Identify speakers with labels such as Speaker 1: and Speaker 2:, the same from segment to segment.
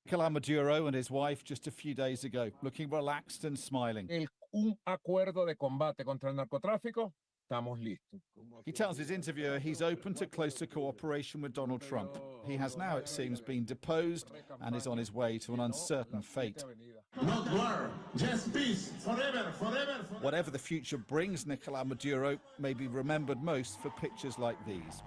Speaker 1: Nicolás Maduro and his wife just a few days ago, looking relaxed and smiling.
Speaker 2: Un acuerdo de combate contra el narcotráfico, estamos listos.
Speaker 1: He tells his interviewer he's open to closer cooperation with Donald Trump. He has now, it seems, been deposed and is on his way to an uncertain fate.
Speaker 3: Not war, just peace, forever, forever, forever.
Speaker 1: Whatever the future brings, Nicolás Maduro may be remembered most for pictures like these.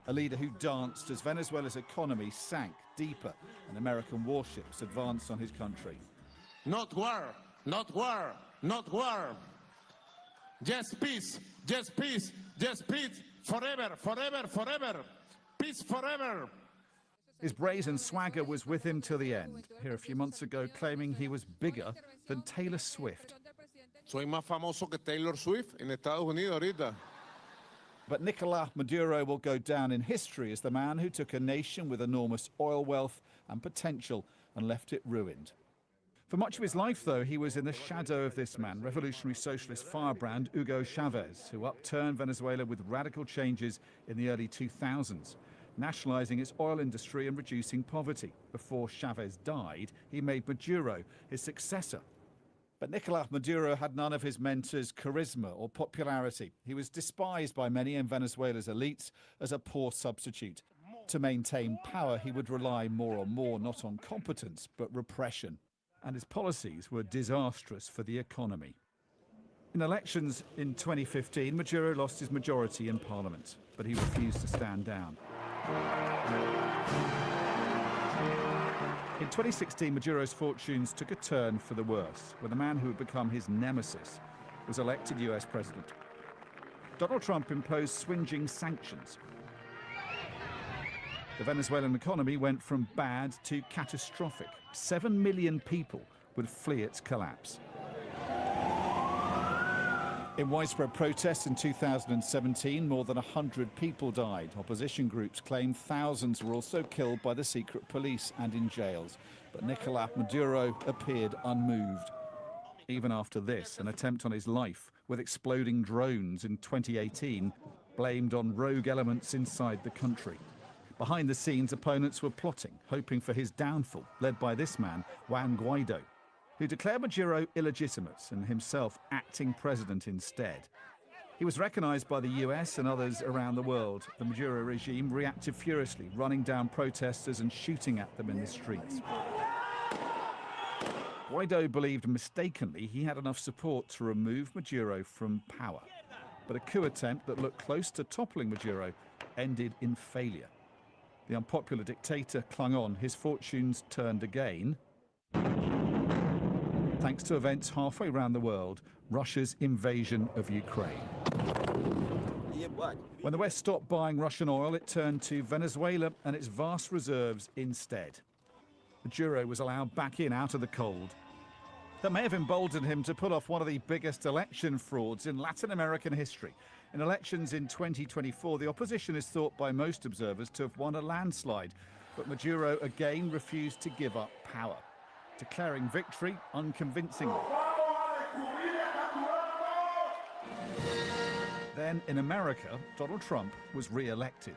Speaker 1: A leader who danced as Venezuela's economy sank deeper and American warships advanced on his country.
Speaker 3: Not war, not war, not war. Just peace, just peace, just peace, forever, forever, forever. Peace forever.
Speaker 1: His brazen swagger was with him till the end, here a few months ago claiming he was bigger than Taylor Swift.
Speaker 2: Soy más famoso que Taylor Swift en Estados Unidos ahorita.
Speaker 1: But Nicolás Maduro will go down in history as the man who took a nation with enormous oil wealth and potential and left it ruined. For much of his life, though, he was in the shadow of this man, revolutionary socialist firebrand Hugo Chavez, who upturned Venezuela with radical changes in the early 2000s, nationalizing its oil industry and reducing poverty. Before Chavez died, he made Maduro his successor. But Nicolás Maduro had none of his mentor's charisma or popularity. He was despised by many in Venezuela's elites as a poor substitute. To maintain power, he would rely more and more not on competence, but repression. And his policies were disastrous for the economy. In elections in 2015, Maduro lost his majority in parliament, but he refused to stand down. In 2016, Maduro's fortunes took a turn for the worse when the man who had become his nemesis was elected US president. Donald Trump imposed swingeing sanctions. The Venezuelan economy went from bad to catastrophic. 7 million people would flee its collapse. In widespread protests in 2017, more than 100 people died. Opposition groups claim thousands were also killed by the secret police and in jails. But Nicolás Maduro appeared unmoved. Even after this, an attempt on his life with exploding drones in 2018 blamed on rogue elements inside the country. Behind the scenes, opponents were plotting, hoping for his downfall, led by this man, Juan Guaido, who declared Maduro illegitimate and himself acting president instead. He was recognized by the US and others around the world. The Maduro regime reacted furiously, running down protesters and shooting at them in the streets. Guaido believed mistakenly he had enough support to remove Maduro from power. But a coup attempt that looked close to toppling Maduro ended in failure. The unpopular dictator clung on. His fortunes turned again, thanks to events halfway around the world, Russia's invasion of Ukraine. When the West stopped buying Russian oil, it turned to Venezuela and its vast reserves instead. Maduro was allowed back in out of the cold. That may have emboldened him to pull off one of the biggest election frauds in Latin American history. In elections in 2024, the opposition is thought by most observers to have won a landslide, but Maduro again refused to give up power, declaring victory unconvincingly. Then, in America, Donald Trump was re-elected.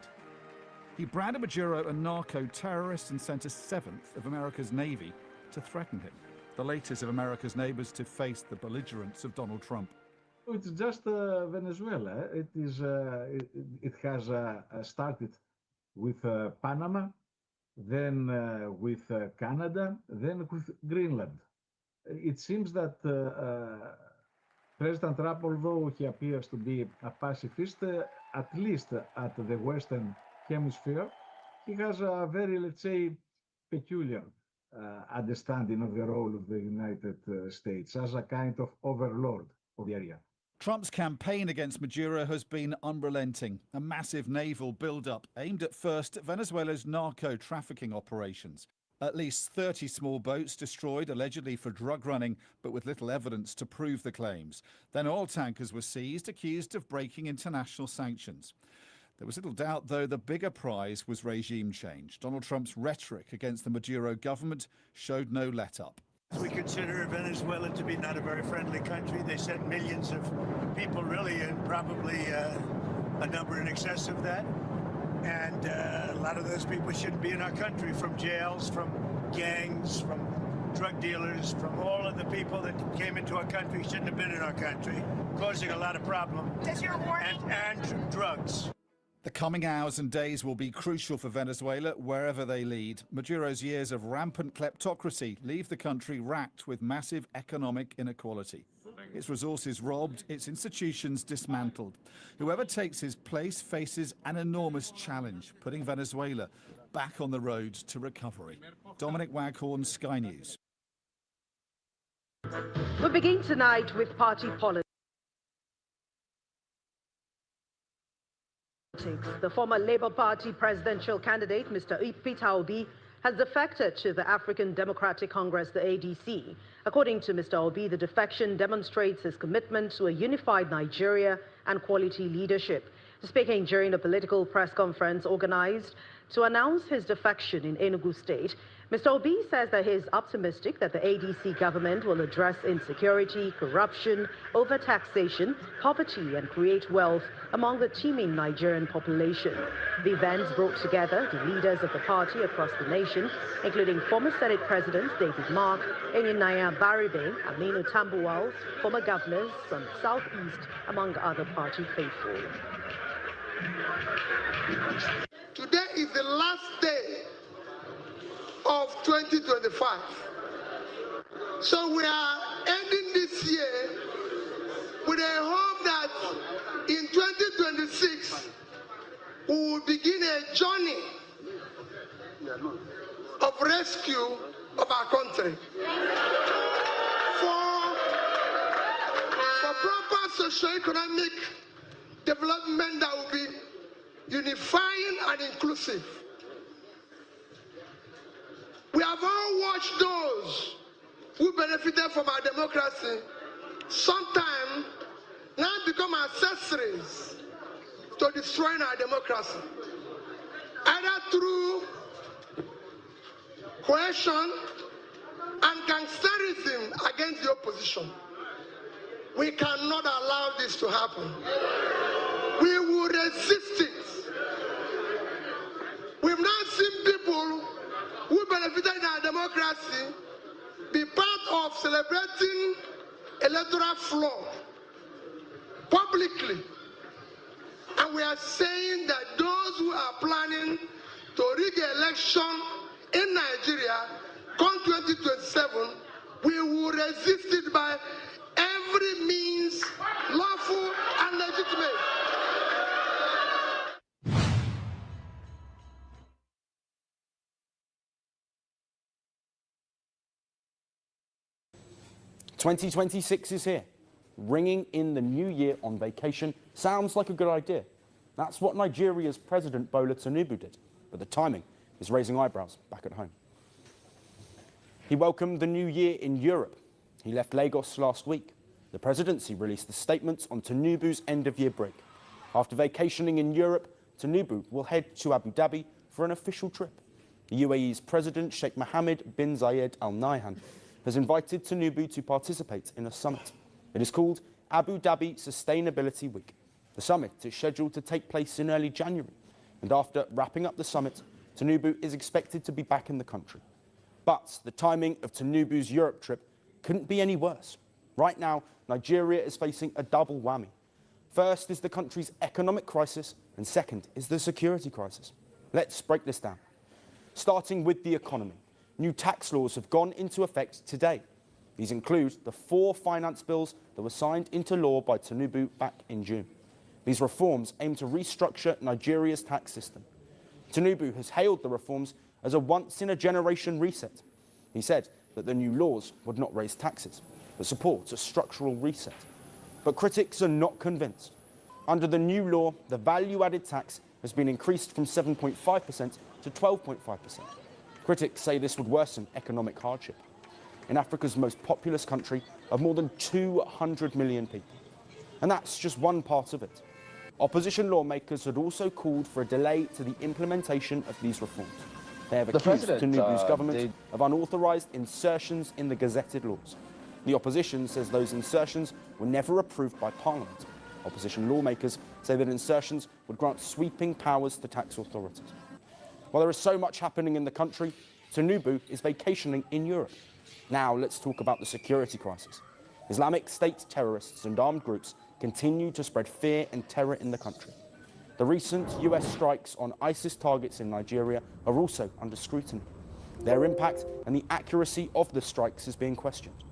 Speaker 1: He branded Maduro a narco-terrorist and sent a seventh of America's Navy to threaten him, the latest of America's neighbors to face the belligerence of Donald Trump.
Speaker 4: It's just Venezuela. It has started with Panama, then with Canada, then with Greenland. It seems that President Trump, although he appears to be a pacifist, at least at the Western Hemisphere, he has a very, let's say, peculiar understanding of the role of the United States as a kind of overlord of the area.
Speaker 1: Trump's campaign against Maduro has been unrelenting. A massive naval build-up aimed at first at Venezuela's narco-trafficking operations. At least 30 small boats destroyed, allegedly for drug running, but with little evidence to prove the claims. Then oil tankers were seized, accused of breaking international sanctions. There was little doubt, though, the bigger prize was regime change. Donald Trump's rhetoric against the Maduro government showed no let-up.
Speaker 5: We consider Venezuela to be not a very friendly country. They sent millions of people, really, and probably a number in excess of that. And lot of those people shouldn't be in our country, from jails, from gangs, from drug dealers, from all of the people that came into our country shouldn't have been in our country, causing a lot of problems. And drugs.
Speaker 1: The coming hours and days will be crucial for Venezuela wherever they lead. Maduro's years of rampant kleptocracy leave the country racked with massive economic inequality. Its resources robbed, its institutions dismantled. Whoever takes his place faces an enormous challenge, putting Venezuela back on the road to recovery. Dominic Waghorn, Sky News.
Speaker 6: We begin tonight with party politics. The former Labour Party presidential candidate, Mr. Peter Obi, has defected to the African Democratic Congress, the ADC. According to Mr. Obi, the defection demonstrates his commitment to a unified Nigeria and quality leadership. Speaking during a political press conference organized to announce his defection in Enugu State, Mr. Obi says that he is optimistic that the ADC government will address insecurity, corruption, overtaxation, poverty, and create wealth among the teeming Nigerian population. The event brought together the leaders of the party across the nation, including former Senate Presidents David Mark, Enyinaya Baribe, Aminu Tambuwal, former governors from Southeast, among other party faithful.
Speaker 7: Today is the last day of 2025. So we are ending this year with a hope that in 2026 we will begin a journey of rescue of our country. For proper socio-economic development that will be unifying and inclusive. We have all watched those who benefited from our democracy sometimes now become accessories to destroying our democracy, either through coercion and gangsterism against the opposition. We cannot allow this to happen. We will resist it. We've now seen people who benefited in our democracy be part of celebrating electoral fraud publicly. And we are saying that those who are planning to rig an election in Nigeria come 2027, we will resist it by every means lawful and legitimate.
Speaker 8: '26 is here. Ringing in the new year on vacation sounds like a good idea. That's what Nigeria's President Bola Tinubu did, but the timing is raising eyebrows back at home. He welcomed the new year in Europe. He left Lagos last week. The Presidency released the statements on Tinubu's end-of-year break. After vacationing in Europe, Tinubu will head to Abu Dhabi for an official trip. The UAE's President Sheikh Mohammed bin Zayed Al Nahyan has invited Tinubu to participate in a summit. It is called Abu Dhabi Sustainability Week. The summit is scheduled to take place in early January, and after wrapping up the summit, Tinubu is expected to be back in the country. But the timing of Tinubu's Europe trip couldn't be any worse. Right now, Nigeria is facing a double whammy. First is the country's economic crisis, and second is the security crisis. Let's break this down. Starting with the economy. New tax laws have gone into effect today. These include the 4 finance bills that were signed into law by Tinubu back in June. These reforms aim to restructure Nigeria's tax system. Tinubu has hailed the reforms as a once-in-a-generation reset. He said that the new laws would not raise taxes, but support a structural reset. But critics are not convinced. Under the new law, the value-added tax has been increased from 7.5% to 12.5%. Critics say this would worsen economic hardship in Africa's most populous country of more than 200 million people. And that's just one part of it. Opposition lawmakers had also called for a delay to the implementation of these reforms. They have accused Tinubu's government of unauthorised insertions in the gazetted laws. The opposition says those insertions were never approved by Parliament. Opposition lawmakers say that insertions would grant sweeping powers to tax authorities. While there is so much happening in the country, Tinubu is vacationing in Europe. Now let's talk about the security crisis. Islamic State terrorists and armed groups continue to spread fear and terror in the country. The recent US strikes on ISIS targets in Nigeria are also under scrutiny. Their impact and the accuracy of the strikes is being questioned.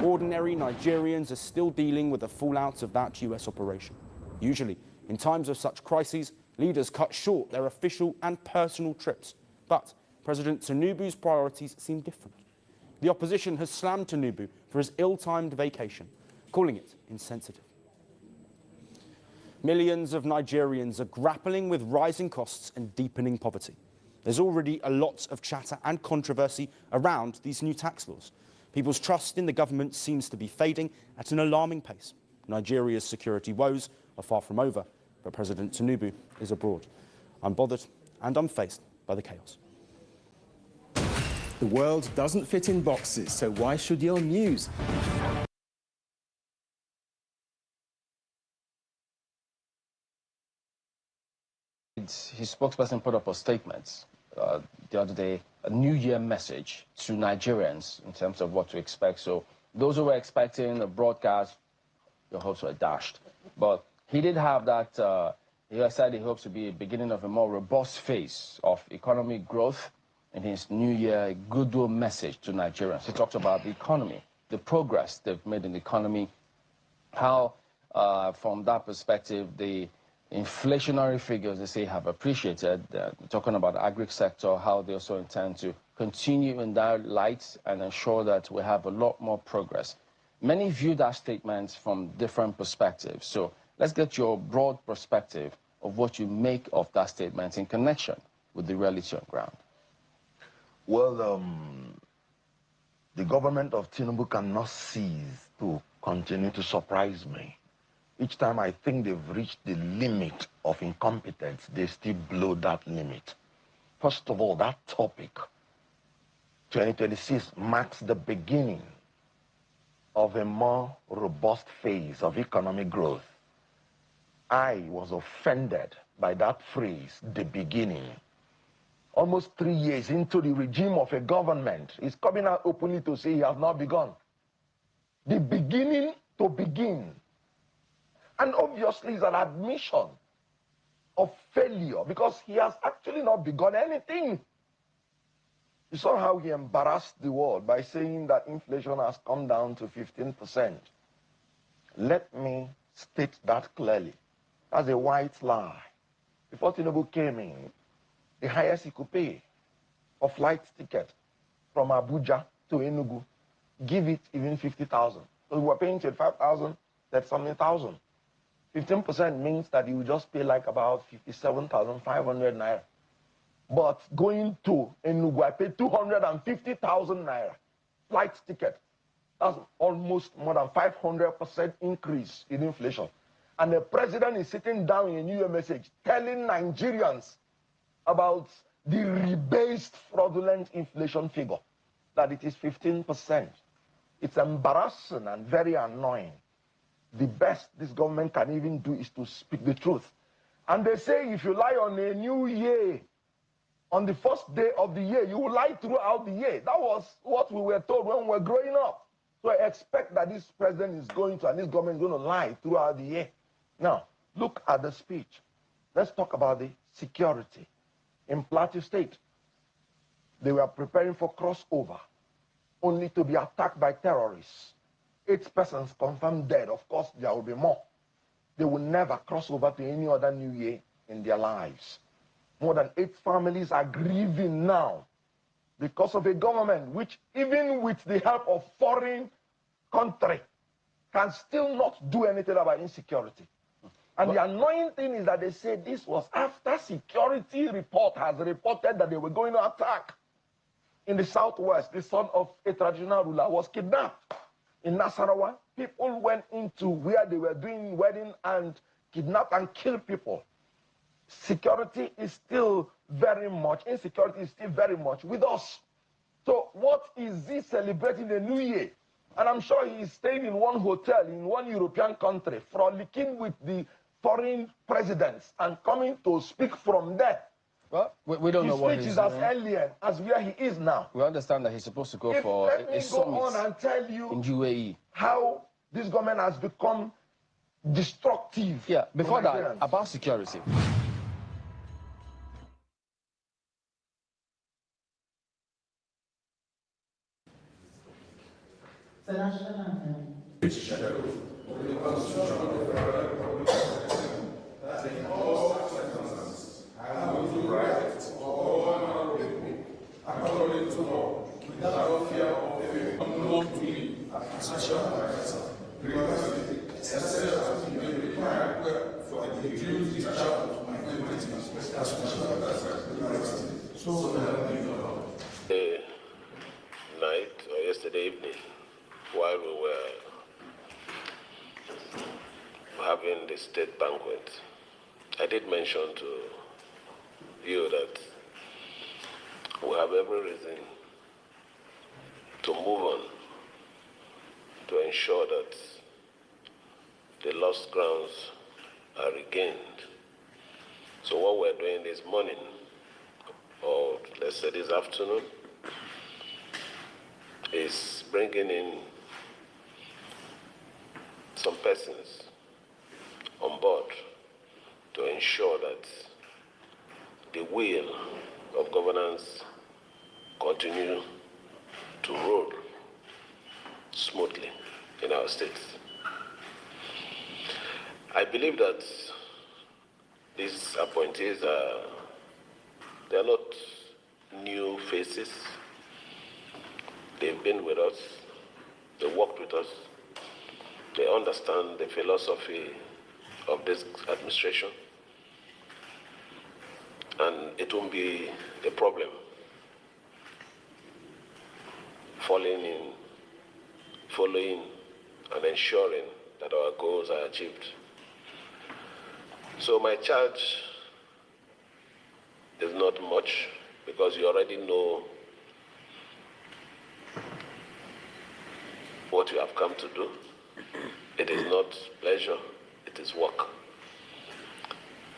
Speaker 8: Ordinary Nigerians are still dealing with the fallout of that US operation. Usually, in times of such crises, leaders cut short their official and personal trips. But President Tinubu's priorities seem different. The opposition has slammed Tinubu for his ill-timed vacation, calling it insensitive. Millions of Nigerians are grappling with rising costs and deepening poverty. There's already a lot of chatter and controversy around these new tax laws. People's trust in the government seems to be fading at an alarming pace. Nigeria's security woes are far from over, but President Tinubu is abroad. I'm bothered and unfazed by the chaos.
Speaker 9: The world doesn't fit in boxes, so why should your news?
Speaker 10: His spokesperson put up a statement the other day, a New Year message to Nigerians in terms of what to expect. So those who were expecting a broadcast, your hopes were dashed. But he did have that, he said he hopes to be a beginning of a more robust phase of economic growth in his New Year goodwill message to Nigerians. He talked about the economy, the progress they've made in the economy, how from that perspective, the inflationary figures, they say, have appreciated. Talking about the agri sector, how they also intend to continue in that light and ensure that we have a lot more progress. Many view that statement from different perspectives. So let's get your broad perspective of what you make of that statement in connection with the reality on ground.
Speaker 11: Well, the government of Tinubu cannot cease to continue to surprise me. Each time I think they've reached the limit of incompetence, they still blow that limit. First of all, that topic, 2026, marks the beginning of a more robust phase of economic growth. I was offended by that phrase, the beginning. Almost 3 years into the regime of a government, is coming out openly to say he has not begun. The beginning to begin. And obviously it's an admission of failure because he has actually not begun anything. You saw how he embarrassed the world by saying that inflation has come down to 15%. Let me state that clearly. That's a white lie. Before Tinubu came in, the highest he could pay for flight ticket from Abuja to Enugu, give it even 50,000. So we were paying 25,000, that's something thousand. 15% means that you will just pay like about 57,500 naira. But going to Enugu, I paid 250,000 naira flight ticket. That's almost more than 500% increase in inflation. And the president is sitting down in a New Year message telling Nigerians about the rebased fraudulent inflation figure, that it is 15%. It's embarrassing and very annoying. The best this government can even do is to speak the truth. And they say if you lie on a new year, on the first day of the year, you will lie throughout the year. That was what we were told when we were growing up. So I expect that this president is going to, and this government is going to lie throughout the year. Now, look at the speech. Let's talk about the security. In Plateau State, they were preparing for crossover, only to be attacked by terrorists. 8 persons confirmed dead. Of course, there will be more. They will never cross over to any other new year in their lives. More than 8 families are grieving now because of a government which, even with the help of foreign country, can still not do anything about insecurity. And the annoying thing is that they say this was after security report has reported that they were going to attack. In the southwest, the son of a traditional ruler was kidnapped. In Nasarawa, people went into where they were doing wedding and kidnapped and killed people. Security is still very much, insecurity is still very much with us. So what is he celebrating the new year? And I'm sure he's staying in one hotel in one European country, frolicking with the foreign presidents and coming to speak from there.
Speaker 10: Well, we don't know what
Speaker 11: his
Speaker 10: he's
Speaker 11: speech is
Speaker 10: doing.
Speaker 11: as alien as where he is now.
Speaker 10: We understand that he's supposed to go for
Speaker 11: Let
Speaker 10: a
Speaker 11: me go on
Speaker 10: summit
Speaker 11: and tell you
Speaker 10: in UAE.
Speaker 11: how this government has become destructive.
Speaker 10: Yeah, before that,
Speaker 11: Nigerians.
Speaker 10: about security.
Speaker 12: The national anthem.
Speaker 13: Night or yesterday evening, while we were having the state banquet, I did mention to you that we have every reason to move on to ensure that the lost grounds are regained. So what we're doing this morning, or let's say this afternoon, is bringing in some persons on board to ensure that the wheel of governance continue to roll smoothly in our state. I believe that these appointees they are not new faces. They've been with us, they worked with us, they understand the philosophy of this administration, and it won't be a problem following and ensuring that our goals are achieved. So my charge is not much, because you already know what you have come to do. It is not pleasure, it is work.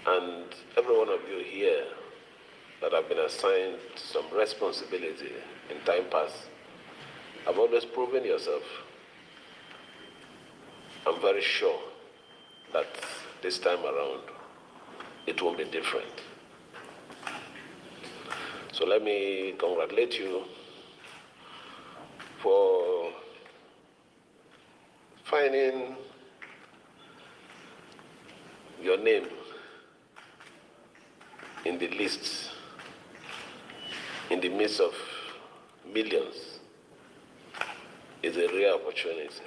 Speaker 13: And every one of you here that have been assigned some responsibility in time past have always proven yourself. I'm very sure that this time around it won't be different. So let me congratulate you for finding your name in the list, in the midst of millions, is a rare opportunity.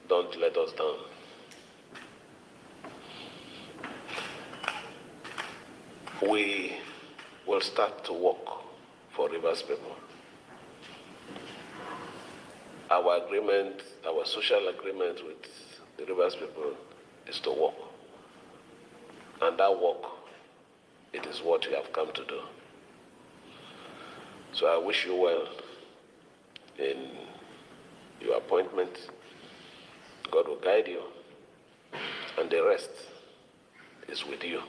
Speaker 13: Don't let us down. We will start to work for Rivers people. Our agreement, our social agreement with the Rivers people is to work. And that work, it is what you have come to do. So I wish you well in your appointment. God will guide you, and the rest is with you.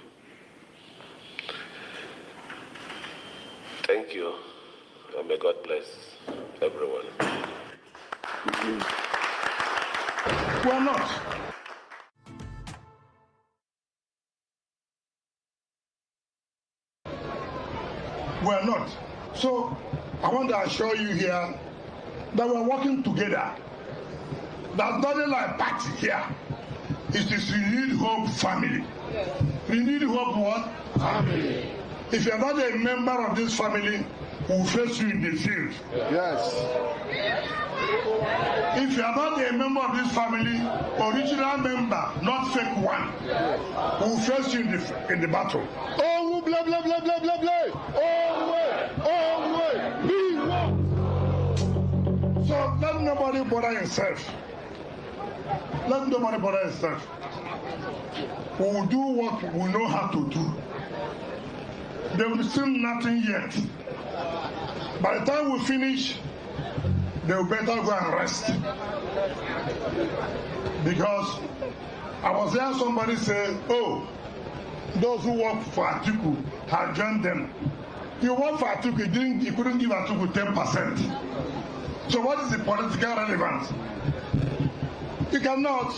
Speaker 13: Thank you, and may God bless everyone.
Speaker 5: We're not. We're not. So I want to assure you here that we're working together. There's nothing like party here. It is Renewed Hope family. Renewed Hope what? Family. If you're not a member of this family, we'll face you in the field.
Speaker 11: Yes.
Speaker 5: If you are not a member of this family, original member, not fake one, we'll face you in the battle.
Speaker 11: Oh, blah, blah, blah, blah, blah, blah. Oh, wait. Be one.
Speaker 5: So let nobody bother himself. Let nobody bother himself. We will do what we know how to do. They will still nothing yet. By the time we finish, they will better go and rest. Because I was hearing somebody say, oh,
Speaker 7: those who work for Atiku have joined them. You work for Atiku, you couldn't give Atiku 10%. So what is the political relevance? You cannot.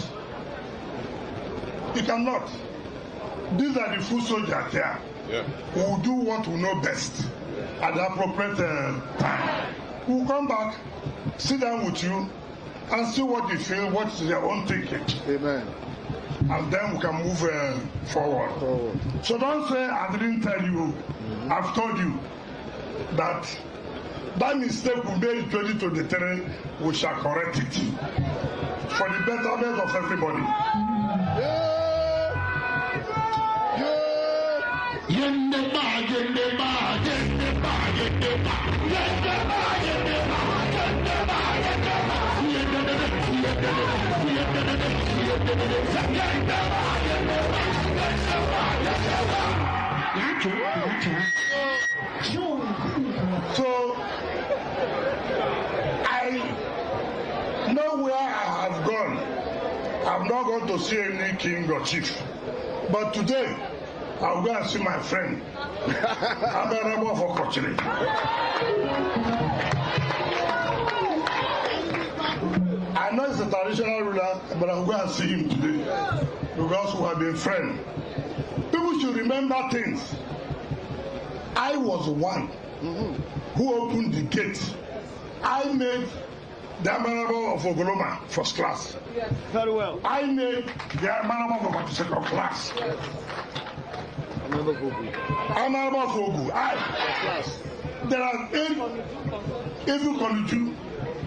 Speaker 7: You cannot. These are the foot soldiers there. Yeah. We will do what we know best at the appropriate time. We will come back, sit down with you, and see what you feel, what is your own thinking. Amen. And then we can move forward. So don't say I didn't tell you. I've told you that mistake we made in 2023, we shall correct it for the betterment of everybody. So I know where I have gone. I'm not going to see any king or chief. But today, I'll go and see my friend. I'm a member for Kochile. I know he's a traditional ruler, but I'll go and see him today because we have been friends. People should remember things. I was the one who opened the gate. I made the Honorable of Ogoloma first class. Yes. Very well. I made the Honorable of second class. Honorable Fogu. There are 8 even Koniju.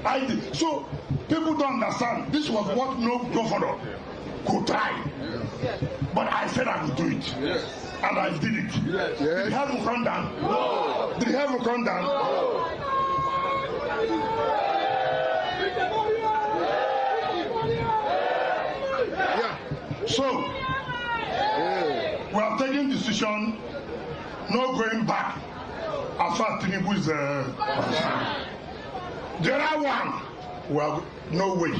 Speaker 7: I did. So people don't understand. This was what no governor could try. But I said I would do it. Yes. And I did it. Yes. Did he have to come down? No. Did he have to come down? No. Yeah. So, we are taking decision, no going back as far as Tinubu is concerned. The other one, well, no way.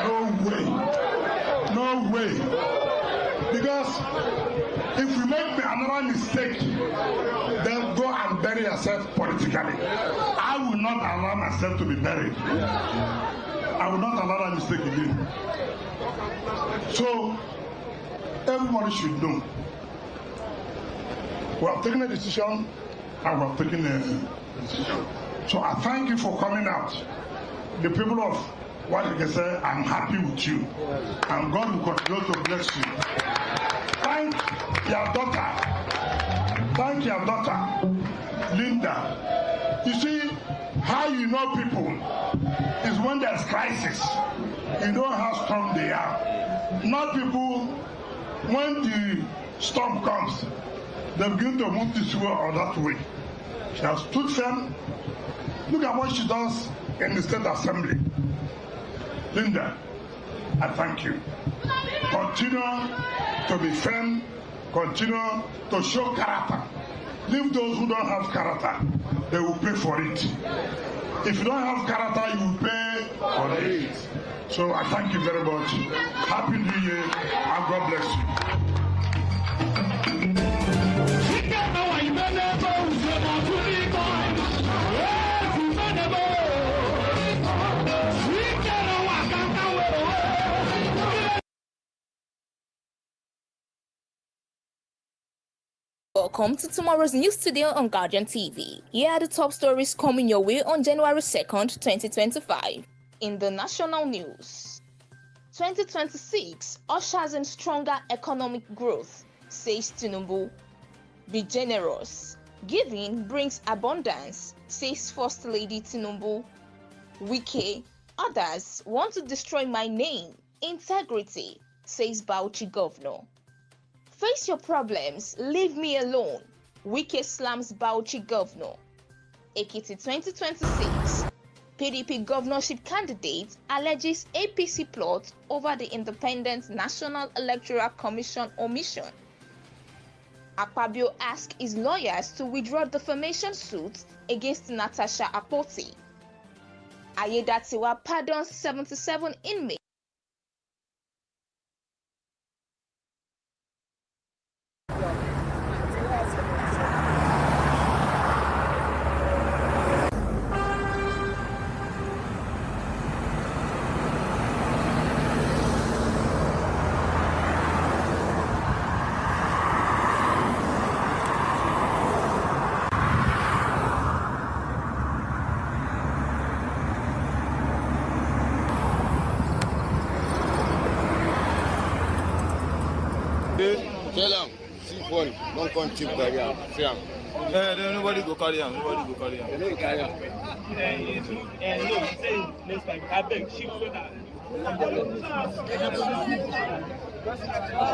Speaker 7: No way. No way. Because if we make another mistake, then go and bury yourself politically. I will not allow myself to be buried. I will not allow that mistake again. So, everybody should know. We have taken a decision and we have taken a decision. So I thank you for coming out. The people of what you can say, I'm happy with you. And God will continue to bless you. Thank your daughter. Thank your daughter, Linda. You see, how you know people is when there's crisis. You know how strong they are. Not people, when the storm comes, they begin to move this way or that way. She has stood firm. Look at what she does in the State Assembly. Linda, I thank you. Continue to be firm. Continue to show character. Leave those who don't have character. They will pay for it. If you don't have character, you will pay for it. So I thank you very much. Happy New Year and God bless you.
Speaker 14: Welcome to tomorrow's news studio on Guardian TV. Here are the top stories coming your way on January 2nd, 2025. In the national news, 2026 ushers in stronger economic growth, says Tinubu. Be generous. Giving brings abundance, says First Lady Tinubu. Wike, others want to destroy my name, integrity, says Bauchi Governor. Face your problems, leave me alone, Wike slams Bauchi Governor. Ekiti 2026, PDP governorship candidate alleges APC plot over the Independent National Electoral Commission omission. Akpabio asks his lawyers to withdraw defamation suit against Natasha Akpoti. Ayedatiwa pardons 77 inmates.
Speaker 15: phone. Don't come cheap carry am. See am. Nobody go carry am. Nobody go carry am. They don't carry am. No, say next time. I beg, shift so that. As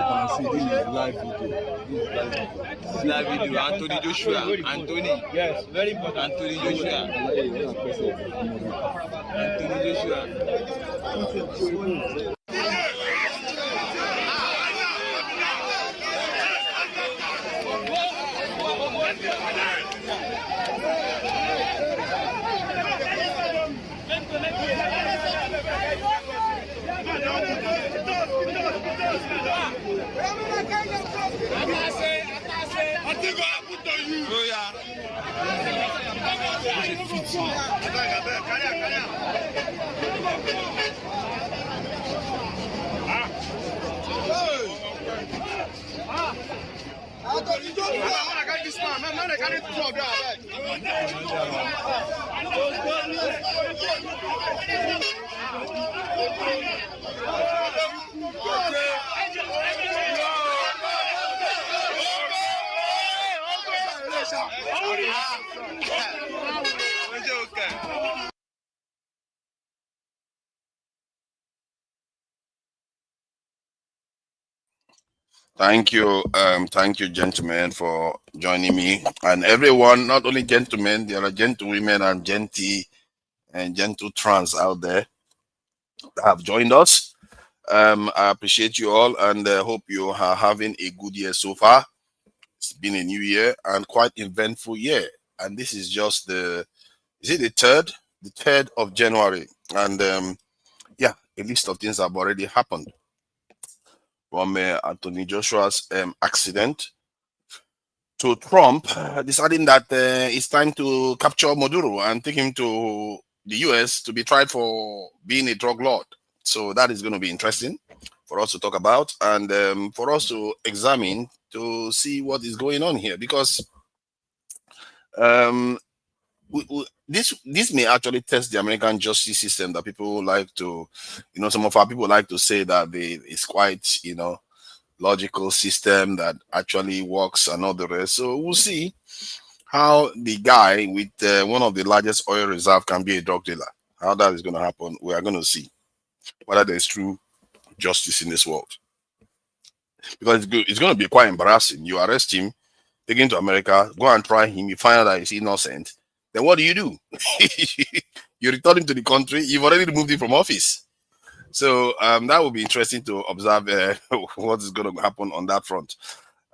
Speaker 15: you can see, this is live video. This is live video. Anthony Joshua. Anthony. Yes, very important. Anthony Joshua. Anthony Joshua.
Speaker 16: Thank you, gentlemen, for joining me, and everyone. Not only gentlemen, there are gentlewomen and gentle trans out there that have joined us. I appreciate you all, and hope you are having a good year so far. It's been a new year and quite eventful year, and this is just the third of January, and yeah, a list of things have already happened. From Anthony Joshua's accident to Trump deciding that it's time to capture Maduro and take him to the US to be tried for being a drug lord. So that is going to be interesting for us to talk about, and for us to examine to see what is going on here, because this may actually test the American justice system that people like to, some of our people like to say that it's quite, logical system that actually works and all the rest. So we'll see how the guy with one of the largest oil reserve can be a drug dealer. How that is going to happen, we are going to see whether there is true justice in this world. Because it's going to be quite embarrassing. You arrest him, take him to America, go and try him, you find out that he's innocent. Then what do? You return him to the country. You've already removed him from office. So that will be interesting to observe what is going to happen on that front.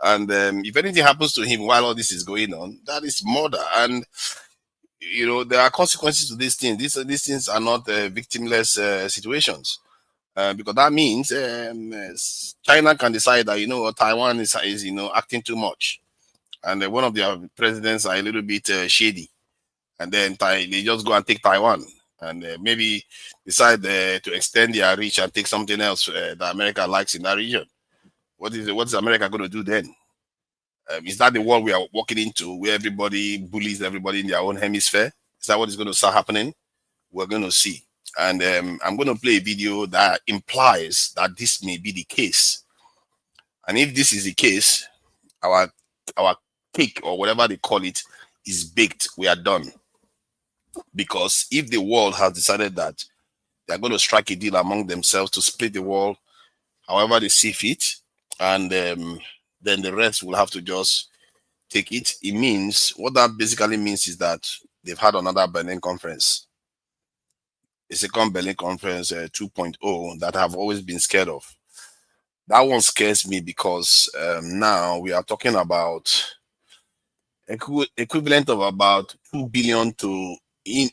Speaker 16: And if anything happens to him while all this is going on, that is murder. And there are consequences to these things. These things are not victimless situations, because that means China can decide that Taiwan is acting too much, and one of their presidents are a little bit shady, and then they just go and take Taiwan, and maybe decide to extend their reach and take something else that America likes in that region. What is America going to do then? Is that the world we are walking into, where everybody bullies everybody in their own hemisphere? Is that what is going to start happening? We're going to see. And I'm going to play a video that implies that this may be the case. And if this is the case, our cake, or whatever they call it, is baked. We are done. Because if the world has decided that they are going to strike a deal among themselves to split the world however they see fit, and then the rest will have to just take it. It means, what that basically means is that they've had another Berlin conference. A second Berlin conference 2.0 that I've always been scared of. That one scares me because now we are talking about equivalent of about 2 billion to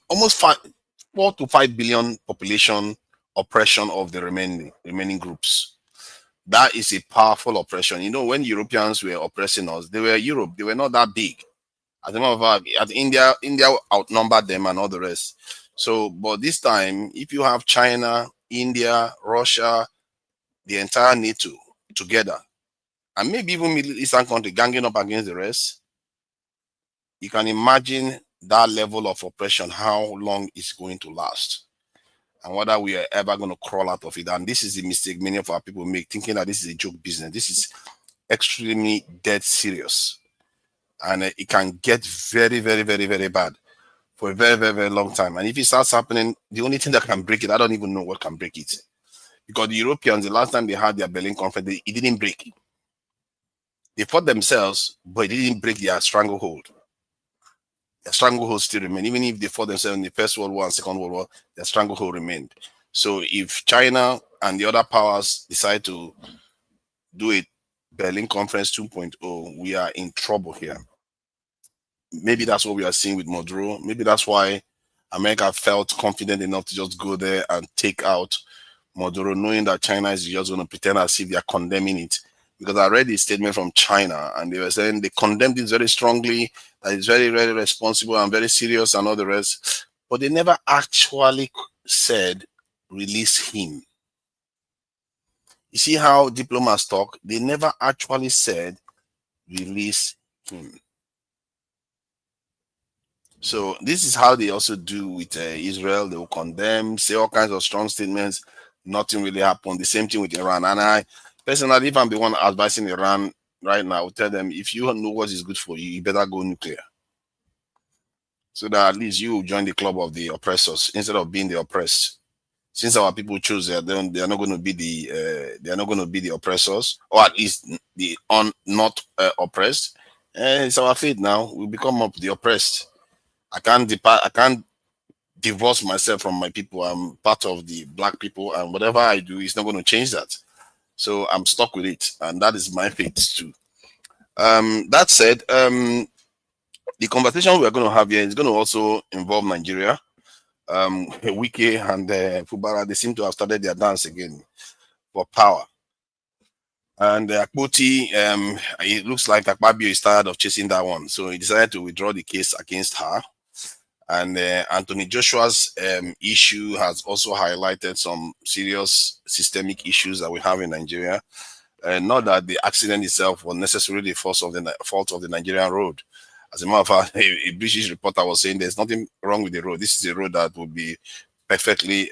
Speaker 16: almost 4 to 5 billion population oppression of the remaining groups. That is a powerful oppression. When Europeans were oppressing us, they were Europe. They were not that big. As a matter of fact, India outnumbered them and all the rest. So, but this time, if you have China, India, Russia, the entire NATO together, and maybe even Middle Eastern country ganging up against the rest, you can imagine that level of oppression, how long it's going to last, and whether we are ever going to crawl out of it. And this is the mistake many of our people make, thinking that this is a joke business. extremely dead serious. And it can get very, very, very, very bad for a very, very, very long time. And if it starts happening, the only thing that can break it, I don't even know what can break it. Because the Europeans, the last time they had their Berlin conference, it didn't break. They fought themselves, but it didn't break their stranglehold. Their stranglehold still remained. Even if they fought themselves in the First World War and Second World War, their stranglehold remained. So if China and the other powers decide to do a Berlin Conference 2.0, we are in trouble here. Maybe that's what we are seeing with Maduro. Maybe that's why America felt confident enough to just go there and take out Maduro, knowing that China is just going to pretend as if they are condemning it. Because I read a statement from China and they were saying they condemned it very strongly, that it's very, very responsible and very serious and all the rest. But they never actually said, release him. You see how diplomats talk? They never actually said, release him. So this is how they also do with Israel. They will condemn, say all kinds of strong statements. Nothing really happened. The same thing with Iran. And I personally, if I'm the one advising Iran right now, I will tell them, if you know what is good for you, you better go nuclear. So that at least you will join the club of the oppressors instead of being the oppressed. Since our people choose that, they are not going to be the oppressors, or at least the not oppressed. It's our fate now. We become the oppressed. I can't divorce myself from my people. I'm part of the black people, and whatever I do is not going to change that. So I'm stuck with it, and that is my fate too. That said, the conversation we are going to have here is going to also involve Nigeria. Wike and Fubara, they seem to have started their dance again for power. And Akpoti, it looks like Akpabio is tired of chasing that one, so he decided to withdraw the case against her. And Anthony Joshua's issue has also highlighted some serious systemic issues that we have in Nigeria. Not that the accident itself was necessarily the fault of the Nigerian road. As a matter of fact, a British reporter was saying there's nothing wrong with the road. This is a road that would be perfectly,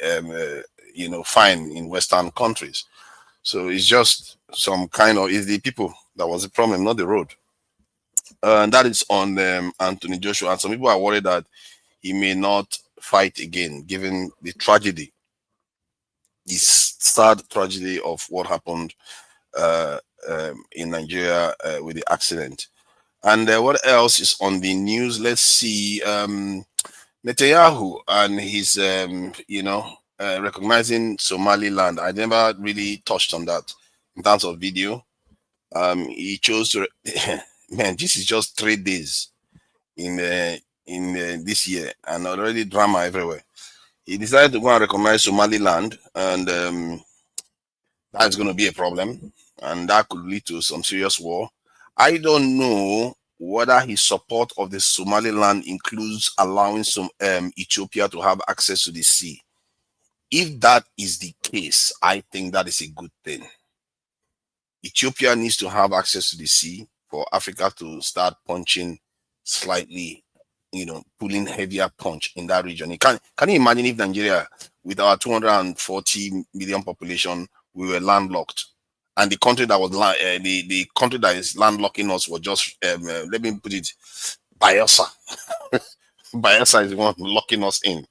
Speaker 16: fine in Western countries. So it's just some kind of, it's the people that was the problem, not the road. And that is on Anthony Joshua. And some people are worried that he may not fight again, given the tragedy, this sad tragedy of what happened in Nigeria with the accident. And what else is on the news? Let's see. Netanyahu and his, recognizing Somaliland. I never really touched on that in terms of video. He chose to, man, this is just 3 days in this year, and already drama everywhere. He decided to go and recognize Somaliland, and that's going to be a problem, and that could lead to some serious war. I don't know whether his support of the Somaliland includes allowing some Ethiopia to have access to the sea. If that is the case, I think that is a good thing. Ethiopia needs to have access to the sea for Africa to start punching slightly, pulling heavier punch in that region. Can you imagine if Nigeria, with our 240 million population, we were landlocked, and the country that was the country that is landlocking us was just let me put it, Bayelsa. Bayelsa is the one locking us in.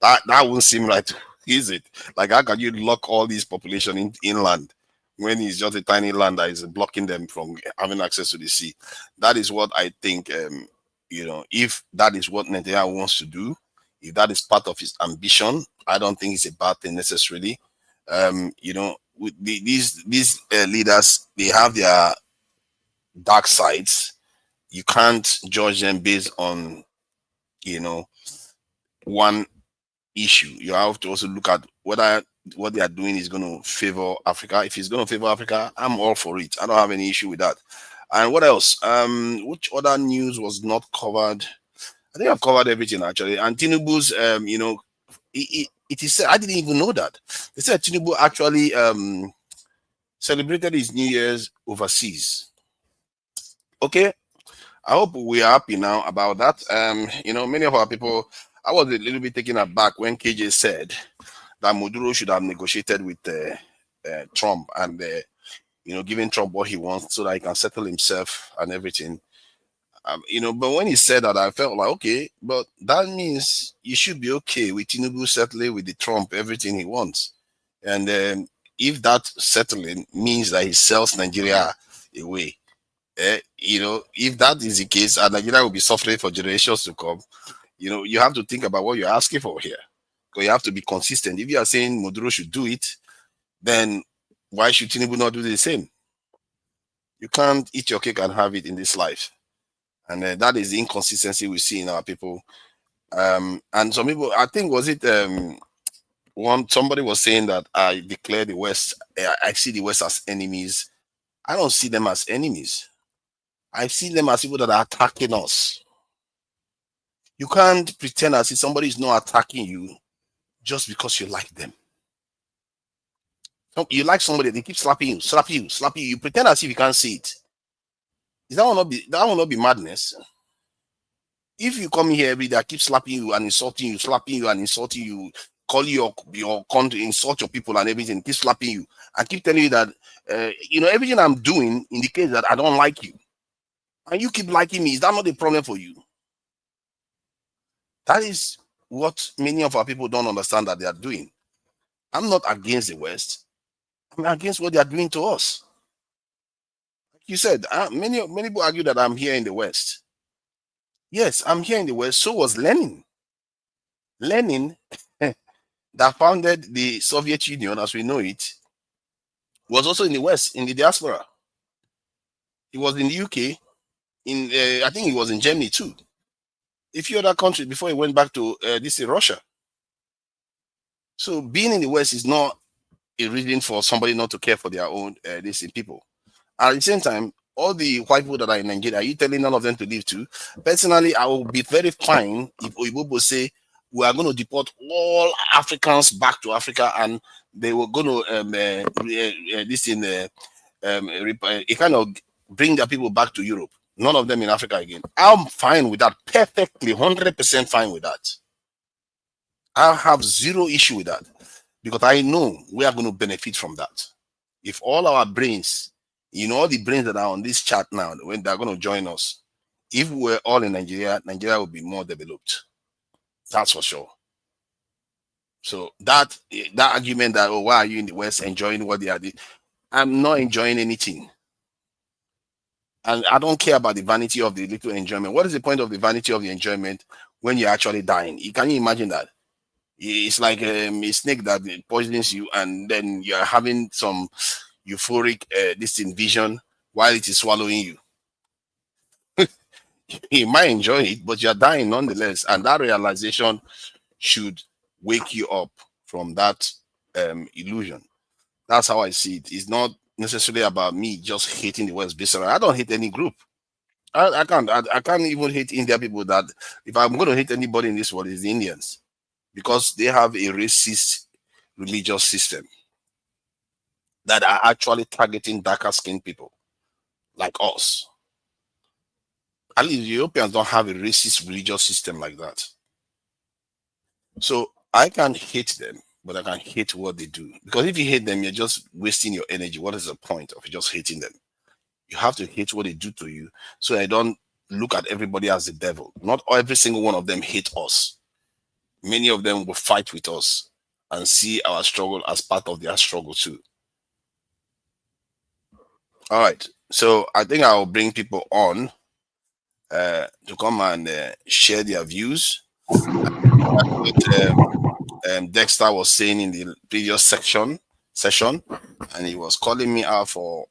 Speaker 16: That won't seem right, is it? Like, how can you lock all these population inland when it's just a tiny land that is blocking them from having access to the sea? That is what I think. If that is what Netanyahu wants to do, if that is part of his ambition, I don't think it's a bad thing necessarily. With these leaders, they have their dark sides. You can't judge them based on one issue. You have to also look at whether what they are doing is going to favor Africa. If it's going to favor Africa, I'm all for it. I don't have any issue with that. And what else? Which other news was not covered? I think I've covered everything actually. And Tinubu's, it is said, I didn't even know that. They said Tinubu actually celebrated his New Year's overseas. Okay, I hope we are happy now about that. Many of our people, I was a little bit taken aback when KJ said that Maduro should have negotiated with Trump, and giving Trump what he wants so that he can settle himself and everything. But when he said that, I felt like, okay, but that means you should be okay with Tinubu settling with the Trump everything he wants. And if that settling means that he sells Nigeria away, if that is the case, and Nigeria will be suffering for generations to come, you have to think about what you're asking for here. Because you have to be consistent. If you are saying Maduro should do it, then why should Tinubu not do the same? You can't eat your cake and have it in this life. And that is the inconsistency we see in our people. And some people, I think, was it somebody was saying that I declare the West, I see the West as enemies. I don't see them as enemies. I see them as people that are attacking us. You can't pretend as if somebody is not attacking you just because you like them. You like somebody, they keep slapping you, slapping you, slapping you. You pretend as if you can't see it. That will not be madness. If you come here every day, I keep slapping you and insulting you, slapping you and insulting you, call you your country, insult your people and everything, keep slapping you, and keep telling you that everything I'm doing indicates that I don't like you, and you keep liking me. Is that not a problem for you? That is what many of our people don't understand that they are doing. I'm not against the West. I'm against what they are doing to us. Like you said, many people argue that I'm here in the West. Yes, I'm here in the West. So was Lenin. Lenin, that founded the Soviet Union as we know it, was also in the West, in the diaspora. He was in the UK. I think he was in Germany too. A few other countries before he went back to Russia. So being in the West is not a reason for somebody not to care for their own people. At the same time, all the white people that are in Nigeria, are you telling none of them to leave too? Personally, I will be very fine if Oyibo say we are going to deport all Africans back to Africa, and they were going to kind of bring their people back to Europe. None of them in Africa again. I'm fine with that. Perfectly, 100% fine with that. I have zero issue with that, because I know we are going to benefit from that. If all our brains, all the brains that are on this chat now, when they're going to join us, if we're all in Nigeria, Nigeria will be more developed. That's for sure. So that argument that, why are you in the West enjoying what they are doing? I'm not enjoying anything. And I don't care about the vanity of the little enjoyment. What is the point of the vanity of the enjoyment when you're actually dying? Can you imagine that? It's like a snake that poisons you, and then you're having some euphoric vision while it is swallowing you. You might enjoy it, but you're dying nonetheless. And that realization should wake you up from that illusion. That's how I see it. It's not necessarily about me just hating the West visceral. I don't hate any group. I can't even hate India people. That if I'm going to hate anybody in this world, it's the Indians, because they have a racist religious system that are actually targeting darker skinned people like us. At least Europeans don't have a racist religious system like that. So I can hate them, but I can hate what they do. Because if you hate them, you're just wasting your energy. What is the point of just hating them? You have to hate what they do to you, so I don't look at everybody as the devil. Not every single one of them hate us. Many of them will fight with us and see our struggle as part of their struggle too. All right. So I think I'll bring people on to come and share their views. Dexter was saying in the previous session, and he was calling me out for,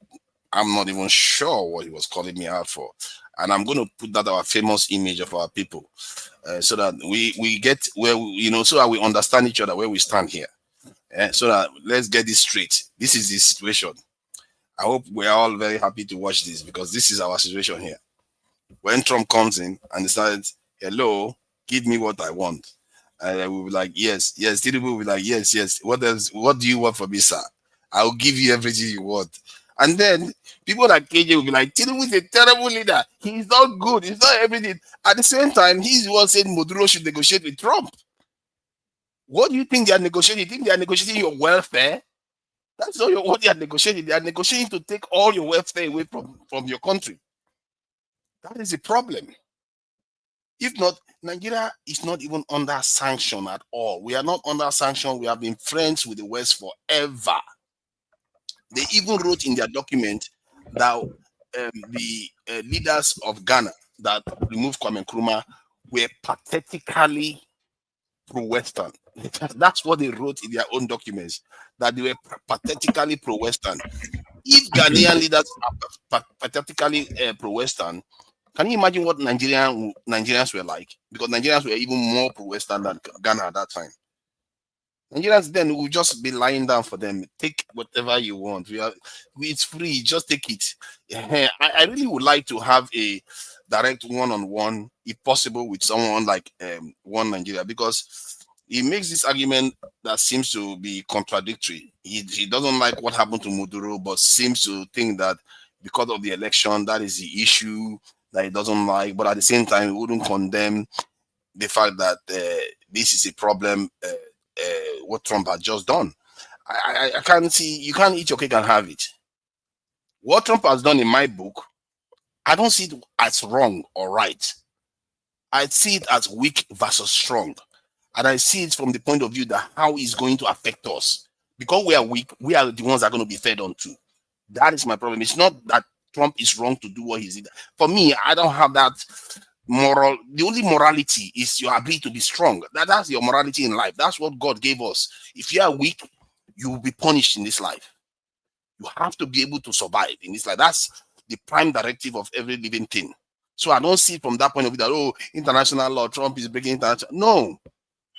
Speaker 16: I'm not even sure what he was calling me out for. And I'm going to put that our famous image of our people, so that we get where so that we understand each other, where we stand here. So that let's get this straight. This is the situation. I hope we're all very happy to watch this, because this is our situation here. When Trump comes in and decides, hello, give me what I want, and we'll be like, yes. Tinubu will be like, yes. What else? What do you want from me, sir? I'll give you everything you want. And then people like KJ will be like, Tinubu is a terrible leader. He's not good. He's not everything. At the same time, he's the one saying Maduro should negotiate with Trump. What do you think they are negotiating? You think they are negotiating your welfare? That's not what they are negotiating. They are negotiating to take all your welfare away from your country. That is a problem. If not, Nigeria is not even under sanction at all. We are not under sanction. We have been friends with the West forever. They even wrote in their document that the leaders of Ghana that removed Kwame Nkrumah were pathetically pro-Western. That's what they wrote in their own documents, that they were pathetically pro-Western. If Ghanaian leaders are pathetically pro-Western, can you imagine what Nigerians were like? Because Nigerians were even more pro-Western than Ghana at that time. Nigerians then will just be lying down for them. Take whatever you want. It's free. Just take it. I really would like to have a direct one-on-one, if possible, with someone like One Nigeria, because he makes this argument that seems to be contradictory. He doesn't like what happened to Maduro, but seems to think that because of the election, that is the issue that he doesn't like. But at the same time, he wouldn't condemn the fact that this is a problem. What Trump had just done. I can't see, you can't eat your cake and have it. What Trump has done in my book, I don't see it as wrong or right. I see it as weak versus strong. And I see it from the point of view that how it's going to affect us. Because we are weak, we are the ones that are going to be fed on to. That is my problem. It's not that Trump is wrong to do what he did. For me, I don't have that moral. The only morality is your ability to be strong. That's your morality in life. That's what God gave us. If you are weak, you will be punished in this life. You have to be able to survive in this life. That's the prime directive of every living thing. So I don't see it from that point of view that, oh, international law, Trump is breaking international. No,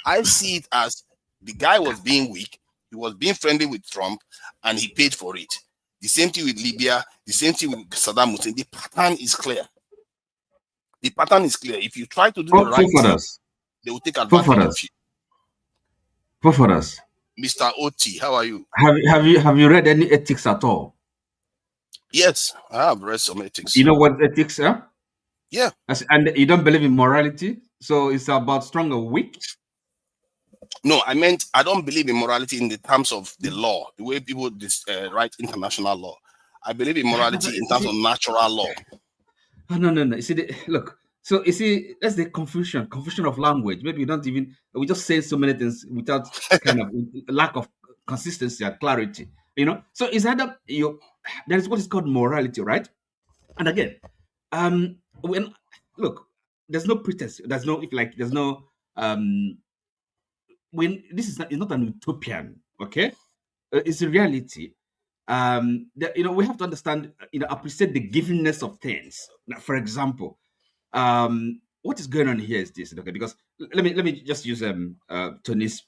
Speaker 16: I see it as the guy was being weak. He was being friendly with Trump and he paid for it. The same thing with Libya, the same thing with Saddam Hussein. The pattern is clear. The pattern is clear. If you try to do the right thing, they will take advantage of you.
Speaker 17: Forefathers.
Speaker 16: Mr. Oti, how are you?
Speaker 17: Have you read any ethics at all?
Speaker 16: Yes, I have read some ethics.
Speaker 17: You know what ethics are?
Speaker 16: Yeah.
Speaker 17: And you don't believe in morality? So it's about strong or weak?
Speaker 16: No, I meant I don't believe in morality in the terms of the law, the way people write international law. I believe in morality in terms of natural law.
Speaker 17: Oh, no. You see, look. So you see, that's the confusion of language. Maybe you don't even, we just say so many things without kind of lack of consistency and clarity. You know. So it's either there is what is called morality, right? And again, when look, there's no pretense. There's no when this is not, it's not an utopian, okay? It's a reality. We have to understand, appreciate the givingness of things. Now, for example, what is going on here is this, okay? Because let me just use Tony's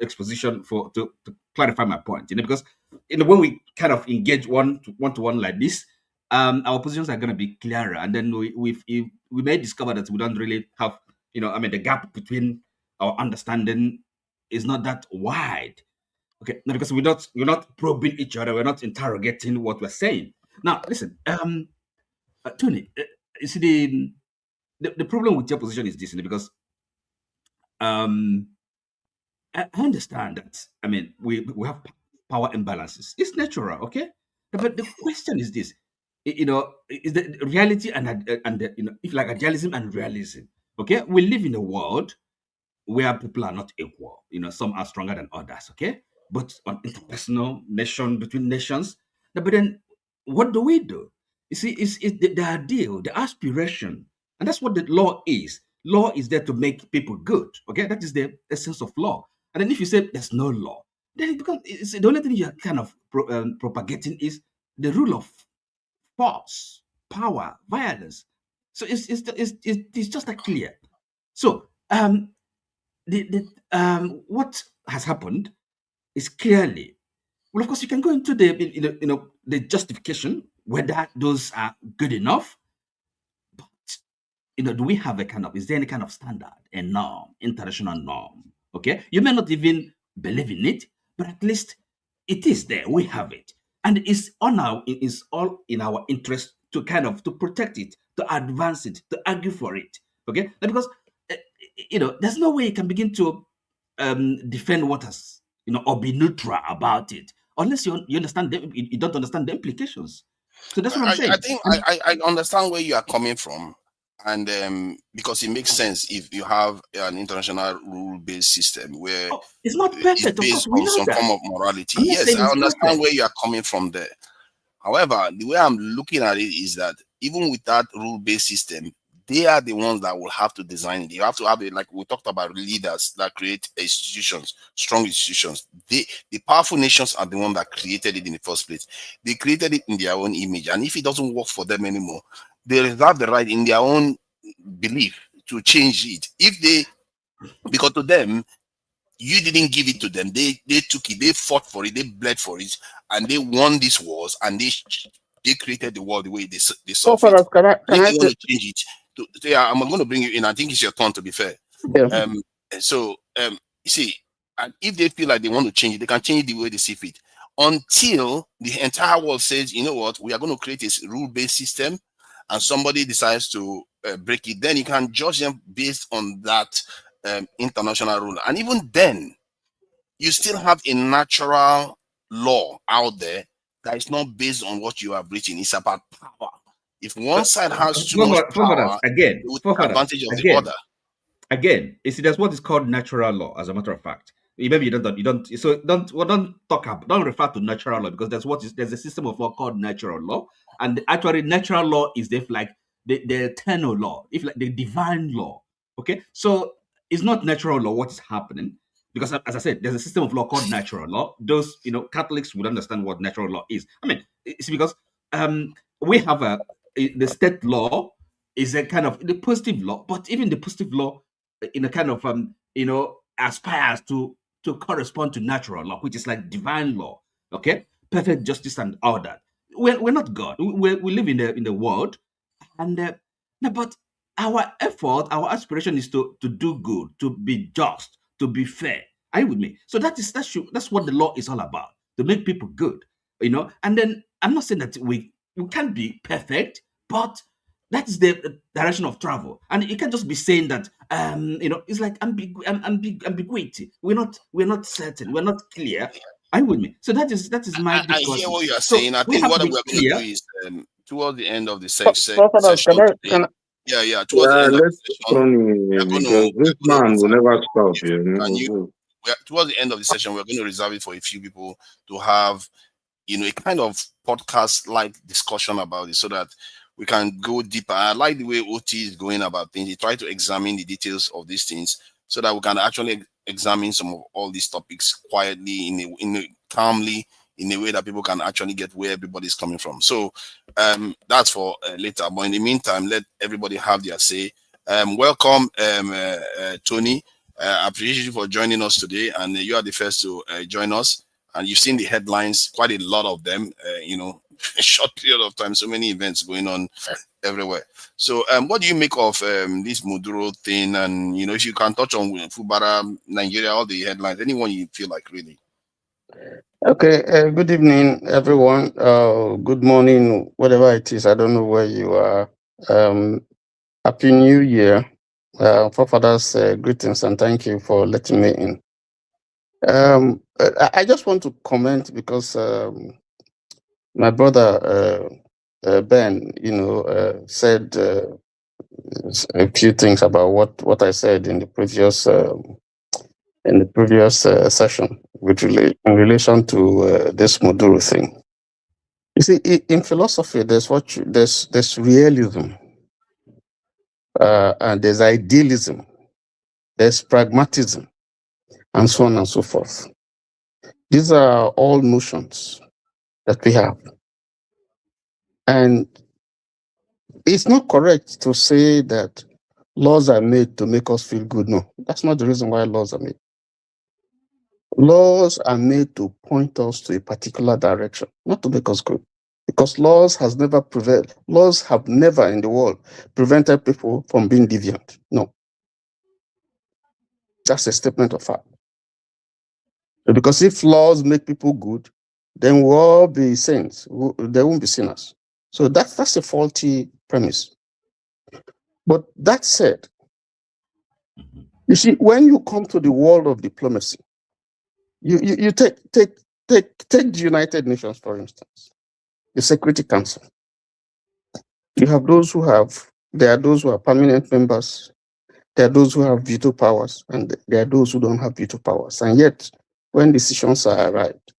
Speaker 17: exposition to clarify my point. Because when we kind of engage one to one like this, our positions are going to be clearer, and then we may discover that we don't really have, the gap between our understanding is not that wide. Okay, now because we're not probing each other, we're not interrogating what we're saying. Now, listen, Tony, you see the problem with your position is this, because I understand that. I mean, we have power imbalances. It's natural, okay? But the question is this: is the reality and if like idealism and realism. Okay, we live in a world where people are not equal. Some are stronger than others. Okay, but on interpersonal between nations. But then, what do we do? You see, it's the ideal, the aspiration, and that's what the law is. Law is there to make people good. Okay, that is the essence of law. And then if you say there's no law, then it becomes the only thing you're kind of propagating is the rule of force, power, violence. So it's just that clear. So what has happened is clearly, well, of course, you can go into the justification whether those are good enough. But do we have is there any kind of standard, a norm, international norm? Okay, you may not even believe in it, but at least it is there. We have it, and it's all in our interest to to protect it, to advance it, to argue for it. Okay, because there's no way you can begin to defend what has, or be neutral about it, unless you understand them, you don't understand the implications. So that's what I'm saying.
Speaker 16: I think I understand where you are coming from, and because it makes sense if you have an international rule-based system where
Speaker 17: it's not perfect.
Speaker 16: It's based on some form of morality. Yes, I understand
Speaker 17: perfect.
Speaker 16: where you are coming from there. However, the way I'm looking at it is that even with that rule-based system, they are the ones that will have to design it. You have to have it, like we talked about, leaders that create institutions, strong institutions. The powerful nations are the ones that created it in the first place. They created it in their own image, and if it doesn't work for them anymore, they reserve the right in their own belief to change it. If they, because to them, you didn't give it to them. They took it. They fought for it. They bled for it, and they won these wars. And they created the world the way they saw it.
Speaker 18: Can I
Speaker 16: If you want to change it, yeah, I'm going to bring you in. I think it's your turn. To be fair,
Speaker 18: yeah.
Speaker 16: You see, and if they feel like they want to change it, they can change it the way they see fit. Until the entire world says, you know what, we are going to create a rule-based system, and somebody decides to break it, then you can judge them based on that. International rule, and even then you still have a natural law out there that is not based on what you have written. It's about power. If one side has too much power,
Speaker 17: again,
Speaker 16: it will take advantage of the other.
Speaker 17: Again, you see, there's what is called natural law. As a matter of fact, maybe you don't don't refer to natural law, because there's a system of law called natural law, and actually natural law is like the eternal law, if like the divine law. Okay, so it's not natural law what is happening, because as I said, there's a system of law called natural law. Those Catholics would understand what natural law is. I mean, it's because we have the state law is a kind of the positive law, but even the positive law in a kind of aspires to correspond to natural law, which is like divine law. Okay, perfect justice and all that. We're not God. We live in the world, and but our effort, our aspiration is to do good, to be just, to be fair. Are you with me? So that's what the law is all about, to make people good, And then I'm not saying that we can't be perfect, but that's the direction of travel. And you can't just be saying that it's like ambiguity. We're not certain, we're not clear. Are you with me? So that is my discussion.
Speaker 16: I hear what you are saying. I think what we're going to do is towards the end of the session today. Yeah. Towards the end of the session,
Speaker 18: this man will never stop.
Speaker 16: Towards the end of the session, we're going to reserve it for a few people to have, a kind of podcast-like discussion about it, so that we can go deeper. I like the way OT is going about things. He tried to examine the details of these things, so that we can actually examine some of all these topics quietly, calmly, in a way that people can actually get where everybody's coming from. So that's for later. But in the meantime, let everybody have their say. Welcome, Tony. I appreciate you for joining us today, and you are the first to join us. And you've seen the headlines, quite a lot of them. A short period of time, so many events going on everywhere. So, what do you make of this Maduro thing? And if you can touch on Fubara, Nigeria, all the headlines, anyone you feel like really.
Speaker 18: Okay, good evening, everyone. Good morning, whatever it is. I don't know where you are. Happy New Year. Forefathers, greetings, and thank you for letting me in. I just want to comment because my brother Ben, said a few things about what I said in the previous session in relation to this Maduro thing. You see, in philosophy, there's realism, and there's idealism, there's pragmatism, and so on and so forth. These are all notions that we have. And it's not correct to say that laws are made to make us feel good. No, that's not the reason why laws are made. Laws are made to point us to a particular direction, not to make us good. Because laws have never in the world prevented people from being deviant. No. That's a statement of fact. Because if laws make people good, then we'll all be saints. There won't be sinners. So that's a faulty premise. But that said, you see, when you come to the world of diplomacy, you take take the United Nations, for instance, the Security Council. You have those who have, there are those who are permanent members, there are those who have veto powers, and there are those who don't have veto powers. And yet, when decisions are arrived,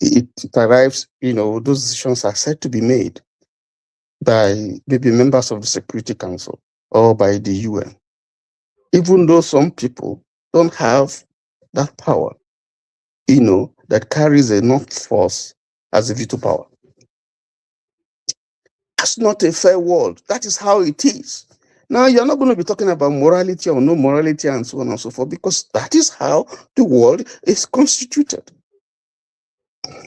Speaker 18: it arrives, those decisions are said to be made by maybe members of the Security Council or by the UN, even though some people don't have that power, that carries enough force as a veto power. That's not a fair world. That is how it is. Now, you're not going to be talking about morality or no morality and so on and so forth, because that is how the world is constituted.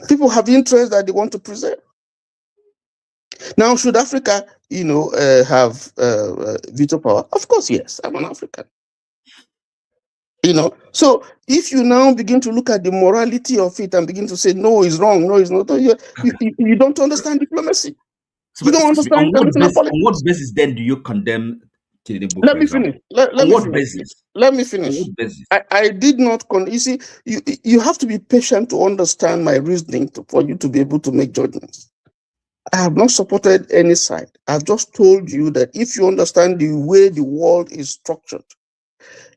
Speaker 18: People have interests that they want to preserve. Now, should Africa, have veto power? Of course, yes. I'm an African. So if you now begin to look at the morality of it and begin to say, no, it's wrong, no, it's not, you don't understand diplomacy.
Speaker 17: So,
Speaker 18: you don't understand international politics.
Speaker 17: On what basis then do you condemn Tinubu?
Speaker 18: Let me finish. Let me finish.
Speaker 17: On what basis?
Speaker 18: I did not. You see, you have to be patient to understand my reasoning for you to be able to make judgments. I have not supported any side. I've just told you that if you understand the way the world is structured,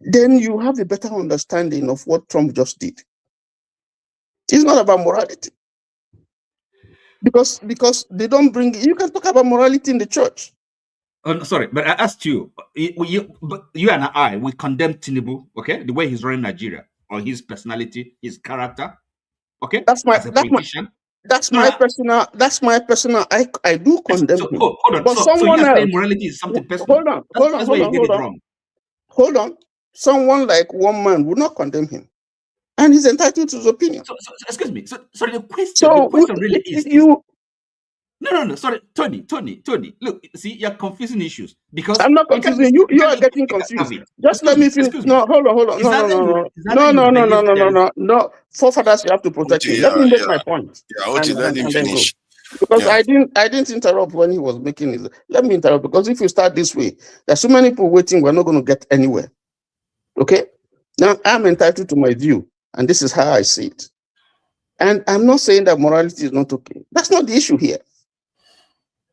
Speaker 18: then you have a better understanding of what Trump just did. It's not about morality. Because they don't bring, you can talk about morality in the church.
Speaker 17: Sorry, but I asked you, but you and I, we condemn Tinubu, okay? The way he's running Nigeria, or his personality, his character, okay? That's my personal. I do condemn him. Hold
Speaker 18: on. But someone
Speaker 17: you're
Speaker 18: else,
Speaker 17: saying morality is something personal.
Speaker 18: Hold on. Someone like one man would not condemn him, and he's entitled to his opinion.
Speaker 17: So excuse me. So the question really is
Speaker 18: you.
Speaker 17: No. Sorry, Tony. Look, see, you're confusing issues because
Speaker 18: I'm not confusing you. You are getting confused. Just let me finish. No, hold on. No. Forefathers, you have to protect me. Let me make my point.
Speaker 16: Let him finish.
Speaker 18: Because I didn't interrupt when he was making his. Let me interrupt, because if you start this way, there's so many people waiting. We're not going to get anywhere. Okay. Now I'm entitled to my view, and this is how I see it. And I'm not saying that morality is not okay. That's not the issue here.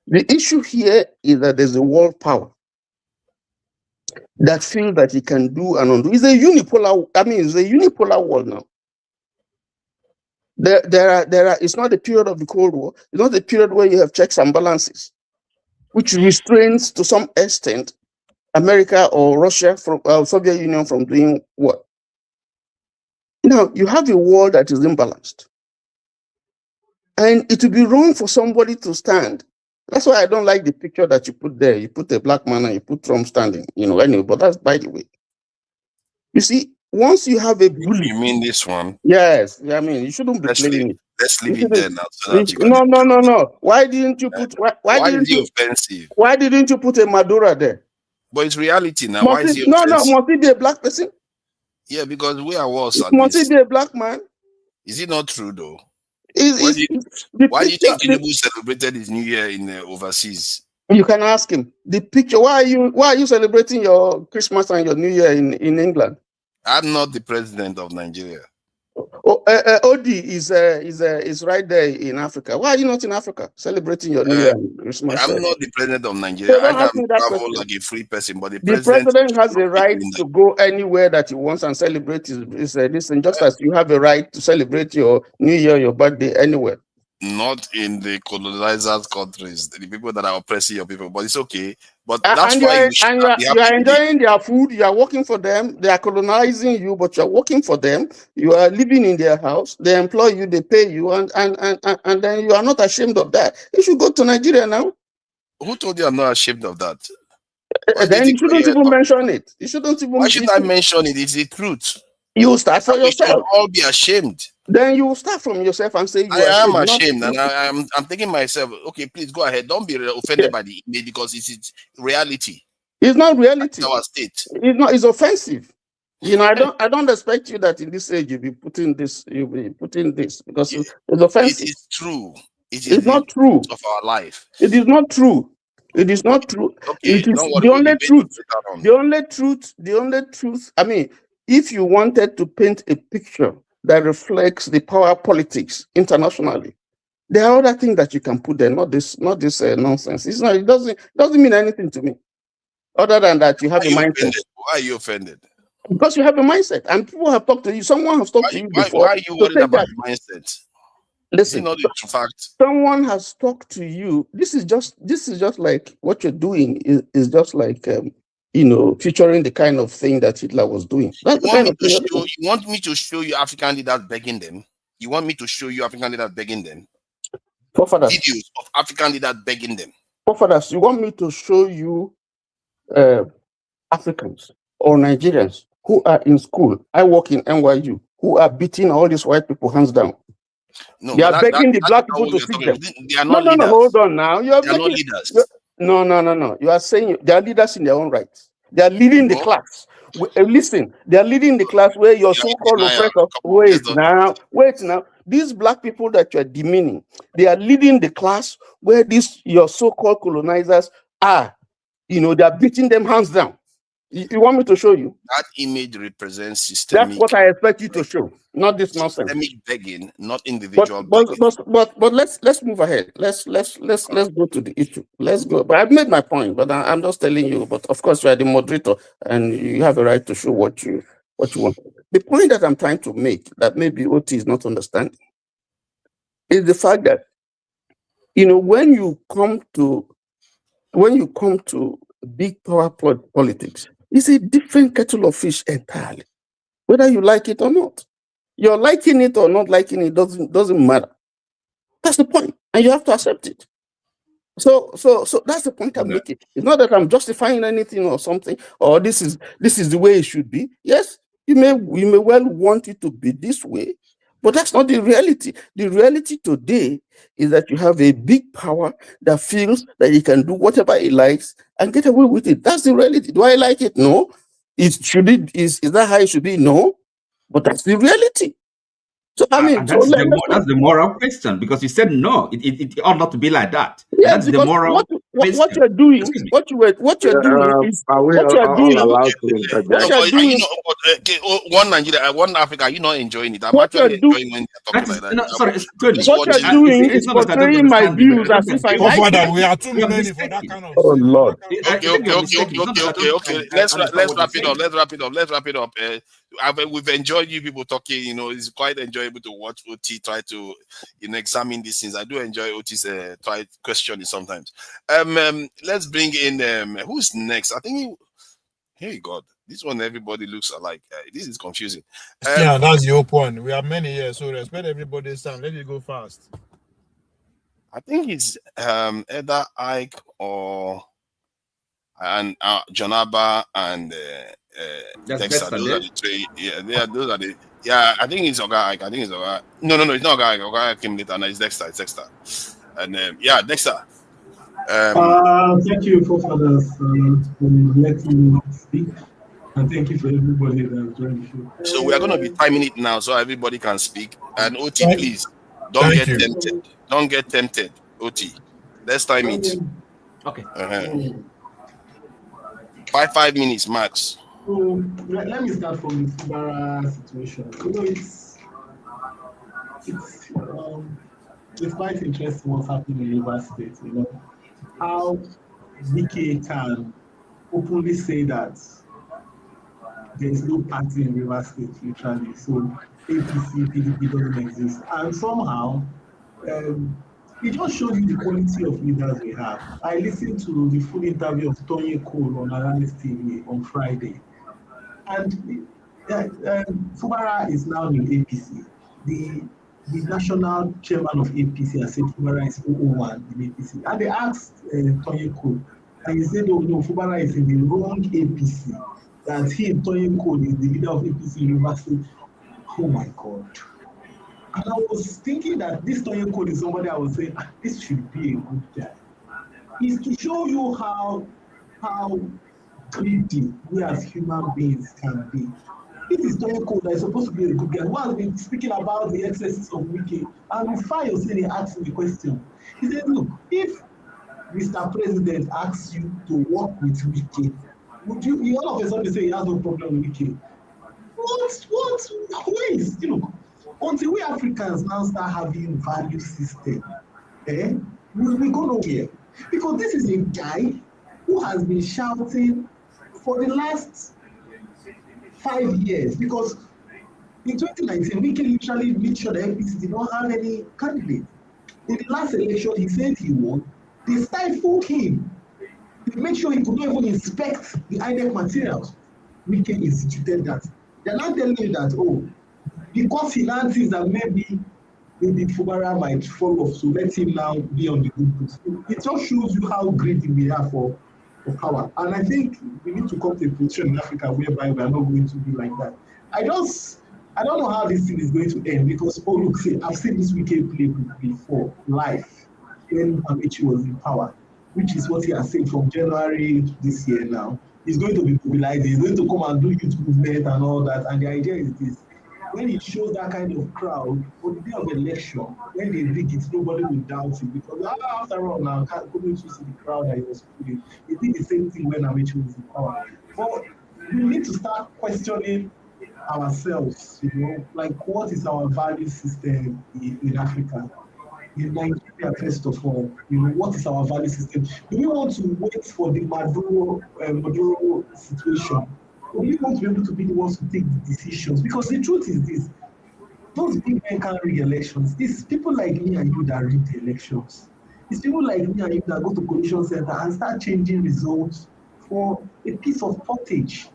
Speaker 18: The issue here is that there's a world power that feels that it can do and undo. It's a unipolar world now. It's not the period of the Cold War. It's not the period where you have checks and balances, which restrains to some extent America or Russia from Soviet Union from doing what? Now you have a world that is imbalanced, and it would be wrong for somebody to stand. That's why I don't like the picture that you put there. You put a black man and you put Trump standing, anyway, but that's by the way. You see, once you have a bully.
Speaker 16: You mean this one?
Speaker 18: Yes. I mean, you shouldn't be playing it.
Speaker 16: Let's leave it there now. So that
Speaker 18: no. Why didn't you put, why
Speaker 16: is it offensive?
Speaker 18: Why didn't you put a Maduro there?
Speaker 16: But it's reality now. Why is it offensive?
Speaker 18: No, must it be a black person?
Speaker 16: Yeah, because we are worse at
Speaker 18: must
Speaker 16: this.
Speaker 18: It be a black man?
Speaker 16: Is it not true though?
Speaker 18: Why
Speaker 16: do you think Tinubu celebrated his New Year in overseas?
Speaker 18: You can ask him. The picture. Why are you celebrating your Christmas and your New Year in England?
Speaker 16: I'm not the president of Nigeria.
Speaker 18: Odi is right there in Africa. Why are you not in Africa celebrating your New Year and Christmas?
Speaker 16: I'm not the president of Nigeria. I can travel like a free person, but the
Speaker 18: president has the right to go anywhere that he wants and celebrate his listen, just as you have a right to celebrate your New Year, your birthday anywhere.
Speaker 16: Not in the colonizers' countries, the people that are oppressing your people, but it's okay. But that's why
Speaker 18: you are enjoying their food, you are working for them, they are colonizing you, but you are working for them, you are living in their house, they employ you, they pay you, and then you are not ashamed of that. You should go to Nigeria now.
Speaker 16: Who told you I'm not ashamed of that?
Speaker 18: Then you shouldn't even mention it. You shouldn't even.
Speaker 16: Why should I mention it? It's the truth.
Speaker 18: You start for yourself.
Speaker 16: We should all be ashamed.
Speaker 18: Then you start from yourself and say,
Speaker 16: I am ashamed, and I'm thinking myself, okay, please go ahead. Don't be offended by the image, because it's reality.
Speaker 18: It's not reality.
Speaker 16: It's our state.
Speaker 18: It's not. It's offensive. I don't expect you that in this age you'll be putting this because it's offensive.
Speaker 16: It is true.
Speaker 18: It's not true
Speaker 16: of our life.
Speaker 18: It is not true. It is not true.
Speaker 16: Okay,
Speaker 18: it is the only truth. The only truth. I mean, if you wanted to paint a picture that reflects the power politics internationally. There are other things that you can put there, not this nonsense. It's not. It doesn't mean anything to me, other than that you have a mindset.
Speaker 16: Why are you offended?
Speaker 18: Because you have a mindset, and people have talked to you. Someone has talked to you before.
Speaker 16: Why are you worried about the mindset?
Speaker 18: Listen,
Speaker 16: not the fact.
Speaker 18: Someone has talked to you. This is just like what you're doing is just like featuring the kind of thing that Hitler was doing. That's the kind of thing.
Speaker 16: You want me to show you African leaders begging them? You want me to show you African leaders begging them? Videos of African leaders begging them.
Speaker 18: Forefathers, you want me to show you Africans or Nigerians who are in school? I work in NYU, who are beating all these white people hands down.
Speaker 16: No,
Speaker 18: they are begging the black people to sit them.
Speaker 16: They are not leaders.
Speaker 18: No, hold on now. You are
Speaker 16: not leaders.
Speaker 18: No. You are saying they are leaders in their own rights. They are leading the class. Listen, they are leading the class where your so-called oppressor. Wait now. These black people that you are demeaning, they are leading the class where your so-called colonizers are. They are beating them hands down. You want me to show you?
Speaker 16: That image represents systemic.
Speaker 18: That's what I expect you to show, not this nonsense.
Speaker 16: Systemic begging, not individual
Speaker 18: begging. But let's move ahead. Let's go to the issue. Let's go. But I've made my point. But I'm just telling you. But of course, you are the moderator, and you have a right to show what you want. The point that I'm trying to make, that maybe OT is not understanding, is the fact that when you come to big power politics, it's a different kettle of fish entirely, whether you like it or not. You're liking it or not liking it doesn't matter. That's the point, and you have to accept it. So that's the point I'm making. It's not that I'm justifying anything or something, or this is the way it should be. Yes, you may well want it to be this way, but that's not the reality. The reality today is that you have a big power that feels that it can do whatever it likes and get away with it. That's the reality. Do I like it? No. Is that how it should be? No. But that's the reality. So
Speaker 17: that's the moral question, because you said no, it ought not to be like that.
Speaker 18: Yeah,
Speaker 17: that's the moral.
Speaker 18: What you're doing is
Speaker 16: one Nigeria, one Africa. Are you not enjoying it? I'm actually enjoying when you're talking like that.
Speaker 18: What you're doing is portraying my views as if I like it.
Speaker 15: We are too many for that kind of.
Speaker 18: Oh Lord.
Speaker 16: Okay. Let's wrap it up. We've enjoyed you people talking. It's quite enjoyable to watch OT try to examine these things. I do enjoy OT's try questioning sometimes. Let's bring in who's next. I think hey God, this one everybody looks alike. This is confusing.
Speaker 15: Yeah, that's your point. We have many here, so respect everybody's time. Let it go fast.
Speaker 16: I think it's either Ike or Jonaba and Dexter. Those are the three. Yeah, those are the. Yeah, I think it's Oga Ike. I think it's Oga. No, it's not Oga Ike. Oga Ike came later. No, it's Dexter. And Dexter.
Speaker 19: Thank you, forefathers, for letting me speak, and thank you for everybody that joined the show.
Speaker 16: So we are going to be timing it now, so everybody can speak. And OT, please don't get tempted. Don't get tempted, OT. Let's time it.
Speaker 17: Okay.
Speaker 16: 5 minutes max.
Speaker 19: So let me start from the Fubara situation. It's quite interesting what's happening in Rivers State. How Wike can openly say that there is no party in Rivers State, literally. So APC, PDP doesn't exist. And somehow, it just shows you the quality of leaders we have. I listened to the full interview of Tony Cole on Aramis TV on Friday. And Fubara is now in APC. The national chairman of APC has said Fubara is 001 in APC. And they asked Tony Cole, and he said, oh no, Fubara is in the wrong APC. That Tony Cole is the leader of APC University. Oh my God. And I was thinking that this Tony Cole is somebody I was saying, this should be a good guy. It's to show you how greedy we as human beings can be. This is Tony Cole that is supposed to be a good guy, who has been speaking about the excesses of Wike. And before you say, he asked me a question. He said, look, if Mr. President asks you to work with Wike, would you all of a sudden say he has no problem with Wike? What? Where is, until we Africans now start having value system, we go nowhere. Because this is a guy who has been shouting for the last 5 years. Because in 2019, we can literally make sure that APC did not have any candidate. In the last election, he said he won. They stifled him. They made sure he could not even inspect the INEC materials. We can instituted that. They're not telling you that, oh, because he now thinks that maybe Fubara might fall off, so let him now be on the good books. It just shows you how greedy we are for power. And I think we need to come to a position in Africa whereby we are not going to be like that. I don't know how this thing is going to end because, oh, look, see, I've seen this Wike play before, live, when Amici was in power, which is what he has said from January this year now. He's going to be mobilizing, he's going to come and do youth movement and all that. And the idea is this. When it shows that kind of crowd, on the day of election, when they rig it, nobody will doubt it. Because after all, now, couldn't you see the crowd that he was putting? He did the same thing when Amici was in power. But we need to start questioning ourselves, like what is our value system in Africa? In Nigeria, first of all, what is our value system? Do we want to wait for the Maduro situation? Or do we want to be able to be the ones to take the decisions? Because the truth is this, those big men can't rig elections. It's people like me and you that rig the elections. It's people like me and you that go to coalition center and start changing results for a piece of pottage,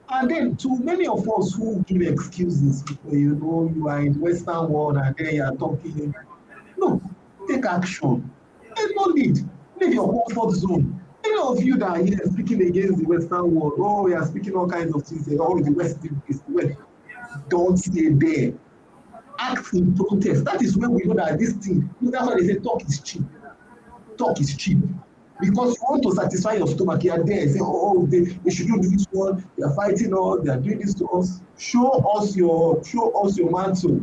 Speaker 19: And then to many of us who give excuses, you are in the Western world and then you are talking. No, take action. There's no need. Leave your comfort zone. Any of you that are here speaking against the Western world, oh, we are speaking all kinds of things, oh, the West is the West. Don't stay there. Act in protest. That is when we know that this thing, that's why they say talk is cheap. Talk is cheap. Because you want to satisfy your stomach, you are there and say, oh, they should do this one, they are fighting us, they are doing this to us. Show us your mantle.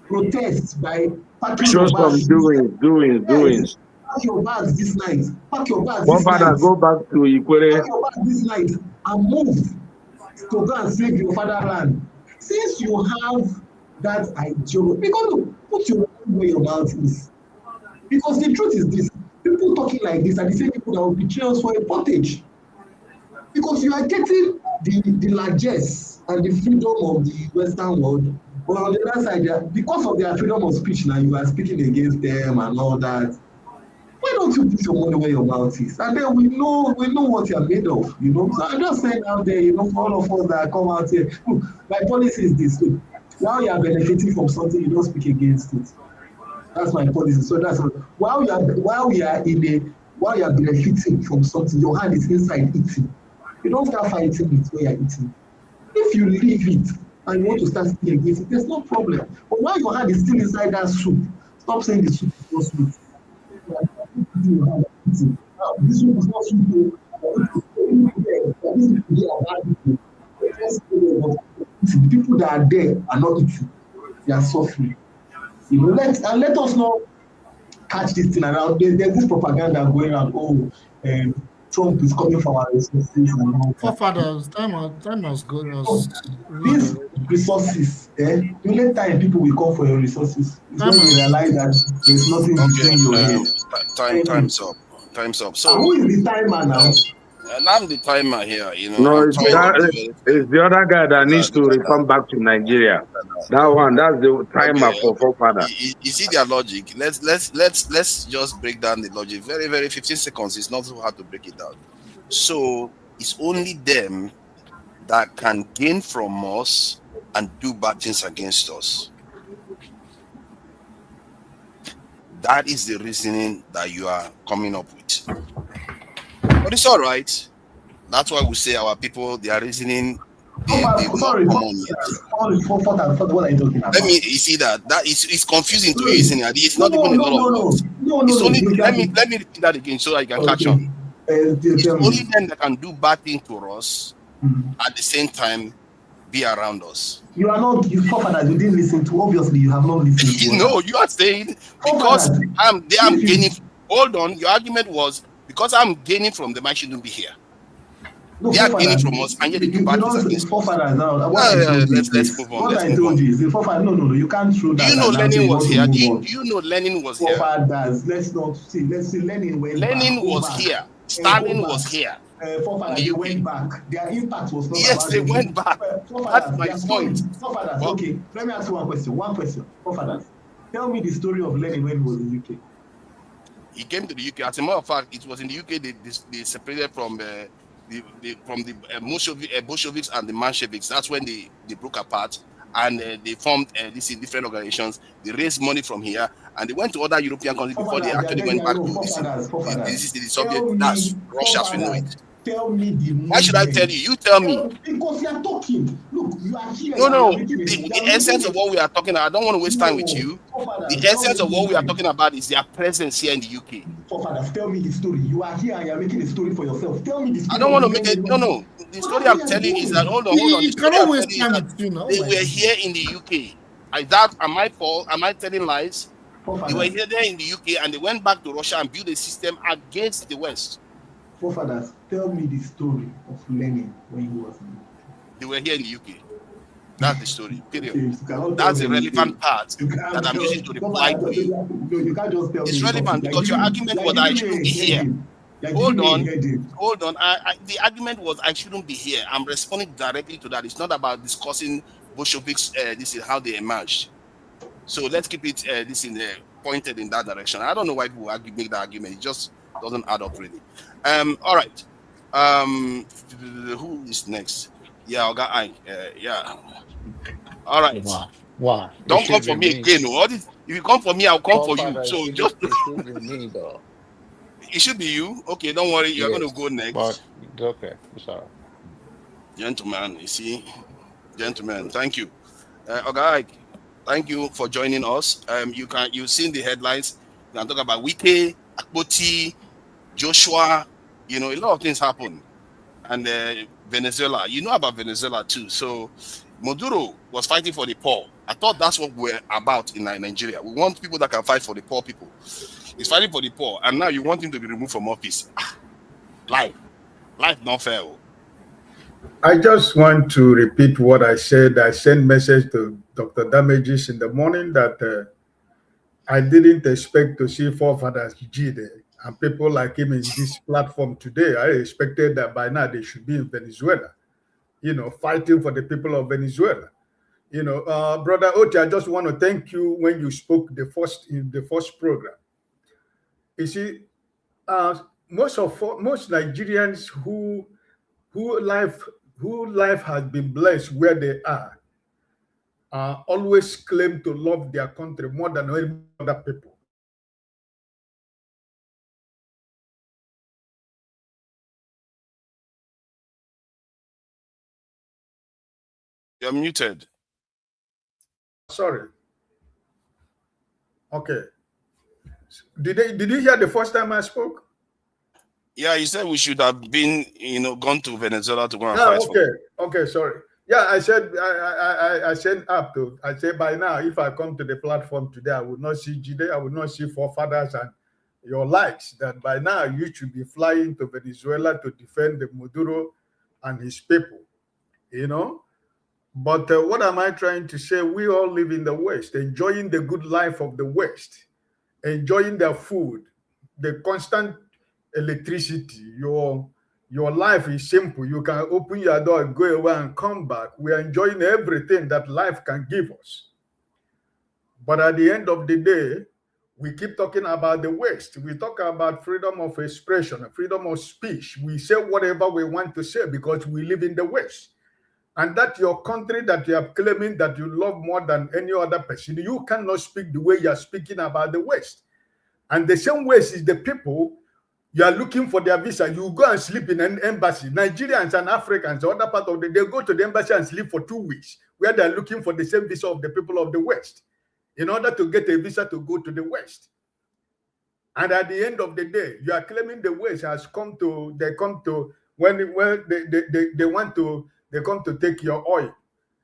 Speaker 19: Protest by packing
Speaker 20: show
Speaker 19: your
Speaker 20: some
Speaker 19: bags.
Speaker 20: doing.
Speaker 19: Pack your bags this night. Pack your bags
Speaker 20: One
Speaker 19: this night.
Speaker 20: father go back to Ikwere.
Speaker 19: Pack your bags this night and move to go and save your fatherland. Since you have that ideology, because put your money where your mouth is. Because the truth is this. People talking like this are the same people that will betray us for a pottage. Because you are getting the largesse and the freedom of the Western world, but on the other side, because of their freedom of speech now, you are speaking against them and all that. Why don't you put your money where your mouth is? And then we know what you are made of, So I'm just saying out there, for all of us that come out here, look, my policy is this. Look, while you are benefiting from something, you don't speak against it. That's my policy. So that's while you are benefiting from something, your hand is inside eating. You don't start fighting it where you're eating. If you leave it and you want to start speaking against it, there's no problem. But while your hand is still inside that soup, stop saying the soup is not sweet. This soup is not sweet. The people that are there are not eating. They are suffering. Let us not catch this thing around. There's this propaganda going around. Oh, Trump is coming for our resources and all.
Speaker 21: Forefathers, time has gone.
Speaker 19: These resources, the only time people will come for your resources is when you realize that there's nothing between your head.
Speaker 16: Time's up. So
Speaker 19: who is the timer now?
Speaker 16: And I'm the timer here,
Speaker 20: No, it's the other guy that needs to return back to Nigeria. That one, that's the timer for forefather.
Speaker 16: You see their logic. Let's just break down the logic. Very, very 15 seconds. It's not so hard to break it down. So it's only them that can gain from us and do bad things against us. That is the reasoning that you are coming up with. But it's all right. That's why we say our people, they are reasoning.
Speaker 19: Sorry, what are you talking about?
Speaker 16: Let me, you see that it's confusing to reason. It's not even a lot of words. Let me repeat that again so I can catch on. It's only them that can do bad things to us at the same time be around us.
Speaker 19: You are not, you forefathers, you didn't listen to, obviously you have not listened to.
Speaker 16: No, you are saying because I'm gaining. Hold on, your argument was because I'm gaining from them, I shouldn't be here. They are gaining from us, and yet they do bad things against us.
Speaker 19: Forefathers now. What I told you,
Speaker 16: let's move on.
Speaker 19: What I told you is the forefathers. No. You can't throw that.
Speaker 16: Do you know Lenin was here? Do
Speaker 19: you
Speaker 16: you know Lenin was here?
Speaker 19: Forefathers. Let's see. Lenin went back.
Speaker 16: Lenin was here. Stalin was here.
Speaker 19: Forefathers, they went back. Their impact was not.
Speaker 16: Yes, they went back. That's my point.
Speaker 19: Forefathers. Okay, let me ask you one question. Forefathers, tell me the story of Lenin when he was in the UK.
Speaker 16: He came to the UK. As a matter of fact, it was in the UK they separated from the Bolsheviks and the Mensheviks. That's when they broke apart, and they formed these different organizations. They raised money from here, and they went to other European countries before they actually went back to the Soviet. That's Russia, as we know it.
Speaker 19: Tell me the
Speaker 16: Why should I tell you? You tell me.
Speaker 19: Because you are talking. Look, you are here.
Speaker 16: No. The essence of what we are talking about, I don't want to waste time with you. The essence of what we are talking about is their presence here in the UK.
Speaker 19: Forefathers, tell me the story. You are here and you are making a story for yourself. Tell me the story.
Speaker 16: I don't want to make it. No. The story I'm telling is that hold on.
Speaker 21: You cannot waste time with you now.
Speaker 16: They were here in the UK. Am I fault? Am I telling lies? They were here there in the UK and they went back to Russia and built a system against the West.
Speaker 19: Forefathers, tell me the story of Lenin when he was in the UK.
Speaker 16: They were here in the UK. That's the story, period. That's the relevant part that I'm using to reply to you.
Speaker 19: No, you can't just tell me.
Speaker 16: It's relevant because your argument was I shouldn't be here. Hold on. The argument was I shouldn't be here. I'm responding directly to that. It's not about discussing Bolsheviks, this is how they emerged. So let's keep it pointed in that direction. I don't know why people make that argument. It just doesn't add up really. All right. Who is next? Yeah, I got yeah. All right.
Speaker 21: Wow.
Speaker 16: Don't come for me again. If you come for me, I'll come for you. So just it should be you. Okay, don't worry. You're going to go next.
Speaker 21: But okay, sorry.
Speaker 16: Gentlemen, you see, thank you. Okay, thank you for joining us. You've seen the headlines. You can talk about Wike, Akpoti, Joshua. You know, a lot of things happen. And Venezuela, you know about Venezuela too. So Maduro was fighting for the poor. I thought that's what we're about in Nigeria. We want people that can fight for the poor people. He's fighting for the poor, and now you want him to be removed from office. Life not fair.
Speaker 3: I just want to repeat what I said. I sent message to Dr. Damages in the morning that I didn't expect to see forefathers G there. And people like him in this platform today, I expected that by now they should be in Venezuela, you know, fighting for the people of Venezuela. You know, Brother Oti, I just want to thank you when you spoke in the first program. You see, most Nigerians who life has been blessed where they are always claim to love their country more than any other people.
Speaker 16: You're muted.
Speaker 3: Sorry. Okay. Did you hear the first time I spoke?
Speaker 16: Yeah, you said we should have been, gone to Venezuela to go and fight for.
Speaker 3: Okay, sorry. Yeah, I said I said by now, if I come to the platform today, I would not see Jide, I would not see forefathers and your likes. That by now you should be flying to Venezuela to defend the Maduro and his people, you know. But what am I trying to say? We all live in the West, enjoying the good life of the West, enjoying their food, the constant electricity. Your life is simple. You can open your door, go away and come back. We are enjoying everything that life can give us. But at the end of the day, we keep talking about the West. We talk about freedom of expression, freedom of speech. We say whatever we want to say because we live in the West. And that your country that you are claiming that you love more than any other person, you cannot speak the way you are speaking about the West. And the same West is the people, you are looking for their visa, you go and sleep in an embassy. Nigerians and Africans, other part of they go to the embassy and sleep for 2 weeks, where they are looking for the same visa of the people of the West, in order to get a visa to go to the West. And at the end of the day, you are claiming the West has come to take your oil.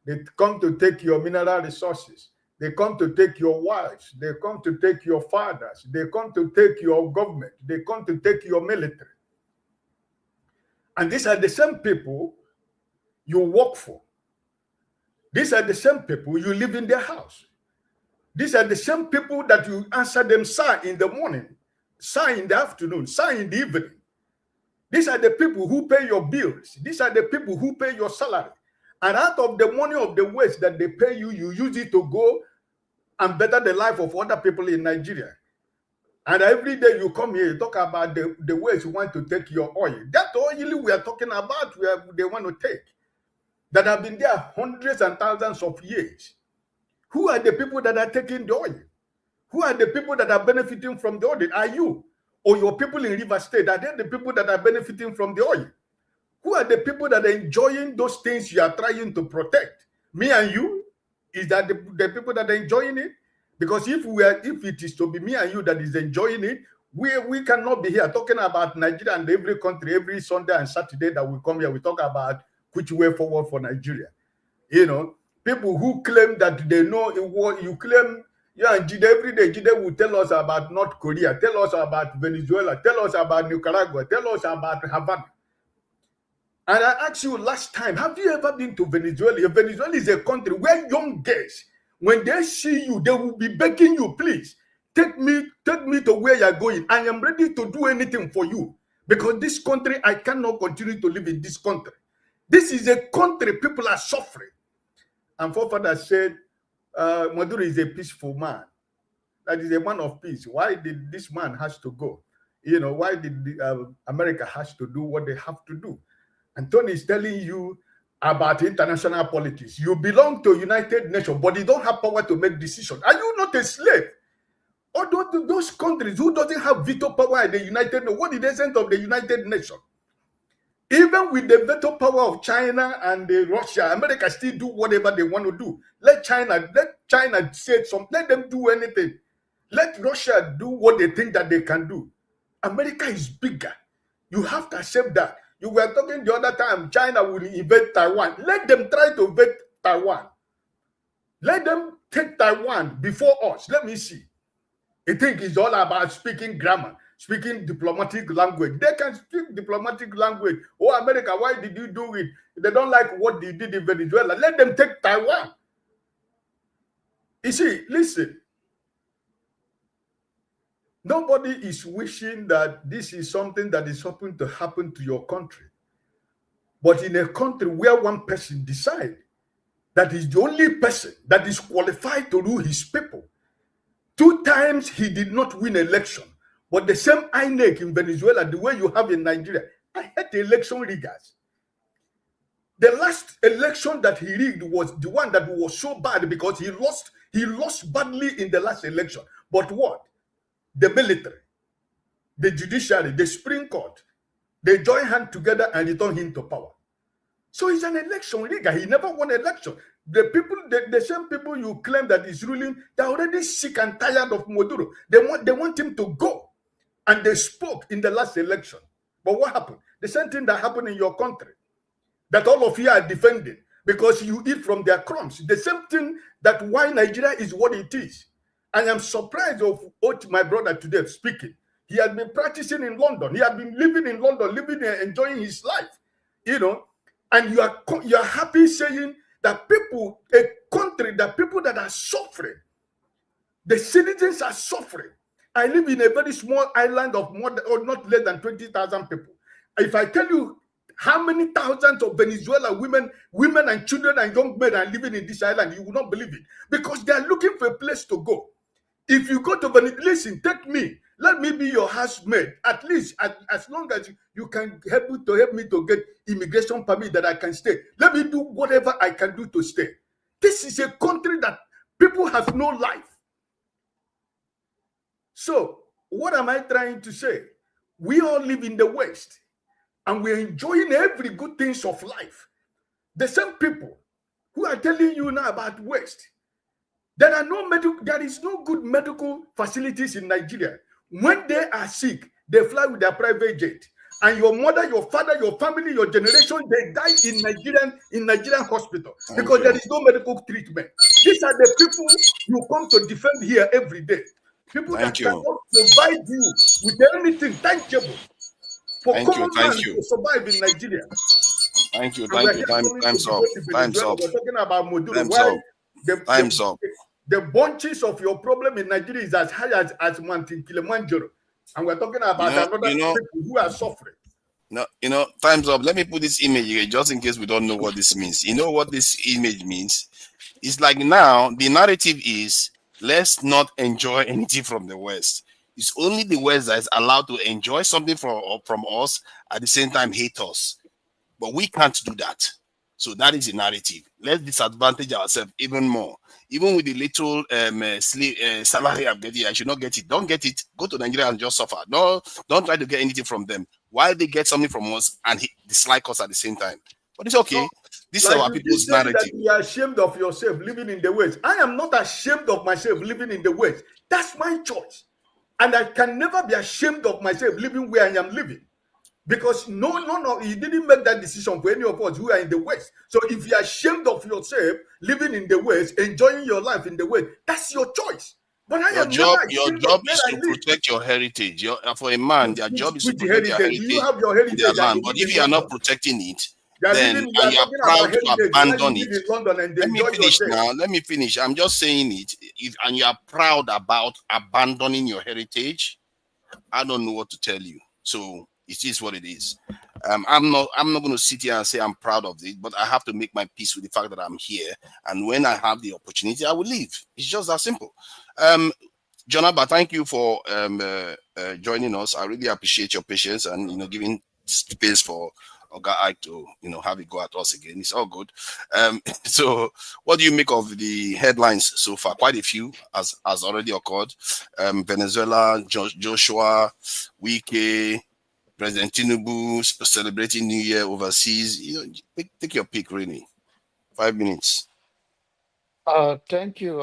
Speaker 3: They come to take your mineral resources. They come to take your wives. They come to take your fathers. They come to take your government. They come to take your military. And these are the same people you work for. These are the same people you live in their house. These are the same people that you answer them, sir, in the morning, sir, in the afternoon, sir, in the evening. These are the people who pay your bills. These are the people who pay your salary. And out of the money of the West that they pay you, you use it to go and better the life of other people in Nigeria. And every day you come here, you talk about the West want to take your oil. That oil we are talking about, they want to take, that have been there hundreds and thousands of years. Who are the people that are taking the oil? Who are the people that are benefiting from the oil? Are you or your people in River State? Are they the people that are benefiting from the oil? Who are the people that are enjoying those things you are trying to protect? Me and you? Is that the people that are enjoying it? Because if it is to be me and you that is enjoying it, we cannot be here talking about Nigeria and every country every Sunday and Saturday that we come here. We talk about which way forward for Nigeria. You know, people who claim that they know what you claim. Yeah, and Jide, every day Jide will tell us about North Korea, tell us about Venezuela, tell us about Nicaragua, tell us about Havana. And I asked you last time, have you ever been to Venezuela? Venezuela is a country where young girls, when they see you, they will be begging you, please, take me to where you're going. I am ready to do anything for you. Because this country, I cannot continue to live in this country. This is a country people are suffering. And forefather said, Maduro is a peaceful man. That is a man of peace. Why did this man has to go? You know, why did America has to do what they have to do? And Tony is telling you about international politics. You belong to United Nations, but you don't have power to make decisions. Are you not a slave? Or those countries who doesn't have veto power at the United Nations, what is the essence of the United Nations? Even with the veto power of China and Russia, America still do whatever they want to do. Let China say something. Let them do anything. Let Russia do what they think that they can do. America is bigger. You have to accept that. You were talking the other time, China will invade Taiwan. Let them try to invade Taiwan. Let them take Taiwan before us. Let me see. I think it's all about speaking grammar, speaking diplomatic language. They can speak diplomatic language. Oh, America, why did you do it? They don't like what they did in Venezuela. Let them take Taiwan. You see, listen. Nobody is wishing that this is something that is happening to happen to your country. But in a country where one person decides that is the only person that is qualified to rule his people, 2 times he did not win election. But the same INEC in Venezuela, the way you have in Nigeria, I hate the election riggers. The last election that he rigged was the one that was so bad because he lost badly in the last election. But what? The military, the judiciary, the Supreme Court, they join hands together and return him to power. So he's an election rigger. He never won an election. The people, the same people you claim that is ruling, they're already sick and tired of Maduro. They want him to go. And they spoke in the last election. But what happened? The same thing that happened in your country, that all of you are defending because you eat from their crumbs. The same thing that why Nigeria is what it is. I am surprised of what my brother today speaking. He has been practicing in London. He has been living in London, living and enjoying his life. You know, and you are happy saying that people, a country, that people that are suffering, the citizens are suffering. I live in a very small island of more than, or not less than 20,000 people. If I tell you how many thousands of Venezuela women and children and young men are living in this island, you will not believe it. Because they are looking for a place to go. If you go to Venezuela, listen, take me. Let me be your housemaid. At least, as long as you can help me to get immigration permit that I can stay. Let me do whatever I can do to stay. This is a country that people have no life. So, what am I trying to say? We all live in the West, and we're enjoying every good things of life. The same people who are telling you now about West, there is no good medical facilities in Nigeria. When they are sick, they fly with their private jet. And your mother, your father, your family, your generation, they die in Nigerian hospital because there is no medical treatment. These are the people you come to defend here every day. People that cannot provide you with anything tangible. for
Speaker 16: Thank you,
Speaker 3: common
Speaker 16: thank
Speaker 3: man
Speaker 16: you.
Speaker 3: to survive in Nigeria.
Speaker 16: Thank you,
Speaker 3: And we're
Speaker 16: thank you.
Speaker 3: here coming to
Speaker 16: Time's up.
Speaker 3: debate in
Speaker 16: Time's
Speaker 3: Venezuela.
Speaker 16: up.
Speaker 3: We're talking about Maduro.
Speaker 16: Time's
Speaker 3: Why
Speaker 16: up.
Speaker 3: the,
Speaker 16: Time's up.
Speaker 3: the bunches of your problem in Nigeria is as high as Mountain Kilimanjaro. And we're talking about another people who are suffering.
Speaker 16: No, time's up. Let me put this image here just in case we don't know what this means. You know what this image means? It's like now the narrative is let's not enjoy anything from the West. It's only the West that is allowed to enjoy something from us at the same time hate us. But we can't do that. So that is the narrative. Let's disadvantage ourselves even more. Even with the little salary I'm getting, I should not get it. Don't get it. Go to Nigeria and just suffer. No, don't try to get anything from them. Why they get something from us and dislike us at the same time? But it's okay.
Speaker 3: So,
Speaker 16: this is our people's narrative.
Speaker 3: That you are ashamed of yourself living in the West. I am not ashamed of myself living in the West. That's my choice. And I can never be ashamed of myself living where I am living. Because no, you didn't make that decision for any of us who are in the West. So if you're ashamed of yourself living in the West, enjoying your life in the West, that's your choice. But I am
Speaker 16: your
Speaker 3: never
Speaker 16: job is to protect your heritage. For a man, their job is to protect their heritage.
Speaker 3: You have your heritage
Speaker 16: their land. But if you are not protecting it, then and you are proud to abandon it. Let me finish now. Let me finish. I'm just saying it. And you are proud about abandoning your heritage, I don't know what to tell you. So it is what it is. I'm not going to sit here and say I'm proud of it, but I have to make my peace with the fact that I'm here. And when I have the opportunity, I will leave. It's just that simple. Jonaba, thank you for joining us. I really appreciate your patience and giving space for Oga Ike to have it go at us again. It's all good. So what do you make of the headlines so far? Quite a few has already occurred. Venezuela, Joshua, Wike, President Tinubu celebrating New Year overseas. Take your pick, really. 5 minutes.
Speaker 2: Thank you,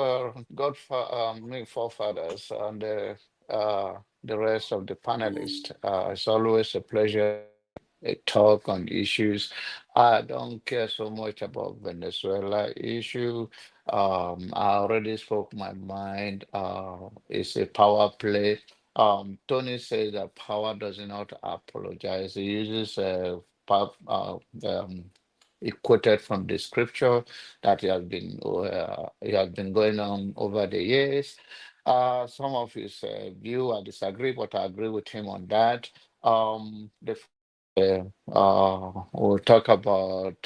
Speaker 2: my forefathers, and the rest of the panelists. It's always a pleasure to talk on issues. I don't care so much about Venezuela issue. I already spoke my mind. It's a power play. Tony says that power does not apologize. He uses he quoted from the scripture that he has been going on over the years. Some of his view I disagree, but I agree with him on that. We'll talk about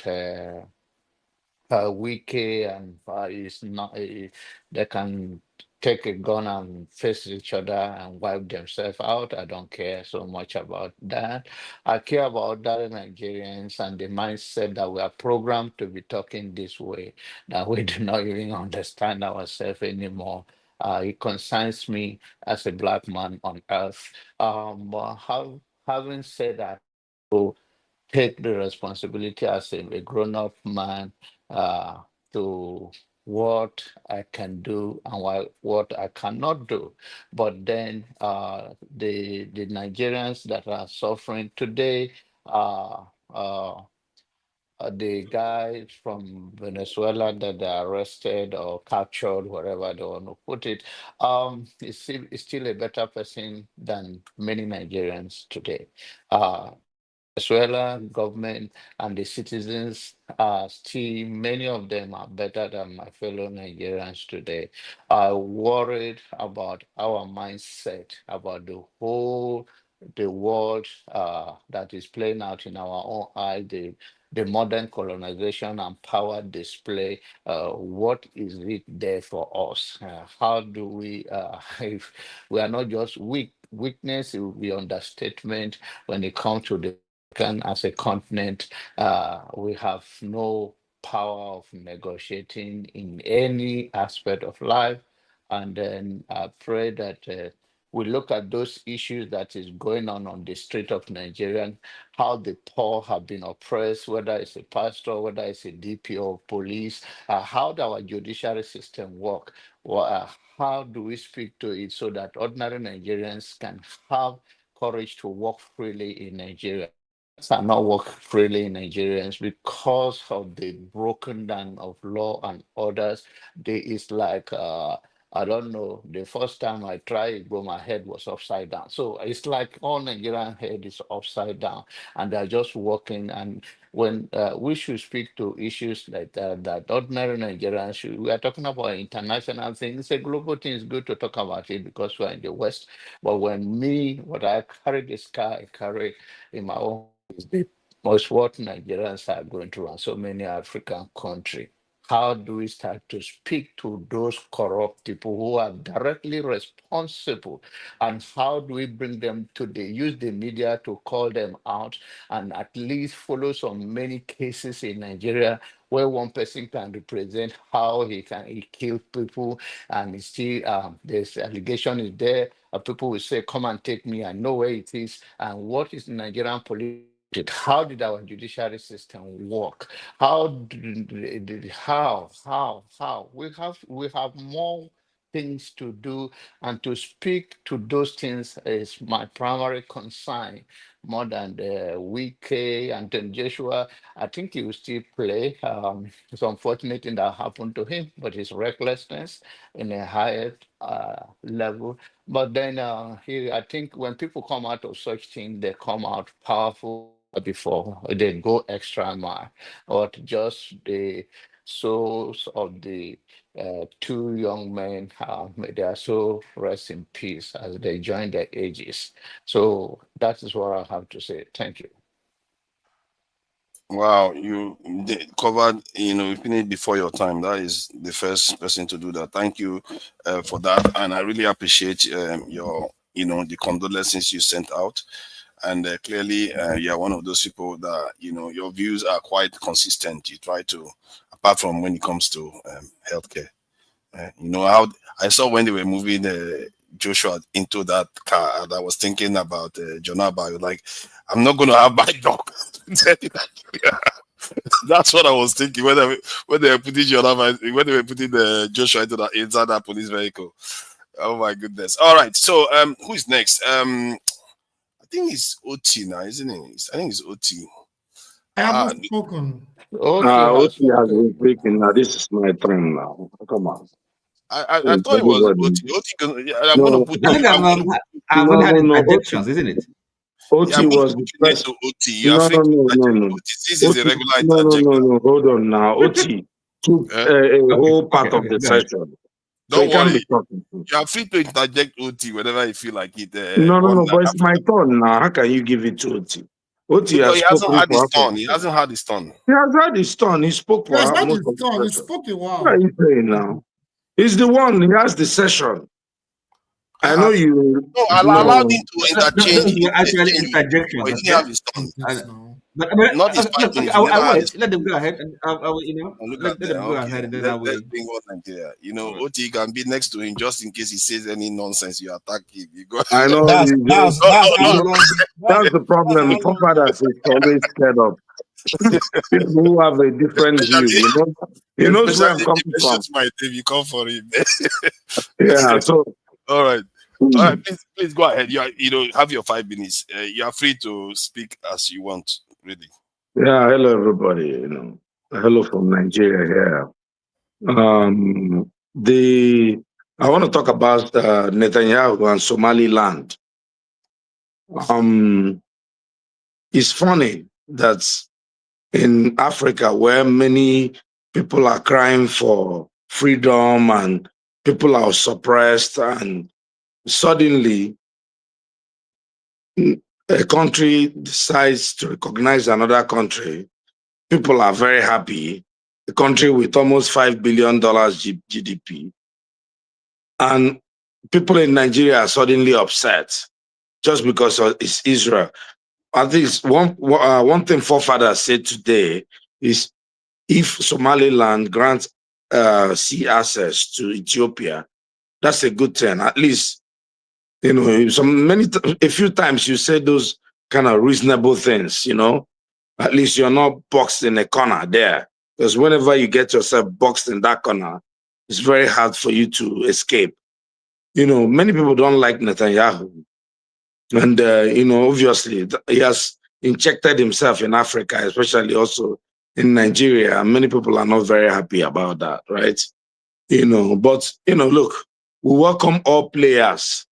Speaker 2: Wike and is not they can take a gun and face each other and wipe themselves out. I don't care so much about that. I care about other Nigerians and the mindset that we are programmed to be talking this way, that we do not even understand ourselves anymore. It concerns me as a black man on earth. Having said that, to take the responsibility as a grown-up man to what I can do and what I cannot do. But then the Nigerians that are suffering today, the guys from Venezuela that they arrested or captured, wherever they want to put it, is still a better person than many Nigerians today. Venezuela government and the citizens are still, many of them are better than my fellow Nigerians today. I worried about our mindset, about the world that is playing out in our own eye, the modern colonization and power display. What is it there for us? How do we, if we are not just weakness, it will be understatement when it comes to the as a continent. We have no power of negotiating in any aspect of life. And then I pray that we look at those issues that is going on the street of Nigeria, how the poor have been oppressed, whether it's a pastor, whether it's a DPO, police, how our judiciary system work. How do we speak to it so that ordinary Nigerians can have courage to walk freely in Nigeria? Are not work freely in Nigerians because of the broken down of law and orders. There is like I don't know. The first time I tried, but my head was upside down. So it's like all Nigerian head is upside down, and they're just working. And when we should speak to issues like that ordinary Nigerians should, we are talking about international things. It's a global thing. It's good to talk about it because we're in the West. But what I carry this car, I carry in my own is the most what Nigerians are going through and so many African countries. How do we start to speak to those corrupt people who are directly responsible? And how do we bring them to use the media to call them out and at least follow some many cases in Nigeria where one person can represent how he kill people and he still this allegation is there. People will say, come and take me, I know where it is. And what is Nigerian police? How did our judiciary system work? How we have more things to do, and to speak to those things is my primary concern more than the Wike and then Joshua. I think he will still play. It's unfortunate thing that happened to him, but his recklessness in a higher level. But then I think when people come out of such things, they come out powerful before they go extra mile, or just the souls of the two young men, may their soul rest in peace as they join their ages. So that is what I have to say. Thank you.
Speaker 16: Wow, you covered, you finished before your time. That is the first person to do that. Thank you for that. And I really appreciate your, the condolences you sent out. And clearly, you are one of those people that, your views are quite consistent. You try to, apart from when it comes to healthcare. How I saw when they were moving Joshua into that car, and I was thinking about Jonaba. Like, I'm not going to have my dog. That's what I was thinking when they were putting Jonaba, when they were putting Joshua inside that police vehicle. Oh my goodness! All right, so who is next? I think it's OT now, isn't it? I think it's OT.
Speaker 21: I haven't spoken.
Speaker 2: OT
Speaker 20: has been speaking. Now this is my turn now. Come on.
Speaker 16: I thought it was OT. I'm going to
Speaker 20: No,
Speaker 16: put.
Speaker 17: I think I've only had interjections, isn't it?
Speaker 20: OT was the first.
Speaker 16: OT. You are free
Speaker 20: No.
Speaker 16: This is a regular
Speaker 20: No. Hold on now. OT took a whole part of the session. So
Speaker 16: Don't
Speaker 20: you can't
Speaker 16: worry.
Speaker 20: be talking.
Speaker 16: You are free to interject OT whenever you feel like it.
Speaker 20: No. But it's my turn now. How can you give it to OT? OT
Speaker 16: Because
Speaker 20: has
Speaker 16: he hasn't
Speaker 20: spoken
Speaker 16: had
Speaker 20: for
Speaker 16: his
Speaker 20: half
Speaker 16: turn.
Speaker 20: of
Speaker 16: He
Speaker 20: the
Speaker 16: hasn't had his turn.
Speaker 20: He has had his turn. He spoke for
Speaker 21: Yes, that
Speaker 20: most
Speaker 21: is
Speaker 20: of the
Speaker 21: done. He
Speaker 20: session.
Speaker 21: spoke a
Speaker 20: What are
Speaker 21: while.
Speaker 20: you saying now? He's the one. He has the session. I know you.
Speaker 16: No, allowed him to interchange.
Speaker 17: Those were actually interjections,
Speaker 16: But he didn't
Speaker 17: okay?
Speaker 16: have his turn.
Speaker 17: But
Speaker 16: Not his 5 minutes. He
Speaker 17: I
Speaker 16: never had
Speaker 17: will
Speaker 16: his
Speaker 17: let them go ahead, and
Speaker 16: look
Speaker 17: let
Speaker 16: at that.
Speaker 17: them go
Speaker 16: Okay,
Speaker 17: ahead, and then I will.
Speaker 16: let's bring on Nigeria. OT can be next to him just in case he says any nonsense. You attack him. You go.
Speaker 20: I know.
Speaker 21: That's
Speaker 20: the problem. Forefathers is always scared of people who have a different view. He knows where I'm coming from.
Speaker 16: My team, you come for him.
Speaker 20: Yeah. So
Speaker 16: all right. All right, please go ahead. Have your 5 minutes. You are free to speak as you want, really.
Speaker 20: Yeah, hello everybody. Hello from Nigeria here. I want to talk about Netanyahu and Somaliland. It's funny that in Africa, where many people are crying for freedom and people are suppressed, and suddenly a country decides to recognize another country, people are very happy. A country with almost $5 billion GDP. And people in Nigeria are suddenly upset just because it's Israel. At least one thing forefathers said today is if Somaliland grants sea access to Ethiopia, that's a good thing. At least, a few times you say those kind of reasonable things, At least you're not boxed in a corner there. Because whenever you get yourself boxed in that corner, it's very hard for you to escape. Many people don't like Netanyahu. And, obviously, he has injected himself in Africa, especially also in Nigeria. And many people are not very happy about that, right? But, look, We welcome all players.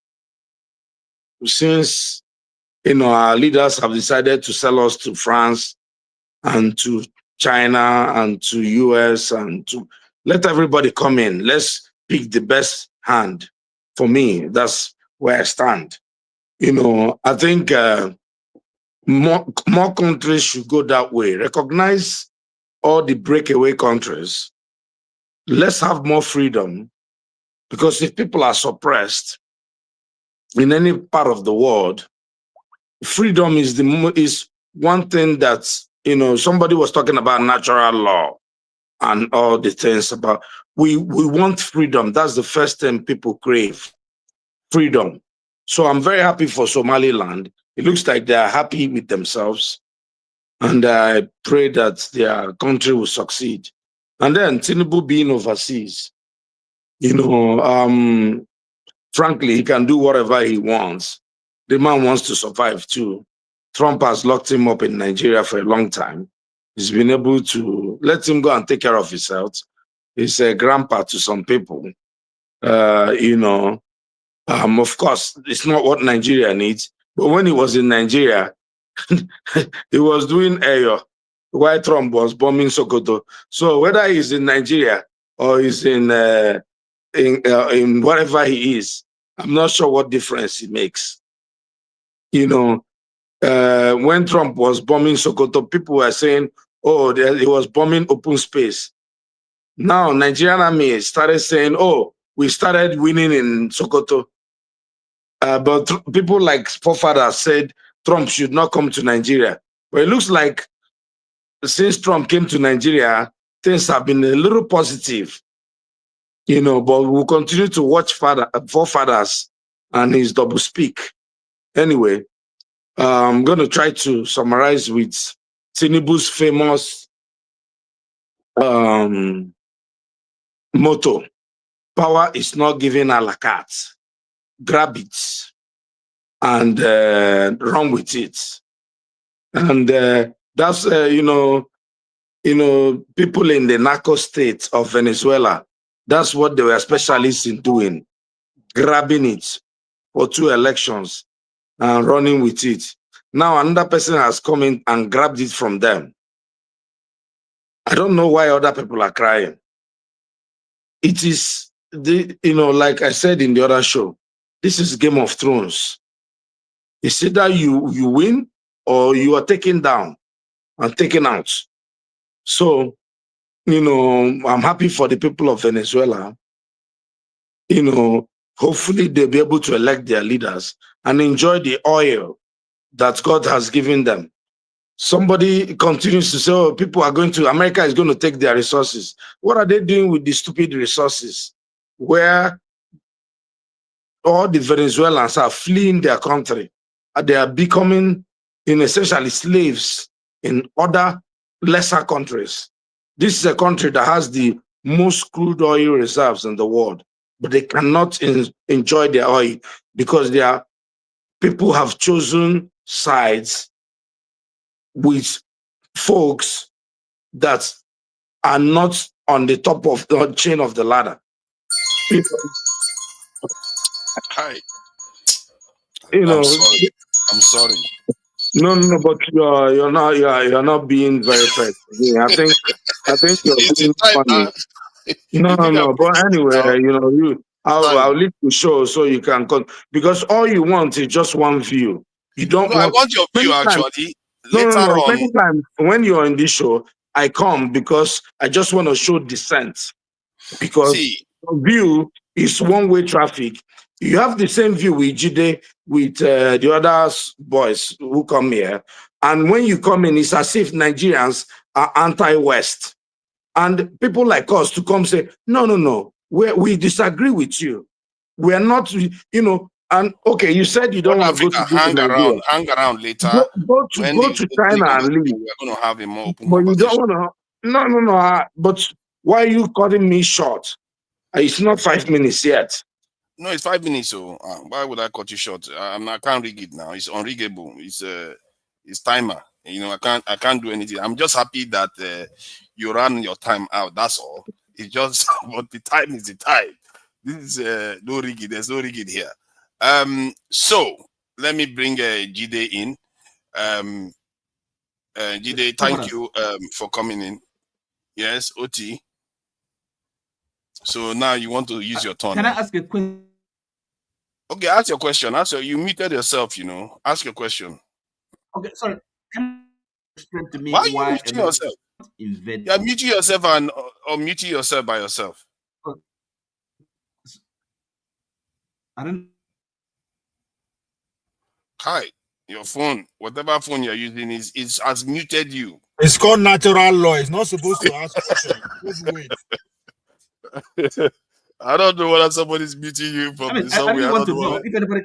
Speaker 20: Since our leaders have decided to sell us to France and to China and to US and to let everybody come in. Let's pick the best hand. For me, that's where I stand. I think more countries should go that way. Recognize all the breakaway countries. Let's have more freedom, because if people are suppressed in any part of the world, freedom is one thing that somebody was talking about natural law and all the things about we want freedom. That's the first thing people crave, freedom. So I'm very happy for Somaliland. It looks like they are happy with themselves, and I pray that their country will succeed. And then Tinubu being overseas, frankly, he can do whatever he wants. The man wants to survive too. Trump has locked him up in Nigeria for a long time. He's been able to let him go and take care of his health. He's a grandpa to some people. Of course, it's not what Nigeria needs. But when he was in Nigeria, he was doing Ayo while Trump was bombing Sokoto. So whether he's in Nigeria or he's in wherever he is, I'm not sure what difference it makes. When Trump was bombing Sokoto, people were saying, oh, he was bombing open space. Now, Nigerian army started saying, oh, we started winning in Sokoto. But people like forefathers said Trump should not come to Nigeria. But it looks like since Trump came to Nigeria, things have been a little positive. But we'll continue to watch forefathers and his double speak. Anyway, I'm going to try to summarize with Tinubu's famous motto: power is not given a la carte. Grab it and run with it. And that's, people in the narco state of Venezuela, that's what they were specialists in doing, grabbing it for 2 elections and running with it. Now another person has come in and grabbed it from them. I don't know why other people are crying. It is, like I said in the other show, this is Game of Thrones. It's either you win or you are taken down and taken out. So, I'm happy for the people of Venezuela. Hopefully they'll be able to elect their leaders and enjoy the oil that God has given them. Somebody continues to say, oh, America is going to take their resources. What are they doing with the stupid resources where all the Venezuelans are fleeing their country? They are becoming, essentially slaves in other lesser countries. This is a country that has the most crude oil reserves in the world, but they cannot enjoy their oil because their people have chosen sides with folks that are not on the top of the chain of the ladder.
Speaker 16: Hi.
Speaker 20: I'm
Speaker 16: sorry.
Speaker 20: No, but you're not being very fair. I think you're being funny. No. But anyway, I'll leave the show so you can come, because all you want is just one view. You don't want.
Speaker 16: I want your view actually. Later
Speaker 20: No.
Speaker 16: on.
Speaker 20: Many times when you're in this show, I come because I just want to show dissent. Because your view is one-way traffic. You have the same view with Jide, with the other boys who come here. And when you come in, it's as if Nigerians are anti-West. And people like us to come say, no, we disagree with you. We are not, and okay, you said you don't want to go to
Speaker 16: hang around later.
Speaker 20: Go to China and leave.
Speaker 16: We're going to have a more open
Speaker 20: But
Speaker 16: conversation.
Speaker 20: you don't want to, no. But why are you cutting me short? It's not 5 minutes yet.
Speaker 16: No, it's 5 minutes. So why would I cut you short? I can't rig it now. It's unriggable. It's timer. I can't do anything. I'm just happy that you ran your time out. That's all. It's just, but the time is the time. This is no rigging. There's no rigging here. So let me bring Jide in. Jide, thank you for coming in. Yes, OT. So now you want to use your turn.
Speaker 17: Can I ask a question?
Speaker 16: Okay, ask your question. You muted yourself, Ask your question.
Speaker 17: Okay, sorry. Can you explain to me
Speaker 16: why are you muting yourself? You're muting yourself and or muting yourself by yourself.
Speaker 17: I don't.
Speaker 16: Hi, your phone, whatever phone you're using, is has muted you.
Speaker 21: It's called natural law. It's not supposed to ask questions. Just wait.
Speaker 16: I don't know whether somebody's muting you from somewhere. I don't know.
Speaker 17: If anybody...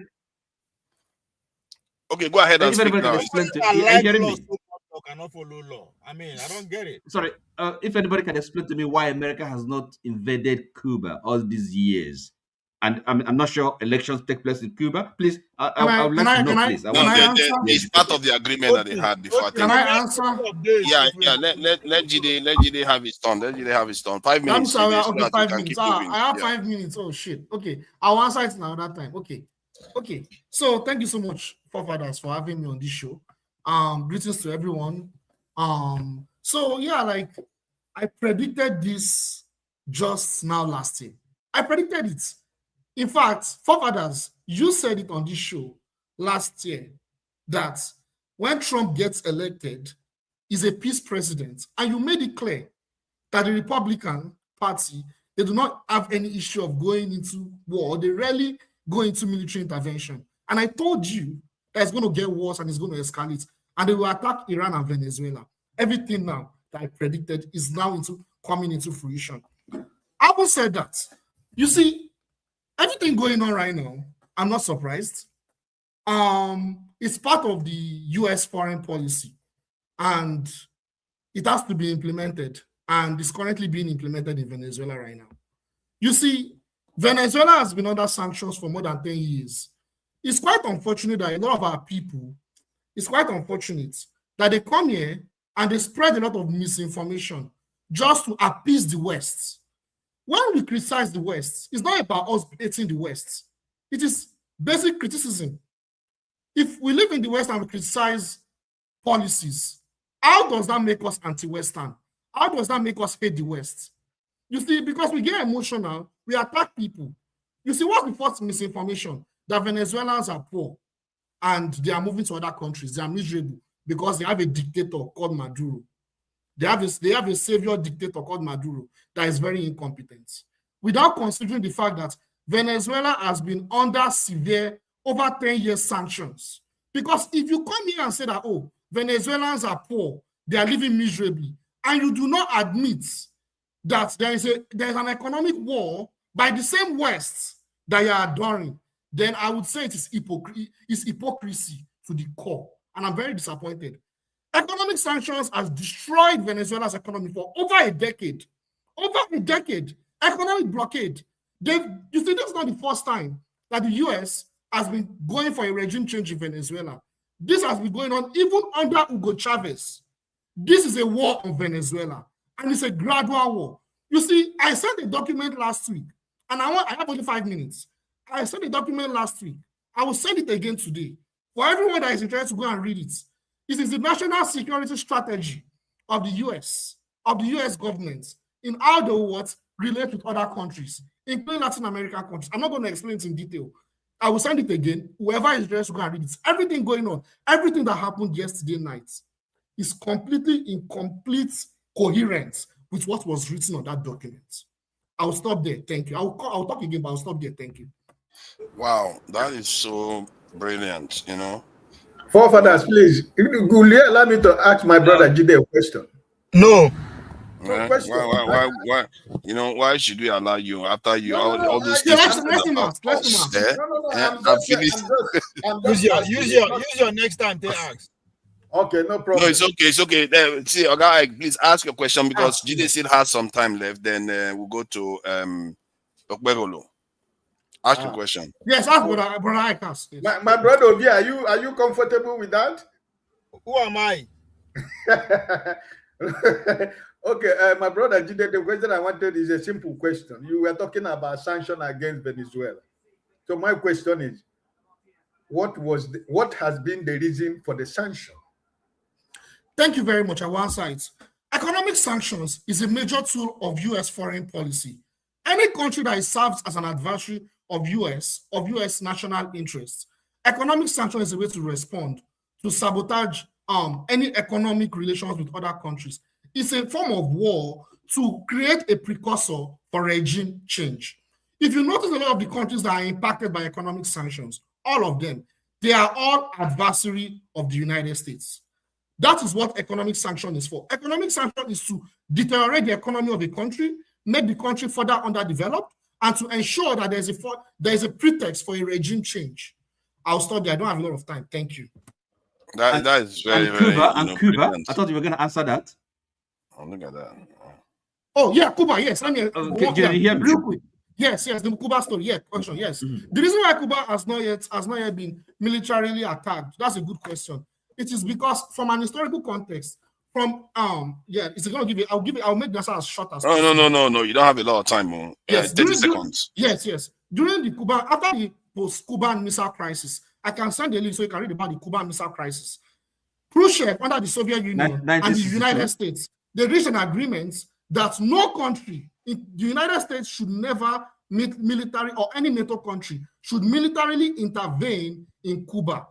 Speaker 16: Okay, go ahead and speak now.
Speaker 21: Cannot follow law. I mean, I don't get it.
Speaker 17: Sorry, if anybody can explain to me why America has not invaded Cuba all these years, and I'm not sure elections take place in Cuba. Please, I would like to know, please.
Speaker 16: It's part of the agreement that they had before.
Speaker 21: Can I answer?
Speaker 16: Yeah. Let Jide have his turn. Let Jide have his turn. 5 minutes.
Speaker 21: I'm sorry. Okay, 5 minutes. I have 5 minutes. Oh shit. Okay, I'll answer it now. That time. Okay. So thank you so much, forefathers, for having me on this show. Greetings to everyone. So yeah, like I predicted this just now last year. I predicted it. In fact, forefathers, you said it on this show last year that when Trump gets elected, he's a peace president, and you made it clear that the Republican Party, they do not have any issue of going into war. They rarely go into military intervention. And I told you that it's going to get worse and it's going to escalate, and they will attack Iran and Venezuela. Everything now that I predicted is now coming into fruition. Having said that, you see, everything going on right now, I'm not surprised. It's part of the US foreign policy, and it has to be implemented, and it's currently being implemented in Venezuela right now. You see, Venezuela has been under sanctions for more than 10 years. It's quite unfortunate that a lot of our people, it's quite unfortunate that they come here and they spread a lot of misinformation just to appease the West. When we criticize the West, it's not about us hating the West. It is basic criticism. If we live in the West and we criticize policies, how does that make us anti-Western? How does that make us hate the West? You see, because we get emotional, we attack people. You see, what's the first misinformation? That Venezuelans are poor and they are moving to other countries. They are miserable because they have a dictator called Maduro. They have a savior dictator called Maduro that is very incompetent. Without considering the fact that Venezuela has been under severe, over 10 years sanctions. Because if you come here and say that, oh, Venezuelans are poor, they are living miserably, and you do not admit that there is an economic war by the same West that you are adoring, then I would say it is hypocrisy to the core. And I'm very disappointed. Economic sanctions has destroyed Venezuela's economy for over a decade. Over a decade. Economic blockade. You see, this is not the first time that the US has been going for a regime change in Venezuela. This has been going on even under Hugo Chavez. This is a war on Venezuela, and it's a gradual war. You see, I sent a document last week, and I have only 5 minutes. I sent a document last week. I will send it again today. For everyone that is interested to go and read it, this is the national security strategy of the US government in how they will relate with other countries, including Latin American countries. I'm not going to explain it in detail. I will send it again. Whoever is interested to go and read it. Everything going on, everything that happened yesterday night is completely in complete coherence with what was written on that document. I'll stop there. Thank you. I'll talk again, but I'll stop there. Thank you.
Speaker 16: Wow, that is so brilliant,
Speaker 3: Forefathers, please, will you allow me to ask my brother Jide a question?
Speaker 21: No.
Speaker 16: Why? Why should we allow you after you all those
Speaker 21: things? Use your next time to ask.
Speaker 3: Okay, no problem.
Speaker 16: No, it's okay. See, okay, please ask your question because Jide still has some time left. Then we'll go to Okbegolo. Ask your question.
Speaker 21: Yes, ask brother Ikas.
Speaker 3: Yes. My brother Obi, are you comfortable with that?
Speaker 21: Who am I?
Speaker 3: Okay, my brother Jide, the question I wanted is a simple question. You were talking about sanction against Venezuela. So my question is, what has been the reason for the sanction?
Speaker 21: Thank you very much. I will answer it. Economic sanctions is a major tool of U.S. foreign policy. Any country that serves as an adversary of U.S. national interests, economic sanction is a way to respond to sabotage any economic relations with other countries. It's a form of war to create a precursor for regime change. If you notice, a lot of the countries that are impacted by economic sanctions, all of them, they are all adversary of the United States. That is what economic sanction is for. Economic sanction is to deteriorate the economy of a country, make the country further underdeveloped, and to ensure that there is a pretext for a regime change. I'll stop there. I don't have a lot of time. Thank you.
Speaker 16: That is very,
Speaker 17: Cuba,
Speaker 16: very
Speaker 17: Cuba.
Speaker 16: brilliant.
Speaker 17: I thought you were going to answer that.
Speaker 16: Oh, look at that.
Speaker 21: Oh, yeah, Cuba, yes. Let me
Speaker 17: can you hear me?
Speaker 21: real quick. Yes, the Cuba story. Yeah, question. Yes. The reason why Cuba has not yet been militarily attacked, that's a good question. It is because from an historical context, it's gonna give it. I'll make the answer as short as possible.
Speaker 16: No. You don't have a lot of time.
Speaker 21: Yes,
Speaker 16: 30 seconds.
Speaker 21: Yes. During the Cuban, after the post-Cuban Missile Crisis, I can send the link so you can read about the Cuban Missile Crisis. Khrushchev, under the Soviet Union and the United States, they reached an agreement that no country in the United States should never meet military, or any NATO country should militarily intervene in Cuba.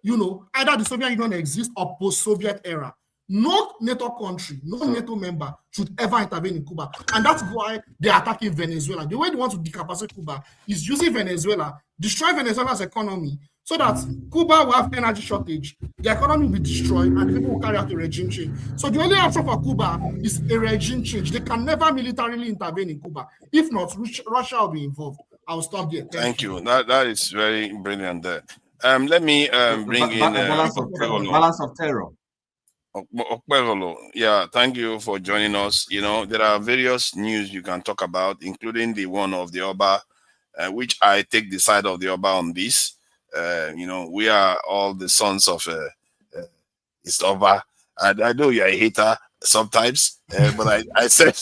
Speaker 21: Either the Soviet Union exists or post-Soviet era. No NATO country, no NATO member should ever intervene in Cuba. And that's why they're attacking Venezuela. The way they want to decapacitate Cuba is using Venezuela, destroy Venezuela's economy, so that Cuba will have energy shortage, the economy will be destroyed, and the people will carry out a regime change. So the only option for Cuba is a regime change. They can never militarily intervene in Cuba. If not, Russia will be involved. I'll stop there.
Speaker 16: Thank you. That is very brilliant there. Let me bring in
Speaker 17: balance of terror.
Speaker 16: Yeah, thank you for joining us. There are various news you can talk about, including the one of the Oba, which I take the side of the Oba on this. We are all the sons of it's Oba. I know you're a hater sometimes, but I said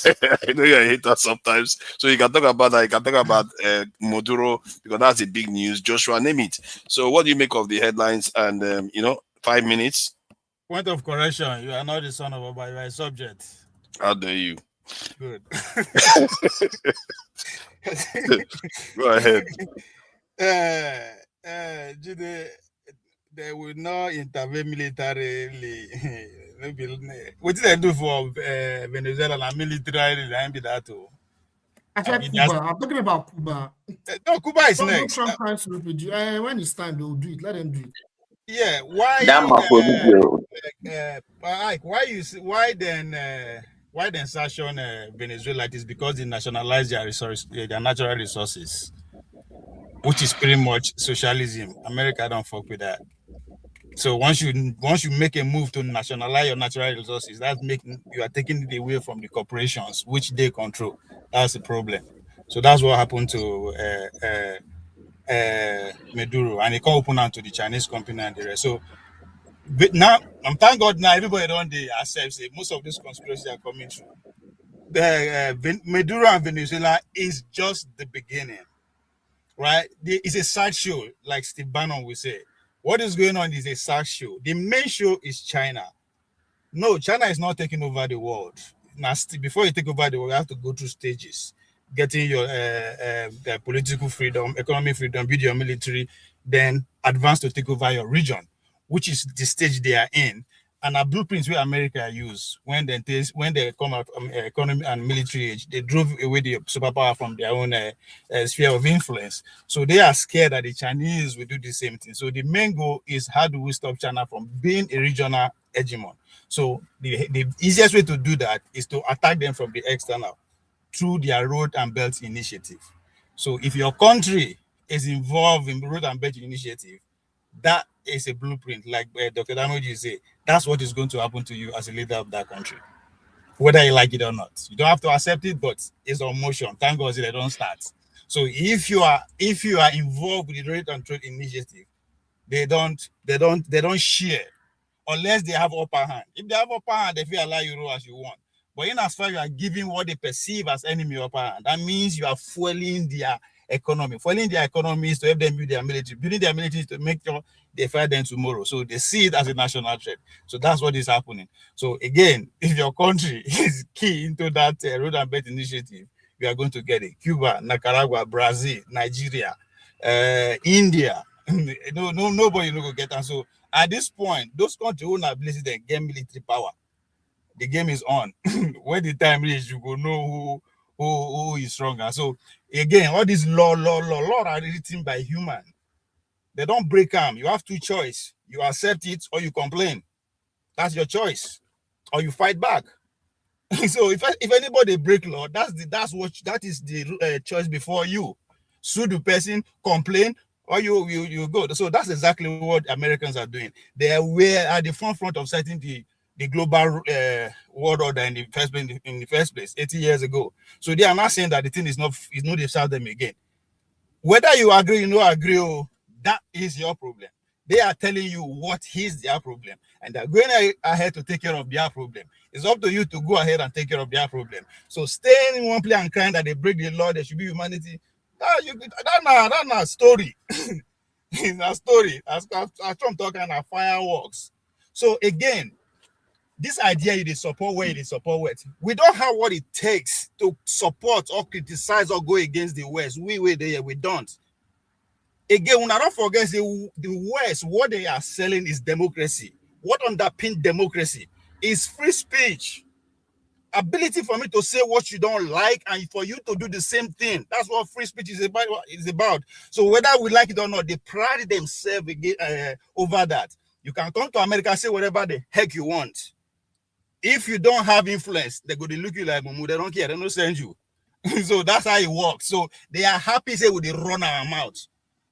Speaker 16: I know you're a hater sometimes. So you can talk about that. You can talk about Maduro, because that's a big news. Joshua, name it. So what do you make of the headlines? And 5 minutes.
Speaker 15: Point of correction: you are not the son of Oba, you are a subject.
Speaker 16: How dare you?
Speaker 15: Good.
Speaker 16: Go ahead.
Speaker 15: Jude, they will not intervene militarily. What did they do for Venezuela and militarily? I'm
Speaker 21: talking about Cuba.
Speaker 15: No, Cuba is next.
Speaker 21: When it's time, they'll do it. Let them do it.
Speaker 15: Yeah, why? Why then sanction Venezuela? It is because they nationalize their natural resources, which is pretty much socialism. America don't fuck with that. So once you make a move to nationalize your natural resources, you are taking it away from the corporations which they control. That's the problem. So that's what happened to Maduro, and he can't open out to the Chinese company and the rest. So now, thank God now everybody don't accept it. Most of these conspiracies are coming true. Maduro and Venezuela is just the beginning, right? It's a side show, like Steve Bannon will say. What is going on is a side show. The main show is China. No, China is not taking over the world. Now, before you take over the world, you have to go through stages. Getting your political freedom, economic freedom, build your military, then advance to take over your region, which is the stage they are in. And our blueprints where America use when they come out economy and military age, they drove away the superpower from their own sphere of influence. So they are scared that the Chinese will do the same thing. So the main goal is, how do we stop China from being a regional hegemon? So the easiest way to do that is to attack them from the external through their Road and Belt Initiative. So if your country is involved in Road and Belt Initiative, that is a blueprint, like Dr. Damoji say. That's what is going to happen to you as a leader of that country, whether you like it or not. You don't have to accept it, but it's on motion. Thank God they don't start. So if you are involved with the Road and Trade Initiative, they don't share unless they have upper hand. If they have upper hand, they will allow you roll as you want. But in as far as you are giving what they perceive as enemy upper hand, that means you are fueling their economy. Fueling their economy is to help them build their military. Building their military is to make sure they fight them tomorrow. So they see it as a national threat. So that's what is happening. So again, if your country is key into that road and bed initiative, you are going to get it. Cuba, Nicaragua, Brazil, Nigeria, India. Nobody will get that. So at this point, those countries who have ability to get military power. The game is on. When the time is, you will know who is stronger. So again, all these law are written by human. They don't break them. You have two choices. You accept it or you complain. That's your choice. Or you fight back. So if anybody break law, that is the choice before you. Sue the person, complain, or you go. So that's exactly what Americans are doing. They were at the front of setting the global world order in the first place 80 years ago. So they are not saying that the thing is not serve them again. Whether you agree, you don't agree, that is your problem. They are telling you what is their problem, and they're going ahead to take care of their problem. It's up to you to go ahead and take care of their problem. So staying in one place and crying that they break the law, there should be humanity. That's not a story. It's a story. As Trump talking about fireworks. So again, this idea it is support where it is support what. We don't have what it takes to support or criticize or go against the West. We don't. Again, when I don't forget the West, what they are selling is democracy. What underpins democracy is free speech. Ability for me to say what you don't like and for you to do the same thing. That's what free speech is about. So whether we like it or not, they pride themselves over that. You can come to America and say whatever the heck you want. If you don't have influence, they're going to look you like Mumu. They don't care. They don't send you. So that's how it works. So they are happy say we run our mouth.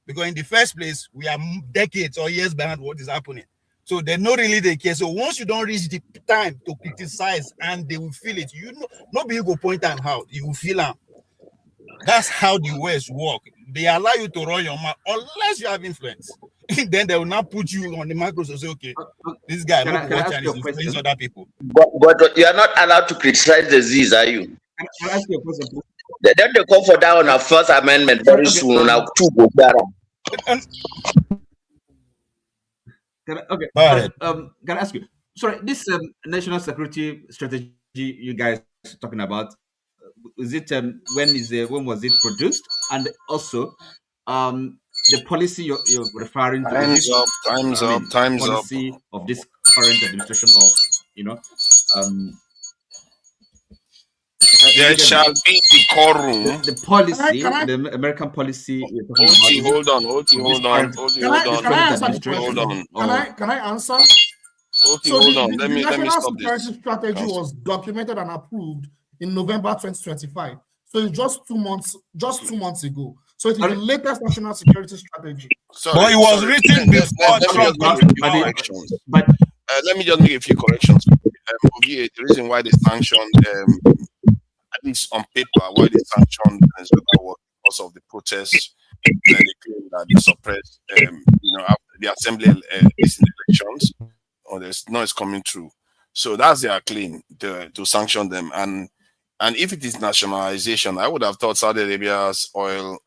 Speaker 15: Because in the first place, we are decades or years behind what is happening. So they don't really they care. So once you don't reach the time to criticize and they will feel it, nobody you go point them out. You will feel them. That's how the West work. They allow you to run your mouth unless you have influence. Then they will not put you on the microphone and say, okay, this guy not watch and influence other people.
Speaker 4: But you are not allowed to criticize the Z's, are you?
Speaker 17: Can I ask you a question, please?
Speaker 4: Then they call for that on our First Amendment very soon. Now,
Speaker 17: can I ask you? Sorry, this national security strategy you guys are talking about, is it when was it produced? And also, the policy you're referring to.
Speaker 16: Time's up.
Speaker 17: Policy of this current administration, or
Speaker 16: there shall be decorum.
Speaker 17: The policy, the American policy.
Speaker 16: Hold on.
Speaker 21: Can I answer?
Speaker 16: Hold on. Let me stop
Speaker 21: security
Speaker 16: this.
Speaker 21: strategy was documented and approved in November 2025. So it's just 2 months ago. So it is the latest national security strategy.
Speaker 15: But it was written before Trump.
Speaker 16: Let me just make a few corrections. The reason why they sanctioned, at least on paper, why they sanctioned Venezuela was because of the protests and they claim that they suppressed, the assembly elections, or there's noise coming through. So that's their claim to sanction them. And if it is nationalization, I would have thought Saudi Arabia's oil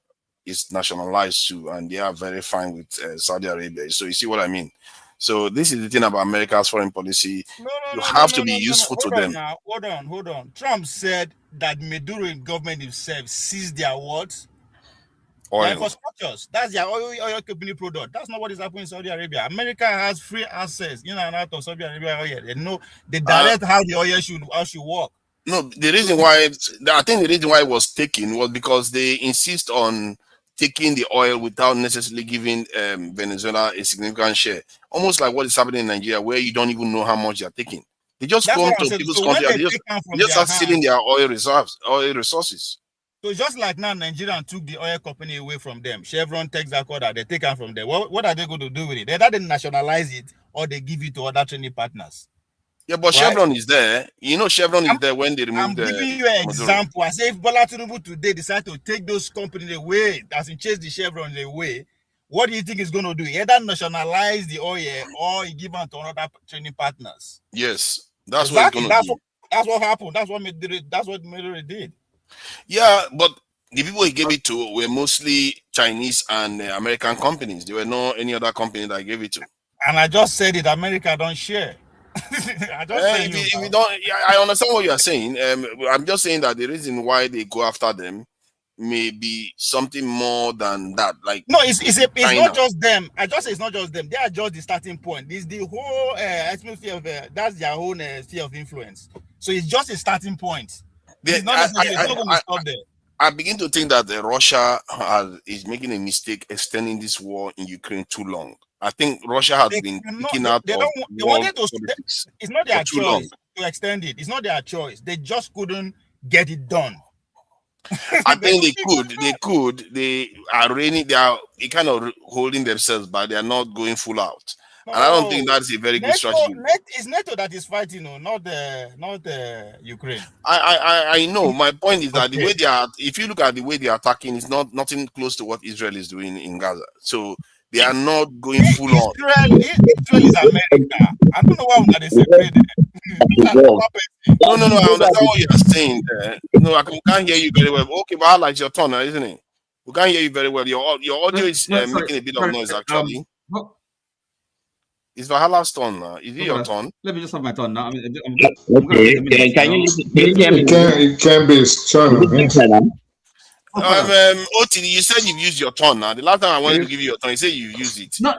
Speaker 16: is nationalized too, and they are very fine with Saudi Arabia. So you see what I mean? So this is the thing about America's foreign policy. You have to be useful to them.
Speaker 15: Hold on. Trump said that Maduro government himself seized their words.
Speaker 16: Oil.
Speaker 15: Their infrastructures. That's their oil company product. That's not what is happening in Saudi Arabia. America has free access in and out of Saudi Arabia oil. They know they direct how the oil should work.
Speaker 16: No, the reason why it was taken was because they insist on taking the oil without necessarily giving Venezuela a significant share. Almost like what is happening in Nigeria, where you don't even know how much you're taking. They just come to people's country and they just start stealing their oil resources.
Speaker 15: So just like now, Nigerian took the oil company away from them. Chevron takes that order, they take it from them. What are they going to do with it? They either nationalize it or they give it to other trading partners.
Speaker 16: Yeah, but right? Chevron is there. Chevron is there when they remove the...
Speaker 15: I'm giving you an example. I say if Bala Tinubu today decide to take those companies away, as in chase the Chevron away, what do you think he's going to do? Either nationalize the oil or he give it to another trading partners.
Speaker 16: Yes, that's
Speaker 15: exactly.
Speaker 16: what he's going to do.
Speaker 15: That's what happened. That's what Maduro did.
Speaker 16: Yeah, but the people he gave it to were mostly Chinese and American companies. There were no any other company that gave it to.
Speaker 15: And I just said it. America don't share. I
Speaker 16: understand what you are saying. I'm just saying that the reason why they go after them may be something more than that. Like
Speaker 15: no, it's not just them. I just say it's not just them. They are just the starting point. It's the whole atmosphere of that's their own sphere of influence. So it's just a starting point. It's not necessarily going to stop there.
Speaker 16: I begin to think that Russia is making a mistake extending this war in Ukraine too long. I think Russia has been picking out of war politics.
Speaker 15: It's not their choice to extend it. It's not their choice. They just couldn't get it done.
Speaker 16: I think they could. They are kind of holding themselves, but they are not going full out. And I don't think that's a very good strategy.
Speaker 15: It's NATO that is fighting, not Ukraine.
Speaker 16: I know. My point is that the way they are, if you look at the way they are attacking, it's nothing close to what Israel is doing in Gaza. So they are not going full on.
Speaker 15: Israel is America. I don't know why they separated.
Speaker 16: No. I understand what you are saying there. No, I can't hear you very well. Okay, but it's your turn, isn't it? We can't hear you very well. Your audio is making a bit of noise, actually. It's Vahala's turn now. Is it your turn?
Speaker 17: Let me just have my turn now.
Speaker 4: Can you hear me?
Speaker 3: It can be his turn.
Speaker 16: Oti, you said you've used your turn now. The last time I wanted to give you your turn, you said you used it.
Speaker 17: No.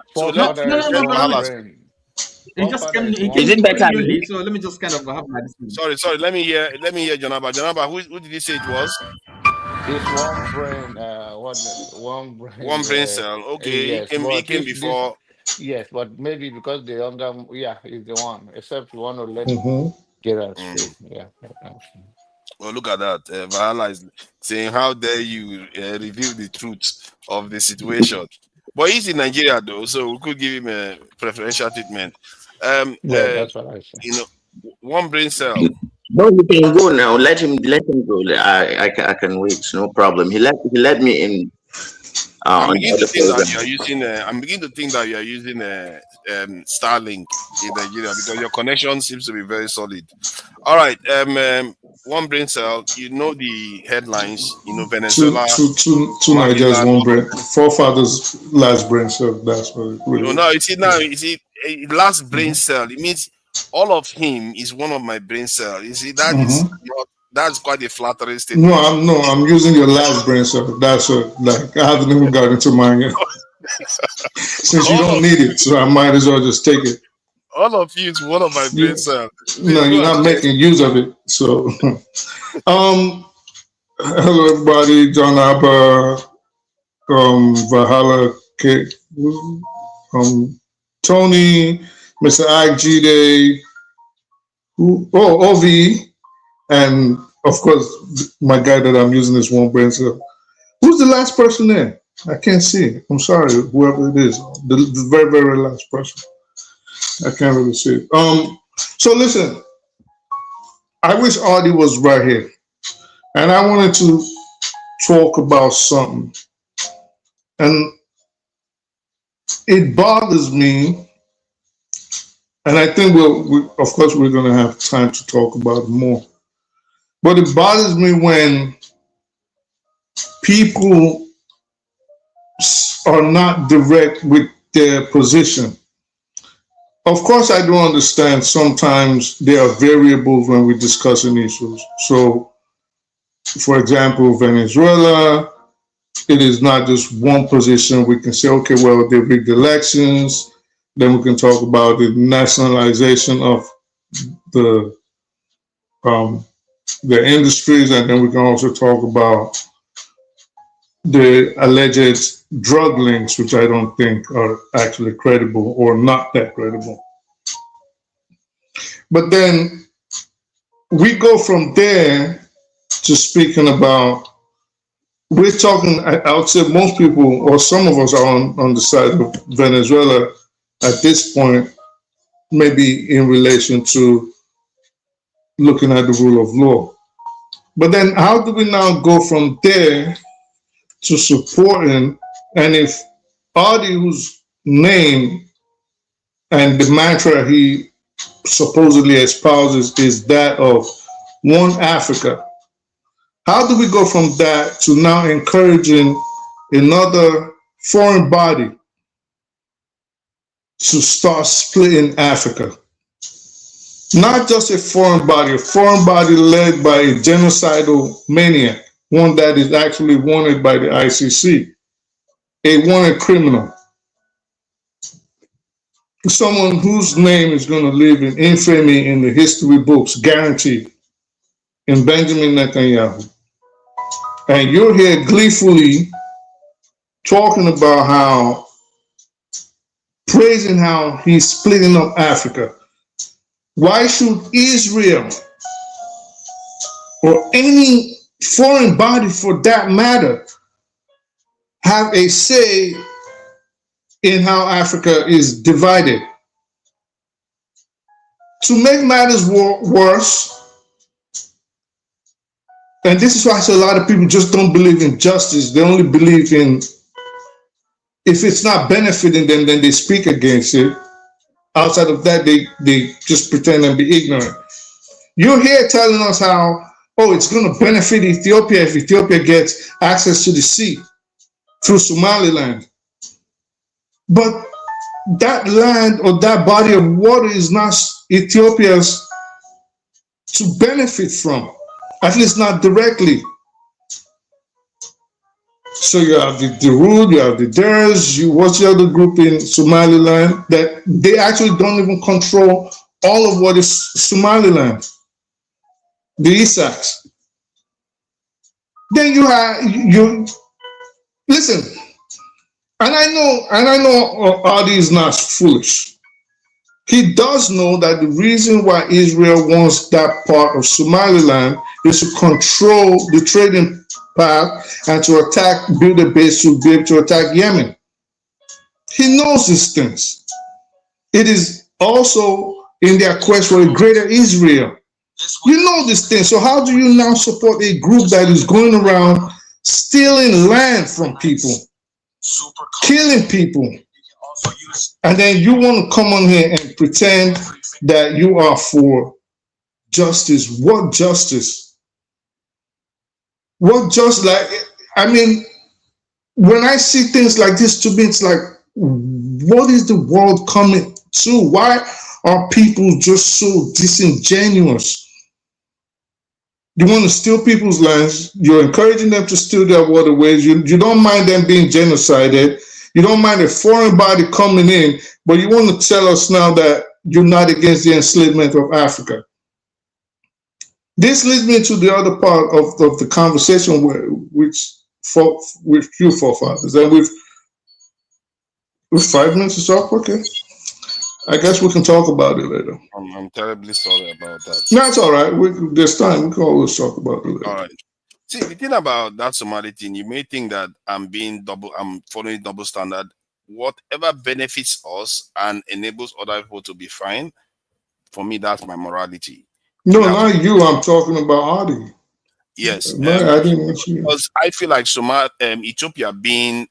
Speaker 4: Is it better?
Speaker 17: So let me just kind of have my.
Speaker 16: Sorry. Let me hear Janaba. Janaba, who did you say it was?
Speaker 2: It's one brain
Speaker 16: cell. Okay,
Speaker 2: yes,
Speaker 16: he came before.
Speaker 2: Yes, but maybe because the younger, he's the one. Except you want to let Gerald speak. Yeah.
Speaker 16: Well, look at that. Vahala is saying, "How dare you reveal the truth of the situation?" But he's in Nigeria though, so we could give him a preferential treatment.
Speaker 2: That's what I say.
Speaker 16: One brain cell.
Speaker 4: No, you can go now. Let him go. I can wait. No problem. He let me in.
Speaker 16: I'm beginning to think that you are using Starlink in Nigeria because your connection seems to be very solid. All right, one brain cell. You know the headlines. Venezuela.
Speaker 3: Two Nigerians, one brain. Forefathers, last brain cell. That's what it really.
Speaker 16: No, you see, last brain cell. It means all of him is one of my brain cells. You see, that is not. That's quite a flattering statement.
Speaker 3: I'm using your last brain cell. That's I haven't even got into mine yet. Since you don't need it, so I might as well just take it.
Speaker 16: All of you is one of my brain cells.
Speaker 3: No, you're not making use of it. So, hello everybody. John Abba, Vahala, Tony, Mr. Ig OV. And of course, my guy that I'm using is one brain cell. Who's the last person there? I can't see. I'm sorry, whoever it is. The very, very last person. I can't really see it. So listen, I wish Artie was right here. And I wanted to talk about something. And it bothers me. And I think of course, we're going to have time to talk about it more. But it bothers me when people are not direct with their position. Of course, I do understand sometimes there are variables when we're discussing issues. So, for example, Venezuela, it is not just one position. We can say, okay, well, they rigged elections. Then we can talk about the nationalization of the industries, and then we can also talk about the alleged drug links, which I don't think are actually credible or not that credible. But then we go from there to speaking about, we're talking, I would say most people or some of us are on the side of Venezuela at this point, maybe in relation to looking at the rule of law. But then how do we now go from there to supporting, and if
Speaker 1: Adi, whose name and the mantra he supposedly espouses is that of one Africa. How do we go from that to now encouraging another foreign body to start splitting Africa? Not just a foreign body led by a genocidal maniac, one that is actually wanted by the ICC, a wanted criminal, someone whose name is going to live in infamy in the history books, guaranteed, in Benjamin Netanyahu. And you're here gleefully talking about how, praising how he's splitting up Africa. Why should Israel or any foreign body for that matter have a say in how Africa is divided? To make matters worse, and this is why I say a lot of people just don't believe in justice. They only believe in, if it's not benefiting them, then they speak against it. Outside of that, they just pretend and be ignorant. You're here telling us how, oh, it's going to benefit Ethiopia if Ethiopia gets access to the sea through Somaliland. But that land or that body of water is not Ethiopia's to benefit from, at least not directly. So you have the Darude, you have the Ders, what's the other group in Somaliland that they actually don't even control all of what is Somaliland, the Isaks. Then you listen, and I know Adi is not foolish. He does know that the reason why Israel wants that part of Somaliland is to control the trading path and to build a base to be able to attack Yemen. He knows these things. It is also in their quest for a greater Israel. You know these things. So how do you now support a group that is going around stealing land from people, killing people, and then you want to come on here and pretend that you are for justice? What justice? What just like, I mean, when I see things like this, to me, it's like, what is the world coming to? Why are people just so disingenuous? You want to steal people's lands. You're encouraging them to steal their waterways. You don't mind them being genocided. You don't mind a foreign body coming in, but you want to tell us now that you're not against the enslavement of Africa. This leads me to the other part of the conversation with you forefathers. And with 5 minutes is up, okay. I guess we can talk about it later.
Speaker 16: I'm terribly sorry about that.
Speaker 1: No, it's all right. There's time. We can always talk about it later.
Speaker 16: All right. See, the thing about that Somali thing, you may think that I'm following double standard. Whatever benefits us and enables other people to be fine, for me, that's my morality.
Speaker 1: No, not you. I'm talking about Adi.
Speaker 16: Yes.
Speaker 1: I didn't mention you.
Speaker 16: Because I feel like Ethiopia being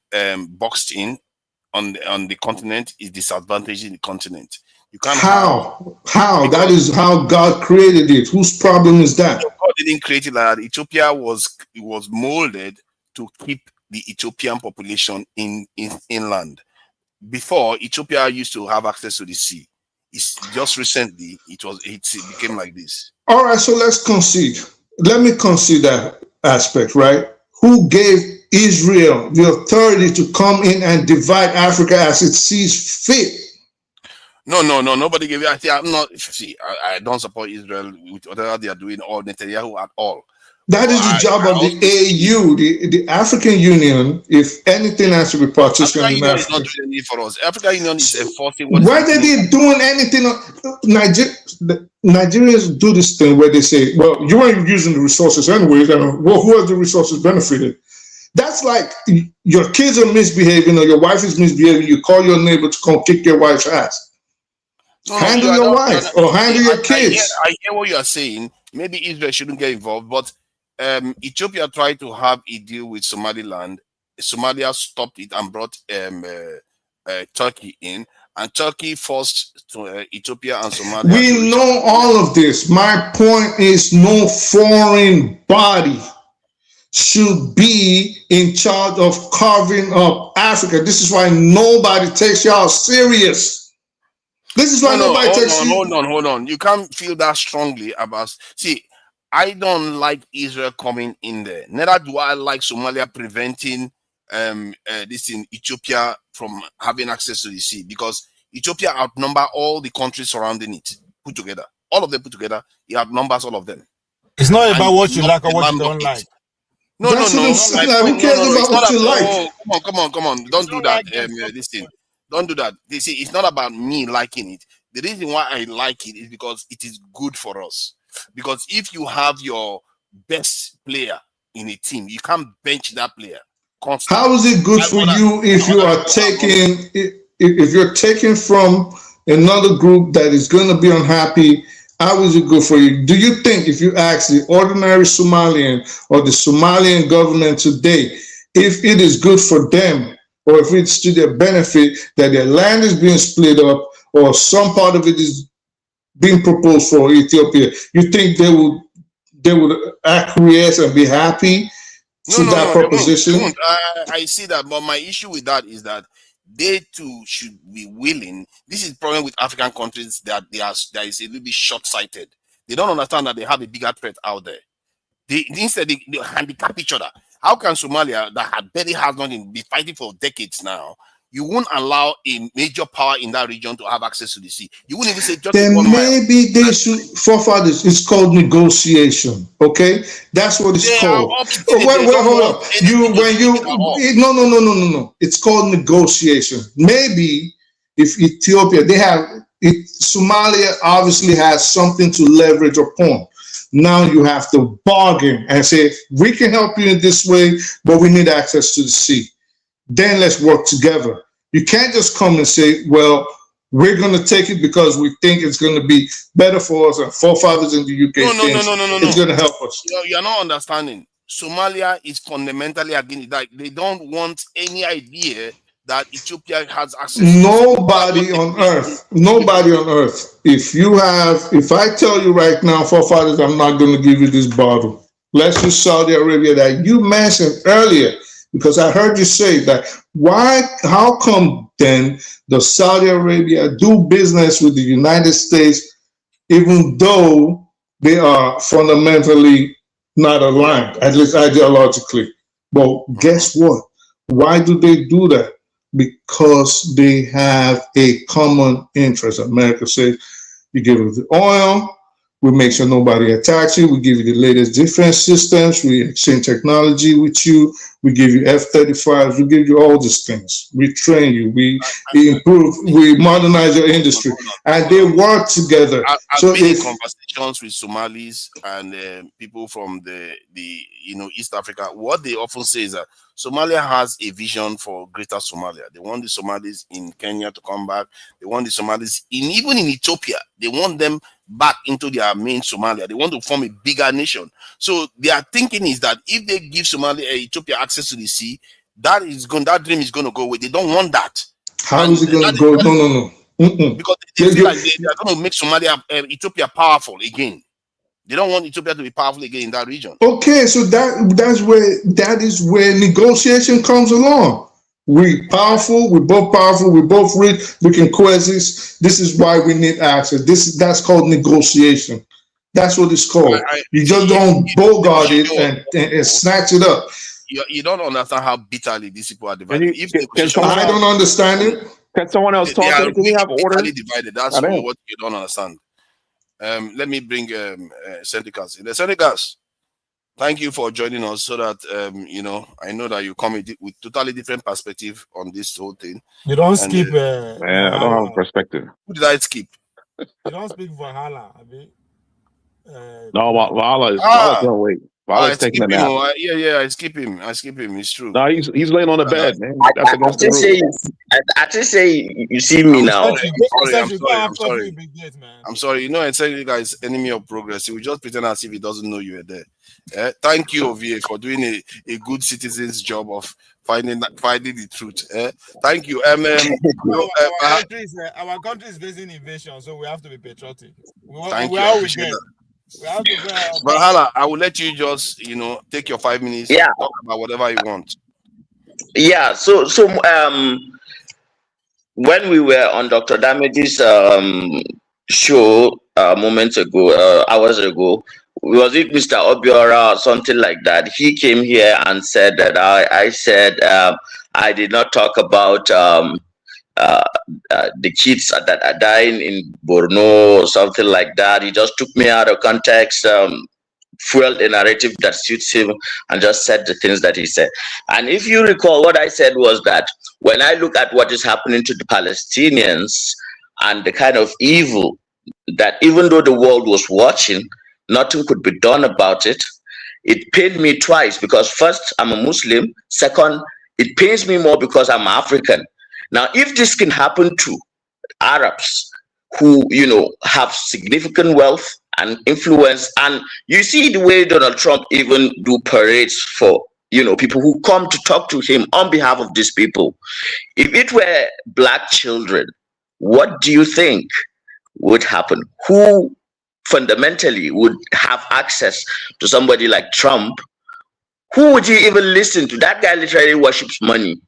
Speaker 16: boxed in on the continent is disadvantaging the continent. You can't.
Speaker 1: How? That is how God created it. Whose problem is that?
Speaker 16: God didn't create it like that. Ethiopia was molded to keep the Ethiopian population inland. Before, Ethiopia used to have access to the sea. It's just recently it became like this.
Speaker 1: All right, so let's concede. Let me concede that aspect, right? Who gave Israel the authority to come in and divide Africa as it sees fit?
Speaker 16: No. Nobody gave it. I don't support Israel with whatever they are doing or Netanyahu at all.
Speaker 1: That is the job of the AU, the African Union. If anything has to be partitioned in Africa,
Speaker 16: is not doing anything for us. African Union is enforcing.
Speaker 1: Whether they're doing anything, Nigerians do this thing where they say, "Well, you ain't using the resources anyways." And who has the resources benefited? That's like your kids are misbehaving or your wife is misbehaving. You call your neighbor to come kick your wife's ass. Handle your wife or handle your kids.
Speaker 16: I hear what you are saying. Maybe Israel shouldn't get involved, but Ethiopia tried to have a deal with Somaliland Somalia stopped it and brought Turkey in, and Turkey forced to, Ethiopia and Somalia.
Speaker 1: We know all of this. My point is, no foreign body should be in charge of carving up Africa. This is why nobody takes y'all serious. This is why nobody takes you.
Speaker 16: Hold on. You can't feel that strongly about. See, I don't like Israel coming in there. Neither do I like Somalia preventing this in Ethiopia from having access to the sea, because Ethiopia outnumber all the countries surrounding it put together. All of them put together, it outnumbers all of them.
Speaker 15: It's not about what you like or what you don't like.
Speaker 16: No.
Speaker 1: Who cares about what you like?
Speaker 16: Oh, come on. Don't do that. This thing. Don't do that. You see, it's not about me liking it. The reason why I like it is because it is good for us. Because if you have your best player in a team, you can't bench that player constantly.
Speaker 1: How is it good for you if you are taking, if you're taking from another group that is going to be unhappy? How is it good for you? Do you think if you ask the ordinary Somalian or the Somalian government today, if it is good for them, or if it's to their benefit that their land is being split up, or some part of it is being proposed for Ethiopia, you think they would acquiesce and be happy to that proposition?
Speaker 16: They won't. I see that, but my issue with that is that they too should be willing. This is the problem with African countries, that that is a little bit short-sighted. They don't understand that they have a bigger threat out there. Instead they handicap each other. How can Somalia, that barely has nothing, be fighting for decades now? You won't allow a major power in that region to have access to the sea. You wouldn't even say just
Speaker 1: then
Speaker 16: 1 mile.
Speaker 1: Maybe they should, forefathers, it's called negotiation. Okay, that's what it's called. Hold up. No. It's called negotiation. Maybe if Ethiopia, Somalia obviously has something to leverage upon. Now you have to bargain and say, we can help you in this way, but we need access to the sea. Then let's work together. You can't just come and say, well, we're going to take it because we think it's going to be better for us, and forefathers in the UK it's going to help us.
Speaker 16: You're not understanding. Somalia is fundamentally against that. They don't want any idea that Ethiopia has access.
Speaker 1: Nobody on earth. If I tell you right now, forefathers, I'm not going to give you this bottle. Let's use Saudi Arabia that you mentioned earlier, because I heard you say that. How come then does Saudi Arabia do business with the United States, even though they are fundamentally not aligned, at least ideologically? Well, guess what? Why do they do that? Because they have a common interest. America says, you give us the oil, we make sure nobody attacks you, we give you the latest defense systems, we exchange technology with you, we give you F-35s, we give you all these things. We train you, we improve, we modernize your industry, and they work together.
Speaker 16: I've been in conversations with Somalis and people from the East Africa. What they often say is that Somalia has a vision for greater Somalia. They want the Somalis in Kenya to come back. They want the Somalis even in Ethiopia. They want them back into their main Somalia. They want to form a bigger nation. So their thinking is that if they give Ethiopia access to the sea, that dream is going to go away. They don't want that.
Speaker 1: How is it going to go? No.
Speaker 16: Because they feel like they are going to make Ethiopia powerful again. They don't want Ethiopia to be powerful again in that region.
Speaker 1: Okay, so that is where negotiation comes along. We're powerful, we're both rich, we can coexist. This is why we need access. That's called negotiation. That's what it's called. You just don't bogart it and snatch it up.
Speaker 16: You don't understand how bitterly these people are divided.
Speaker 1: I don't understand it.
Speaker 6: Can someone else talk? Can we have order?
Speaker 16: Divided. That's what you don't understand. Let me bring Senticas. Senticas, thank you for joining us, so that I know that you come with totally different perspective on this whole thing.
Speaker 15: You don't skip.
Speaker 6: Man, I don't have a perspective.
Speaker 16: Who did I skip?
Speaker 15: You don't speak Valhalla.
Speaker 6: No, Valhalla is. Valhalla can't wait. Bala's
Speaker 16: I
Speaker 6: taking
Speaker 16: skip
Speaker 6: a
Speaker 16: him.
Speaker 6: nap.
Speaker 16: Yeah, I skip him. I skip him. It's true.
Speaker 6: No, he's laying on the bed, man. That's
Speaker 4: I
Speaker 6: against the
Speaker 4: just
Speaker 6: rules.
Speaker 4: say, I just say, you see me now.
Speaker 16: I'm sorry. You know, exactly, guys, enemy of progress. He will just pretend as if he doesn't know you were there. Thank you, OVA, for doing a good citizen's job of finding the truth. Thank you.
Speaker 15: Our country is facing invasion, so we have to be patriotic.
Speaker 16: Thank you. I appreciate that. But Hala, I will let you just, take your 5 minutes.
Speaker 4: Yeah.
Speaker 16: Talk about whatever you want.
Speaker 4: Yeah. So when we were on Dr. Damage's show moments ago, hours ago, was it Mr. Obiora or something like that? He came here and said that I said I did not talk about the kids that are dying in Borno or something like that. He just took me out of context, fueled a narrative that suits him, and just said the things that he said. And if you recall, what I said was that when I look at what is happening to the Palestinians and the kind of evil that, even though the world was watching, nothing could be done about it. It pained me twice, because first, I'm a Muslim. Second, it pains me more because I'm African. Now, if this can happen to Arabs who, have significant wealth and influence, and you see the way Donald Trump even do parades for, people who come to talk to him on behalf of these people. If it were black children, what do you think would happen? Who fundamentally would have access to somebody like Trump? Who would you even listen to? That guy literally worships money.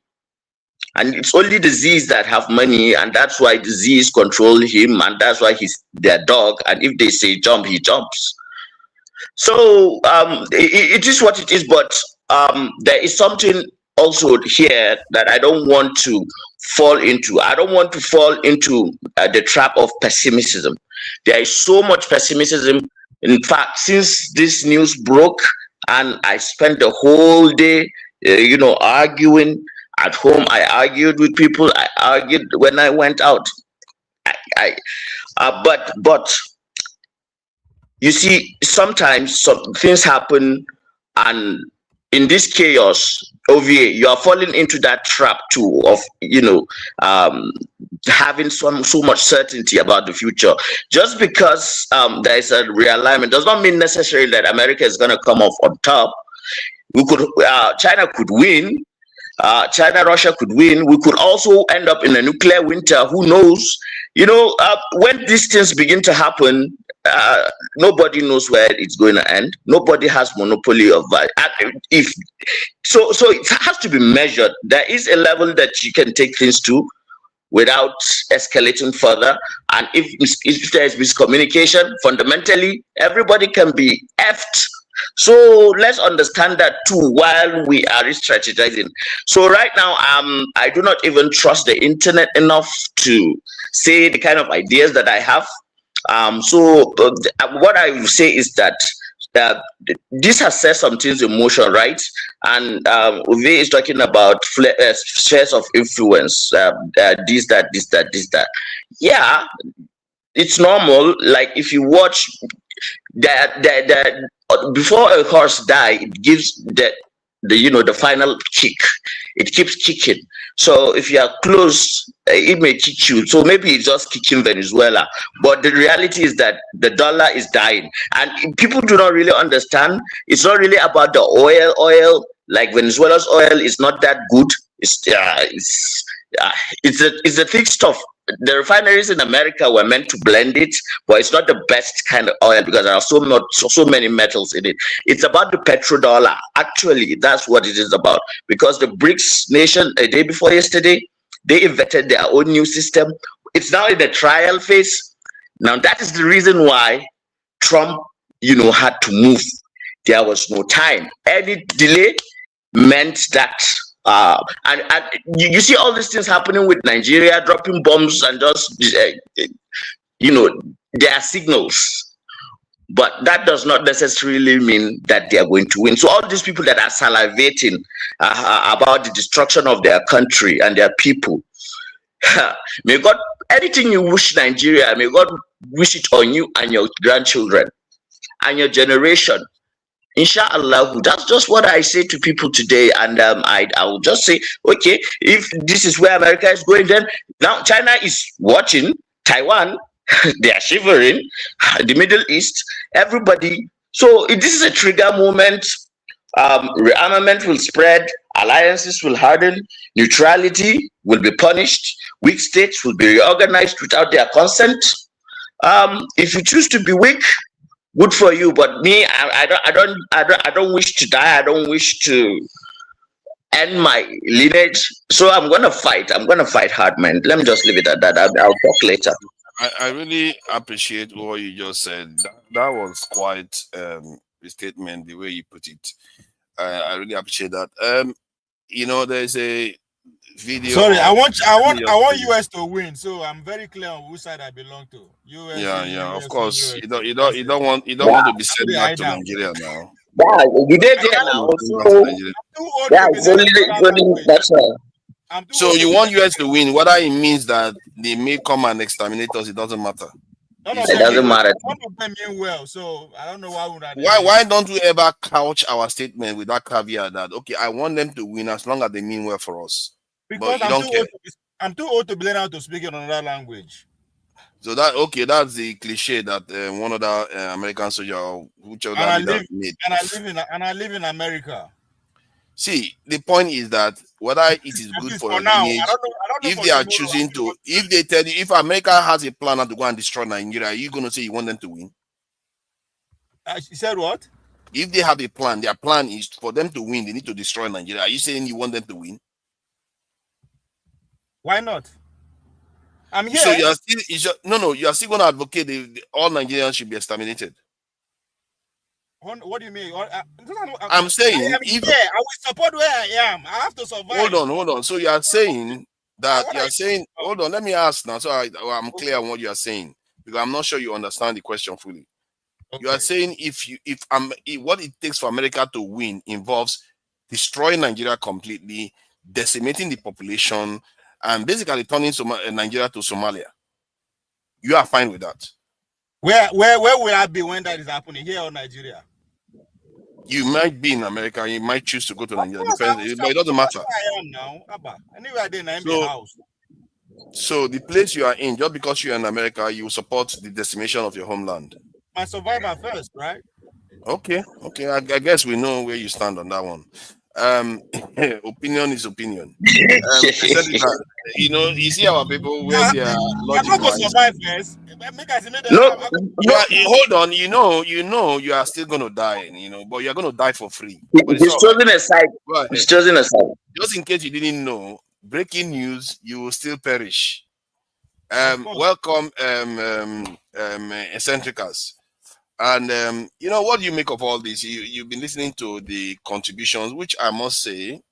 Speaker 4: And it's only the Z's that have money, and that's why the Z's control him, and that's why he's their dog. And if they say jump, he jumps. So it is what it is. But there is something also here that I don't want to fall into. I don't want to fall into the trap of pessimism. There is so much pessimism. In fact, since this news broke, and I spent the whole day, arguing. At home, I argued with people. I argued when I went out. But you see, sometimes some things happen, and in this chaos, OVA, you are falling into that trap too of having so much certainty about the future. Just because there is a realignment does not mean necessarily that America is going to come off on top. China could win. China, Russia could win. We could also end up in a nuclear winter. Who knows? When these things begin to happen, nobody knows where it's going to end. Nobody has monopoly of so it has to be measured. There is a level that you can take things to without escalating further. And if there is miscommunication, fundamentally, everybody can be effed. So let's understand that too while we are strategizing. So right now, I do not even trust the internet enough to say the kind of ideas that I have. So what I will say is that this has set some things in motion, right? And Uwe is talking about spheres of influence, this, that. Yeah, it's normal. Like if you watch before a horse dies, it gives the final kick. It keeps kicking. So if you are close, it may kick you. So maybe it's just kicking Venezuela. But the reality is that the dollar is dying, and people do not really understand. It's not really about the oil. Like Venezuela's oil is not that good. It's the thick stuff. The refineries in America were meant to blend it, but it's not the best kind of oil because there are so many metals in it. It's about the petrodollar. Actually, that's what it is about. Because the BRICS nation, a day before yesterday, they invented their own new system. It's now in the trial phase. Now, that is the reason why Trump, had to move. There was no time. Any delay meant that and you see all these things happening with Nigeria dropping bombs and just there are signals, but that does not necessarily mean that they are going to win. So all these people that are salivating about the destruction of their country and their people, may God, anything you wish Nigeria, may God wish it on you and your grandchildren and your generation. Inshallah, that's just what I say to people today, and I will just say, okay, if this is where America is going, then now China is watching, Taiwan, they are shivering, the Middle East, everybody. So if this is a trigger moment, rearmament will spread, alliances will harden, neutrality will be punished, weak states will be reorganized without their consent. If you choose to be weak, good for you. But me, I don't wish to die. I don't wish to end my lineage. So I'm gonna fight. I'm gonna fight hard, man. Let me just leave it at that. I'll talk later.
Speaker 16: I really appreciate what you just said. That was quite a statement, the way you put it. I really appreciate that. You know, there's a video.
Speaker 15: Sorry, I want US to win, so I'm very clear on which side I belong to. US.
Speaker 16: Yeah, of course. You don't want to be sent back to Nigeria now.
Speaker 4: Yeah, you did there now. So, yeah, that's
Speaker 16: so you want US to win, whether it means that they may come and exterminate us, it doesn't matter.
Speaker 4: It doesn't matter.
Speaker 15: None of them mean well, so I don't know why would I.
Speaker 16: Why don't we ever couch our statement with that caveat that okay, I want them to win as long as they mean well for us.
Speaker 15: Because I'm too old to be learning how to speak in another language.
Speaker 16: So that's the cliche that one of the American soldier whichever made.
Speaker 15: And I live in America.
Speaker 16: See, the point is that whether it is good for your lineage, if they are choosing to, if they tell you, if America has a plan to go and destroy Nigeria, are you going to say you want them to win?
Speaker 15: You said what?
Speaker 16: If they have a plan, their plan is for them to win, they need to destroy Nigeria. Are you saying you want them to win?
Speaker 15: Why not? I'm here.
Speaker 16: So you are still you are still going to advocate all Nigerians should be exterminated.
Speaker 15: What do you mean?
Speaker 16: I'm saying
Speaker 15: I will support where I am. I have to survive.
Speaker 16: Hold on. So you are saying that hold on, let me ask now. So I'm clear on what you are saying because I'm not sure you understand the question fully. Okay. You are saying if what it takes for America to win involves destroying Nigeria completely, decimating the population, and basically turning Nigeria to Somalia. You are fine with that?
Speaker 15: Where will I be when that is happening, here or Nigeria?
Speaker 16: You might be in America. You might choose to go to Nigeria. But it doesn't matter.
Speaker 15: I am now. Anywhere there, I'm in the house.
Speaker 16: So the place you are in, just because you're in America, you support the decimation of your homeland.
Speaker 15: My survivor first, right?
Speaker 16: Okay. I guess we know where you stand on that one. Opinion is opinion. You see our people where they are logic.
Speaker 15: I'm not gonna survive first.
Speaker 16: Hold on. You are still gonna die. But you're gonna die for free.
Speaker 4: He's chosen a side. He's chosen a side.
Speaker 16: Just in case you didn't know, breaking news: you will still perish. Welcome, eccentricals. And what do you make of all this? You've been listening to the contributions, which I must say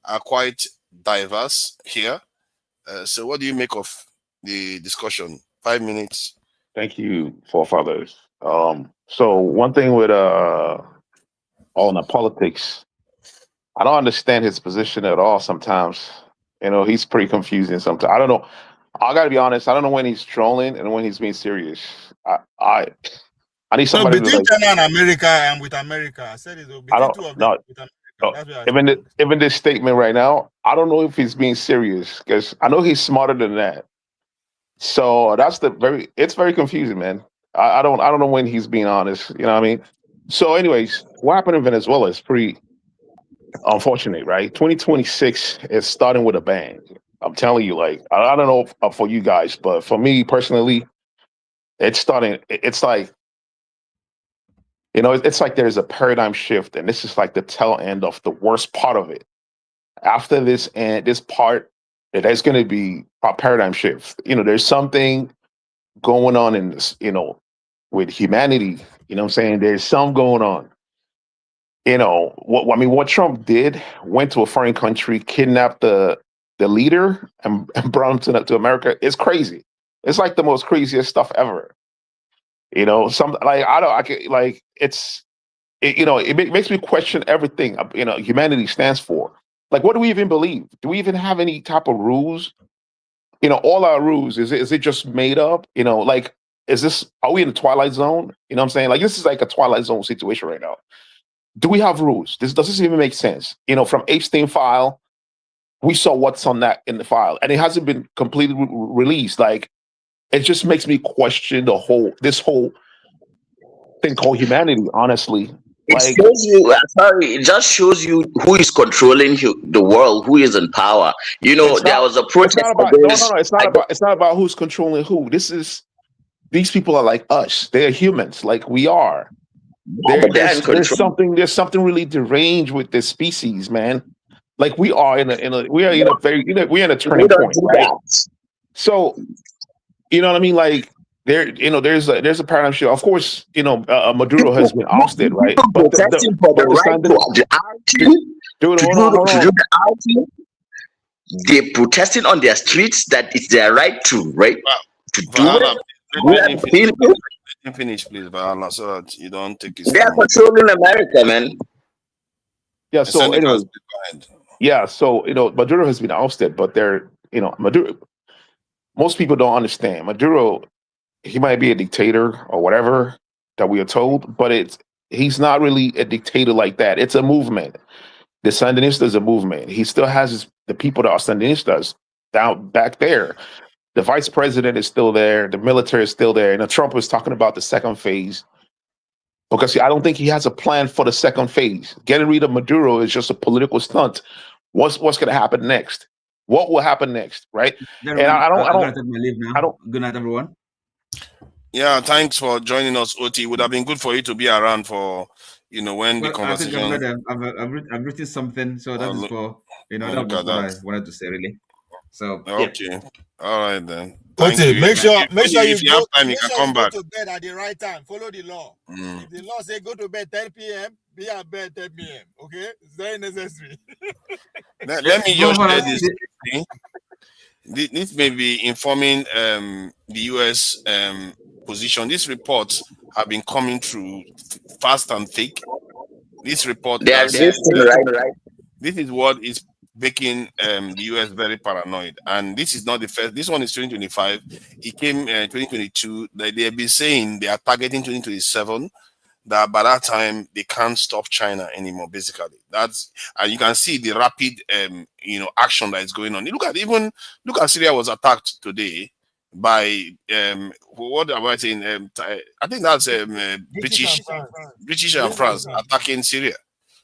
Speaker 16: are quite diverse here. So what do you make of the discussion? 5 minutes.
Speaker 6: Thank you, forefathers. So one thing with on the politics, I don't understand his position at all sometimes. He's pretty confusing sometimes. I don't know. I gotta be honest, I don't know when he's trolling and when he's being serious. I need somebody
Speaker 15: so between China and America and with America. I said it between two of them with America.
Speaker 6: Even this statement right now, I don't know if he's being serious because I know he's smarter than that. So it's very confusing, man. I don't know when he's being honest. You know what I mean? So, anyways, what happened in Venezuela is pretty unfortunate, right? 2026 is starting with a bang. I'm telling you, like, I don't know for you guys, but for me personally, it's starting. It's like, it's like there's a paradigm shift, and this is like the tail end of the worst part of it. After this part, there's going to be a paradigm shift. There's something going on in this, with humanity. You know what I'm saying? There's some going on. What Trump did, went to a foreign country, kidnapped the leader and brought him to America. It's crazy. It's like the most craziest stuff ever. It makes me question everything, humanity stands for. Like, what do we even believe? Do we even have any type of rules? All our rules, is it just made up? Are we in the Twilight Zone? You know what I'm saying? Like, this is like a Twilight Zone situation right now. do we have rules? Does this even make sense? You know, from Epstein file, we saw what's on that in the file, and it hasn't been completely released. Like, it just makes me question this whole thing called humanity. Honestly,
Speaker 4: it shows you. Sorry, it just shows you who is controlling the world, who is in power. You know, there was a protest.
Speaker 6: It's not about who's controlling who. These people are like us. They're humans, like we are. There's something really deranged with this species, man. Like we're in a turning point, right? So, you know what I mean? Like there's a paradigm shift. Of course, Maduro has been ousted, right? But
Speaker 4: they're protesting on their streets that it's their right to, right? To do it.
Speaker 16: Let him finish, please, Bala, so that you don't take his.
Speaker 4: They are controlling America, man.
Speaker 6: Yeah. So anyway, so Maduro has been ousted, but Maduro. Most people don't understand Maduro. He might be a dictator or whatever that we are told, but he's not really a dictator like that. It's a movement. The Sandinista is a movement. He still has the people that are Sandinistas down back there. The vice president is still there. The military is still there. And Trump was talking about the second phase because I don't think he has a plan for the second phase. Getting rid of Maduro is just a political stunt. What's going to happen next? What will happen next, right? And I don't.
Speaker 17: Good night, everyone.
Speaker 16: Yeah, thanks for joining us, Oti. It would have been good for you to be around for when the conversation.
Speaker 17: I've written something, so that is for that was what I wanted to say, really. So
Speaker 16: okay, all right then.
Speaker 15: Okay, make sure
Speaker 16: if you have time, you can come back.
Speaker 15: Go to bed at the right time. Follow the law. If the law say go to bed 10 p.m., be at bed 10 p.m. Okay, it's very necessary.
Speaker 16: Let me just share this thing. This may be informing the U.S. Position. These reports have been coming through fast and thick. This report,
Speaker 4: right?
Speaker 16: This is what is making the U.S. very paranoid. And this is not the first. This one is 2025. It came 2022. They have been saying they are targeting 2027. That by that time they can't stop China anymore. Basically, and you can see the rapid action that is going on. Look at Syria was attacked today by what am I saying? I think that's British and France attacking Syria.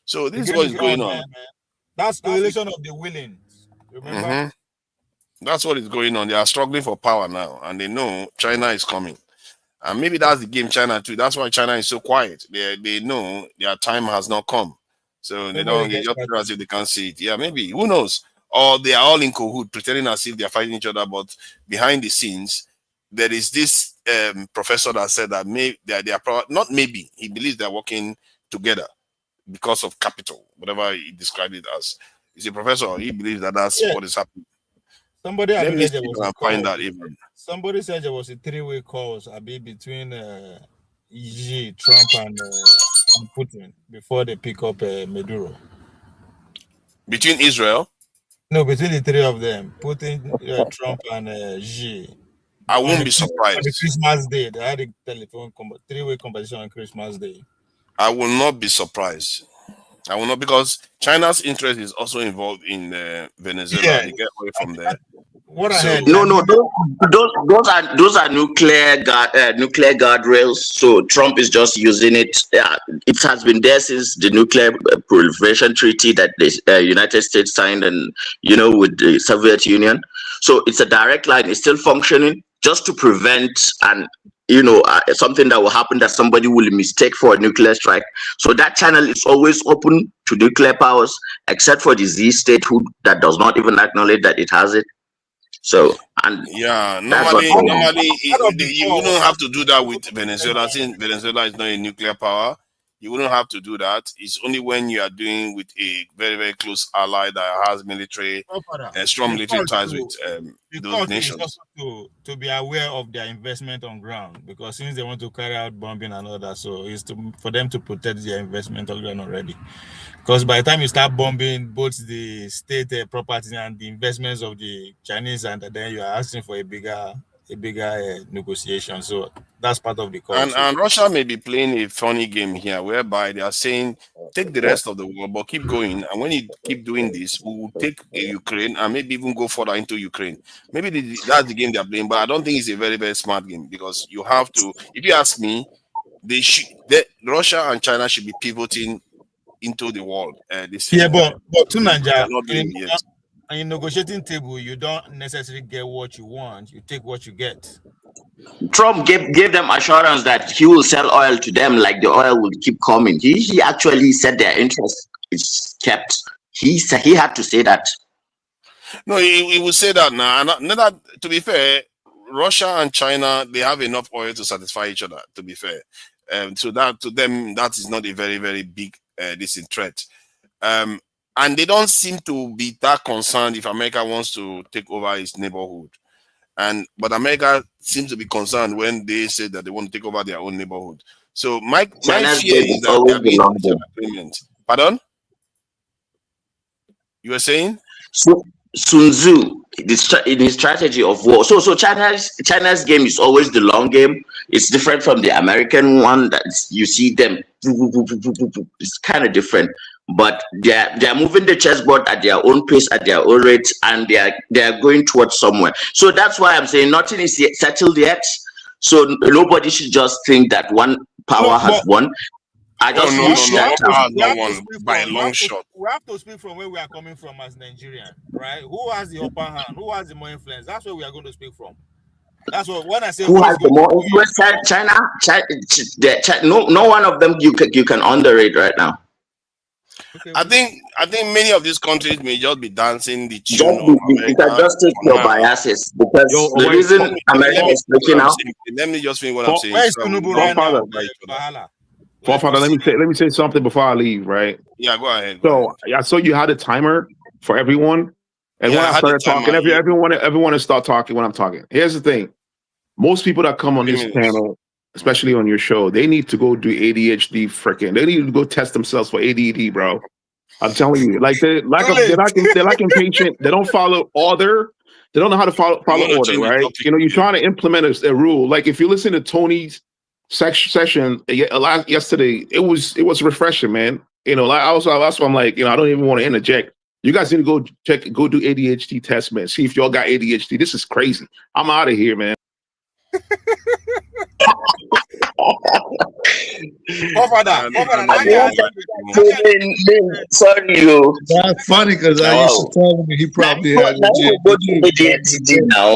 Speaker 16: So this is what is going on.
Speaker 15: That's coalition of the willing. Remember?
Speaker 16: That's what is going on. They are struggling for power now, and they know China is coming. And maybe that's the game China too. That's why China is so quiet. They know their time has not come, so they don't get up as if they can't see it. Yeah, maybe, who knows? Or they are all in cahoots, pretending as if they are fighting each other, but behind the scenes, there is this professor that said that they are not maybe, he believes they are working together because of capital, whatever he described it as. He's a professor. He believes that that's what is happening.
Speaker 15: Somebody
Speaker 16: said
Speaker 15: there was a three-way calls between Xi, Trump, and Putin before they pick up Maduro.
Speaker 16: Between Israel?
Speaker 15: No, between the three of them, Putin, Trump, and Xi.
Speaker 16: I won't be surprised.
Speaker 15: On the Christmas Day, they had a telephone three-way conversation on Christmas Day.
Speaker 16: I will not be surprised. I will not, because China's interest is also involved in Venezuela.
Speaker 15: Yeah.
Speaker 16: They get away from there.
Speaker 4: Those are nuclear guardrails. So Trump is just using it. It has been there since the nuclear proliferation treaty that the United States signed, and with the Soviet Union. So it's a direct line. It's still functioning just to prevent something that will happen that somebody will mistake for a nuclear strike. So that channel is always open to nuclear powers, except for the Z state that does not even acknowledge that it has it. So, and
Speaker 16: yeah, normally you wouldn't have to do that with Venezuela, since Venezuela is not a nuclear power. You wouldn't have to do that. It's only when you are doing with a very, very close ally that has strong military ties with those nations.
Speaker 15: Also to be aware of their investment on ground, because since they want to carry out bombing and all that, so it's for them to protect their investment on ground already. Because by the time you start bombing both the state property and the investments of the Chinese, and then you are asking for a bigger negotiation. So that's part of the call.
Speaker 16: And Russia may be playing a funny game here, whereby they are saying, take the rest of the world, but keep going. And when you keep doing this, we will take Ukraine and maybe even go further into Ukraine. Maybe that's the game they're playing, but I don't think it's a very, very smart game, because you have to, if you ask me, Russia and China should be pivoting into the world.
Speaker 15: But to Nigeria, in negotiating table, you don't necessarily get what you want. You take what you get.
Speaker 4: Trump gave them assurance that he will sell oil to them, like the oil will keep coming. He actually said their interest is kept. He had to say that.
Speaker 16: No, he will say that now. And that, to be fair, Russia and China, they have enough oil to satisfy each other, to be fair. So that to them, that is not a very, very big threat. And they don't seem to be that concerned if America wants to take over its neighborhood. But America seems to be concerned when they say that they want to take over their own neighborhood. So my fear is that there be an agreement. Pardon? You were saying?
Speaker 4: So Sun Tzu, in his strategy of war. So China's game is always the long game. It's different from the American one that you see them. It's kind of different. But they're moving the chessboard at their own pace, at their own rate, and they're going towards somewhere. So that's why I'm saying nothing is yet settled yet. So nobody should just think that one power has won. I just wish that
Speaker 16: by a long shot.
Speaker 15: We have to speak from where we are coming from as Nigerian, right? Who has the upper hand? Who has the more influence? That's where we are going to speak from. That's what when I say
Speaker 4: who has the more influence. China. No one of them you can underrate right now.
Speaker 16: Okay, I think many of these countries may just be dancing the tune of America.
Speaker 4: You can just take your biases, because the reason America is breaking out.
Speaker 16: Let me just finish what I'm saying.
Speaker 15: Where is Tinubu right now?
Speaker 6: Forefather, let me say something before I leave, right?
Speaker 16: Yeah, go ahead.
Speaker 6: I saw you had a timer for everyone, and when I started talking, everyone to start talking when I'm talking. Here's the thing: most people that come on this panel, especially on your show, they need to go do ADHD freaking. They need to go test themselves for ADD, bro. I'm telling you, like they're like impatient. They don't follow order. They don't know how to follow order, right? You know, you're trying to implement a rule. Like if you listen to Tony's session yesterday, it was refreshing, man. You know, like that's why I'm like, you know, I don't even want to interject. You guys need to go do ADHD test, man. See if y'all got ADHD. This is crazy. I'm out of here, man.
Speaker 4: Sorry, you.
Speaker 1: That's funny because I used to tell him he probably had
Speaker 4: ADHD now.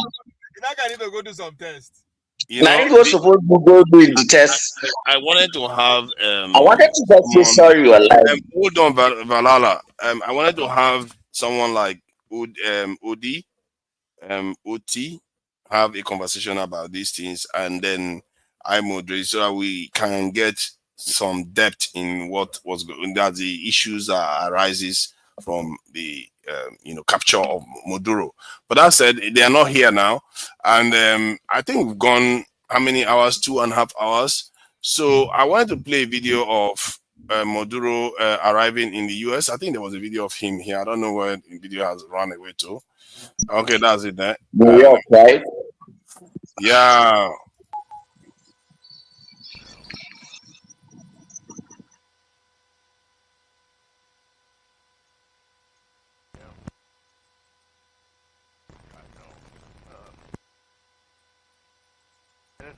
Speaker 15: I need to go do some tests.
Speaker 4: Now he was supposed to go do the test.
Speaker 16: I wanted to have.
Speaker 4: I wanted to just say sorry you're alive.
Speaker 16: Hold on, Valhalla. I wanted to have someone like Oti have a conversation about these things, and then I moderate so that we can get some depth in what was going. That the issues that arises from the capture of Maduro. But that said, they are not here now, and I think we've gone how many hours? 2.5 hours. So I wanted to play a video of Maduro arriving in the US. I think there was a video of him here. I don't know where the video has run away to. Okay, that's it there.
Speaker 4: New York, right?
Speaker 16: Yeah.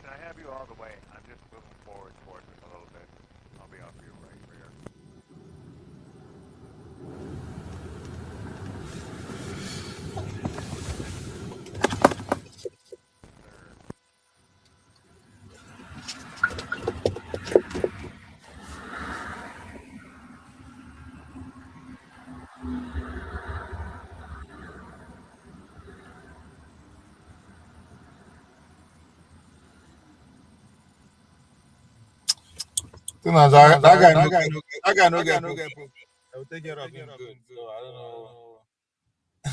Speaker 8: I have you all the way. I'm just moving forward towards it a little bit. I'll be off your right rear.
Speaker 15: That guy no get proof. I will take care of him good. So I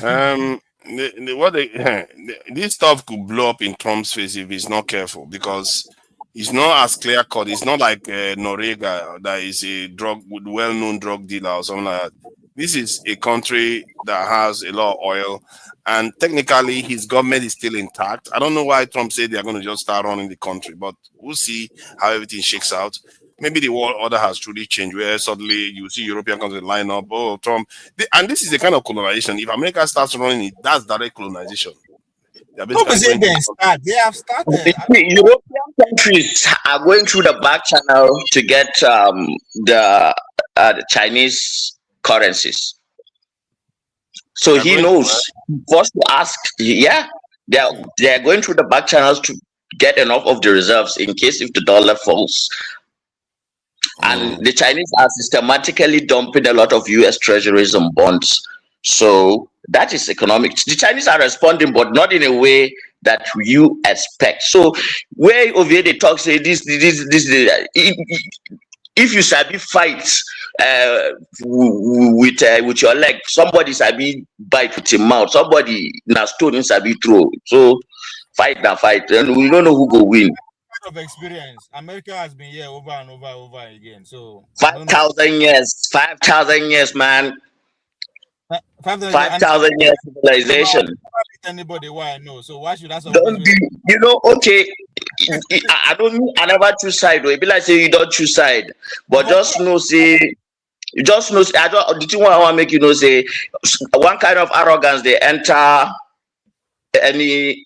Speaker 15: don't know.
Speaker 16: This stuff could blow up in Trump's face if he's not careful, because it's not as clear cut. It's not like Noriega that is a well-known drug dealer or something like that. this is a country that has a lot of oil, and technically his government is still intact. I don't know why Trump said they're going to just start running the country, but we'll see how everything shakes out. Maybe the world order has truly changed, where suddenly you see European countries line up. Oh, Trump, and this is the kind of colonization. If America starts running it, that's direct colonization. They're basically going to
Speaker 15: They have started.
Speaker 4: European countries are going through the back channel to get the Chinese currencies. So
Speaker 16: They're
Speaker 4: he
Speaker 16: going
Speaker 4: knows.
Speaker 16: to,
Speaker 4: First to ask, yeah, they're going through the back channels to get enough of the reserves in case if the dollar falls. And the Chinese are systematically dumping a lot of US treasuries and bonds. So that is economic. The Chinese are responding, but not in a way that you expect. So where over here they talk, say this, if you sabi fight with your leg, somebody sabi bite with him mouth, somebody na stone sabi throw. So fight, and we don't know who go win.
Speaker 15: Of experience, America has been here over and over again. So
Speaker 4: 5,000 years, 5,000 years, man. 5,000 years civilization.
Speaker 15: Anybody why I know? So why should I?
Speaker 4: Don't be, okay. I don't. I never choose side. It be like say you don't choose side, but just know say. You just know. I don't. The thing I want to make you know say one kind of arrogance they enter any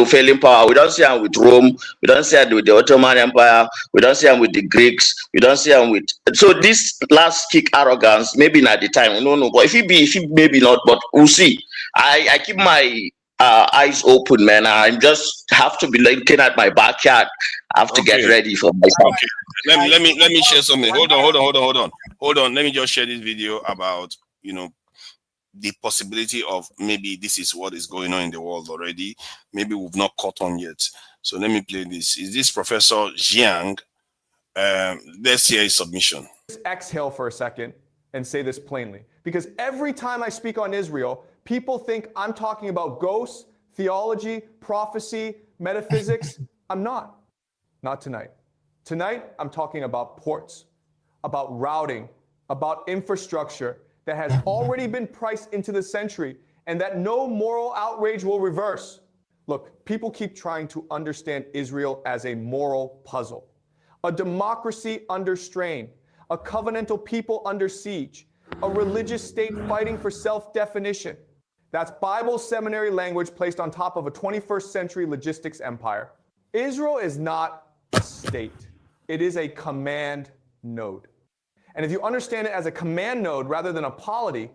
Speaker 4: failing power. We don't see them with Rome. We don't see them with the Ottoman Empire. We don't see them with the Greeks. We don't see them with. So this last kick arrogance, maybe not the time. No. But if it maybe not. But we'll see. I keep my eyes open, man. I just have to be looking at my backyard. I have to get ready for myself.
Speaker 16: Okay. Let me share something. Hold on. Let me just share this video about the possibility of maybe this is what is going on in the world already. Maybe we've not caught on yet. So let me play this. Is this Professor Jiang? Let's hear his submission.
Speaker 9: Exhale for a second and say this plainly. Because every time I speak on Israel, people think I'm talking about ghosts, theology, prophecy, metaphysics. I'm not. Not tonight. Tonight, I'm talking about ports, about routing, about infrastructure that has already been priced into the century and that no moral outrage will reverse. Look, people keep trying to understand Israel as a moral puzzle, a democracy under strain, a covenantal people under siege, a religious state fighting for self-definition. That's Bible seminary language placed on top of a 21st century logistics empire. Israel is not a state. It is a command node. And if you understand it as a command node rather than a polity,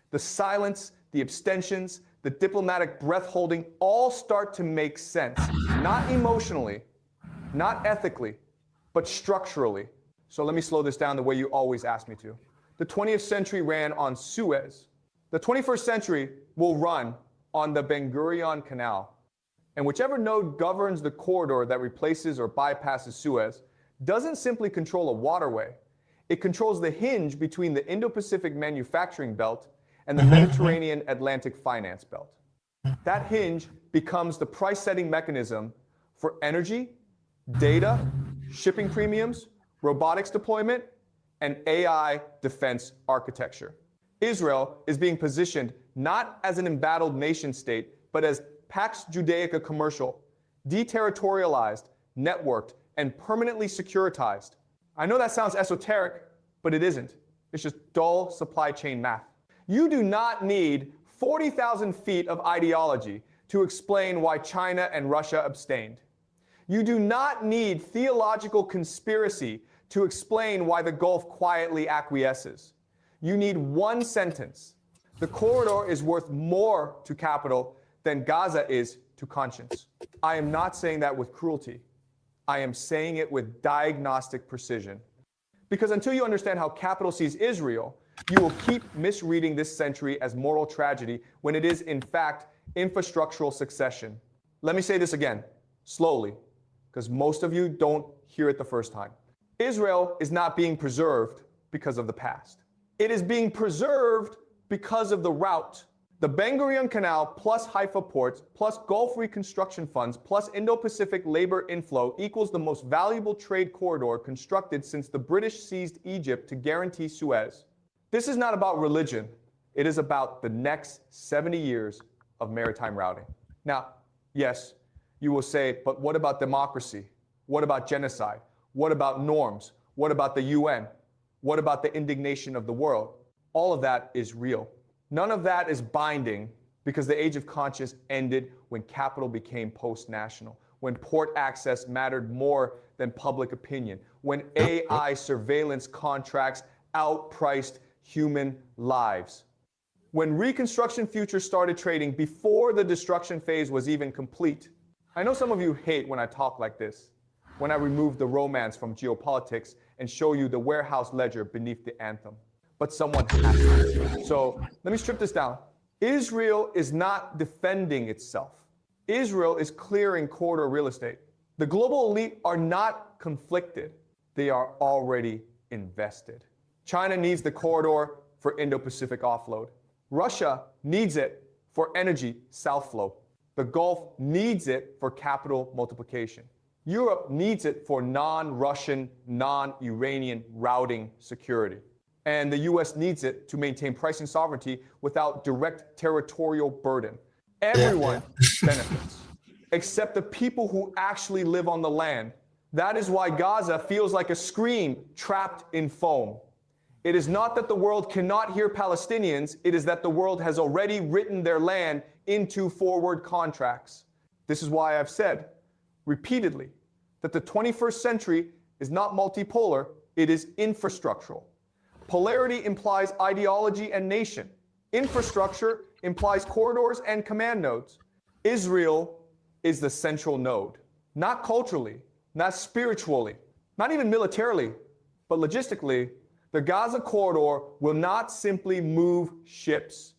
Speaker 9: the silence, the abstentions, the diplomatic breath holding all start to make sense. Not emotionally, not ethically, but structurally. So let me slow this down the way you always ask me to. The 20th century ran on Suez. The 21st century will run on the Ben Gurion Canal. And whichever node governs the corridor that replaces or bypasses Suez doesn't simply control a waterway. It controls the hinge between the Indo-Pacific manufacturing belt and the Mediterranean Atlantic finance belt. That hinge becomes the price-setting mechanism for energy, data, shipping premiums, robotics deployment, and AI defense architecture. Israel is being positioned not as an embattled nation state, but as Pax Judaica commercial, deterritorialized, networked, and permanently securitized. I know that sounds esoteric, but it isn't. It's just dull supply chain math. You do not need 40,000 feet of ideology to explain why China and Russia abstained. You do not need theological conspiracy to explain why the Gulf quietly acquiesces. You need one sentence. The corridor is worth more to capital than Gaza is to conscience. I am not saying that with cruelty. I am saying it with diagnostic precision. Because until you understand how capital sees Israel, you will keep misreading this century as moral tragedy when it is, in fact, infrastructural succession. Let me say this again, slowly, because most of you don't hear it the first time. Israel is not being preserved because of the past. It is being preserved because of the route. The Ben Gurion Canal plus Haifa ports plus Gulf reconstruction funds plus Indo-Pacific labor inflow equals the most valuable trade corridor constructed since the British seized Egypt to guarantee Suez. This is not about religion. It is about the next 70 years of maritime routing. Now, yes, you will say, but what about democracy? What about genocide? What about norms? What about the UN? What about the indignation of the world? All of that is real. None of that is binding because the age of conscience ended when capital became post-national, when port access mattered more than public opinion, when AI surveillance contracts outpriced human lives, when Reconstruction Futures started trading before the destruction phase was even complete. I know some of you hate when I talk like this, when I remove the romance from geopolitics and show you the warehouse ledger beneath the anthem. But someone has to. So let me strip this down. Israel is not defending itself. Israel is clearing corridor real estate. The global elite are not conflicted. They are already invested. China needs the corridor for Indo-Pacific offload. Russia needs it for energy south flow. The Gulf needs it for capital multiplication. Europe needs it for non-Russian, non-Iranian routing security. And the US needs it to maintain pricing sovereignty without direct territorial burden. Everyone benefits, except the people who actually live on the land. That is why Gaza feels like a scream trapped in foam. It is not that the world cannot hear Palestinians, it is that the world has already written their land into forward contracts. This is why I've said repeatedly that the 21st century is not multipolar, it is infrastructural. Polarity implies ideology and nation. Infrastructure implies corridors and command nodes. Israel is the central node, not culturally, not spiritually, not even militarily, but logistically. The Gaza corridor will not simply move ships.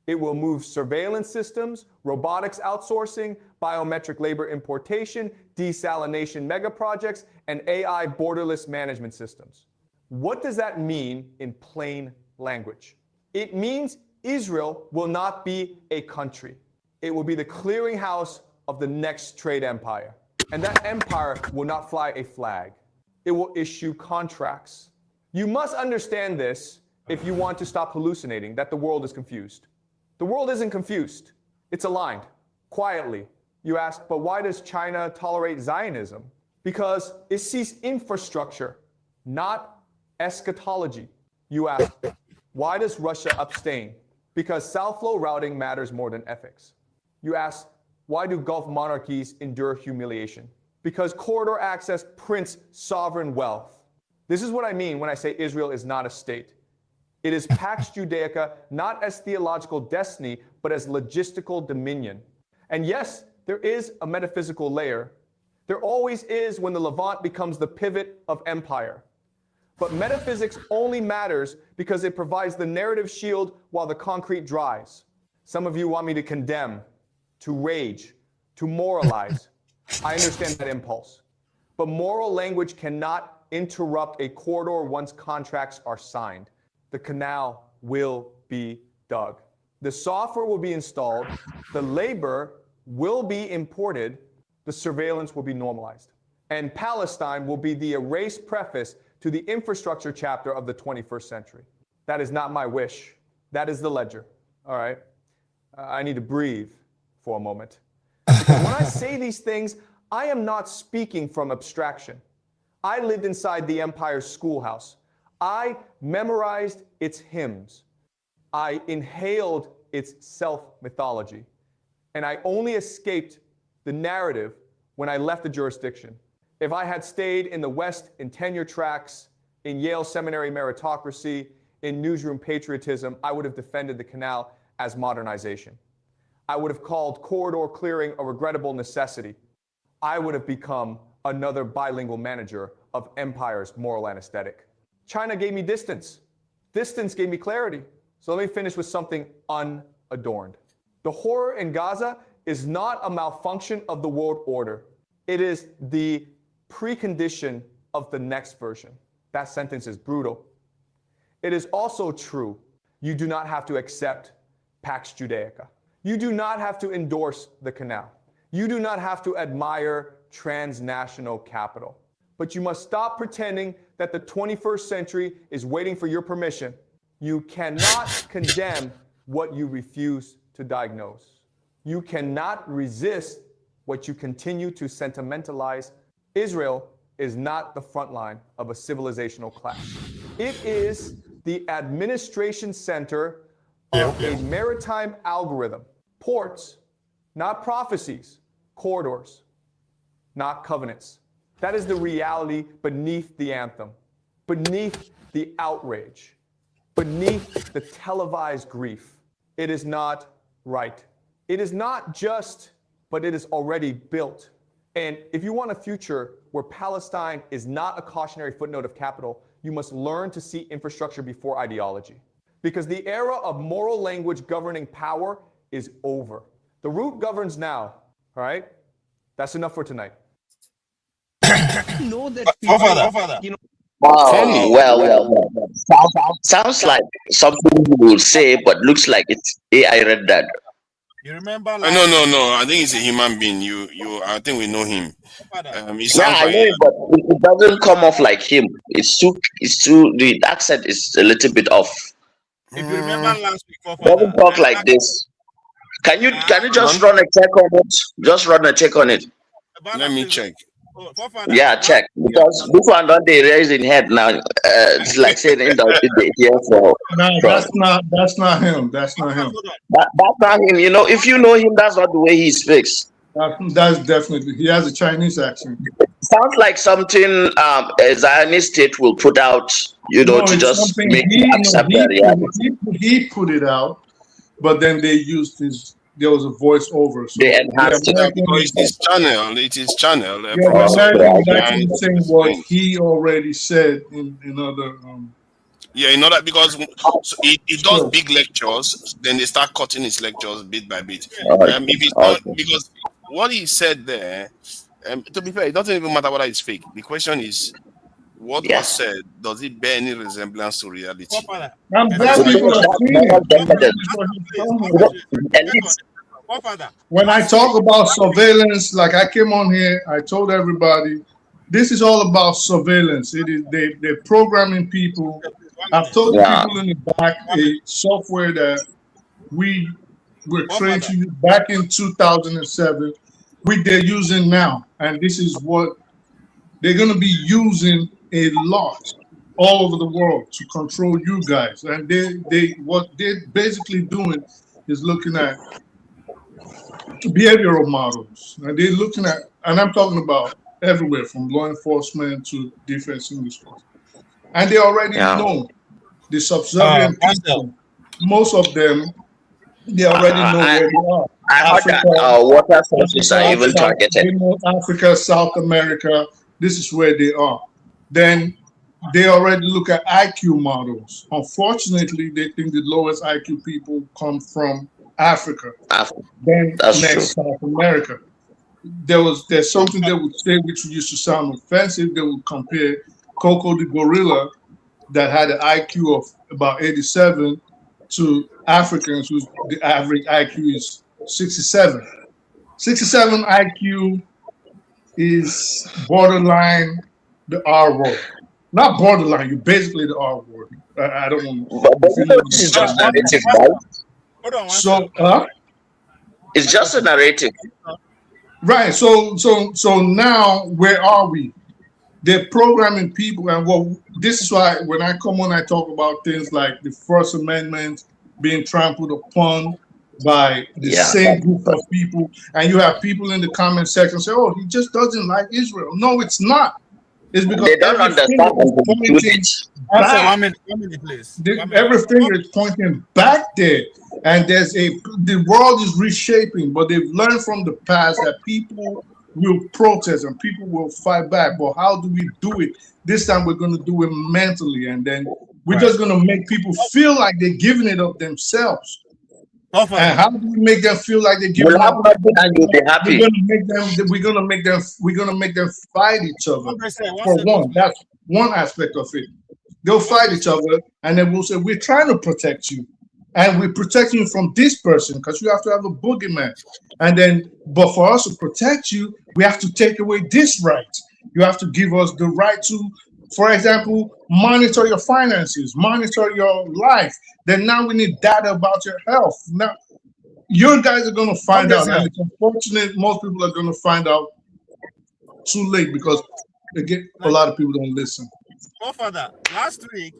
Speaker 9: It will move surveillance systems, robotics outsourcing, biometric labor importation, desalination megaprojects, and AI borderless management systems. What does that mean in plain language? It means Israel will not be a country. It will be the clearinghouse of the next trade empire. And that empire will not fly a flag. It will issue contracts. You must understand this if you want to stop hallucinating that the world is confused. The world isn't confused. It's aligned, quietly. You ask, but why does China tolerate Zionism? Because it sees infrastructure, not eschatology. You ask, why does Russia abstain? Because south flow routing matters more than ethics. You ask, why do Gulf monarchies endure humiliation? Because corridor access prints sovereign wealth. This is what I mean when I say Israel is not a state. It is Pax Judaica, not as theological destiny, but as logistical dominion. And yes, there is a metaphysical layer. There always is when the Levant becomes the pivot of empire. But metaphysics only matters because it provides the narrative shield while the concrete dries. Some of you want me to condemn, to rage, to moralize. I understand that impulse. But moral language cannot interrupt a corridor once contracts are signed. The canal will be dug. The software will be installed. The labor will be imported. The surveillance will be normalized. And Palestine will be the erased preface to the infrastructure chapter of the 21st century. That is not my wish. That is the ledger. All right? I need to breathe for a moment. Because when I say these things, I am not speaking from abstraction. I lived inside the empire's schoolhouse. I memorized its hymns. I inhaled its self-mythology. And I only escaped the narrative when I left the jurisdiction. If I had stayed in the West in tenure tracks, in Yale Seminary meritocracy, in newsroom patriotism, I would have defended the canal as modernization. I would have called corridor clearing a regrettable necessity. I would have become another bilingual manager of empire's moral anesthetic. China gave me distance. Distance gave me clarity. So let me finish with something unadorned. The horror in Gaza is not a malfunction of the world order. It is the precondition of the next version. That sentence is brutal. It is also true you do not have to accept Pax Judaica. You do not have to endorse the canal. You do not have to admire transnational capital. But you must stop pretending that the 21st century is waiting for your permission. You cannot condemn what you refuse to diagnose. You cannot resist what you continue to sentimentalize. Israel is not the front line of a civilizational clash. It is the administration center of a maritime algorithm. Ports, not prophecies. Corridors, not covenants. That is the reality beneath the anthem, beneath the outrage, beneath the televised grief. It is not right. It is not just, but it is already built. And if you want a future where Palestine is not a cautionary footnote of capital, you must learn to see infrastructure before ideology. Because the era of moral language governing power is over. The root governs now, all right? That's enough for tonight.
Speaker 12: Know that
Speaker 15: Forefather.
Speaker 12: you know,
Speaker 4: Oh, well. Sounds like something you will say, but looks like it's AI read that.
Speaker 15: You remember?
Speaker 16: No. I think he's a human being. I think we know him. He
Speaker 4: Yeah,
Speaker 16: sounds
Speaker 4: I know,
Speaker 16: like
Speaker 4: but it doesn't come off like him. It's too. The accent is a little bit off.
Speaker 15: If you remember last week,
Speaker 4: Doesn't talk like this. Can you just run a check on it? Just run a check on it.
Speaker 16: Let me check.
Speaker 4: Yeah, check, because this one don't they raise in head now. It's like saying in the here for.
Speaker 1: No, that's not him. That's not him.
Speaker 4: That's not him. You know, if you know him, that's not the way he speaks.
Speaker 1: That's definitely, he has a Chinese accent.
Speaker 4: Sounds like something a Zionist state will put out, you know, to just make you accept that reality.
Speaker 1: He put it out, but then they used his. There was a voiceover. So
Speaker 4: they enhanced it.
Speaker 16: Because it's channel. It is channel.
Speaker 1: American saying what he already said in other.
Speaker 16: Yeah, you know that because it does big lectures, then they start cutting his lectures bit by bit. If it's not, because what he said there, to be fair, it doesn't even matter whether it's fake. The question is, what was said, does it bear any resemblance to reality?
Speaker 1: I'm glad people are seeing it. When I talk about surveillance, like I came on here, I told everybody, this is all about surveillance. It is they're programming people. I've told the people in the back a software that we were trained to use back in 2007, they're using now, and this is what they're going to be using a lot all over the world to control you guys. And what they're basically doing is looking at behavioral models, and they're looking at, and I'm talking about everywhere from law enforcement to defense industry, and they already know the subservient people. Most of them, they already know where they are.
Speaker 4: I heard that water sources are even targeted.
Speaker 1: Africa, South America, this is where they are. Then they already look at IQ models. Unfortunately, they think the lowest IQ people come from Africa. Then next, South America. There's something they would say which used to sound offensive. They would compare Coco the gorilla that had an IQ of about 87 to Africans whose the average IQ is 67. 67 IQ is borderline the R word. Not borderline, you're basically the R word. I don't want
Speaker 4: to. So, it's just a narrative.
Speaker 1: Right. So now where are we? They're programming people, and this is why when I come on, I talk about things like the First Amendment being trampled upon by the same group of people, and you have people in the comment section say, "Oh, he just doesn't like Israel." No, it's not. It's because
Speaker 4: they don't understand.
Speaker 1: Every finger is pointing back there, and the world is reshaping. But they've learned from the past that people will protest and people will fight back. But how do we do it? This time we're going to do it mentally, and then we're just going to make people feel like they're giving it up themselves. And how do we make them feel like they're giving up?
Speaker 4: And you'll be happy.
Speaker 1: We're gonna make them fight each other. For one, that's one aspect of it. They'll fight each other, and then we'll say, "We're trying to protect you, and we're protecting you from this person because you have to have a boogeyman." And then, but for us to protect you, we have to take away this right. You have to give us the right to For example, monitor your finances, monitor your life. Then now we need data about your health. Now, your guys are going to find out, and it's unfortunate most people are going to find out too late because again, a lot of people don't listen.
Speaker 15: Oh, Father, last week,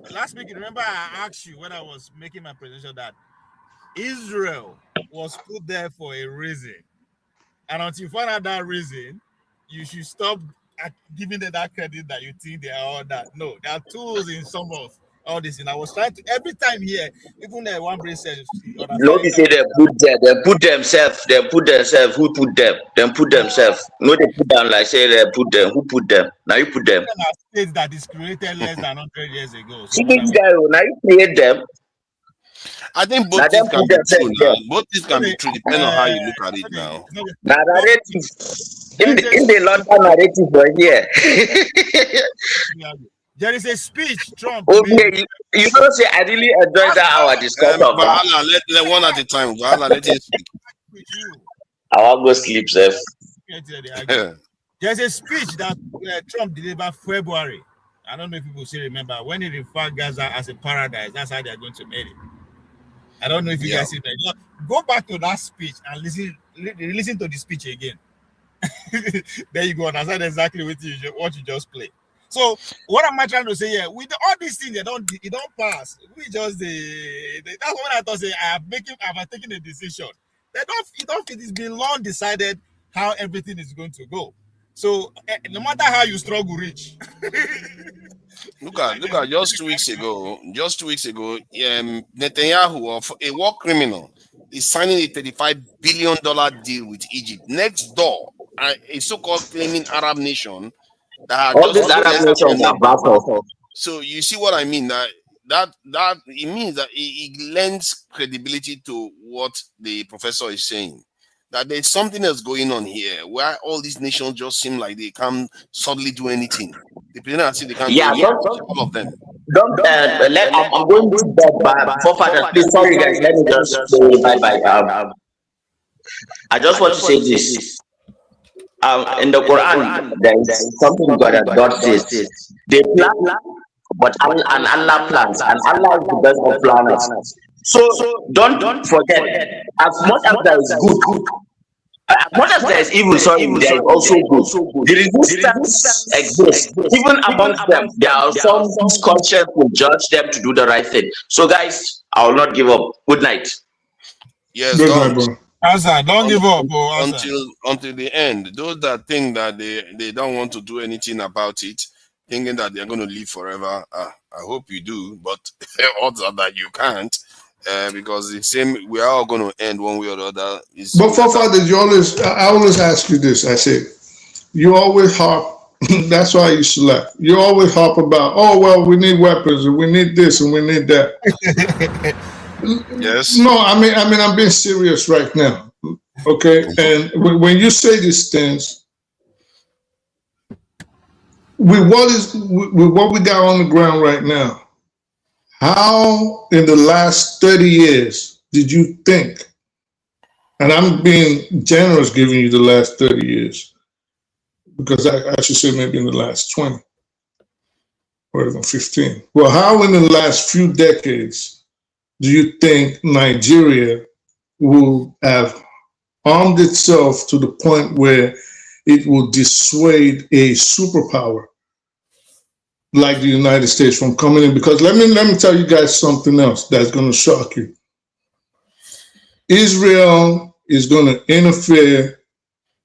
Speaker 15: remember I asked you when I was making my presentation that Israel was put there for a reason. And until you find out that reason, you should stop giving them that credit that you think they are all that. No, there are tools in some of all this. And I was trying to, every time here, even one brain says,
Speaker 4: No, they say they put themselves, who put them? Them put themselves. No, they put them like say they put them, who put them? Now you put them.
Speaker 15: States that is created less than 100 years ago. So
Speaker 4: see this guy, now you create them.
Speaker 16: I think both things can be true now. Both things can be true depending on how you look at it now.
Speaker 4: Narrative. In the London narrative right here.
Speaker 15: There is a speech, Trump.
Speaker 4: Okay, you know, say I really enjoyed that our discussion.
Speaker 16: Let one at a time. Let him speak.
Speaker 4: I want to go sleep, Seth.
Speaker 15: There's a speech that Trump delivered February. I don't know if people still remember when he referred Gaza as a paradise. That's how they're going to make it. I don't know if you guys see that. Go back to that speech and listen to the speech again. There you go. Understand exactly what you just played. So what am I trying to say here? With all these things, it don't pass. We just that's when I thought I have taken a decision. It's been long decided how everything is going to go. So no matter how you struggle, reach.
Speaker 16: Look at just 2 weeks ago, Netanyahu, a war criminal, is signing a $35 billion deal with Egypt next door, a so-called claiming Arab nation that
Speaker 4: all these Arab nations are battle.
Speaker 16: So you see what I mean? That it means that it lends credibility to what the professor is saying. That there's something else going on here where all these nations just seem like they can't suddenly do anything. The presidency, they can't do anything. All of them.
Speaker 4: I'm going to bed, but forefathers, please, sorry guys, let me just say bye. I just want to say this. In the Quran, there is something God says. They plan, but Allah plans, and Allah is the best of planners. So don't forget, as much as there is good, as much as there is evil, there is also good. The resistance exists. Even amongst them, there are some whose conscience will judge them to do the right thing. So guys, I will not give up. Good night.
Speaker 16: Yes,
Speaker 15: don't give up
Speaker 16: until the end. Those that think that they don't want to do anything about it, thinking that they're going to live forever, I hope you do, but odds are that you can't. Because the same, we are all going to end one way or the other.
Speaker 1: But forefathers, I always ask you this. I say, you always harp. That's why you select. You always harp about, oh well, we need weapons and we need this and we need that.
Speaker 16: Yes.
Speaker 1: No, I mean, I'm being serious right now. Okay, and when you say these things, with what we got on the ground right now. How in the last 30 years did you think, and I'm being generous giving you the last 30 years, because I should say maybe in the last 20 or even 15. Well, how in the last few decades do you think Nigeria will have armed itself to the point where it will dissuade a superpower like the United States from coming in? Because let me tell you guys something else that's going to shock you. Israel is going to interfere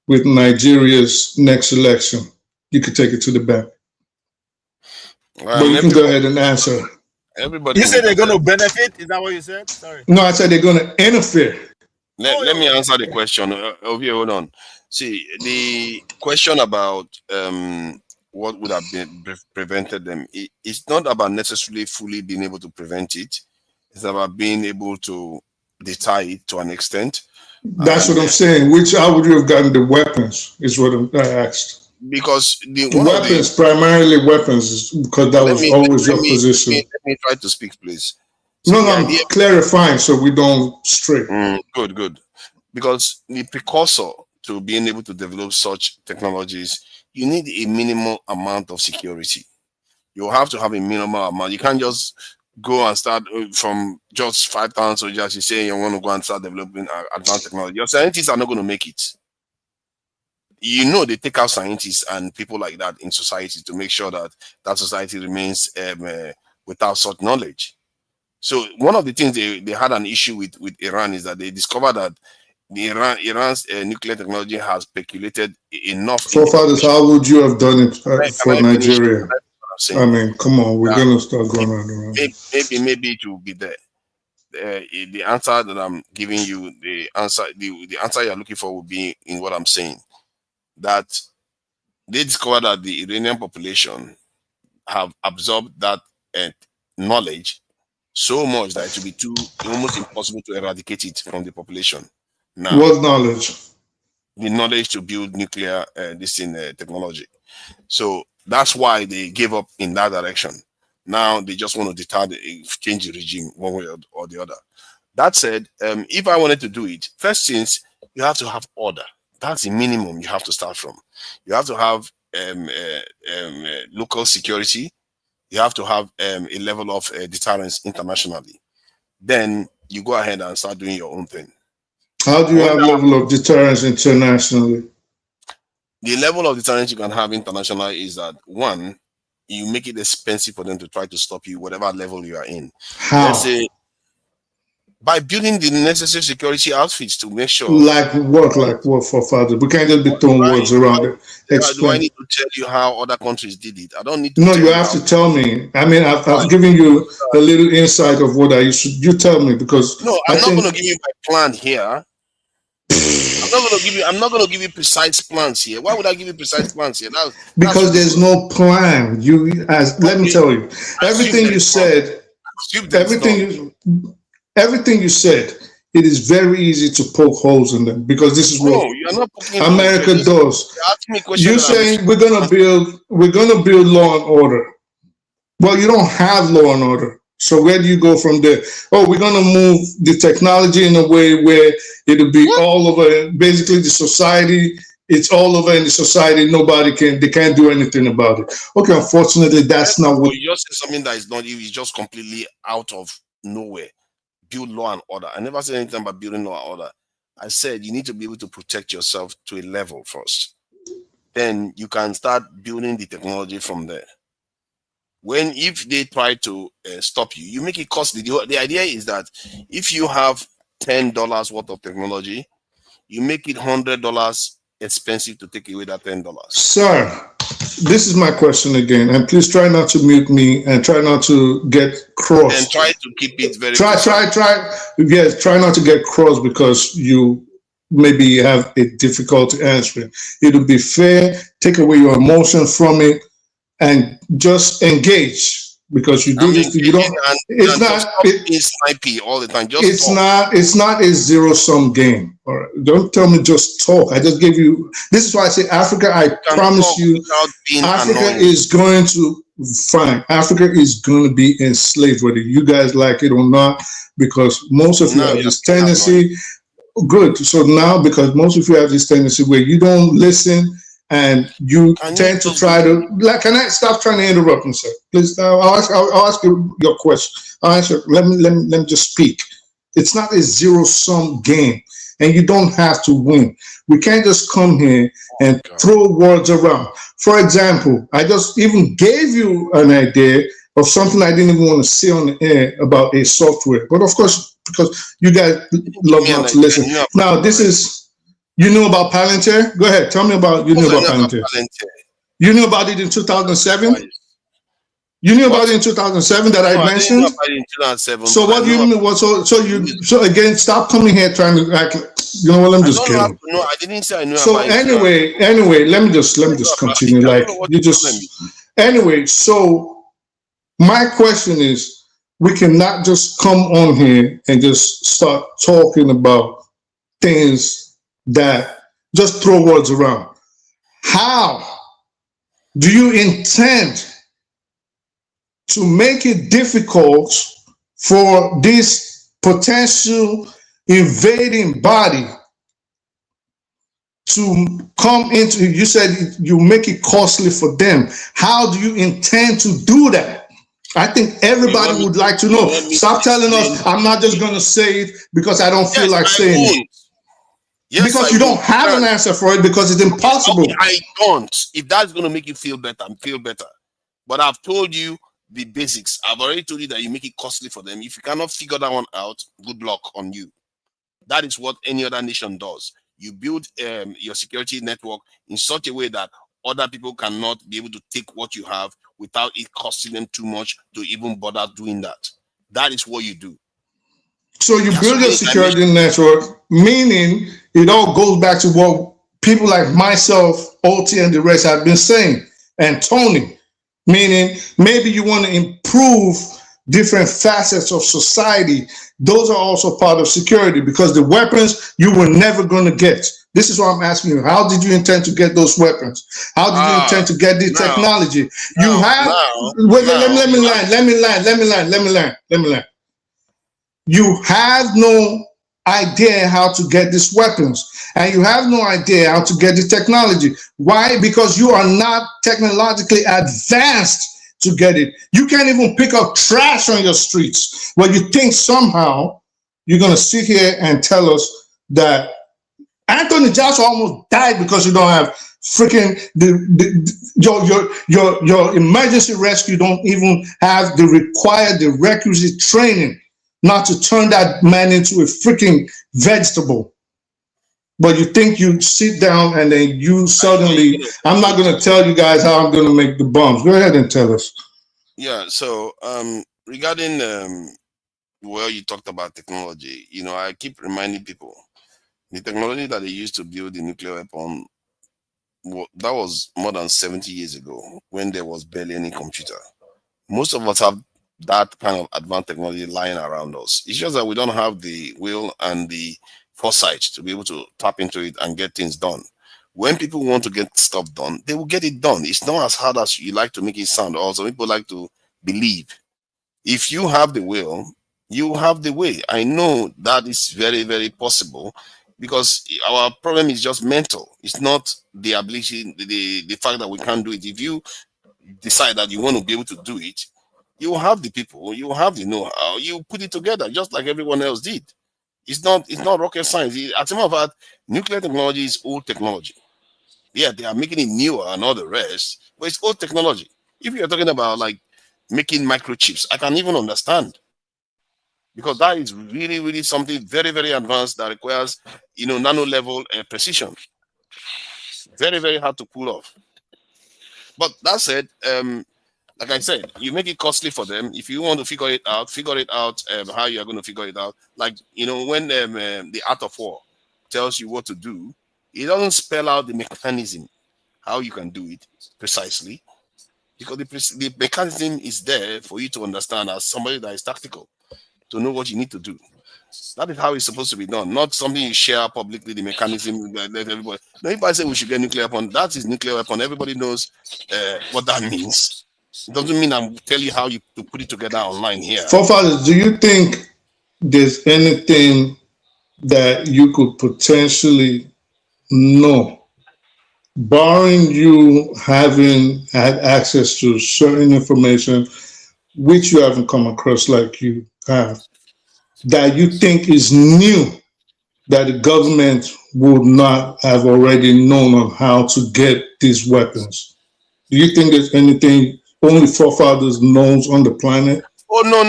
Speaker 1: with Nigeria's next election. You can take it to the bank. But you can go ahead and answer.
Speaker 16: Everybody.
Speaker 15: You said they're going to benefit? Is that what you said? Sorry.
Speaker 1: No, I said they're going to interfere.
Speaker 16: Let me answer the question. Over here, hold on. See, the question about what would have been prevented them. It's not about necessarily fully being able to prevent it. It's about being able to deter it to an extent.
Speaker 1: That's what I'm saying. How would you have gotten the weapons? Is what I asked.
Speaker 16: Because
Speaker 1: primarily weapons, because that was always your position.
Speaker 16: Let me try to speak, please.
Speaker 1: So I'm clarifying so we don't stray.
Speaker 16: Good. Because the precursor to being able to develop such technologies, you need a minimal amount of security. You have to have a minimal amount. You can't just go and start from just 5,000 soldiers. You say you want to go and start developing advanced technology. Your scientists are not going to make it. You know, they take out scientists and people like that in society to make sure that that society remains without such knowledge. So one of the things they had an issue with Iran is that they discovered that Iran's nuclear technology has speculated enough.
Speaker 1: Forefathers, how would you have done it for Nigeria? I mean, come on, we're going to start going around.
Speaker 16: Maybe it will be there. The answer that I'm giving you, the answer you're looking for will be in what I'm saying. That they discovered that the Iranian population have absorbed that knowledge so much that it will be almost impossible to eradicate it from the population. Now,
Speaker 1: what knowledge?
Speaker 16: The knowledge to build nuclear technology. So that's why they gave up in that direction. Now they just want to change the regime one way or the other. That said, if I wanted to do it, first things, you have to have order. That's the minimum you have to start from. You have to have local security. You have to have a level of deterrence internationally. Then you go ahead and start doing your own thing.
Speaker 1: How do you have level of deterrence internationally?
Speaker 16: The level of deterrence you can have internationally is that, one, you make it expensive for them to try to stop you, whatever level you are in.
Speaker 1: How?
Speaker 16: Let's say by building the necessary security outfits to make sure.
Speaker 1: Like what for father? We can't just be throwing words around it.
Speaker 16: Do I need to tell you how other countries did it? I don't need to.
Speaker 1: No, you have to tell me. I mean, I've given you a little insight of what I should. You tell me, because
Speaker 16: no, I'm not going to give you my plan here. I'm not going to give you precise plans here. Why would I give you precise plans here?
Speaker 1: Because there's no plan. Let me tell you, everything you said, everything you said, it is very easy to poke holes in them, because this is what America does. You're saying we're gonna build law and order. Well, you don't have law and order. So where do you go from there? Oh, we're gonna move the technology in a way where it'll be all over. Basically, the society, it's all over in the society. They can't do anything about it. Okay, unfortunately, that's not what.
Speaker 16: You just said something that is not. It's just completely out of nowhere. Build law and order. I never said anything about building law and order. I said you need to be able to protect yourself to a level first. Then you can start building the technology from there. If they try to stop you, you make it costly. The idea is that if you have $10 worth of technology, you make it $100 expensive to take away that $10.
Speaker 1: Sir, this is my question again, and please try not to mute me and try not to get crossed.
Speaker 16: And try to keep it very.
Speaker 1: Try not to get crossed because you maybe have a difficulty answering. It'll be fair. Take away your emotion from it and just engage, because you do this. You don't. It's not.
Speaker 16: It's snipey all the time.
Speaker 1: It's not a zero-sum game. All right. Don't tell me just talk. I just gave you. This is why I say Africa. I promise you, Africa is going to fine. Africa is going to be enslaved, whether you guys like it or not, because most of you have this tendency. Good. So now, because most of you have this tendency where you don't listen. And you tend to try to, can I stop trying to interrupt you, sir? Please, I'll ask you your question. I'll answer. Let me just speak. It's not a zero-sum game, and you don't have to win. We can't just come here and throw words around. For example, I just even gave you an idea of something I didn't even want to say on the air about a software. But of course, because you guys love not to listen. Now, this is. You knew about Palantir? Go ahead. Tell me about you knew about Palantir. You knew about it in 2007? You knew about it in 2007 that I mentioned?
Speaker 16: I didn't know about it in 2007.
Speaker 1: So what do you mean? So again, stop coming here trying to act. You know what? Let me just kidding.
Speaker 16: No, I didn't say I knew
Speaker 1: about it. Anyway, let me just continue. Anyway, so my question is, we cannot just come on here and just start talking about things that just throw words around. How do you intend to make it difficult for this potential invading body to come into, you said you make it costly for them. How do you intend to do that? I think everybody would like to know. Stop telling us, I'm not just going to say it because I don't feel like saying it.
Speaker 16: Yes,
Speaker 1: because you don't have an answer for it because it's impossible.
Speaker 16: Okay, I don't. If that's going to make you feel better, feel better. But I've told you the basics. I've already told you that you make it costly for them. If you cannot figure that one out, good luck on you. That is what any other nation does. You build your security network in such a way that other people cannot be able to take what you have without it costing them too much to even bother doing that. That is what you do.
Speaker 1: So you build your security network, meaning it all goes back to what people like myself, OT, and the rest have been saying, and Tony, meaning maybe you want to improve different facets of society. Those are also part of security because the weapons you were never going to get. This is what I'm asking you. How did you intend to get those weapons? How did you intend to get the technology? Let me land. You have no idea how to get these weapons, and you have no idea how to get the technology. Why? Because you are not technologically advanced to get it. You can't even pick up trash on your streets. Well, you think somehow you're going to sit here and tell us that Anthony Joshua almost died because you don't have freaking your emergency rescue don't even have the requisite training not to turn that man into a freaking vegetable. But you think you sit down and then you suddenly, I'm not going to tell you guys how I'm going to make the bombs. Go ahead and tell us.
Speaker 16: Yeah, so regarding well, you talked about technology. You know, I keep reminding people the technology that they used to build the nuclear weapon, that was more than 70 years ago when there was barely any computer. Most of us have that kind of advanced technology lying around us. It's just that we don't have the will and the foresight to be able to tap into it and get things done. When people want to get stuff done, they will get it done. It's not as hard as you like to make it sound. Also, people like to believe. If you have the will, you have the way. I know that is very, very possible because our problem is just mental. It's not the ability, the fact that we can't do it. If you decide that you want to be able to do it, you have the people, you have the know-how, you put it together just like everyone else did. It's not rocket science. As a matter of fact, nuclear technology is old technology. Yeah, they are making it newer and all the rest, but it's old technology. If you're talking about like making microchips, I can even understand because that is really, really something very, very advanced that requires, nano level precision. Very, very hard to pull off. But that said, like I said, you make it costly for them. If you want to figure it out how you are going to figure it out. Like, when the Art of War tells you what to do, it doesn't spell out the mechanism, how you can do it precisely, because the mechanism is there for you to understand as somebody that is tactical, to know what you need to do. That is how it's supposed to be done, not something you share publicly, the mechanism, let everybody. Now, if I say we should get nuclear weapon, that is nuclear weapon. Everybody knows what that means. It doesn't mean I'm telling you how to put it together online here.
Speaker 1: Forefathers, do you think there's anything that you could potentially know, barring you having had access to certain information which you haven't come across like you have, that you think is new that the government would not have already known on how to get these weapons? Do you think there's anything only forefathers knows on the planet?
Speaker 16: Oh no!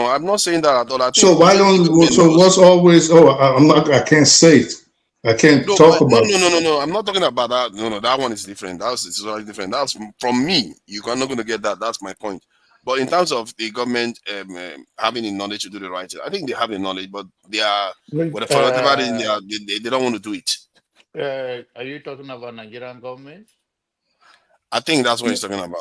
Speaker 16: I'm not saying that at all. I think
Speaker 1: so why don't? So what's always? I can't say it. I can't talk about.
Speaker 16: No. I'm not talking about that. No. That one is different. It's very different. That's from me. You're not going to get that. That's my point. But in terms of the government having the knowledge to do the right thing, I think they have the knowledge, but they are for whatever reason they don't want to do it.
Speaker 2: Are you talking about Nigerian government?
Speaker 16: I think that's what he's talking about.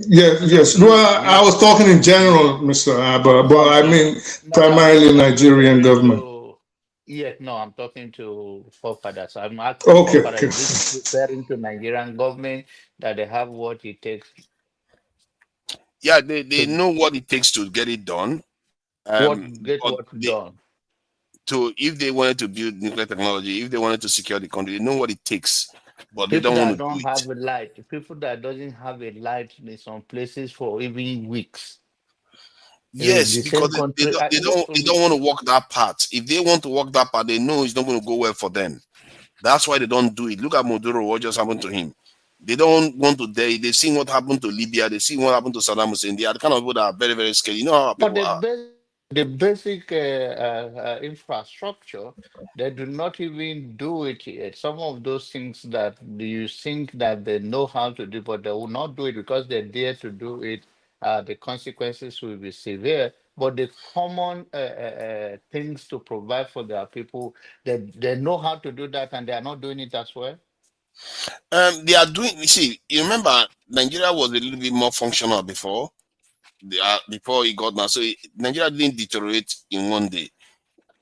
Speaker 1: Yes. Well, I was talking in general, Mr. Abba, but I mean primarily Nigerian government.
Speaker 2: No, I'm talking to forefathers. I'm asking forefathers referring to Nigerian government that they have what it takes.
Speaker 16: Yeah, they know what it takes to get it done.
Speaker 2: What done?
Speaker 16: if they wanted to build nuclear technology, if they wanted to secure the country, they know what it takes, but they
Speaker 2: People
Speaker 16: don't want
Speaker 2: that
Speaker 16: to do
Speaker 2: don't
Speaker 16: it.
Speaker 2: have a light, people that doesn't have a light in some places for even weeks. In
Speaker 16: Yes,
Speaker 2: the
Speaker 16: because
Speaker 2: same country,
Speaker 16: they don't want to walk that path. If they want to walk that path, they know it's not going to go well for them. That's why they don't do it. Look at Maduro, what just happened to him. They don't want to dare. They've seen what happened to Libya. They've seen what happened to Saddam Hussein. They are the kind of people that are very, very scared. You know how
Speaker 2: but
Speaker 16: people are.
Speaker 2: the basic infrastructure, they do not even do it yet. Some of those things that you think that they know how to do, but they will not do it because they dare to do it. The consequences will be severe. But the common things to provide for their people, they know how to do that, and they are not doing it as well.
Speaker 16: They are doing. You see, you remember Nigeria was a little bit more functional before. Before it got now, so Nigeria didn't deteriorate in one day.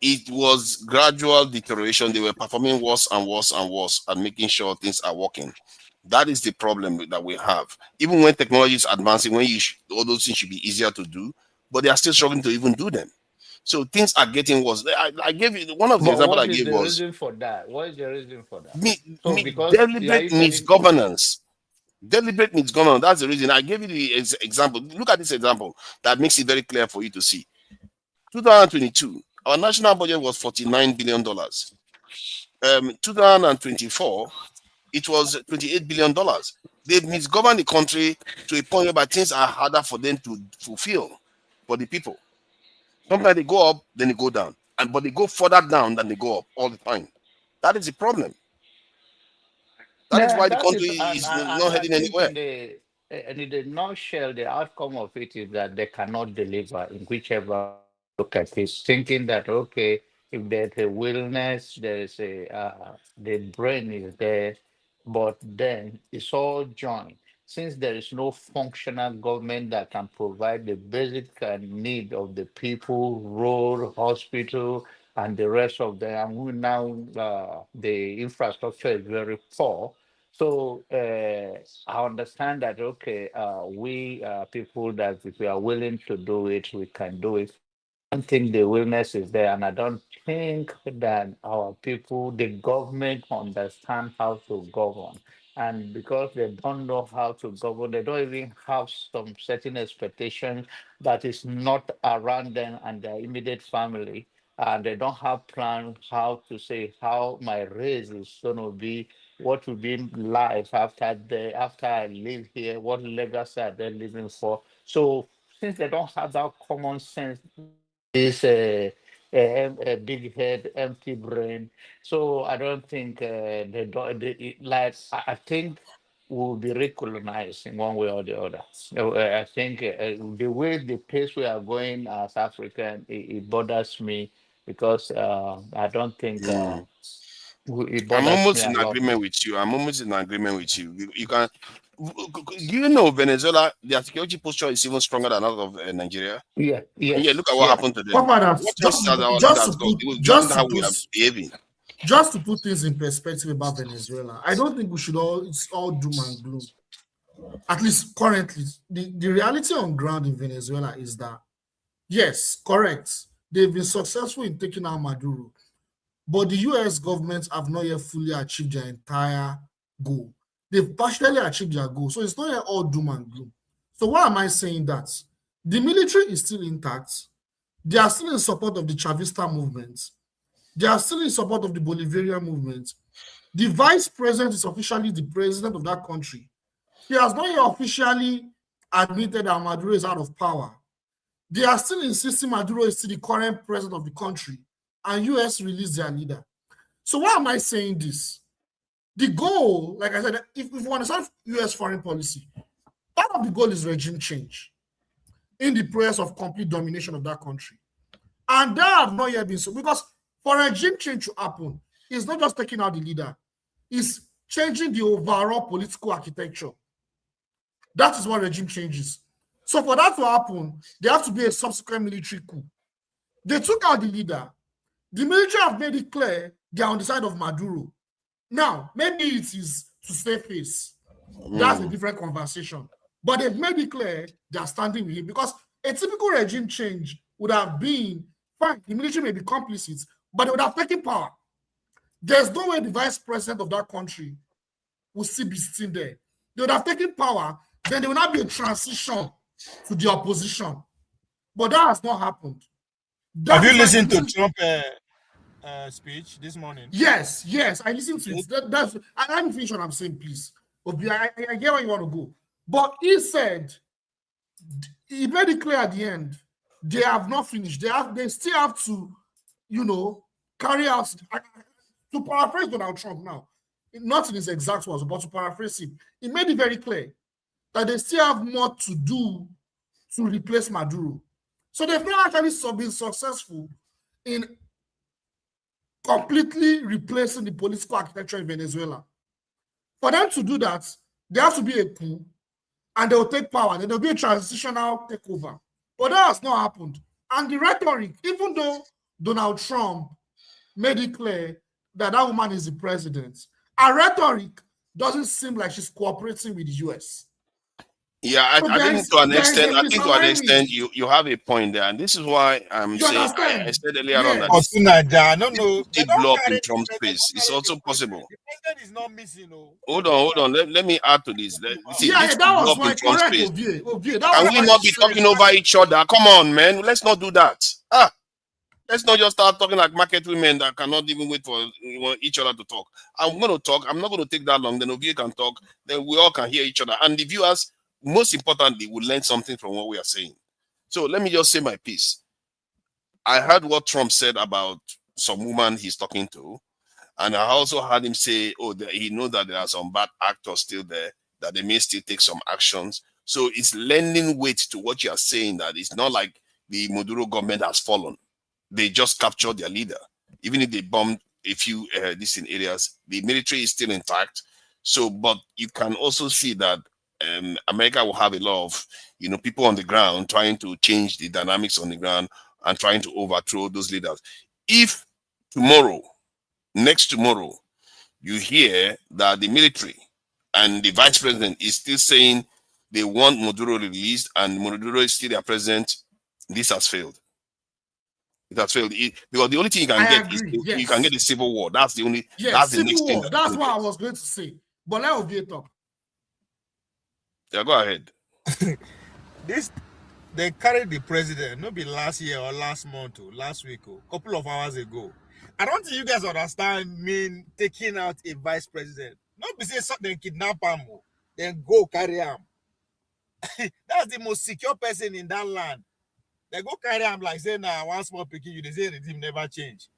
Speaker 16: It was gradual deterioration. They were performing worse and worse and worse and making sure things are working. That is the problem that we have. Even when technology is advancing, when all those things should be easier to do, but they are still struggling to even do them. So things are getting worse. I gave you one of the
Speaker 2: But
Speaker 16: examples I
Speaker 2: what is
Speaker 16: gave
Speaker 2: the
Speaker 16: was
Speaker 2: reason for that? What is the reason for that? So because are
Speaker 16: deliberate
Speaker 2: you telling
Speaker 16: misgovernance. Deliberate misgovernance. That's the reason. I gave you the example. Look at this example that makes it very clear for you to see. 2022, our national budget was $49 billion. 2024, it was $28 billion. They've misgoverned the country to a point where things are harder for them to fulfill for the people. Sometimes they go up, then they go down. But they go further down than they go up all the time. That is the problem. That is
Speaker 2: yeah,
Speaker 16: why the
Speaker 2: that
Speaker 16: country
Speaker 2: is,
Speaker 16: is
Speaker 2: and
Speaker 16: not
Speaker 2: I
Speaker 16: heading
Speaker 2: think
Speaker 16: anywhere.
Speaker 2: in the nutshell, the outcome of it is that they cannot deliver in whichever look at it, thinking that okay, if there's a willingness, there is the brain is there, but then it's all joined. Since there is no functional government that can provide the basic need of the people, road, hospital, and the rest of them, and we now the infrastructure is very poor. So I understand that okay, we people that if we are willing to do it, we can do it. I don't think the willingness is there, and I don't think that our people, the government, understand how to govern. And because they don't know how to govern, they don't even have some certain expectation that is not around them and their immediate family. And they don't have plan how to say how my race is going to be, what will be life after I live here, what legacy are they living for. So since they don't have that common sense, this a big head, empty brain. So I don't think they don't. Like I think we'll be recolonized in one way or the other. So, I think the way the pace we are going as African, it bothers me because I don't think it
Speaker 16: I'm
Speaker 2: bothers me
Speaker 16: almost
Speaker 2: a
Speaker 16: in
Speaker 2: lot.
Speaker 16: agreement with you. I'm almost in agreement with you. You can. Do you know Venezuela? Their security posture is even stronger than that of Nigeria.
Speaker 2: Yeah.
Speaker 16: And yeah,
Speaker 2: Yes.
Speaker 16: look at what
Speaker 2: Yes.
Speaker 16: happened to them.
Speaker 21: Papa,
Speaker 16: What
Speaker 21: just
Speaker 16: else has our
Speaker 21: just
Speaker 16: leaders
Speaker 21: to
Speaker 16: got?
Speaker 21: put
Speaker 16: Given
Speaker 21: just to
Speaker 16: how we
Speaker 21: put
Speaker 16: are behaving.
Speaker 21: just to put things in perspective about Venezuela, I don't think we should it's all doom and gloom. At least currently, the reality on ground in Venezuela is that yes, correct, they've been successful in taking out Maduro, but the US government have not yet fully achieved their entire goal. They've partially achieved their goal, so it's not yet all doom and gloom. So why am I saying that? The military is still intact. They are still in support of the Chavista movement. They are still in support of the Bolivarian movement. The vice president is officially the president of that country. He has not yet officially admitted that Maduro is out of power. They are still insisting Maduro is still the current president of the country, and US released their leader. So why am I saying this? The goal, like I said, if we understand US foreign policy, part of the goal is regime change in the process of complete domination of that country. And that have not yet been so, because for regime change to happen, it's not just taking out the leader, it's changing the overall political architecture. That is what regime changes. So for that to happen, there have to be a subsequent military coup. They took out the leader. The military have made it clear they are on the side of Maduro. Now, maybe it is to save face. That's a different conversation. But they've made it clear they are standing with him, because a typical regime change would have been, fine, the military may be complicit, but they would have taken power. There's no way the vice president of that country will still be sitting there. They would have taken power, then there will not be a transition to the opposition. But that has not happened.
Speaker 15: Have you listened to Trump speech this morning?
Speaker 21: Yes, I listened to it. Let me finish what I'm saying, please. Obi, I get where you want to go. But he said, he made it clear at the end, they have not finished. They still have to, carry out, to paraphrase Donald Trump now, not in his exact words, but to paraphrase him, he made it very clear that they still have more to do to replace Maduro. So they've not actually been successful in completely replacing the political architecture in Venezuela. For them to do that, there has to be a coup, and they will take power. Then there will be a transitional takeover. But that has not happened. And the rhetoric, even though Donald Trump made it clear that that woman is the president, her rhetoric doesn't seem like she's cooperating with the US.
Speaker 16: Yeah, I think to an extent, you have a point there, and this is why I'm saying I said earlier on that it blow up in Trump's face. It's also possible.
Speaker 15: The president is not missing.
Speaker 16: Hold on. Let me add to this. This
Speaker 21: that was my correct.
Speaker 16: Can we not be talking over each other? Come on, man. Let's not do that. Let's not just start talking like market women that cannot even wait for each other to talk. I'm going to talk. I'm not going to take that long. Then Ovie can talk. Then we all can hear each other. And the viewers, most importantly, will learn something from what we are saying. So let me just say my piece. I heard what Trump said about some woman he's talking to. And I also heard him say, he knows that there are some bad actors still there, that they may still take some actions. So it's lending weight to what you are saying, that it's not like the Maduro government has fallen. They just captured their leader. Even if they bombed a few distant areas, the military is still intact. So, but you can also see that America will have a lot of, people on the ground trying to change the dynamics on the ground and trying to overthrow those leaders. If next tomorrow, you hear that the military and the vice president is still saying they want Maduro released and Maduro is still their president, this has failed. It has failed because the only thing you can get is you can get a civil war. That's the only. That's the next thing.
Speaker 21: That's what I was going to say. But let me talk.
Speaker 16: Yeah, go ahead.
Speaker 15: They carried the president, maybe last year or last month or last week or a couple of hours ago. I don't think you guys understand taking out a vice president. Not be say something kidnap him, then go carry him. That's the most secure person in that land. They go carry him like say one small pikin, you say regime never change.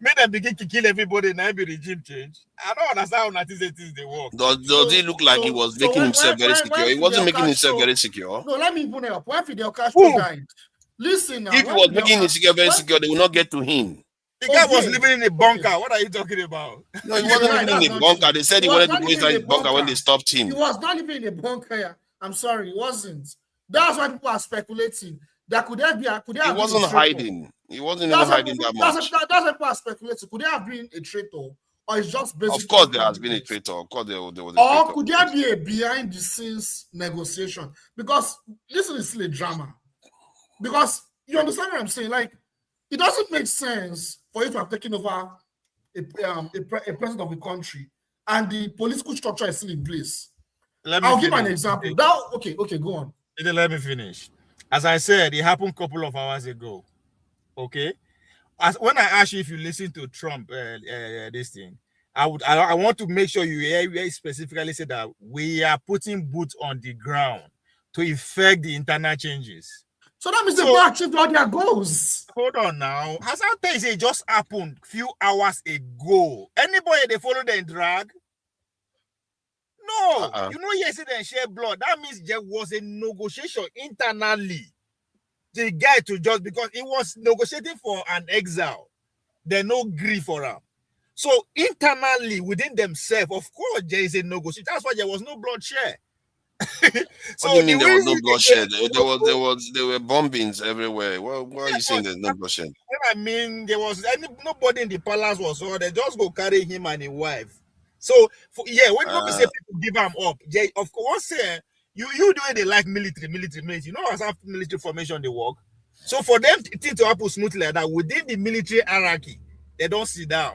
Speaker 15: Make them begin to kill everybody, now be regime change. I don't understand how things they work.
Speaker 16: Does it look like he was making himself very secure? He wasn't making himself very secure.
Speaker 21: No, let me put it up. When Fidel Castro died, listen now.
Speaker 16: If he was making himself very secure, they will not get to him.
Speaker 15: The guy was living in a bunker. What are you talking about?
Speaker 16: No, he wasn't living in a bunker. They said he wanted to go inside the bunker when they stopped him.
Speaker 21: He was not living in a bunker. I'm sorry, he wasn't. That's why people are speculating. That could there be?
Speaker 16: He wasn't hiding. He wasn't even hiding that much.
Speaker 21: That's why people are speculating. Could there have been a traitor, or it's just basically?
Speaker 16: Of course, there has been a traitor. Of course, there was a traitor.
Speaker 21: Or could there be a behind-the-scenes negotiation? Because this is still a drama. Because you understand what I'm saying? Like, it doesn't make sense for you to have taken over a president of a country and the political structure is still in place. I'll give an example. Okay, go on.
Speaker 15: Let me finish. As I said, it happened a couple of hours ago. Okay, when I asked you if you listen to Trump, this thing, I want to make sure you hear specifically say that we are putting boots on the ground to effect the internal changes.
Speaker 21: So that means they achieved all their goals.
Speaker 15: Hold on now. As I tell you, it just happened a few hours ago. Anybody they follow them drag? No, yesterday and share blood. That means there was a negotiation internally. The guy to just because he was negotiating for an exile, they no grief for him. So internally within themselves, of course, there is a negotiation. That's why there was no bloodshed.
Speaker 16: So what do you mean there was no bloodshed? There were bombings everywhere. Why are you saying there's no bloodshed?
Speaker 21: I mean, there was nobody in the palace was so they just go carry him and his wife. So when people say people give him up, they of course say you do it. They like military. You know as after military formation they work. So for them things to happen smoothly like that within the military hierarchy,
Speaker 15: They don't sit down.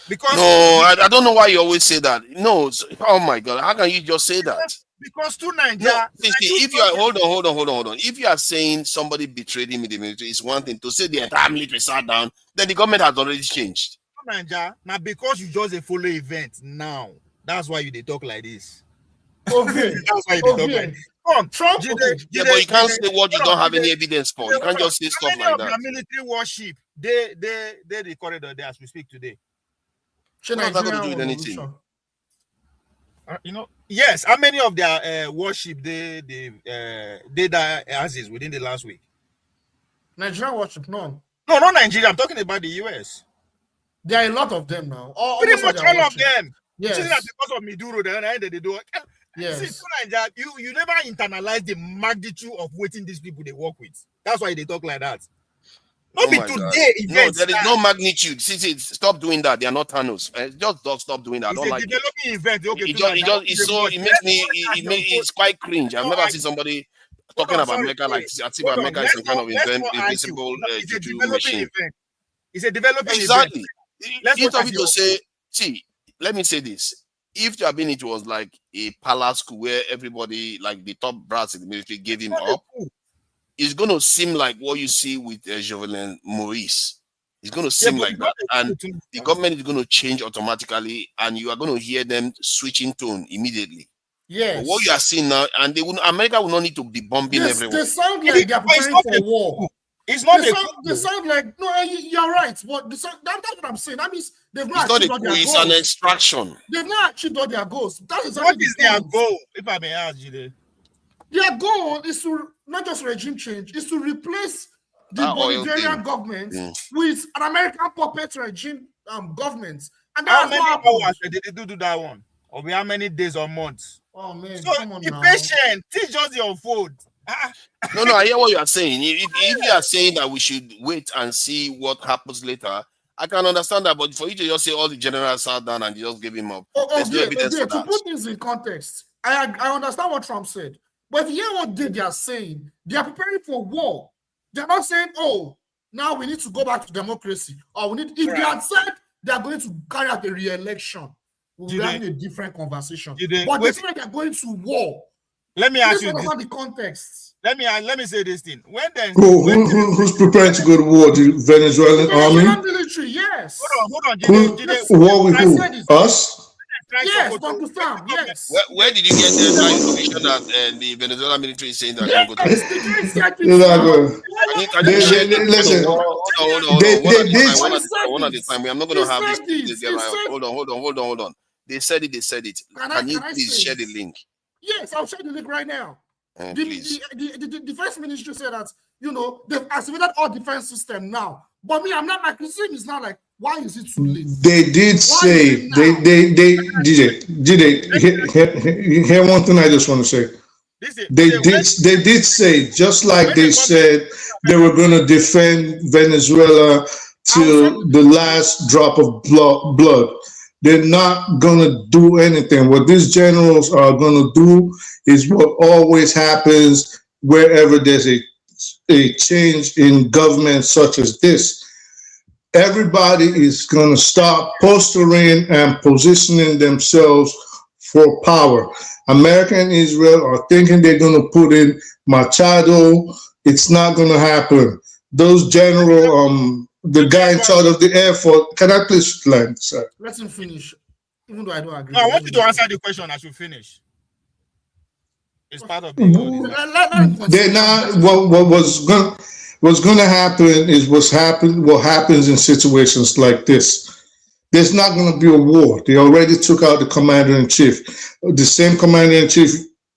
Speaker 15: Because
Speaker 16: no, I don't know why you always say that. No, oh my God, how can you just say that?
Speaker 15: Because to Nigeria,
Speaker 16: no, if you are hold on. If you are saying somebody betrayed him in the military, it's one thing. To say the entire military sat down, then the government has already changed.
Speaker 15: Nigeria, now because you just a follow event now, that's why you they talk like this.
Speaker 21: Okay.
Speaker 15: That's why you they talk like this. Come,
Speaker 21: Trump.
Speaker 16: Yeah, but you can't say what you don't have any evidence for. You can't just say stuff like that.
Speaker 15: Military warship, they the corridor there as we speak today.
Speaker 16: What has that got to do with anything?
Speaker 15: You know, yes. How many of their warship they died as within the last week?
Speaker 21: Nigerian warship, none.
Speaker 15: No, not Nigeria. I'm talking about the US.
Speaker 21: There are a lot of them now.
Speaker 15: Pretty much all of them.
Speaker 21: Yes.
Speaker 15: Which is that because of Maduro, they do.
Speaker 21: Yes.
Speaker 15: See, Nigeria, you never internalize the magnitude of waiting these people they work with. That's why they talk like that. Not be today.
Speaker 16: No, there is no magnitude. See, stop doing that. They are not Thanos. Just stop doing that. I don't like it.
Speaker 15: Event. Okay,
Speaker 16: it's quite cringe. I've never seen somebody talking about America like Atiku. America is some kind of invisible machine.
Speaker 15: It's a developing
Speaker 16: exactly.
Speaker 15: Event.
Speaker 16: Instead of to say, see, let me say this. If to have been, it was like a palace school where everybody, like the top brass in the military, gave him up. It's going to seem like what you see with Jovenel Maurice. It's going to seem like that. And the government is going to change automatically, and you are going to hear them switching tone immediately.
Speaker 21: Yes.
Speaker 16: But what you are seeing now, and America will not need to be bombing everyone.
Speaker 21: They sound like they are preparing for war.
Speaker 15: It's not
Speaker 21: they sound like, no, you're right. But that's what I'm saying. That means they've not
Speaker 16: achieved all their goals. It's an extraction.
Speaker 21: They've not achieved all their goals. That is
Speaker 15: what is their goal, if I may ask you?
Speaker 21: Their goal is to not just regime change, is to replace the Bolivarian government with an American puppet regime government. And
Speaker 15: how many hours did they do that one? Or how many days or months?
Speaker 21: Oh man,
Speaker 15: so
Speaker 21: come on
Speaker 15: be
Speaker 21: now.
Speaker 15: patient. Teach us your food.
Speaker 16: No, I hear what you are saying. If you are saying that we should wait and see what happens later, I can understand that. But for you to just say all the generals sat down and just gave him up, there's no evidence for that.
Speaker 21: To put things in context, I understand what Trump said. But if you hear what they are saying, they are preparing for war. They're not saying, oh, now we need to go back to democracy. Or if they had said they are going to carry out a re-election, we'll be having a different conversation. But they say they're going to war.
Speaker 15: Let me ask you
Speaker 21: this. The context.
Speaker 15: Let me say this thing.
Speaker 1: Who's preparing to go to war? The Venezuelan army?
Speaker 21: Military, yes.
Speaker 15: Hold on.
Speaker 1: War with who? Us?
Speaker 21: Yes, Uncle Sam, yes.
Speaker 16: Where did you get the information that the Venezuelan military is saying that they're going to
Speaker 1: listen,
Speaker 16: one at a time. I'm not going to have this. Hold on. They said it. Can you please share the link?
Speaker 21: Yes, I'll share the link right now. The defense ministry said that, they've activated all defense system now. But me, my criticism is not like, why is it too late?
Speaker 1: They did say, hear one thing I just want to say. They did say, just like they said they were going to defend Venezuela till the last drop of blood. They're not going to do anything. What these generals are going to do is what always happens wherever there's a change in government such as this. Everybody is going to start posturing and positioning themselves for power. America and Israel are thinking they're going to put in Machado. It's not going to happen. Those general, the guy in charge of the Air Force, can I please land, sir?
Speaker 21: Let him finish, even though I don't agree.
Speaker 15: No, I want you to answer the question as you finish. It's part of the.
Speaker 21: They're
Speaker 1: not. What's going to happen is what happens in situations like this. There's not going to be a war. They already took out the commander-in-chief. The same commander-in-chief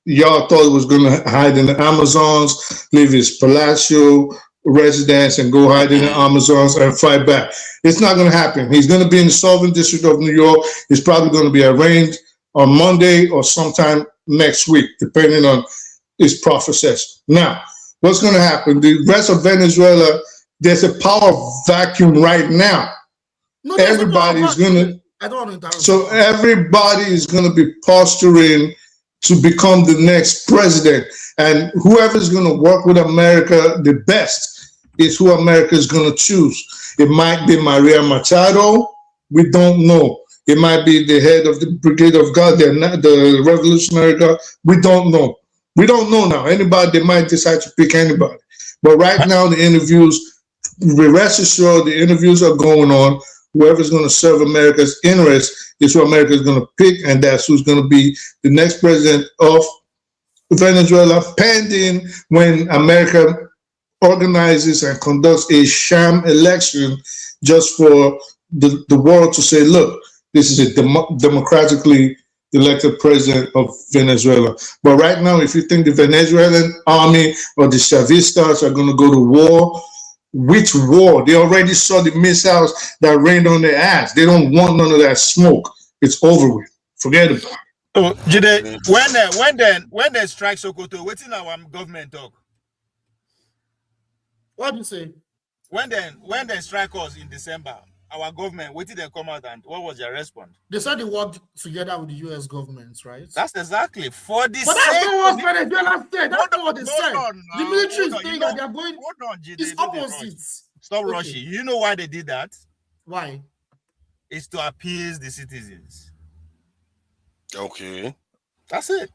Speaker 1: y'all thought was going to hide in the Amazons, leave his palatial residence and go hide in the Amazons and fight back. It's not going to happen. He's going to be in the Southern District of New York. He's probably going to be arraigned on Monday or sometime next week, depending on his prophecies. Now, what's going to happen? The rest of Venezuela, there's a power vacuum right now.
Speaker 21: No,
Speaker 1: everybody's going to.
Speaker 21: I don't want to interrupt.
Speaker 1: So everybody is going to be posturing to become the next president, and whoever's going to work with America the best is who America is going to choose. It might be Maria Machado. We don't know. It might be the head of the Brigade of God, the Revolutionary Guard. We don't know. We don't know now. Anybody, they might decide to pick anybody. But right now, the interviews, rest assured, the interviews are going on. Whoever's going to serve America's interest is who America is going to pick, and that's who's going to be the next president of Venezuela, pending when America organizes and conducts a sham election just for the world to say, look, this is a democratically elected president of Venezuela. But right now, if you think the Venezuelan army or the Chavistas are going to go to war, which war? They already saw the missiles that rained on their ass. They don't want none of that smoke. It's over with. Forget about it.
Speaker 15: So, Jide, when they strike Sokoto, what's in our government talk?
Speaker 21: What do you say?
Speaker 15: When they strike us in December, our government, what did they come out and what was their response?
Speaker 21: They said they worked together with the U.S. government, right?
Speaker 15: That's exactly for the
Speaker 21: But that's not what Venezuela said. That's not what they said. The military is saying that they are going.
Speaker 15: Hold on, Jide,
Speaker 21: it's opposite.
Speaker 15: Stop rushing. You know why they did that?
Speaker 21: Why?
Speaker 15: It's to appease the citizens.
Speaker 16: Okay.
Speaker 15: That's it.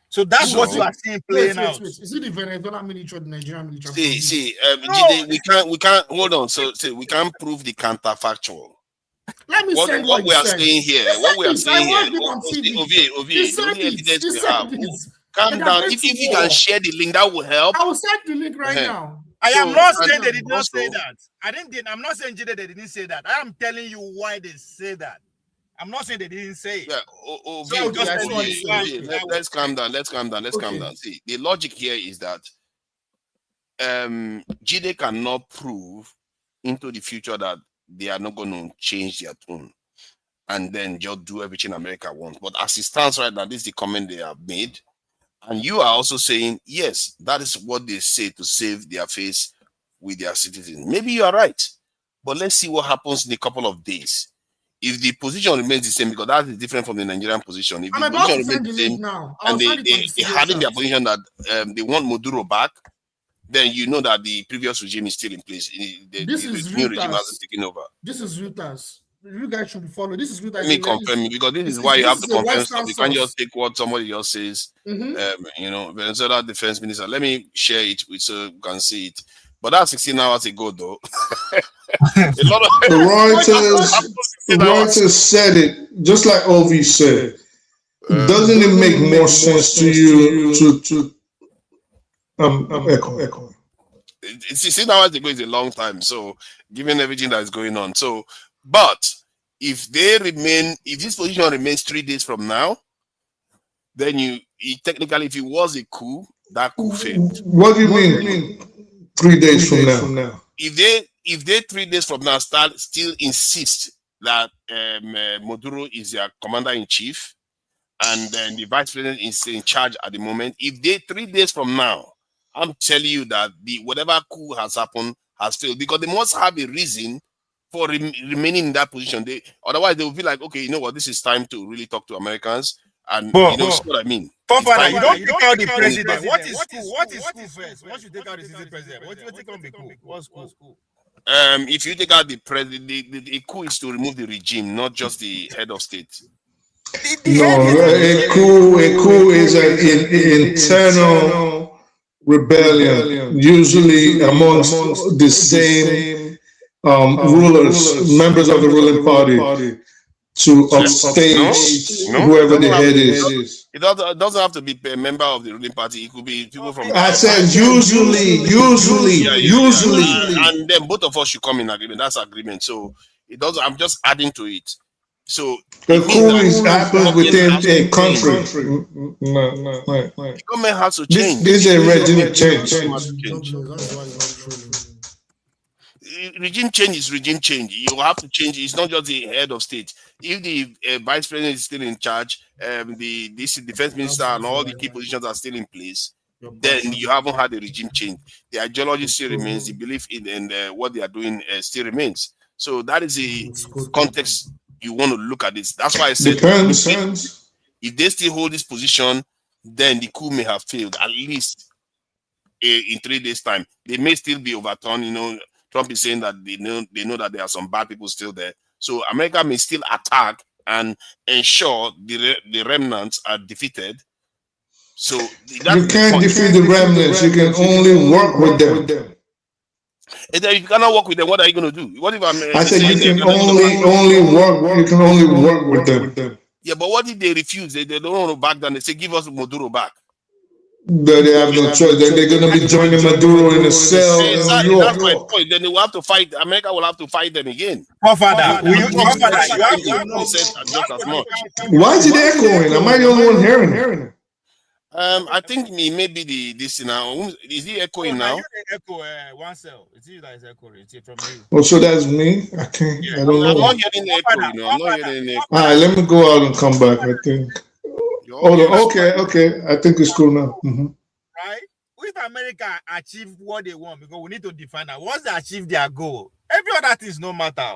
Speaker 15: So that's what you are seeing playing out.
Speaker 21: Wait. Is it the Venezuelan military or the Nigerian military?
Speaker 16: Jide, we can't hold on. So we can't prove the counterfactual.
Speaker 21: Let me say
Speaker 16: what we are saying here. What we are saying here. Calm down. If you can share the link, that will help.
Speaker 21: I will send the link right now.
Speaker 15: I am not saying they did not say that. I'm not saying Jide they didn't say that. I am telling you why they say that. I'm not saying they didn't say it.
Speaker 16: Yeah. Let's calm down. Let's calm down. See, the logic here is that Jide cannot prove into the future that they are not going to change their tune and then just do everything America wants. But as it stands right now, this is the comment they have made. And you are also saying, yes, that is what they say to save their face with their citizens. Maybe you are right. But let's see what happens in a couple of days. If the position remains the same, because that is different from the Nigerian position. If the position remains the same, and they having their position that they want Maduro back, then you know that the previous regime is still in place. The new regime hasn't taken over.
Speaker 21: This is Reuters. You guys should follow. This is Reuters.
Speaker 16: Let me confirm it, because this is why you have to confirm stuff. You can't just take what somebody else says. Venezuela defense minister. Let me share it so you can see it. But that's 16 hours ago, though.
Speaker 1: Reuters said it, just like Ovi said. Doesn't it make more sense to you to echo?
Speaker 16: 16 hours ago is a long time, so given everything that is going on. So, but if this position remains 3 days from now, then technically, if it was a coup, that coup failed.
Speaker 1: What do you mean? 3 days from now.
Speaker 16: If they 3 days from now still insist that Maduro is their commander-in-chief and then the vice president is in charge at the moment, if they 3 days from now, I'm telling you that whatever coup has happened has failed, because they must have a reason for remaining in that position. Otherwise they will be like, okay, you know what, this is time to really talk to Americans, and see what I mean.
Speaker 15: You don't take out the president. What is coup first? Once you take out the sitting president, what do you take on the coup? What's coup?
Speaker 16: If you take out the president, the coup is to remove the regime, not just the head of state.
Speaker 1: A coup is an internal rebellion, usually amongst the same rulers, members of the ruling party, to upstage whoever the head is.
Speaker 16: It doesn't have to be a member of the ruling party. It could be people from.
Speaker 1: I said usually,
Speaker 16: and then both of us should come in agreement. That's agreement. So it doesn't. I'm just adding to it. So
Speaker 1: the coup happens within a country. No.
Speaker 16: The government has to change.
Speaker 1: This is a regime change.
Speaker 16: Regime change is regime change. You have to change. It's not just the head of state. If the vice president is still in charge, the defense minister and all the key positions are still in place, then you haven't had a regime change. The ideology still remains. The belief in what they are doing still remains. So that is the context you want to look at this. That's why I said if they still hold this position, then the coup may have failed, at least in 3 days' time. They may still be overturned. You know, Trump is saying that they know that there are some bad people still there. So America may still attack and ensure the remnants are defeated. So
Speaker 1: you can't defeat the remnants. You can only work with them.
Speaker 16: And then if you cannot work with them, what are you going to do? What if
Speaker 1: I said you can only work. You can only work with them.
Speaker 16: Yeah, but what if they refuse? They don't want to back down. They say, give us Maduro back.
Speaker 1: But they have no choice. They're going to be joining Maduro in a cell in New York.
Speaker 16: That's my point. Then they will have to fight. America will have to fight them again.
Speaker 15: Father,
Speaker 1: why is it echoing? Am I the only one hearing it?
Speaker 16: I think maybe this now. Is he echoing now?
Speaker 15: Echo one cell. It's you that is echoing. It's from you.
Speaker 1: Oh, so that's me? I can't. I don't know.
Speaker 16: I'm not hearing the echo. You know, I'm not hearing the echo.
Speaker 1: All right, let me go out and come back. I think. Okay. I think it's cool now.
Speaker 15: Right? If America achieve what they want, because we need to define that. Once they achieve their goal, every other thing is no matter.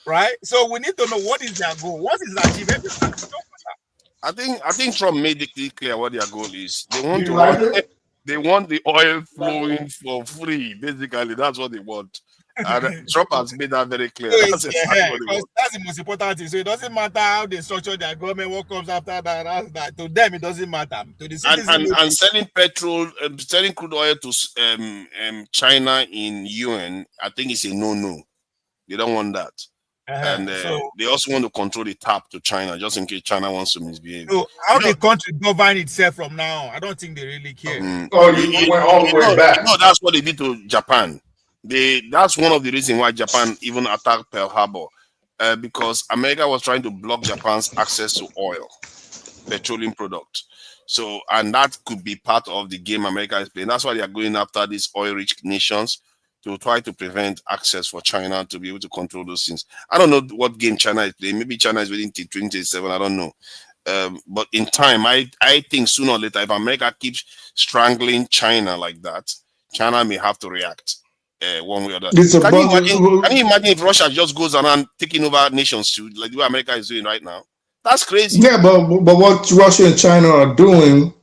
Speaker 15: Right? So we need to know what is their goal. Once it's achieved, everything is no matter.
Speaker 16: I think Trump made it clear what their goal is. They want they want the oil flowing for free. Basically, that's what they want. And Trump has made that very clear.
Speaker 15: That's the most important thing. So it doesn't matter how they structure their government, what comes after that. To them, it doesn't matter. To the citizens,
Speaker 16: and selling petrol, selling crude oil to China in UN, I think it's a no. They don't want that. And they also want to control the tap to China, just in case China wants to misbehave.
Speaker 15: So how the country govern itself from now? I don't think they really care.
Speaker 1: You went all the way back.
Speaker 16: No, that's what they did to Japan. That's one of the reasons why Japan even attacked Pearl Harbor, because America was trying to block Japan's access to oil, petroleum products. So, and that could be part of the game America is playing. That's why they are going after these oil-rich nations to try to prevent access for China to be able to control those things. I don't know what game China is playing. Maybe China is waiting till 2027. I don't know. But in time, I think sooner or later, if America keeps strangling China like that, China may have to react one way or the other. Can you imagine if Russia just goes around taking over nations too, like the way America is doing right now? That's crazy.
Speaker 1: Yeah, but what Russia and China are doing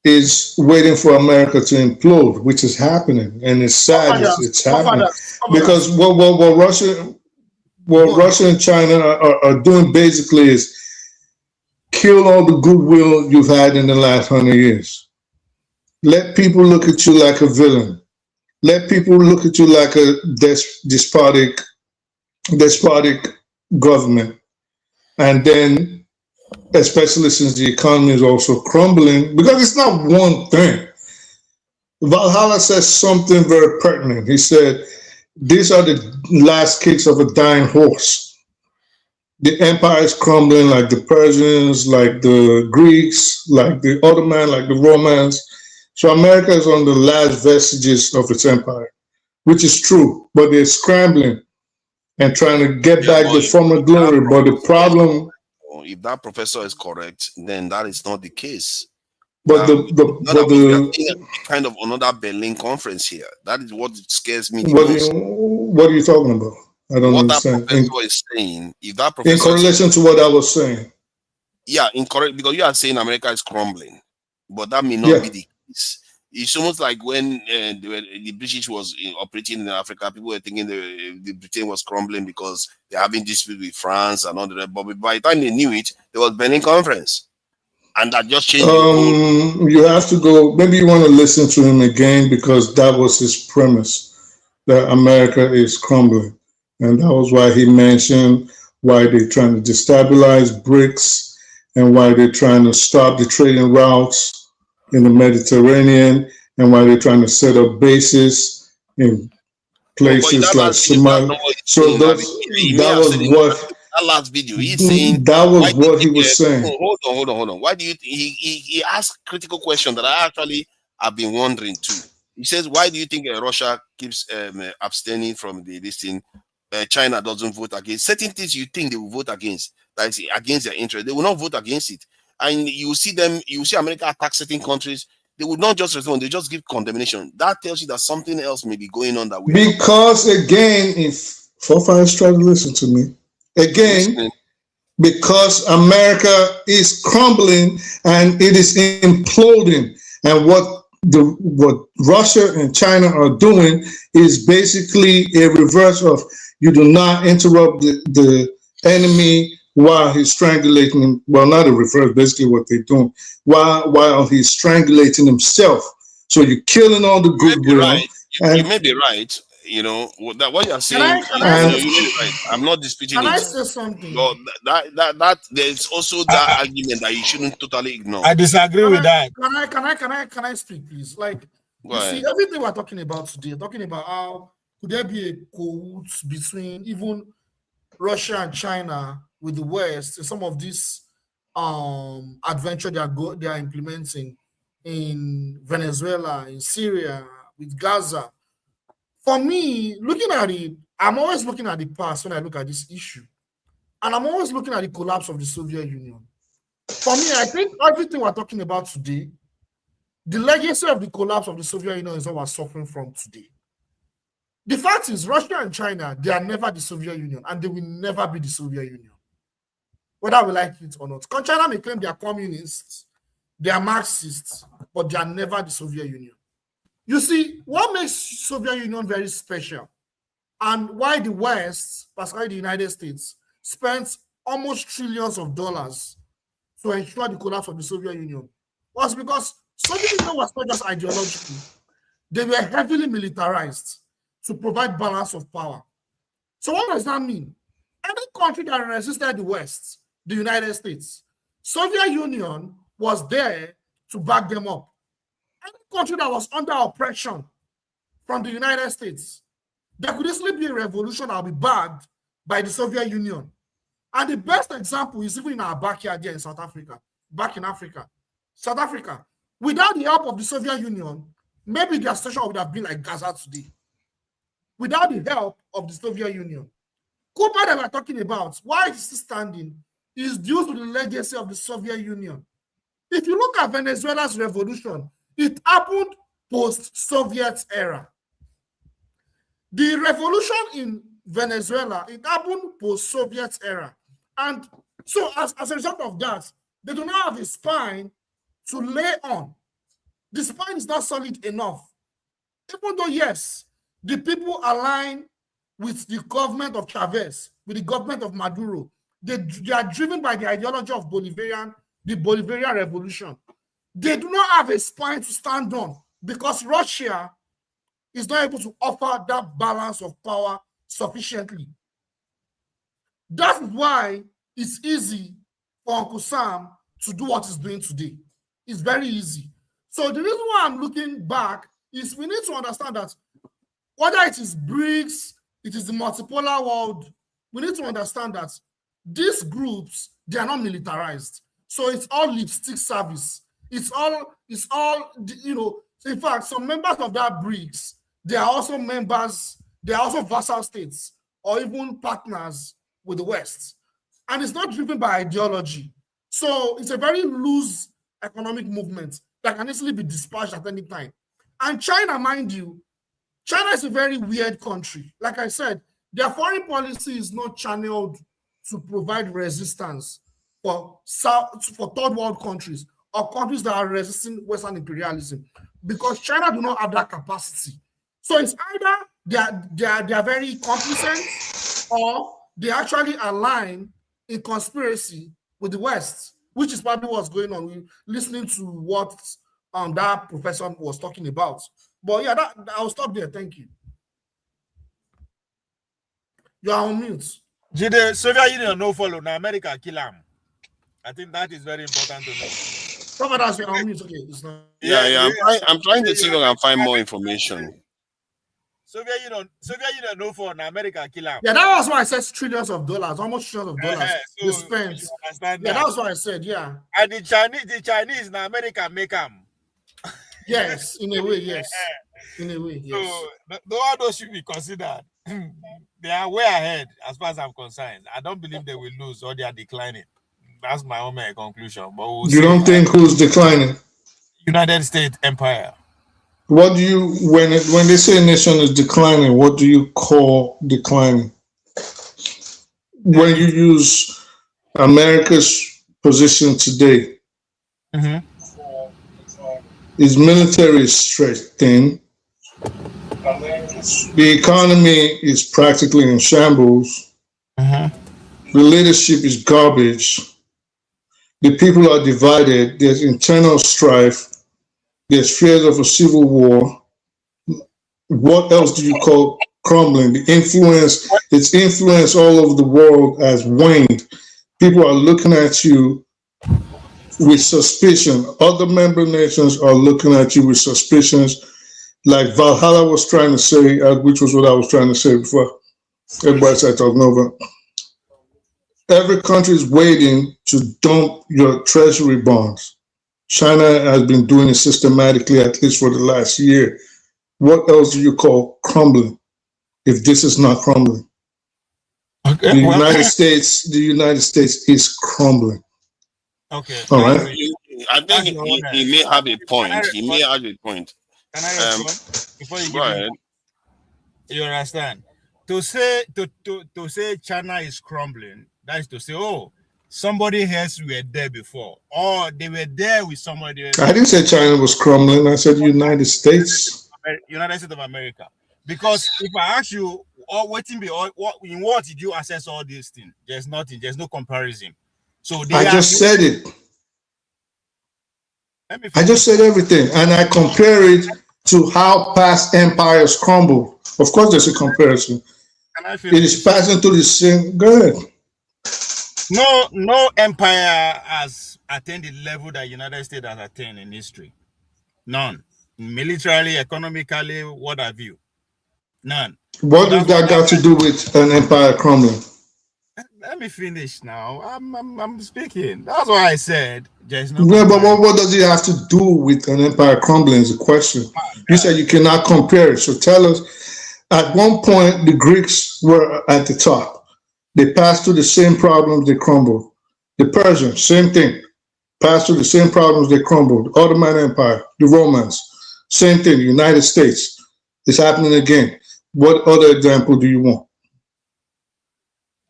Speaker 1: is waiting for America to implode, which is happening, and it's sad. It's happening because what Russia and China are doing basically is kill all the goodwill you've had in the last 100 years. Let people look at you like a villain. Let people look at you like a despotic government, and then, especially since the economy is also crumbling, because it's not one thing. Valhalla says something very pertinent. He said, these are the last kicks of a dying horse. The empire is crumbling, like the Persians, like the Greeks, like the Ottoman, like the Romans. So America is on the last vestiges of its empire, which is true, but they're scrambling and trying to get back the former glory. But the problem,
Speaker 16: if that professor is correct, then that is not the case.
Speaker 1: But
Speaker 16: the kind of another Berlin conference here. That is what scares me.
Speaker 1: What are you talking about? I don't understand.
Speaker 16: That professor is saying, if that professor
Speaker 1: in correlation to what I was saying.
Speaker 16: Yeah, incorrect, because you are saying America is crumbling, but that may not be the case. It's almost like when the British was operating in Africa, people were thinking the Britain was crumbling because they're having dispute with France and all that. But by the time they knew it, there was Berlin Conference, and that just changed.
Speaker 1: You have to go. Maybe you want to listen to him again, because that was his premise, that America is crumbling, and that was why he mentioned why they're trying to destabilize BRICS and why they're trying to stop the trading routes in the Mediterranean, and why they're trying to set up bases in places like Somalia. So that was what
Speaker 16: that last video he's saying.
Speaker 1: That was what he was saying.
Speaker 16: Hold on. Why do you he asked critical question that I actually have been wondering too. He says, why do you think Russia keeps abstaining from this thing? China doesn't vote against certain things you think they will vote against, that is against their interest. They will not vote against it. And you see America attack certain countries. They would not just respond, they just give condemnation. That tells you that something else may be going on that way.
Speaker 1: Because again, if forefathers try to listen to me, again, because America is crumbling and it is imploding. And what what Russia and China are doing is basically a reverse of you do not interrupt the enemy while he's strangulating him. Well, not a reverse, basically what they're doing while he's strangulating himself. So you're killing all the
Speaker 16: You may be
Speaker 1: goodwill.
Speaker 16: right.
Speaker 1: And
Speaker 16: You may be right. You know that what you're
Speaker 21: Can
Speaker 16: saying.
Speaker 21: I, can I
Speaker 16: You
Speaker 21: say
Speaker 16: may be
Speaker 21: something?
Speaker 16: right. I'm not disputing
Speaker 21: Can I
Speaker 16: it.
Speaker 21: say something?
Speaker 16: But that there's also that argument that you shouldn't totally ignore.
Speaker 15: I disagree with that.
Speaker 21: Can I speak, please? Like,
Speaker 16: Go
Speaker 21: you see,
Speaker 16: ahead.
Speaker 21: everything we're talking about today, talking about how could there be a cahoots between even Russia and China with the West in some of these adventure they are implementing in Venezuela, in Syria, with Gaza. For me, looking at it, I'm always looking at the past when I look at this issue. And I'm always looking at the collapse of the Soviet Union. For me, I think everything we're talking about today, the legacy of the collapse of the Soviet Union is what we're suffering from today. The fact is, Russia and China, they are never the Soviet Union, and they will never be the Soviet Union, whether we like it or not. China may claim they are communists, they are Marxists, but they are never the Soviet Union. You see, what makes Soviet Union very special, and why the West, particularly the United States, spent almost trillions of dollars to ensure the collapse of the Soviet Union, was because Soviet Union was not just ideological. They were heavily militarized to provide balance of power. So what does that mean? Any country that resisted the West, the United States, Soviet Union was there to back them up. Any country that was under oppression from the United States, there could easily be a revolution that will be backed by the Soviet Union. And the best example is even in our backyard here in South Africa, back in Africa. South Africa, without the help of the Soviet Union, maybe their situation would have been like Gaza today. Without the help of the Soviet Union. Cuba that we're talking about, why it is standing, is due to the legacy of the Soviet Union. If you look at Venezuela's revolution, it happened post-Soviet era. The revolution in Venezuela, it happened post-Soviet era. And so as a result of that, they do not have a spine to lay on. The spine is not solid enough. Even though, yes, the people align with the government of Chavez, with the government of Maduro. They are driven by the ideology of the Bolivarian revolution. They do not have a spine to stand on because Russia is not able to offer that balance of power sufficiently. That is why it's easy for Uncle Sam to do what he's doing today. It's very easy. So the reason why I'm looking back is we need to understand that whether it is BRICS, it is the multipolar world, we need to understand that these groups, they are not militarized. So it's all lipstick service. It's all, you know, in fact, some members of that BRICS, they are also members, they are also vassal states or even partners with the West. And it's not driven by ideology. So it's a very loose economic movement that can easily be dispatched at any time. And China, mind you, China is a very weird country. Like I said, their foreign policy is not channeled to provide resistance for third world countries or countries that are resisting Western imperialism, because China do not have that capacity. So it's either they are very complacent or they actually align in conspiracy with the West, which is probably what's going on. We're listening to what that professor was talking about. But yeah, I'll stop there. Thank you. You are on mute.
Speaker 15: Jide, Soviet Union no follow. Now America kill them. I think that is very important to know.
Speaker 21: That's on mute. Okay, it's not.
Speaker 16: Yeah. I'm trying to see if I can find more information.
Speaker 15: Soviet Union no follow. Now America kill them.
Speaker 21: Yeah, that was why I said trillions of dollars, almost trillions of dollars.
Speaker 15: So
Speaker 21: they spent. Yeah, that was what I said. Yeah.
Speaker 15: And the Chinese now America make them.
Speaker 21: Yes, in a way, yes. In a way, yes.
Speaker 15: So all those should be considered. They are way ahead as far as I'm concerned. I don't believe they will lose or they are declining. That's my own conclusion. But
Speaker 1: you don't think who's declining?
Speaker 15: United States empire.
Speaker 1: What do you, when they say a nation is declining, what do you call declining? When you use America's position today.
Speaker 15: Mm-hmm.
Speaker 1: His military is stretched thin. The economy is practically in shambles. The leadership is garbage. The people are divided. There's internal strife. There's fears of a civil war. What else do you call crumbling? Its influence all over the world has waned. People are looking at you with suspicion. Other member nations are looking at you with suspicions, like Valhalla was trying to say, which was what I was trying to say before everybody started talking over. Every country is waiting to dump your treasury bonds. China has been doing it systematically, at least for the last year. What else do you call crumbling if this is not crumbling?
Speaker 15: Okay,
Speaker 1: the United States is crumbling.
Speaker 15: Okay.
Speaker 1: All right.
Speaker 16: I think he may have a point. He may have a point.
Speaker 15: Can I respond before you
Speaker 16: go ahead?
Speaker 15: You understand? To say China is crumbling, that is to say, oh, somebody else were there before, or they were there with somebody else.
Speaker 1: I didn't say China was crumbling. I said United States.
Speaker 15: United States of America. Because if I ask you, in what did you access all these things? There's nothing. There's no comparison. So
Speaker 1: I just said it. I just said everything, and I compare it to how past empires crumble. Of course, there's a comparison. It is passing through the same. Go ahead.
Speaker 15: No empire has attained the level that United States has attained in history. None. Militarily, economically, what have you? None.
Speaker 1: What does that got to do with an empire crumbling?
Speaker 15: Let me finish now. I'm speaking. That's why I said there's no.
Speaker 1: Yeah, but what does it have to do with an empire crumbling is the question. You said you cannot compare it. So tell us, at one point, the Greeks were at the top. They passed through the same problems, they crumbled. The Persians, same thing. Passed through the same problems, they crumbled. The Ottoman Empire, the Romans, same thing. The United States is happening again. What other example do you want?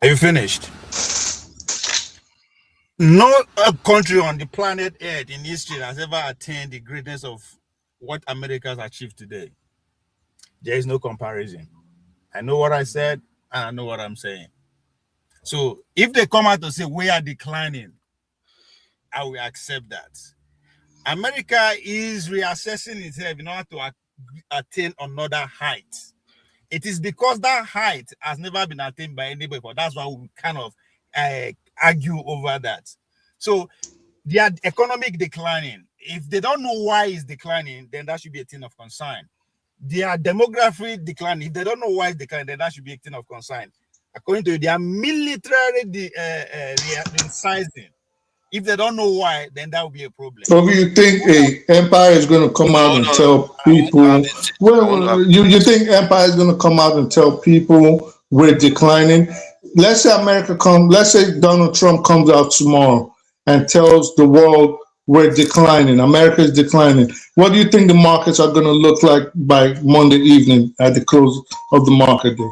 Speaker 15: Are you finished? No country on the planet Earth in history has ever attained the greatness of what America has achieved today. There is no comparison. I know what I said, and I know what I'm saying. So if they come out to say we are declining, I will accept that. America is reassessing itself in order to attain another height. It is because that height has never been attained by anybody before. That's why we kind of argue over that. So their economic declining, if they don't know why it's declining, then that should be a thing of concern. Their demography declining, if they don't know why it's declining, then that should be a thing of concern. According to their military resizing, if they don't know why, then that will be a problem.
Speaker 1: So you think a empire is going to come out and tell people? You think empire is going to come out and tell people we're declining? Let's say America comes. Let's say Donald Trump comes out tomorrow and tells the world we're declining. America is declining. What do you think the markets are going to look like by Monday evening at the close of the market day?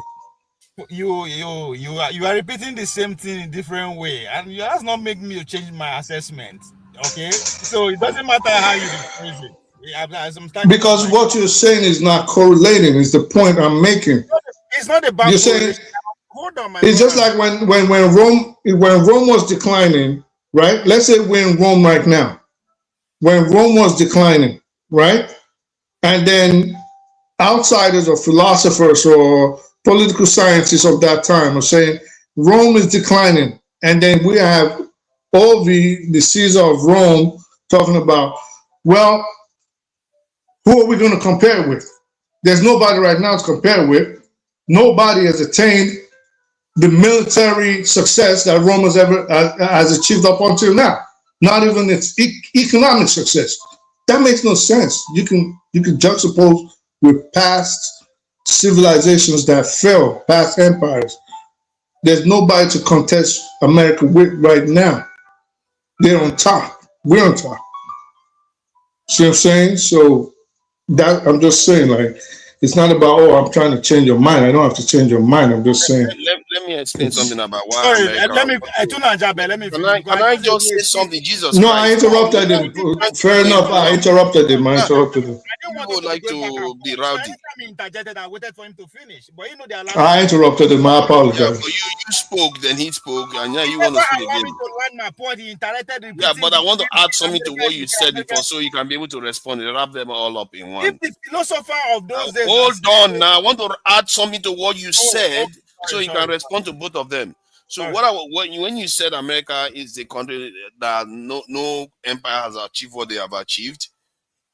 Speaker 15: You are repeating the same thing in different way, and you has not make me change my assessment. Okay, so it doesn't matter how you phrase it.
Speaker 1: Because what you're saying is not correlating. Is the point I'm making?
Speaker 15: It's not about.
Speaker 1: You're saying. Hold on, it's just like when Rome was declining, right? Let's say we're in Rome right now. When Rome was declining, right, and then outsiders or philosophers or political scientists of that time are saying Rome is declining, and then we have all the Caesar of Rome talking about, well, who are we going to compare it with? There's nobody right now to compare with. Nobody has attained the military success that Rome has achieved up until now. Not even its economic success. That makes no sense. You can juxtapose with past civilizations that fell, past empires. There's nobody to contest America with right now. They're on top. We're on top. See what I'm saying? So that I'm just saying, like, it's not about, oh, I'm trying to change your mind. I don't have to change your mind. I'm just saying.
Speaker 16: Let let me explain something about why
Speaker 3: Sorry,
Speaker 16: America.
Speaker 3: let me finish.
Speaker 16: Can I just say something? Jesus
Speaker 1: No, I
Speaker 16: Christ.
Speaker 1: interrupted him. Fair enough. I interrupted him. I interrupted him.
Speaker 16: People like to be rowdy.
Speaker 3: Anytime he interjected, I waited for him to finish. But you know they allow
Speaker 1: I interrupted him. I
Speaker 16: Yeah,
Speaker 1: apologize.
Speaker 16: but you spoke, then he spoke, and now
Speaker 3: He
Speaker 16: you want to
Speaker 3: never
Speaker 16: speak
Speaker 3: allowed
Speaker 16: again.
Speaker 3: me to land my point. He interrupted,
Speaker 16: Yeah,
Speaker 3: repeating
Speaker 16: but I want to
Speaker 3: the
Speaker 16: add something to
Speaker 3: America
Speaker 16: what
Speaker 3: is
Speaker 16: you
Speaker 3: the
Speaker 16: said
Speaker 3: America.
Speaker 16: before, so you can be able to respond and wrap them all up in one.
Speaker 3: If the philosopher of those days,
Speaker 16: Hold on now. I want to add something to what you said, so you
Speaker 3: sorry.
Speaker 16: can respond to both of them. So when you said America is the country that no empire has achieved what they have achieved,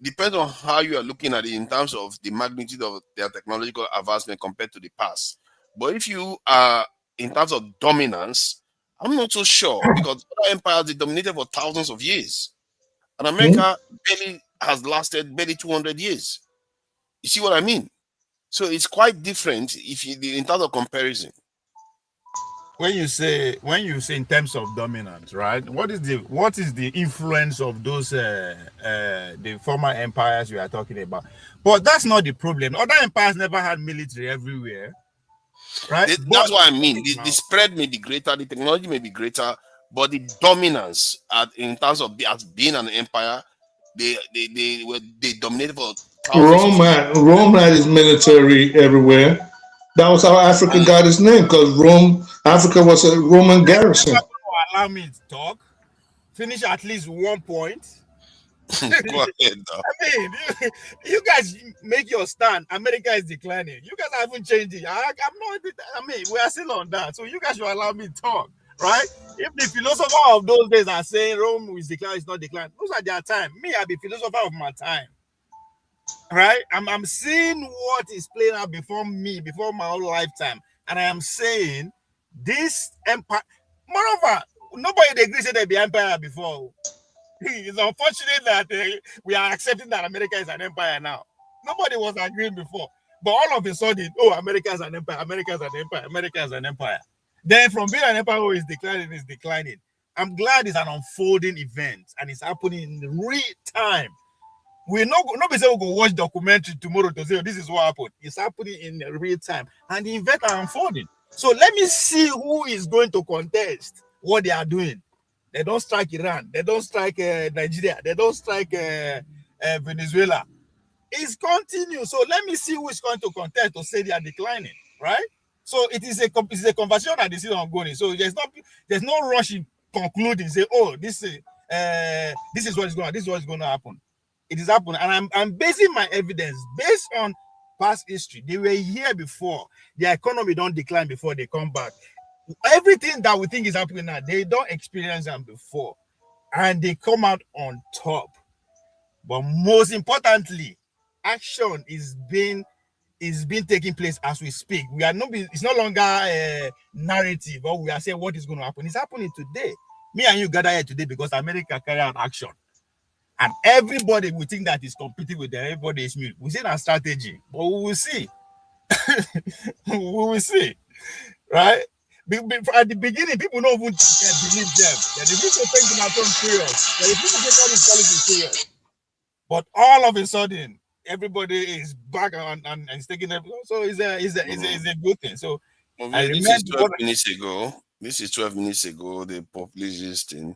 Speaker 16: depends on how you are looking at it in terms of the magnitude of their technological advancement compared to the past. But if you are in terms of dominance, I'm not so sure, because other empires they dominated for thousands of years, and America barely has lasted barely 200 years. You see what I mean? So it's quite different if you in terms of comparison.
Speaker 3: When you say in terms of dominance, right? What is the influence of those the former empires you are talking about? But that's not the problem. Other empires never had military everywhere, right?
Speaker 16: That's what I mean. The spread may be greater, the technology may be greater, but the dominance in terms of as being an empire, they dominated for thousands of years.
Speaker 1: Rome had his military everywhere. That was how Africa got its name, because Africa was a Roman garrison.
Speaker 3: Allow me to talk. Finish at least one point.
Speaker 16: Go ahead.
Speaker 3: I mean, you guys make your stand. America is declining. You guys haven't changed it. I'm not. I mean, we are still on that. So you guys should allow me to talk, right? If the philosopher of those days are saying Rome is declining, it's not declining. Those are their time. Me, I'm the philosopher of my time, right? I'm seeing what is playing out before me, before my own lifetime, and I am saying this empire. Moreover, nobody agrees that they be empire before. It's unfortunate that we are accepting that America is an empire now. Nobody was agreeing before. But all of a sudden, America is an empire, America is an empire, America is an empire. Then from being an empire who is declining. I'm glad it's an unfolding event and it's happening in real time. We're not say we'll go watch documentary tomorrow to say this is what happened. It's happening in real time. And the event are unfolding. So let me see who is going to contest what they are doing. They don't strike Iran. They don't strike Nigeria. They don't strike Venezuela. It's continuous. So let me see who is going to contest to say they are declining, right? So it is a conversation that is still ongoing. So there's no rush in concluding. Say, this is what is going on. This is what is going to happen. It is happening, and I'm basing my evidence based on past history. They were here before. The economy don't decline before they come back. Everything that we think is happening now, they don't experience them before, and they come out on top. But most importantly, action is being taking place as we speak. It's no longer narrative, or we are saying what is going to happen. It's happening today. Me and you gather here today because America carry out action, and everybody will think that is competing with them. Everybody is mute. We see that strategy, but we will see. We will see, right? At the beginning, people don't even believe them. The people take Donald serious. The people take all these policies serious. But all of a sudden, everybody is back and is taking everything. So it's a good thing. So
Speaker 16: this is 12 minutes ago. This is 12 minutes ago. They published this thing,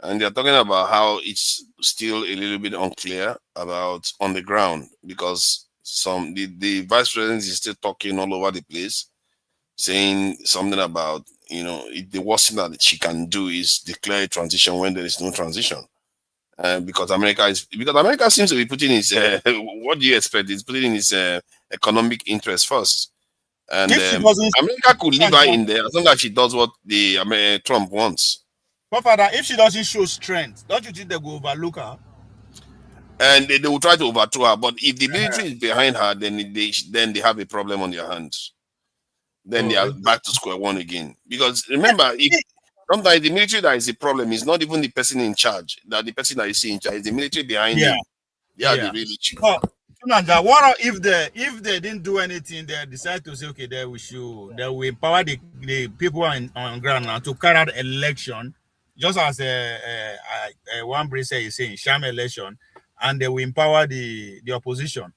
Speaker 16: and they're talking about how it's still a little bit unclear about on the ground, because the vice president is still talking all over the place, saying something about, the worst thing that she can do is declare a transition when there is no transition. Because America seems to be putting its what do you expect? It's putting its economic interest first, and America could leave her in there as long as she does what the Trump wants.
Speaker 3: But father, if she doesn't show strength, don't you think they will overlook her?
Speaker 16: And they will try to overthrow her. But if the military is behind her, then they have a problem on their hands. Then they are back to square one again. Because remember, sometimes the military that is the problem is not even the person in charge. That the person that is in charge is the military behind him. They are the really chief.
Speaker 3: What if they didn't do anything? They decide to say, okay, they will empower the people on ground now to carry out election, just as one Brisa is saying, sham election, and they will empower the opposition.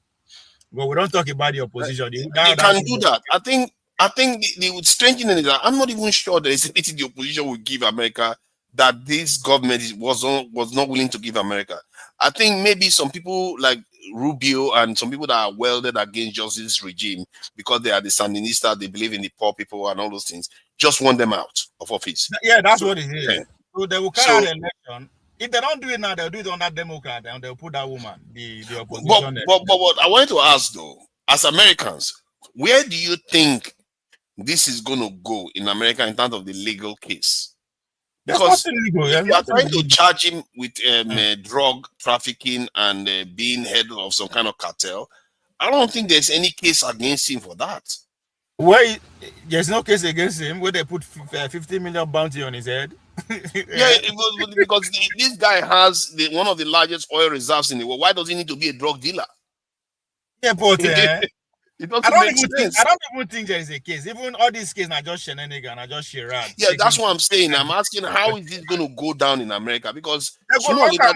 Speaker 3: But we don't talk about the opposition.
Speaker 16: They can do that. I think I think the strange thing is that I'm not even sure there is anything the opposition will give America that this government was not willing to give America. I think maybe some people like Rubio and some people that are welded against justice regime because they are the Sandinistas, they believe in the poor people and all those things, just want them out of office.
Speaker 15: Yeah, that's what it is.
Speaker 16: Yeah.
Speaker 15: So they will carry out the election. If they don't do it now, they'll do it on that Democrat and they'll put that woman, the opposition.
Speaker 16: But what I wanted to ask though, as Americans, where do you think this is going to go in America in terms of the legal case? Because if you are trying to charge him with drug trafficking and being head of some kind of cartel, I don't think there's any case against him for that.
Speaker 15: Well, there's no case against him where they put 50 million bounty on his head.
Speaker 16: Yeah, because this guy has one of the largest oil reserves in the world. Why does he need to be a drug dealer?
Speaker 15: Yeah, but
Speaker 16: it doesn't
Speaker 15: I don't
Speaker 16: make sense.
Speaker 15: I don't even think there is a case. Even all these cases are just shenanigans, are just charade.
Speaker 16: Yeah, that's what I'm saying. I'm asking how is this going to go down in America? Because sooner or later,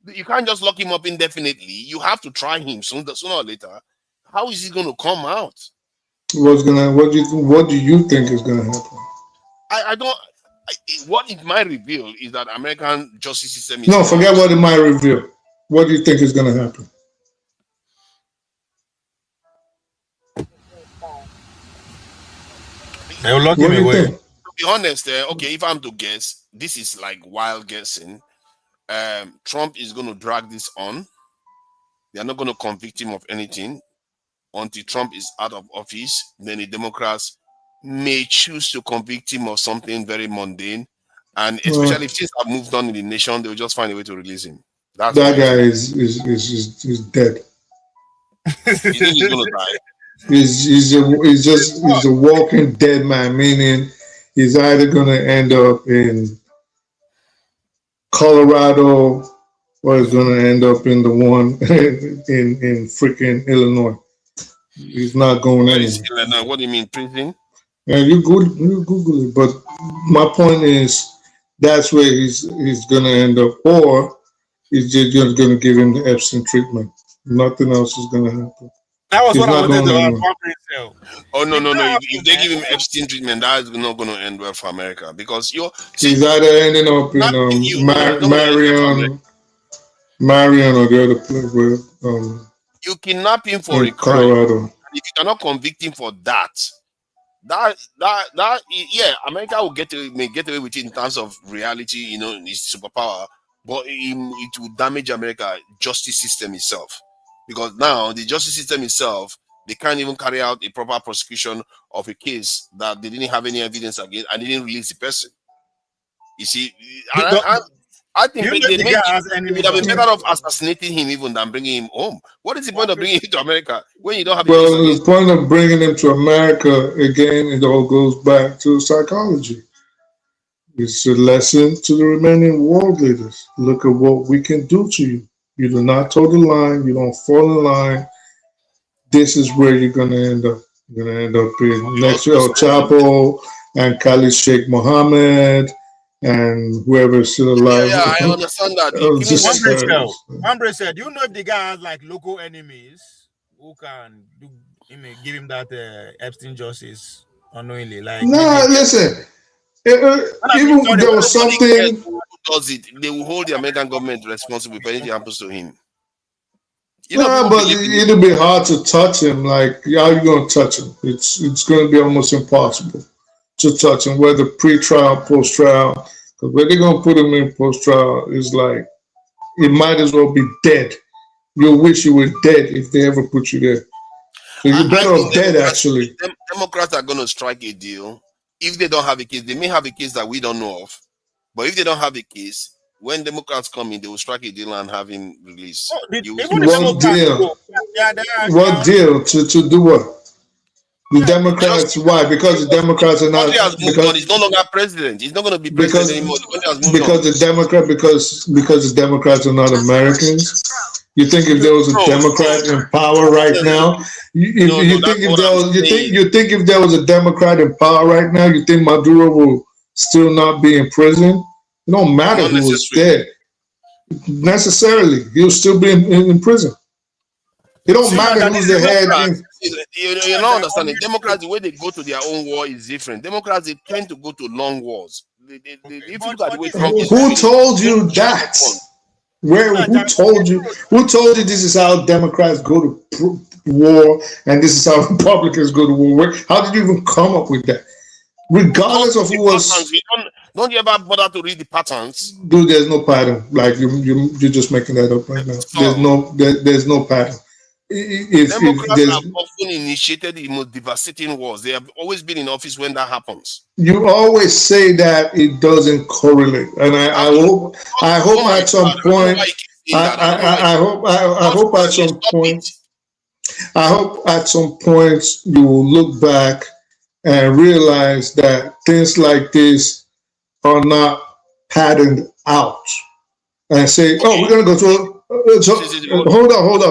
Speaker 16: you can't just lock him up indefinitely. You have to try him sooner or later. How is he going to come out?
Speaker 1: What do you think is going to happen?
Speaker 16: I don't. What it might reveal is that American justice system is.
Speaker 1: No, forget what it might reveal. What do you think is going to happen?
Speaker 15: They'll lock him away.
Speaker 16: To be honest, okay, if I'm to guess, this is like wild guessing. Trump is going to drag this on. They are not going to convict him of anything until Trump is out of office. Then the Democrats may choose to convict him of something very mundane, and especially if things have moved on in the nation, they will just find a way to release him.
Speaker 1: That guy is dead.
Speaker 16: You think he's going to die?
Speaker 1: He's a walking dead man, meaning he's either going to end up in Colorado or he's going to end up in the one in freaking Illinois. He's not going anywhere.
Speaker 16: What do you mean, prison?
Speaker 1: Yeah, you Google it. But my point is that's where he's going to end up, or he's just going to give him the Epstein treatment. Nothing else is going to happen.
Speaker 15: That was what I wanted to ask.
Speaker 16: Oh no! If they give him Epstein treatment, that is not going to end well for America because
Speaker 1: he's either ending up in Marion or the other place where
Speaker 16: you kidnap him for a crime.
Speaker 1: Colorado.
Speaker 16: If you cannot convict him for that, yeah, America will may get away with it in terms of reality, its superpower, but it will damage America justice system itself. Because now the justice system itself, they can't even carry out a proper prosecution of a case that they didn't have any evidence against and they didn't release the person. You see, I think they would have been better off assassinating him even than bringing him home. What is the point of bringing him to America when you don't have?
Speaker 1: Well, the point of bringing him to America again, it all goes back to psychology. It's a lesson to the remaining world leaders. Look at what we can do to you. You do not toe the line. You don't fall in line. This is where you're going to end up. You're going to end up in next to El Chapo and Khalid Sheikh Mohammed and whoever is still alive.
Speaker 16: Yeah, I understand that.
Speaker 15: Andre said, you know if the guy has like local enemies who can give him that Epstein justice unknowingly. Like,
Speaker 1: listen. Even there was something.
Speaker 16: Does it? They will hold the American government responsible if anything happens to him.
Speaker 1: But it'll be hard to touch him. Like, how are you going to touch him? It's going to be almost impossible to touch him, whether pre-trial, post-trial. Because where they're going to put him in post-trial is like, it might as well be dead. You'll wish you were dead if they ever put you there. So you're better off dead, actually.
Speaker 16: Democrats are going to strike a deal. If they don't have a case, they may have a case that we don't know of. But if they don't have a case, when Democrats come in, they will strike a deal and have him released.
Speaker 1: What deal? What deal? To do what? The Democrats, why? Because the Democrats are not.
Speaker 16: He's no longer president. He's not going to be president anymore.
Speaker 1: Because the Democrats are not Americans. You think if there was a Democrat in power right now, you think if there was a Democrat in power right now, you think Maduro will still not be in prison? It don't matter who was dead. Necessarily, he'll still be in prison. It don't matter who's the head.
Speaker 16: You're not understanding. Democrats, the way they go to their own war is different. Democrats, they tend to go to long wars. If you look at the way Trump is
Speaker 1: Who told you that? Who told you? Who told you this is how Democrats go to war and this is how Republicans go to war? How did you even come up with that? Regardless of who was,
Speaker 16: don't you ever bother to read the patterns?
Speaker 1: Dude, there's no pattern. Like you're just making that up right now. There's no pattern.
Speaker 16: Democrats have often initiated the most devastating wars. They have always been in office when that happens.
Speaker 1: You always say that it doesn't correlate, and I hope at some point. I hope at some point you will look back and realize that things like this are not patterned out, and say, "Oh, we're gonna go to." Hold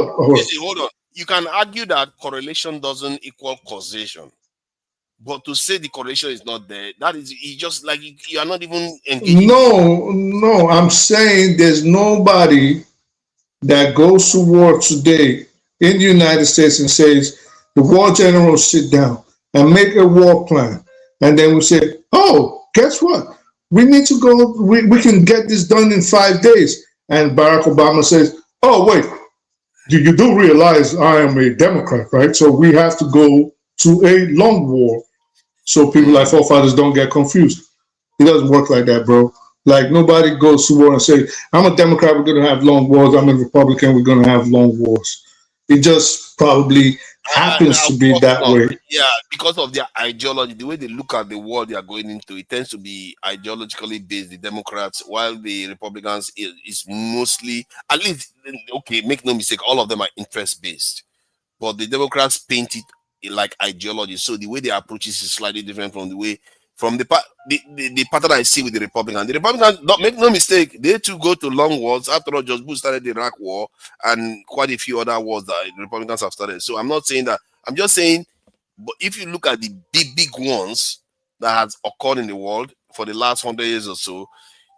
Speaker 1: on.
Speaker 16: You can argue that correlation doesn't equal causation, but to say the correlation is not there, that is just like you are not even engaging.
Speaker 1: No, I'm saying there's nobody that goes to war today in the United States and says the war generals sit down and make a war plan, and then we say, "Oh, guess what? We need to go. We can get this done in 5 days." And Barack Obama says, "Oh, wait, you do realize I am a Democrat, right? So we have to go to a long war so people like forefathers don't get confused." It doesn't work like that, bro. Like nobody goes to war and say, "I'm a Democrat, we're going to have long wars. I'm a Republican, we're going to have long wars." It just probably happens to be that way.
Speaker 16: Yeah, because of their ideology, the way they look at the war they are going into, it tends to be ideologically based, the Democrats, while the Republicans is mostly, at least, okay, make no mistake, all of them are interest-based. But the Democrats paint it like ideology. So the way they approach it is slightly different from the pattern I see with the Republicans. The Republicans, don't make no mistake, they too go to long wars. After all, George Bush started the Iraq War and quite a few other wars that the Republicans have started. So I'm not saying that. I'm just saying, but if you look at the big ones that has occurred in the world for the last 100 years or so,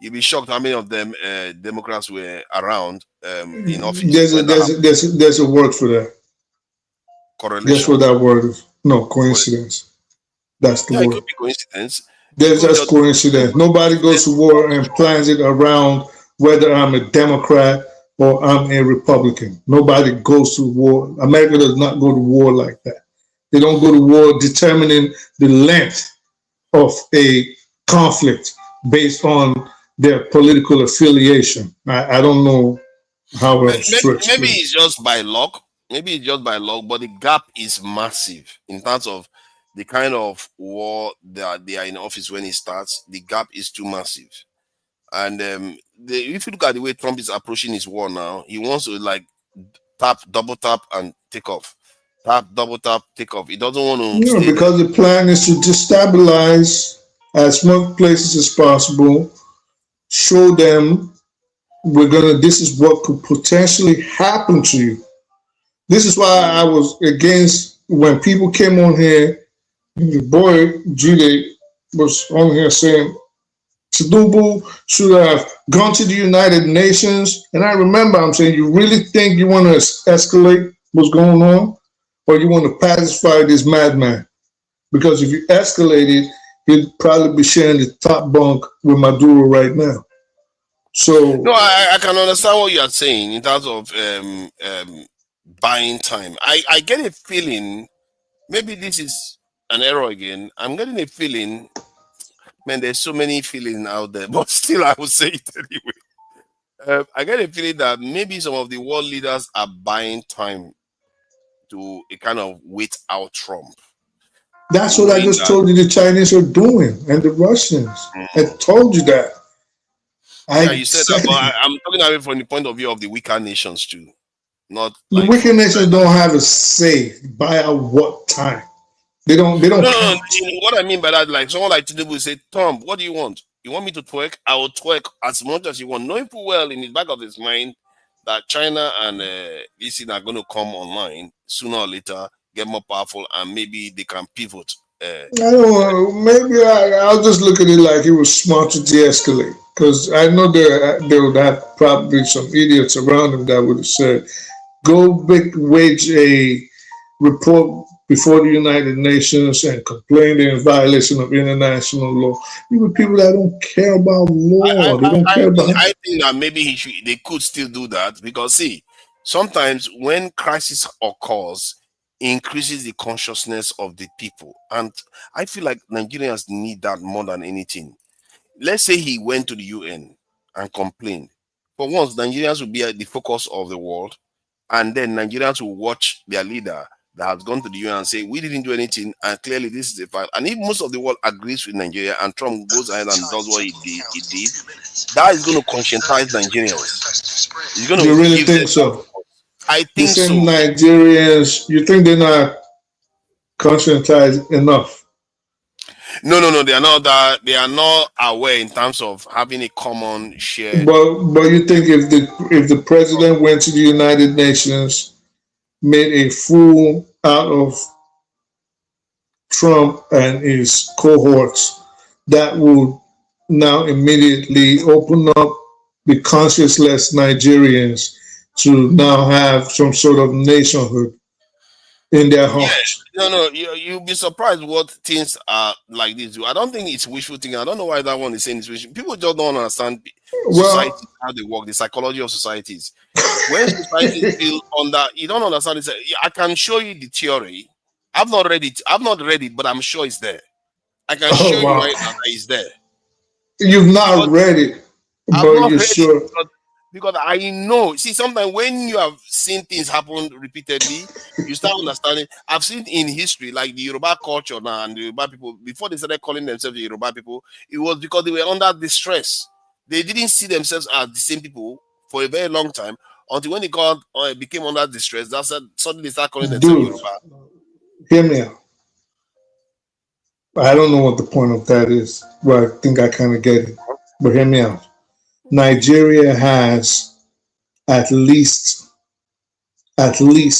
Speaker 16: you'll be shocked how many of them Democrats were around in office.
Speaker 1: There's a word for that.
Speaker 16: Correlation.
Speaker 1: Guess what that word is? No, coincidence. That's the word.
Speaker 16: It could be coincidence.
Speaker 1: There's just coincidence. Nobody goes to war and plans it around whether I'm a Democrat or I'm a Republican. Nobody goes to war. America does not go to war like that. They don't go to war determining the length of a conflict based on their political affiliation. I don't know how else to explain.
Speaker 16: Maybe it's just by luck. But the gap is massive in terms of the kind of war that they are in office when it starts. The gap is too massive. And if you look at the way Trump is approaching his war now, he wants to like double tap and take off. Double tap, take off. He doesn't want to
Speaker 1: because the plan is to destabilize as much places as possible, show them this is what could potentially happen to you. This is why I was against when people came on here. The boy Jude was on here saying Tinubu should have gone to the United Nations. And I remember I'm saying, you really think you want to escalate what's going on? Or you want to pacify this madman? Because if you escalate it, he'd probably be sharing the top bunk with Maduro right now. So
Speaker 16: no, I can understand what you are saying in terms of buying time. I get a feeling, maybe this is an error again. I'm getting a feeling, man, there's so many feelings out there, but still I would say it anyway. I get a feeling that maybe some of the world leaders are buying time to a kind of wait out Trump.
Speaker 1: That's what I just told you the Chinese are doing and the Russians. I told you that.
Speaker 16: Yeah, you said that, but I'm talking about it from the point of view of the weaker nations too. Not
Speaker 1: the weaker nations don't have a say by at what time. They don't.
Speaker 16: No, what I mean by that, like someone like Tinubu say, "Tom, what do you want? You want me to twerk? I will twerk as much as you want," knowing full well in the back of his mind that China and this are going to come online sooner or later, get more powerful, and maybe they can pivot.
Speaker 1: I don't know. Maybe I'll just look at it like it was smart to de-escalate, because I know there would have probably some idiots around him that would have said, go wage a report before the United Nations and complain in violation of international law. You were people that don't care about law. They don't care about.
Speaker 16: I think that maybe they could still do that because see, sometimes when crisis occurs, it increases the consciousness of the people, and I feel like Nigerians need that more than anything. Let's say he went to the UN and complained. For once, Nigerians will be at the focus of the world, and then Nigerians will watch their leader that has gone to the UN and say, we didn't do anything, and clearly this is a fact. And if most of the world agrees with Nigeria and Trump goes ahead and does what he did, that is going to conscientize Nigerians. It's going to
Speaker 1: you really think so?
Speaker 16: I think so.
Speaker 1: Nigerians, you think they're not conscientized enough?
Speaker 16: No, they are not that. They are not aware in terms of having a common share.
Speaker 1: But you think if the president went to the United Nations, made a fool out of Trump and his cohorts, that would now immediately open up the conscienceless Nigerians to now have some sort of nationhood in their hearts.
Speaker 16: Yeah. No, you'll be surprised what things are like this. I don't think it's wishful thinking. I don't know why that one is saying it's wishful. People just don't understand society, how they work, the psychology of societies. When society feel under, you don't understand it. I can show you the theory. I've not read it, but I'm sure it's there. I can show you right now that it's there.
Speaker 1: You've not read it, but you're sure.
Speaker 16: Because I know, see, sometimes when you have seen things happen repeatedly, you start understanding. I've seen in history, like the Yoruba culture now and the Yoruba people, before they started calling themselves the Yoruba people, it was because they were under distress. They didn't see themselves as the same people for a very long time until when they became under distress, that's suddenly they start calling themselves Yoruba.
Speaker 1: Hear me out. I don't know what the point of that is, but I think I kind of get it. But hear me out. Nigeria has at least 20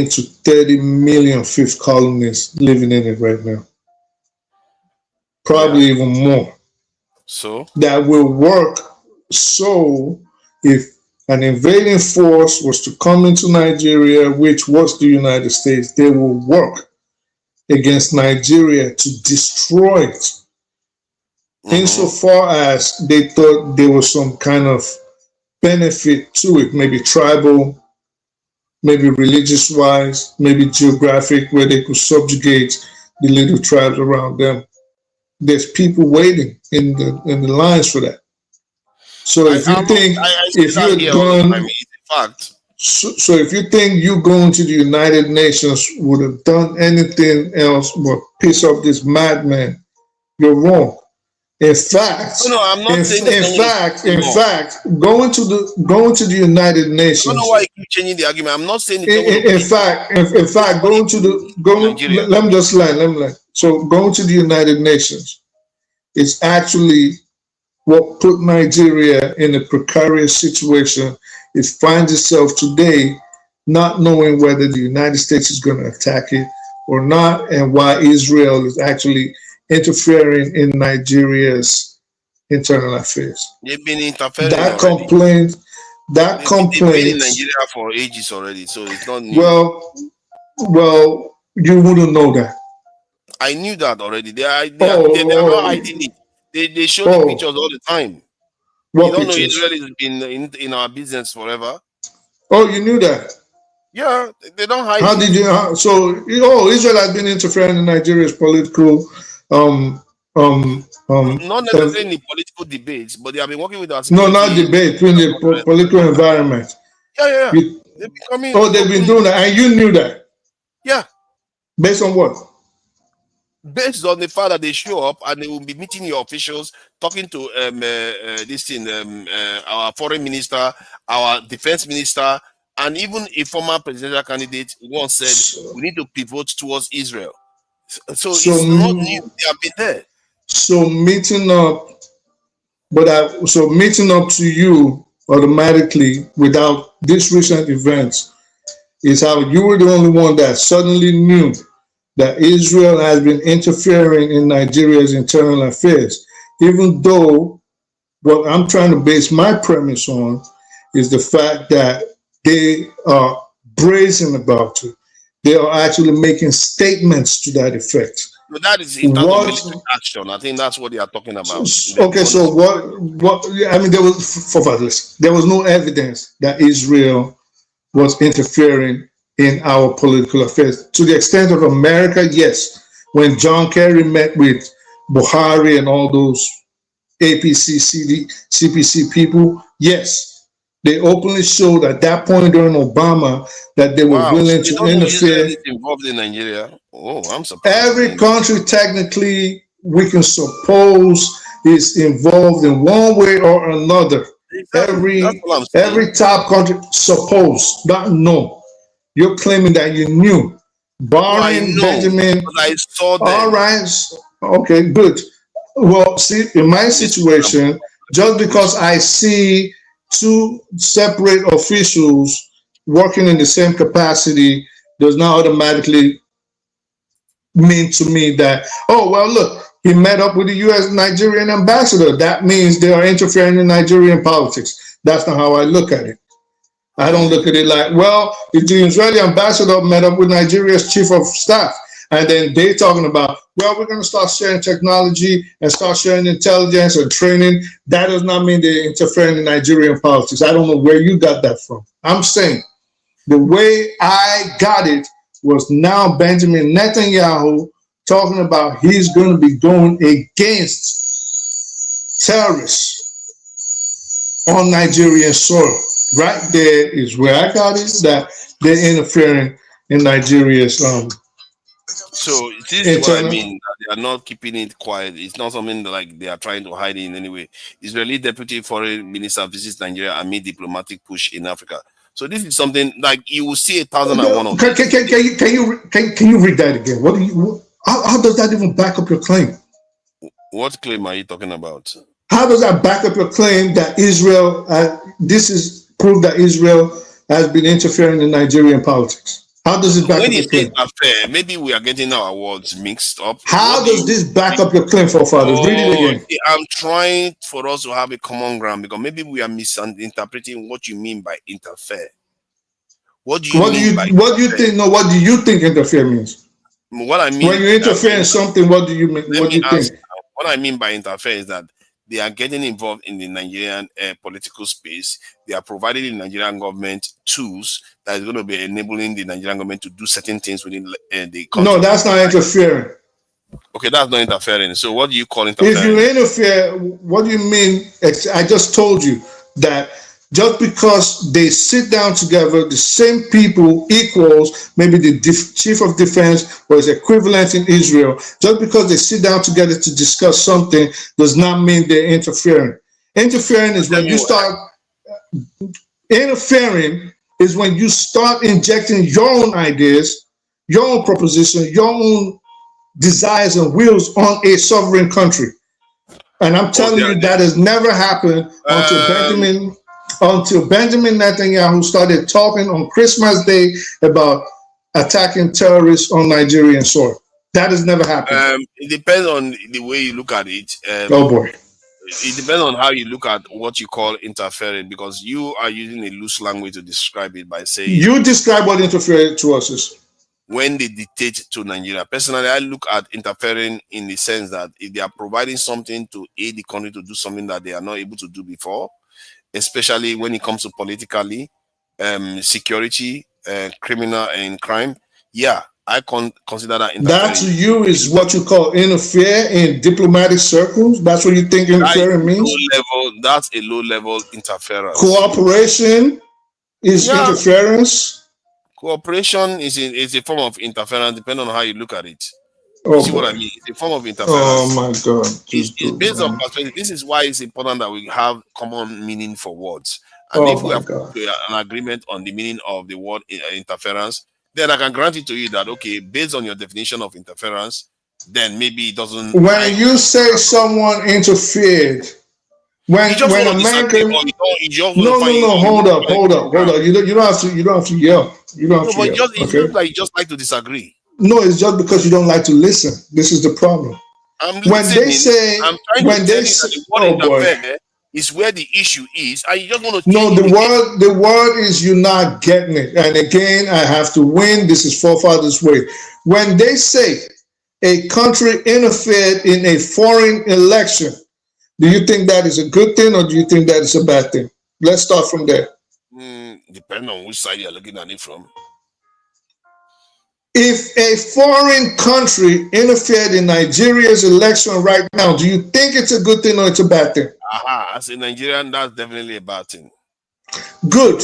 Speaker 1: to 30 million fifth colonists living in it right now. Probably even more.
Speaker 16: So
Speaker 1: that will work. So if an invading force was to come into Nigeria, which was the United States, they will work against Nigeria to destroy it. Insofar as they thought there was some kind of benefit to it, maybe tribal, maybe religious wise, maybe geographic, where they could subjugate the little tribes around them. There's people waiting in the lines for that. So if you think if you're going, so if you think you going to the United Nations would have done anything else but piss off this madman, you're wrong. In fact,
Speaker 16: I'm not saying
Speaker 1: in fact, going to the United Nations.
Speaker 16: I don't know why you keep changing the argument. I'm not saying.
Speaker 1: In fact, let me just land. So going to the United Nations is actually what put Nigeria in a precarious situation. It finds itself today not knowing whether the United States is going to attack it or not, and why Israel is actually interfering in Nigeria's internal affairs.
Speaker 16: They've been interfering.
Speaker 1: That complaint.
Speaker 16: They've been in Nigeria for ages already, so it's not new.
Speaker 1: Well, you wouldn't know that.
Speaker 16: I knew that already. They are not hiding it. They show the pictures all the time.
Speaker 1: What
Speaker 16: you don't
Speaker 1: pictures?
Speaker 16: know Israel has been in our business forever.
Speaker 1: Oh, you knew that?
Speaker 16: Yeah, they don't hide.
Speaker 1: How did you? Israel has been interfering in Nigeria's political.
Speaker 16: Not necessarily in political debates, but they have been working with us.
Speaker 1: No, not debate, in the political environment.
Speaker 16: Yeah.
Speaker 1: They've been doing that, and you knew that.
Speaker 16: Yeah.
Speaker 1: Based on what?
Speaker 16: Based on the fact that they show up and they will be meeting your officials, talking to our foreign minister, our defense minister, and even a former presidential candidate once said we need to pivot towards Israel. So it's not new. They have been there.
Speaker 1: So meeting up to you automatically without these recent events is how you were the only one that suddenly knew that Israel has been interfering in Nigeria's internal affairs, even though what I'm trying to base my premise on is the fact that they are brazen about it. They are actually making statements to that effect.
Speaker 16: But that is in terms of military action. I think that's what they are talking about.
Speaker 1: Okay, so what? I mean, there was no evidence that Israel was interfering in our political affairs. To the extent of America, yes. When John Kerry met with Buhari and all those APC, CPC people, yes, they openly showed at that point during Obama that they were willing to interfere.
Speaker 16: Involved in Nigeria. Oh, I'm surprised.
Speaker 1: Every country technically we can suppose is involved in one way or another. Every top country suppose, not know. You're claiming that you knew. Barring Benjamin.
Speaker 16: I saw them.
Speaker 1: All right. Okay, good. Well, see, in my situation, just because I see two separate officials working in the same capacity does not automatically mean to me that, oh, well, look, he met up with the U.S. Nigerian ambassador. That means they are interfering in Nigerian politics. That's not how I look at it. I don't look at it like, well, if the Israeli ambassador met up with Nigeria's chief of staff, and then they talking about, well, we're going to start sharing technology and start sharing intelligence and training. That does not mean they're interfering in Nigerian politics. I don't know where you got that from. I'm saying the way I got it was now Benjamin Netanyahu talking about he's going to be going against terrorists on Nigerian soil. Right there is where I got it, that they're interfering in Nigeria's
Speaker 16: So this is what I mean. They are not keeping it quiet. It's not something like they are trying to hide in any way. Israeli deputy foreign minister visits Nigeria amid diplomatic push in Africa. So this is something like you will see 1,001 of them.
Speaker 1: Can you read that again? What do you? How does that even back up your claim?
Speaker 16: What claim are you talking about?
Speaker 1: How does that back up your claim that Israel? This is proof that Israel has been interfering in Nigerian politics. How does it back up your claim?
Speaker 16: Affair, maybe we are getting our words mixed up.
Speaker 1: How does this back up your claim, forefathers? Read it again.
Speaker 16: I'm trying for us to have a common ground because maybe we are misinterpreting what you mean by interfere. What do you
Speaker 1: think? No, what do you think interfere means?
Speaker 16: What I mean
Speaker 1: when you interfere in something, what do you mean? What do you think?
Speaker 16: What I mean by interfere is that they are getting involved in the Nigerian political space. They are providing the Nigerian government tools that is going to be enabling the Nigerian government to do certain things within the country.
Speaker 1: No, that's not interfering.
Speaker 16: Okay, that's not interfering. So what do you call interfering?
Speaker 1: If you interfere, what do you mean? I just told you that just because they sit down together, the same people equals maybe the chief of defense or his equivalent in Israel, just because they sit down together to discuss something does not mean they're interfering. Interfering is when you start injecting your own ideas, your own proposition, your own desires and wills on a sovereign country. And I'm telling you that has never happened until Benjamin Netanyahu started talking on Christmas Day about attacking terrorists on Nigerian soil. That has never happened.
Speaker 16: It depends on the way you look at it.
Speaker 1: Oh boy.
Speaker 16: It depends on how you look at what you call interfering, because you are using a loose language to describe it by saying...
Speaker 1: You describe what interfering to us is.
Speaker 16: When they dictate to Nigeria. Personally, I look at interfering in the sense that if they are providing something to aid the country to do something that they are not able to do before, especially when it comes to politically, security, criminal and crime, yeah, I consider that interfering.
Speaker 1: That to you is what you call interfere in diplomatic circles? That's what you think interfering means?
Speaker 16: That's a low-level interference.
Speaker 1: Cooperation is interference?
Speaker 16: Cooperation is a form of interference, depending on how you look at it. You see what I mean? It's a form of interference.
Speaker 1: Oh my God.
Speaker 16: It's based on perspective. This is why it's important that we have common meaning for words. And if we have an agreement on the meaning of the word interference, then I can grant it to you that, okay, based on your definition of interference, then maybe it doesn't...
Speaker 1: When you say someone interfered, when American... hold up. You don't have to yell. You don't have to yell.
Speaker 16: It feels like you just like to disagree.
Speaker 1: No, it's just because you don't like to listen. This is the problem.
Speaker 16: When they say, is where the issue is, and you just want to
Speaker 1: No,
Speaker 16: change it.
Speaker 1: the word is you're not getting it. And again, I have to win. This is forefathers' way. When they say a country interfered in a foreign election, do you think that is a good thing or do you think that is a bad thing? Let's start from there.
Speaker 16: Depending on which side you're looking at it from.
Speaker 1: If a foreign country interfered in Nigeria's election right now, do you think it's a good thing or it's a bad thing?
Speaker 16: As a Nigerian, that's definitely a bad thing.
Speaker 1: Good.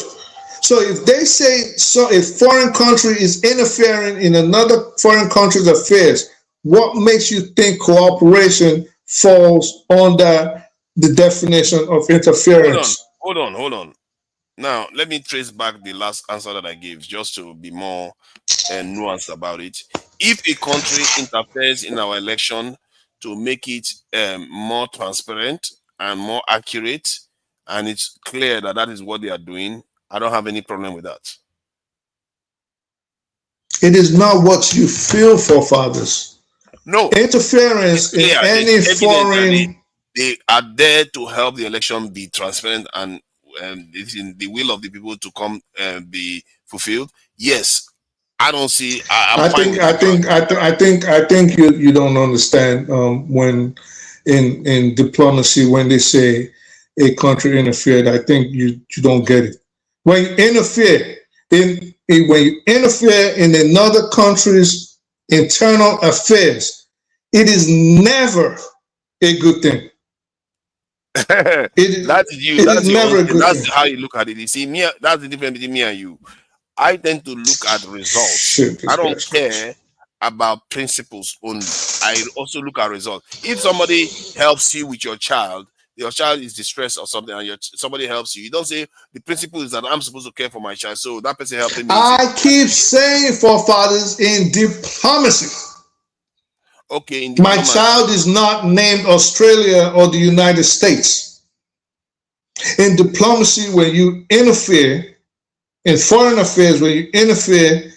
Speaker 1: So if they say so, a foreign country is interfering in another foreign country's affairs, what makes you think cooperation falls under the definition of interference?
Speaker 16: Hold on. Now, let me trace back the last answer that I gave just to be more nuanced about it. If a country interferes in our election to make it more transparent and more accurate, and it's clear that that is what they are doing, I don't have any problem with that.
Speaker 1: It is not what you feel, forefathers.
Speaker 16: No.
Speaker 1: Interference in any foreign...
Speaker 16: They are there to help the election be transparent and it's in the will of the people to come be fulfilled. Yes, I don't see. I
Speaker 1: think you don't understand when in diplomacy when they say a country interfered. I think you don't get it. When you interfere when you interfere in another country's internal affairs, it is never a good thing.
Speaker 16: That's you. That's how you look at it. You see, that's the difference between me and you. I tend to look at results. I don't care about principles only. I also look at results. If somebody helps you with your child is distressed or something, and somebody helps you, you don't say the principle is that I'm supposed to care for my child, so that person helping me.
Speaker 1: I keep saying, forefathers, in diplomacy.
Speaker 16: Okay,
Speaker 1: my child is not named Australia or the United States. In diplomacy, when you interfere in foreign affairs, when you interfere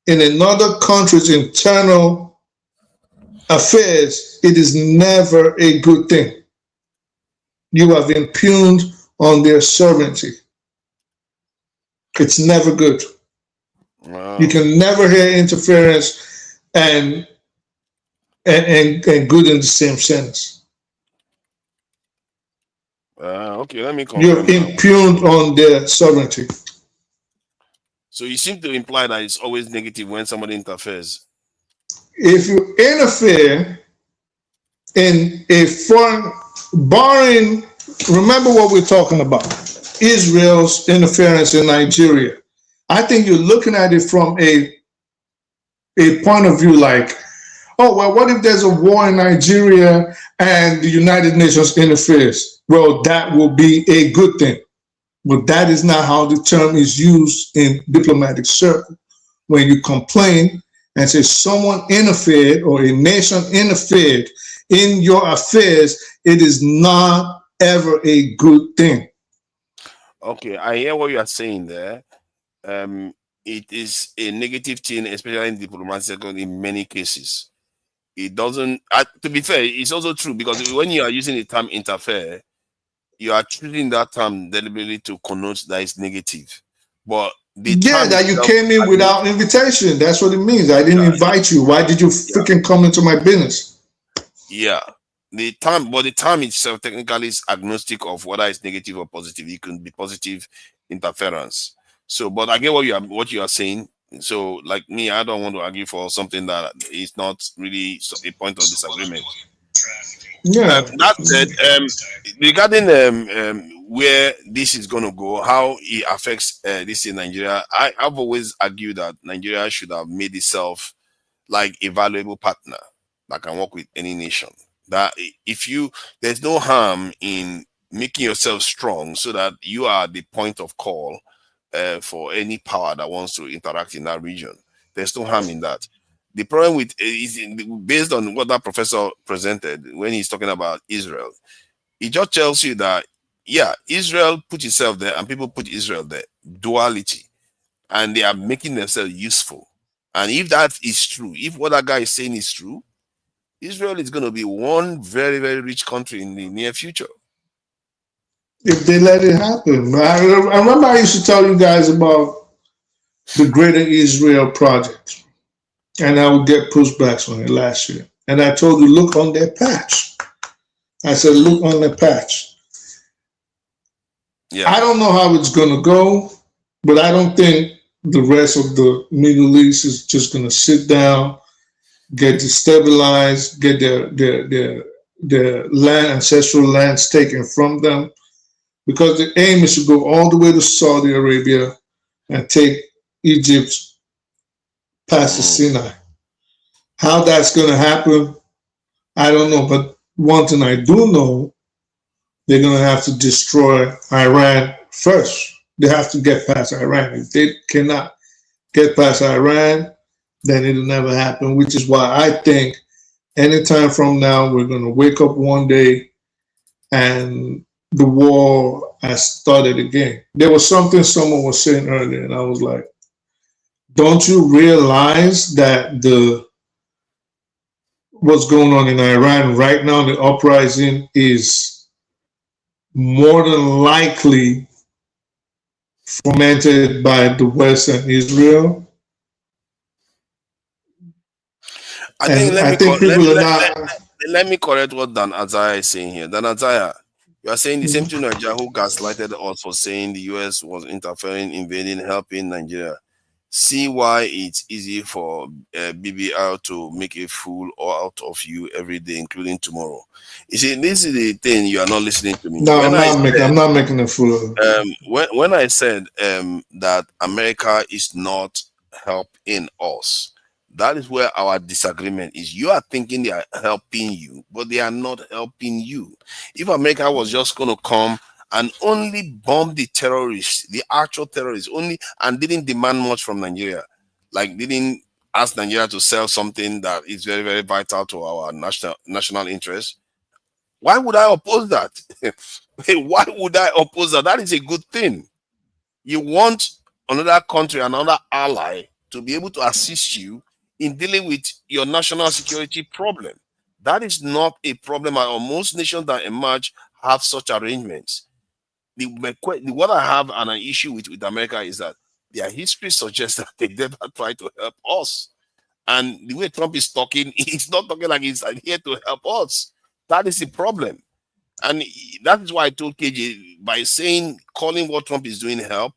Speaker 1: in another country's internal affairs, it is never a good thing. You have impugned on their sovereignty. It's never good. Wow. You can never hear interference and good in the same sentence.
Speaker 16: Okay, let me confirm.
Speaker 1: You're impugned on their sovereignty.
Speaker 16: So you seem to imply that it's always negative when somebody interferes.
Speaker 1: If you interfere in a foreign, barring, remember what we're talking about, Israel's interference in Nigeria. I think you're looking at it from a point of view like, oh, well, what if there's a war in Nigeria and the United Nations interferes? Well, that will be a good thing. But that is not how the term is used in diplomatic circle. When you complain and say someone interfered or a nation interfered in your affairs, it is not ever a good thing.
Speaker 16: Okay, I hear what you are saying there. It is a negative thing, especially in diplomatic circle in many cases. It doesn't, to be fair, it's also true because when you are using the term interfere, you are treating that term deliberately to connote that it's negative. But the term
Speaker 1: that you came in without invitation. That's what it means. I didn't invite you. Why did you freaking come into my business?
Speaker 16: Yeah. The term itself technically is agnostic of whether it's negative or positive. It can be positive interference. So, but I get what you are saying. So, like me, I don't want to argue for something that is not really a point of disagreement.
Speaker 1: Yeah.
Speaker 16: That said, regarding where this is going to go, how it affects this in Nigeria, I've always argued that Nigeria should have made itself like a valuable partner that can work with any nation. That there's no harm in making yourself strong so that you are the point of call for any power that wants to interact in that region. There's no harm in that. The problem with is based on what that professor presented when he's talking about Israel. It just tells you that, yeah, Israel put itself there and people put Israel there. Duality. And they are making themselves useful. And if that is true, if what that guy is saying is true, Israel is going to be one very, very rich country in the near future.
Speaker 1: if they let it happen. I remember I used to tell you guys about the Greater Israel Project, and I would get pushbacks on it last year. And I told you, look on their patch. I said, look on the patch.
Speaker 16: Yeah.
Speaker 1: I don't know how it's going to go, but I don't think the rest of the Middle East is just going to sit down, get destabilized, get their land, ancestral lands taken from them, because the aim is to go all the way to Saudi Arabia and take Egypt past the Sinai. How that's going to happen, I don't know. But one thing I do know, they're going to have to destroy Iran first. They have to get past Iran. If they cannot get past Iran, then it'll never happen, which is why I think anytime from now, we're going to wake up one day and the war has started again. There was something someone was saying earlier, and I was like, don't you realize that what's going on in Iran right now, the uprising is more than likely fomented by the West and Israel?
Speaker 16: Let me correct what Dan Azaya is saying here. Dan Azaya, you are saying the same thing Nigeria who gaslighted us for saying the US was interfering, invading, helping Nigeria. See why it's easy for BBR to make a fool out of you every day, including tomorrow. You see, this is the thing, you are not listening to me.
Speaker 1: No, I'm not making a fool of you.
Speaker 16: When I said that America is not helping us, that is where our disagreement is. You are thinking they are helping you, but they are not helping you. If America was just going to come and only bomb the terrorists, the actual terrorists, only, and didn't demand much from Nigeria, like didn't ask Nigeria to sell something that is very, very vital to our national interest, why would I oppose that? Why would I oppose that? That is a good thing. You want another country, another ally to be able to assist you in dealing with your national security problem. That is not a problem at all. Most nations that emerge have such arrangements. What I have an issue with America is that their history suggests that they never try to help us. And the way Trump is talking, he's not talking like he's here to help us. That is the problem. And that is why I told KJ, by calling what Trump is doing help,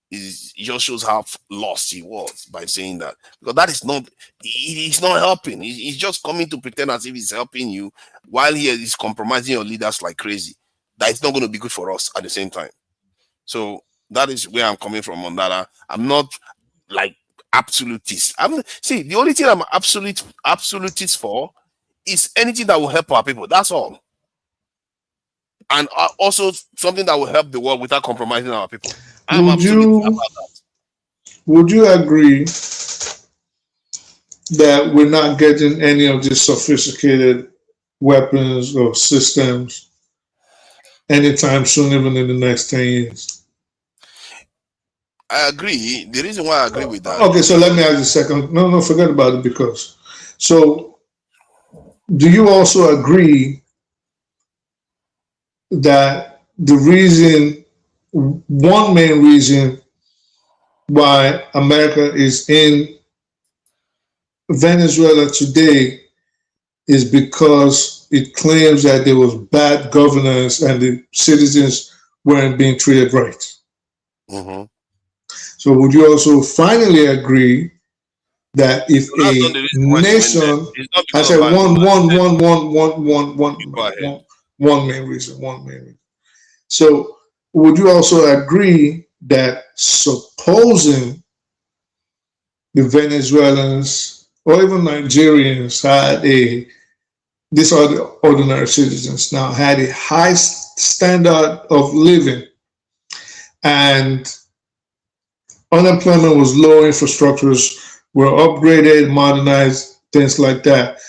Speaker 16: it just shows how lost he was by saying that. Because that is not, he's not helping. He's just coming to pretend as if he's helping you while he is compromising your leaders like crazy. That is not going to be good for us at the same time. So that is where I'm coming from on that. I'm not like absolutist. See, the only thing I'm absolutist for is anything that will help our people. That's all. And also something that will help the world without compromising our people.
Speaker 1: Would you agree that we're not getting any of these sophisticated weapons or systems anytime soon, even in the next 10 years?
Speaker 16: I agree. The reason why I agree with that.
Speaker 1: Okay, so let me ask you a second. No, forget about it, because. So, do you also agree that one main reason why America is in Venezuela today is because it claims that there was bad governance and the citizens weren't being treated right?
Speaker 16: Mm-hmm.
Speaker 1: So would you also finally agree that if a nation, I said one main reason. So would you also agree that supposing the Venezuelans or even Nigerians these are the ordinary citizens now, had a high standard of living and unemployment was low, infrastructures were upgraded, modernized, things like that,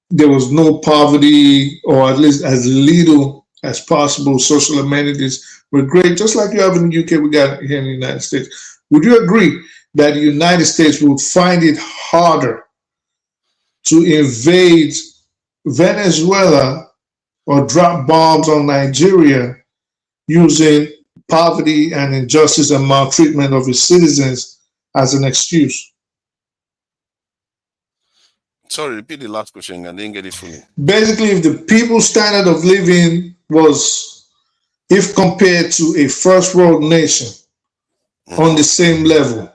Speaker 1: there was no poverty, or at least as little as possible, social amenities were great, just like you have in the UK, we got here in the United States. Would you agree that the United States would find it harder to invade Venezuela or drop bombs on Nigeria using poverty and injustice and maltreatment of its citizens as an excuse.
Speaker 16: Sorry, repeat the last question. I didn't get it fully.
Speaker 1: Basically, if the people's standard of living was, if compared to a first world nation, on the same level,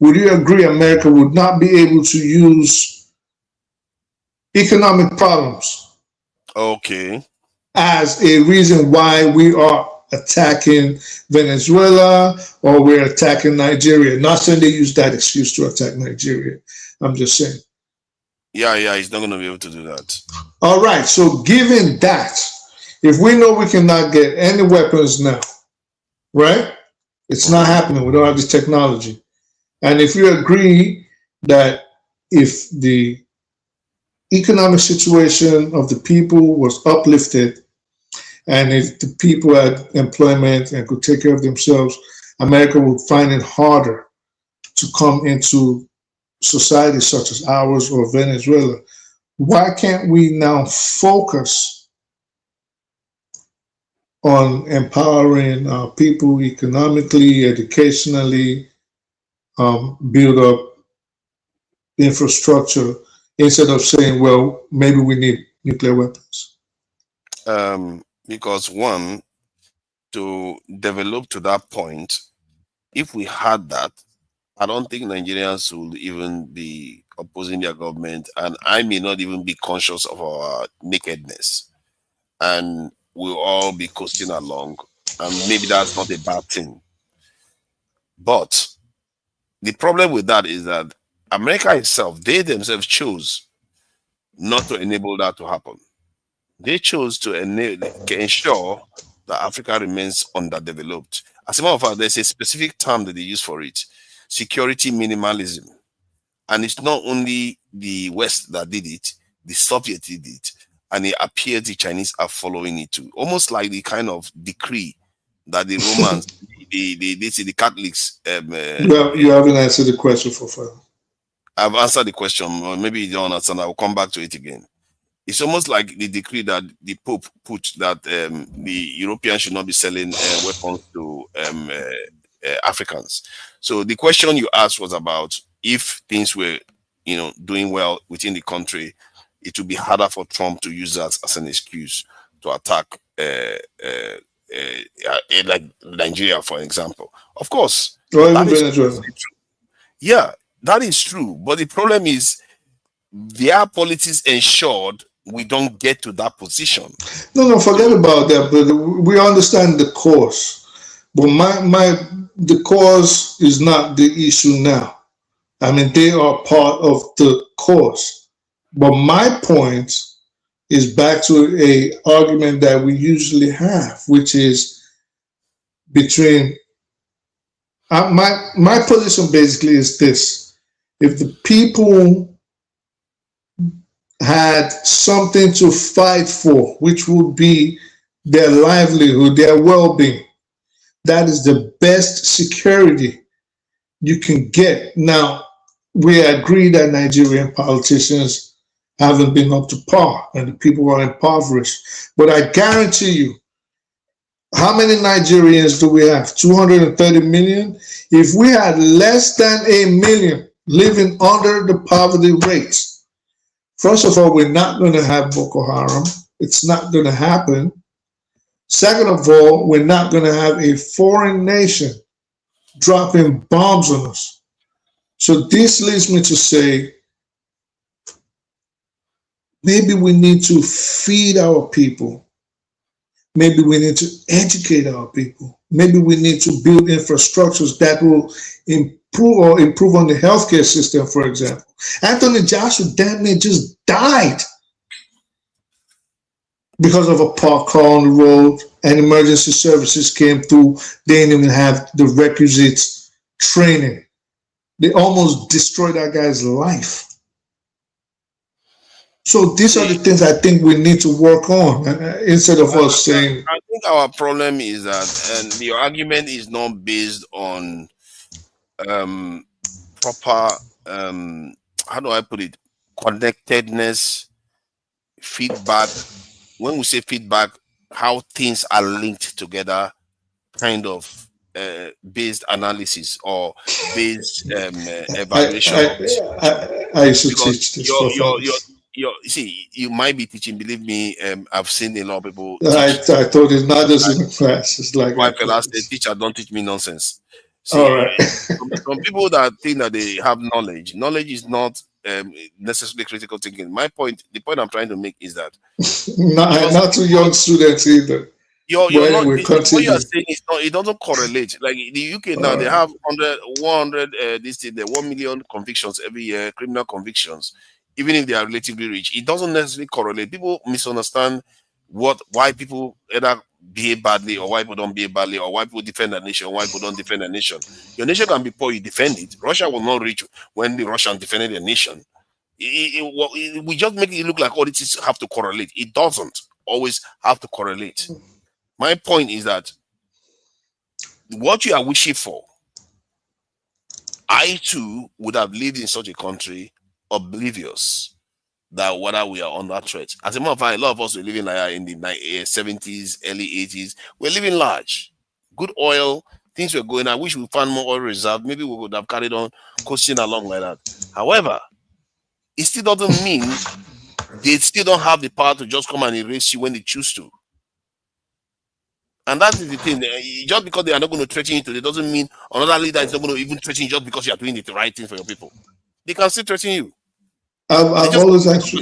Speaker 1: would you agree America would not be able to use economic problems as a reason why we are attacking Venezuela or we're attacking Nigeria? Not saying they use that excuse to attack Nigeria. I'm just saying.
Speaker 16: Yeah, he's not going to be able to do that.
Speaker 1: All right, so given that, if we know we cannot get any weapons now, right? It's not happening. We don't have this technology. And if you agree that if the economic situation of the people was uplifted, and if the people had employment and could take care of themselves, America would find it harder to come into societies such as ours or Venezuela. Why can't we now focus on empowering people economically, educationally, build up infrastructure, instead of saying, well, maybe we need nuclear weapons?
Speaker 16: Because one, to develop to that point, if we had that, I don't think Nigerians will even be opposing their government, and I may not even be conscious of our nakedness, and we'll all be coasting along, and maybe that's not a bad thing. But the problem with that is that America itself, they themselves chose not to enable that to happen. They chose to ensure that Africa remains underdeveloped. As a matter of fact, there's a specific term that they use for it: security minimalism. And it's not only the West that did it, the Soviets did it, and it appears the Chinese are following it too. Almost like the kind of decree that the Romans, the Catholics.
Speaker 1: You haven't answered the question for fun.
Speaker 16: I've answered the question, or maybe you don't understand. I will come back to it again. It's almost like the decree that the Pope put that the Europeans should not be selling weapons to Africans. So the question you asked was about if things were, doing well within the country, it would be harder for Trump to use that as an excuse to attack like Nigeria, for example. Of course.
Speaker 1: Or even Venezuela.
Speaker 16: Yeah, that is true. But the problem is their politics ensured we don't get to that position.
Speaker 1: No, forget about that. But we understand the cause. But the cause is not the issue now. I mean, they are part of the cause. But my point is back to a argument that we usually have, which is between my position basically is this: if the people had something to fight for, which would be their livelihood, their well-being, that is the best security you can get. Now, we agree that Nigerian politicians haven't been up to par and the people are impoverished. But I guarantee you, how many Nigerians do we have? 230 million? If we had less than 1 million living under the poverty rates, first of all, we're not going to have Boko Haram. It's not going to happen. Second of all, we're not going to have a foreign nation dropping bombs on us. So this leads me to say, maybe we need to feed our people. Maybe we need to educate our people. Maybe we need to build infrastructures that will improve on the healthcare system, for example. Anthony Joshua damn near just died because of a park car on the road, and emergency services came through. They didn't even have the requisite training. They almost destroyed that guy's life. So these are the things I think we need to work on instead of us saying.
Speaker 16: I think our problem is that, and the argument is not based on proper, how do I put it, connectedness, feedback, when we say feedback, how things are linked together, kind of based analysis or based evaluation of the situation.
Speaker 1: I used to
Speaker 16: Because
Speaker 1: teach this for fathers.
Speaker 16: you see, you might be teaching. Believe me, I've seen a lot of people
Speaker 1: I
Speaker 16: teach.
Speaker 1: told you not just in the class. It's like
Speaker 16: Why
Speaker 1: at
Speaker 16: fellas say,
Speaker 1: class.
Speaker 16: teacher, don't teach me nonsense.
Speaker 1: All right.
Speaker 16: See, some people that think that they have knowledge is not necessarily critical thinking. The point I'm trying to make is that
Speaker 1: not too young students either.
Speaker 16: you're not.
Speaker 1: Anyway,
Speaker 16: What you
Speaker 1: continue.
Speaker 16: are saying is not. It doesn't correlate. Like the UK now, they have 100 this thing, the 1 million convictions every year, criminal convictions, even if they are relatively rich. It doesn't necessarily correlate. People misunderstand why people either behave badly or why people don't behave badly or why people defend a nation or why people don't defend a nation. Your nation can be poor, you defend it. Russia will not reach when the Russians defended their nation. We just make it look like all these have to correlate. It doesn't always have to correlate. My point is that what you are wishing for, I too would have lived in such a country oblivious that whether we are under threat. As a matter of fact, a lot of us were living like in the 70s, early 80s. We're living large. Good oil, things were going. I wish we found more oil reserve. Maybe we would have carried on coasting along like that. However, it still doesn't mean they still don't have the power to just come and erase you when they choose to. And that is the thing. Just because they are not going to threaten you today doesn't mean another leader is not going to even threaten you just because you are doing the right thing for your people. They can still threaten you.
Speaker 1: I've always asked you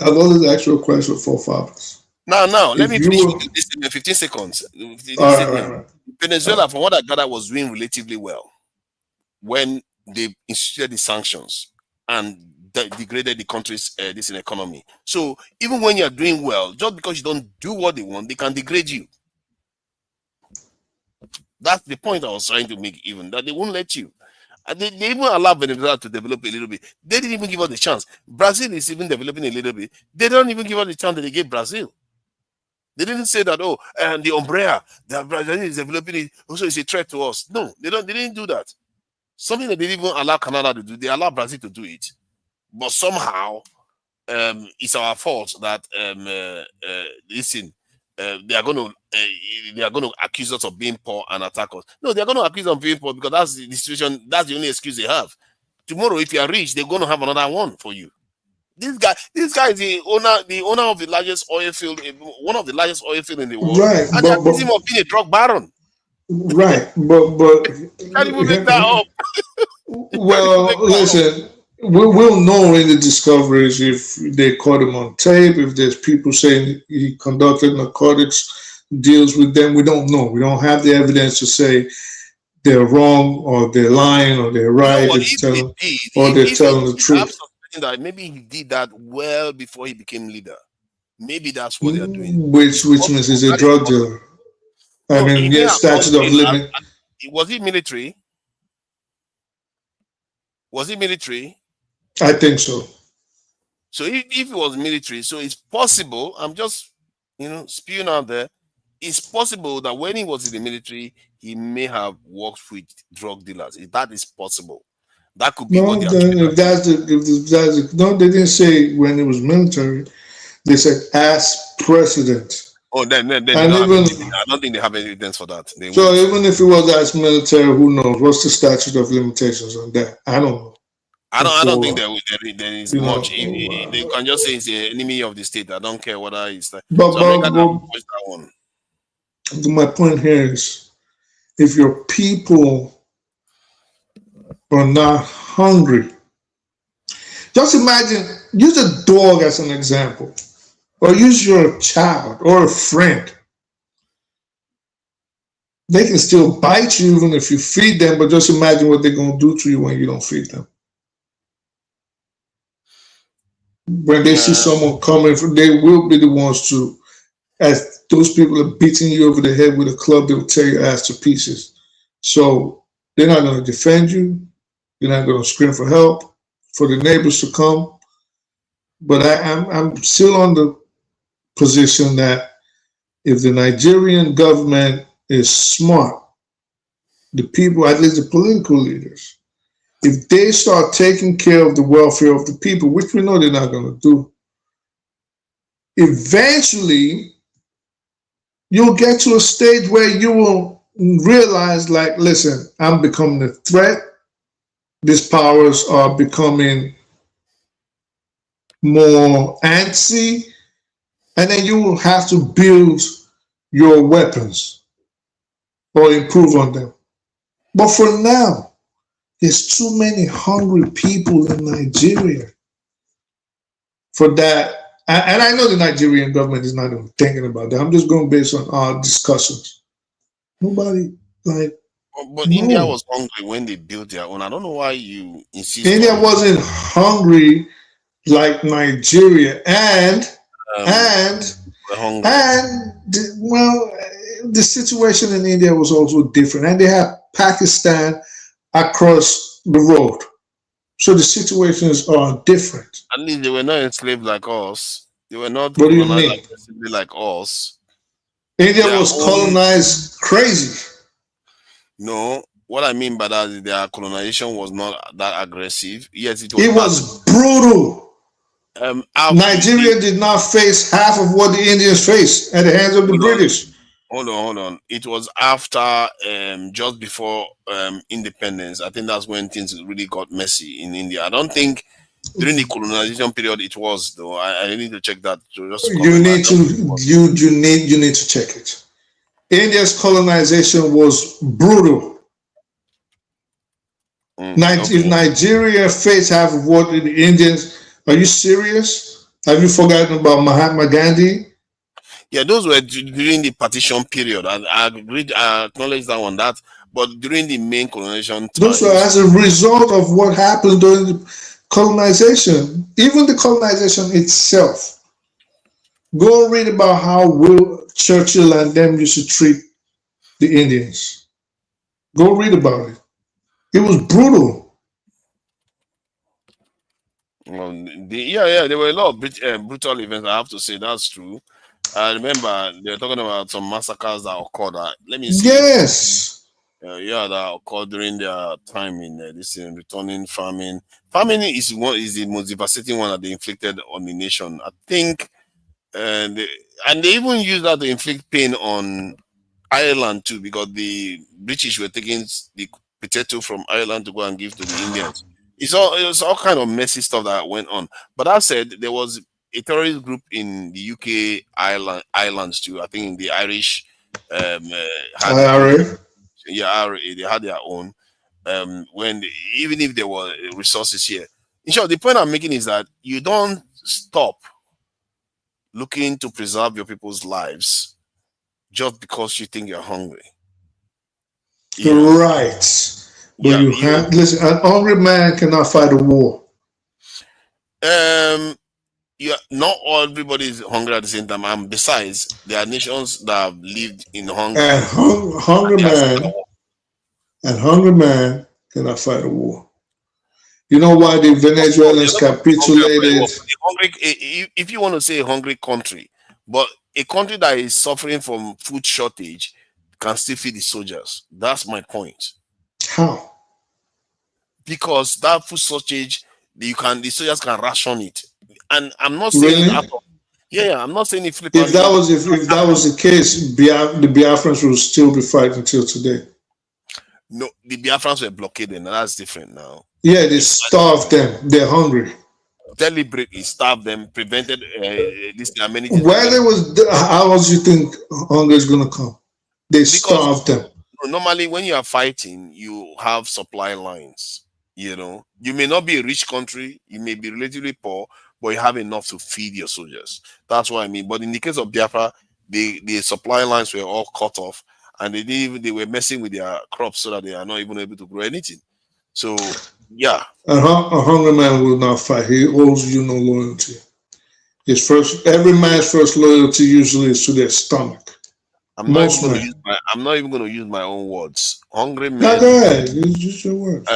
Speaker 1: a question for fathers.
Speaker 16: Now, let me finish with this in 15 seconds.
Speaker 1: Right.
Speaker 16: Venezuela, from what I gather, was doing relatively well when they instituted the sanctions and degraded the country's economy. So even when you are doing well, just because you don't do what they want, they can degrade you. That's the point I was trying to make, even that they won't let you. And they even allow Venezuela to develop a little bit. They didn't even give us the chance. Brazil is even developing a little bit. They don't even give us the chance that they gave Brazil. They didn't say that, and the umbrella that Brazil is developing it also is a threat to us. No, they didn't do that. Something that they didn't even allow Canada to do, they allow Brazil to do it. But somehow, it's our fault that they are going to accuse us of being poor and attack us. No, they are going to accuse us of being poor because that's the situation. That's the only excuse they have. Tomorrow, if you are rich, they're going to have another one for you. This guy is the owner of the largest oil field, one of the largest oil field in the world,
Speaker 1: right?
Speaker 16: And they accuse him of being a drug baron.
Speaker 1: Right, but
Speaker 16: can't even make that up.
Speaker 1: Well, listen. We'll know in the discoveries if they caught him on tape, if there's people saying he conducted narcotics deals with them. We don't know. We don't have the evidence to say they're wrong or they're lying or they're right. They're telling the truth.
Speaker 16: That maybe he did that well before he became leader. Maybe that's what they're doing.
Speaker 1: Which means he's a drug dealer. I mean, yes, statute of limit.
Speaker 16: Was he military?
Speaker 1: I think so.
Speaker 16: So if it was military, so it's possible, I'm just, spewing out there, it's possible that when he was in the military, he may have worked with drug dealers. If that is possible. That could be
Speaker 1: no, they didn't say when he was military. They said as president.
Speaker 16: Oh, then I don't think they have any evidence for that.
Speaker 1: Even if it was as military, who knows? What's the statute of limitations on that? I don't know.
Speaker 16: I don't think there is much. They can just say it's the enemy of the state. I don't care whether it's that.
Speaker 1: My point here is, if your people are not hungry, just imagine, use a dog as an example, or use your child or a friend. They can still bite you even if you feed them, but just imagine what they're going to do to you when you don't feed them. When they see someone coming, they will be the ones to, as those people are beating you over the head with a club, they'll tear your ass to pieces. So they're not going to defend you. You're not going to scream for help, for the neighbors to come. But I'm still on the position that if the Nigerian government is smart, the people, at least the political leaders, if they start taking care of the welfare of the people, which we know they're not going to do, eventually you'll get to a stage where you will realize, like, listen, I'm becoming a threat. These powers are becoming more antsy, and then you will have to build your weapons or improve on them. But for now, there's too many hungry people in Nigeria for that. And I know the Nigerian government is not even thinking about that. I'm just going based on our discussions. Nobody, like,
Speaker 16: But India was hungry when they built their own. I don't know why you insist.
Speaker 1: India wasn't hungry like Nigeria, and the situation in India was also different, and they had Pakistan across the road, so the situations are different.
Speaker 16: At least they were not enslaved like us. They were not
Speaker 1: What do you
Speaker 16: colonized
Speaker 1: mean?
Speaker 16: aggressively like us.
Speaker 1: India was colonized crazy.
Speaker 16: No, what I mean by that is their colonization was not that aggressive. Yes, it
Speaker 1: was brutal. Nigeria did not face half of what the Indians faced at the hands of the British.
Speaker 16: Hold on. It was after, just before independence. I think that's when things really got messy in India. I don't think during the colonization period it was, though. I need to check that. You
Speaker 1: need to check it. India's colonization was brutal. If Nigeria faced half of what the Indians, are you serious? Have you forgotten about Mahatma Gandhi?
Speaker 16: Yeah, those were during the partition period. I agreed, I acknowledge that one. But during the main colonization
Speaker 1: those were as a result of what happened during the colonization. Even the colonization itself. Go read about how Churchill and them used to treat the Indians. Go read about it. It was brutal.
Speaker 16: There were a lot of brutal events. I have to say that's true. I remember they're talking about some massacres that occurred. Let me see.
Speaker 1: Yes.
Speaker 16: That occurred during their time in this returning famine. Famine is the most devastating one that they inflicted on the nation. I think, and they even used that to inflict pain on Ireland too, because the British were taking the potato from Ireland to go and give to the Indians. It was all kind of messy stuff that went on. But that said, there was a terrorist group in the UK islands too. I think the Irish
Speaker 1: IRA.
Speaker 16: They had their own. Even if there were resources here. In short, the point I'm making is that you don't stop looking to preserve your people's lives just because you think you're hungry.
Speaker 1: Right. But listen, an hungry man cannot fight a war.
Speaker 16: Not everybody is hungry at the same time. And besides, there are nations that have lived in hunger.
Speaker 1: And hungry man cannot fight a war. You know why the Venezuelans capitulated?
Speaker 16: If you want to say a hungry country, but a country that is suffering from food shortage can still feed the soldiers. That's my point.
Speaker 1: How?
Speaker 16: Because that food shortage, the soldiers can ration it. And I'm not saying I'm not saying
Speaker 1: if that was the case, the Biafrans will still be fighting until today.
Speaker 16: No, the Biafrans were blockaded, and that's different now.
Speaker 1: Yeah, they starved them. They're hungry.
Speaker 16: Deliberately starved them, prevented this amenities.
Speaker 1: How else you think hunger is going to come? They starved them.
Speaker 16: Normally, when you are fighting, you have supply lines. You may not be a rich country, you may be relatively poor, but you have enough to feed your soldiers. That's what I mean. But in the case of Biafra, the supply lines were all cut off, and they were messing with their crops so that they are not even able to grow anything. So, yeah.
Speaker 1: A hungry man will not fight. He owes you no loyalty. Every man's first loyalty usually is to their stomach.
Speaker 16: I'm not even going to use my own words. Hungry men.
Speaker 1: Use your words.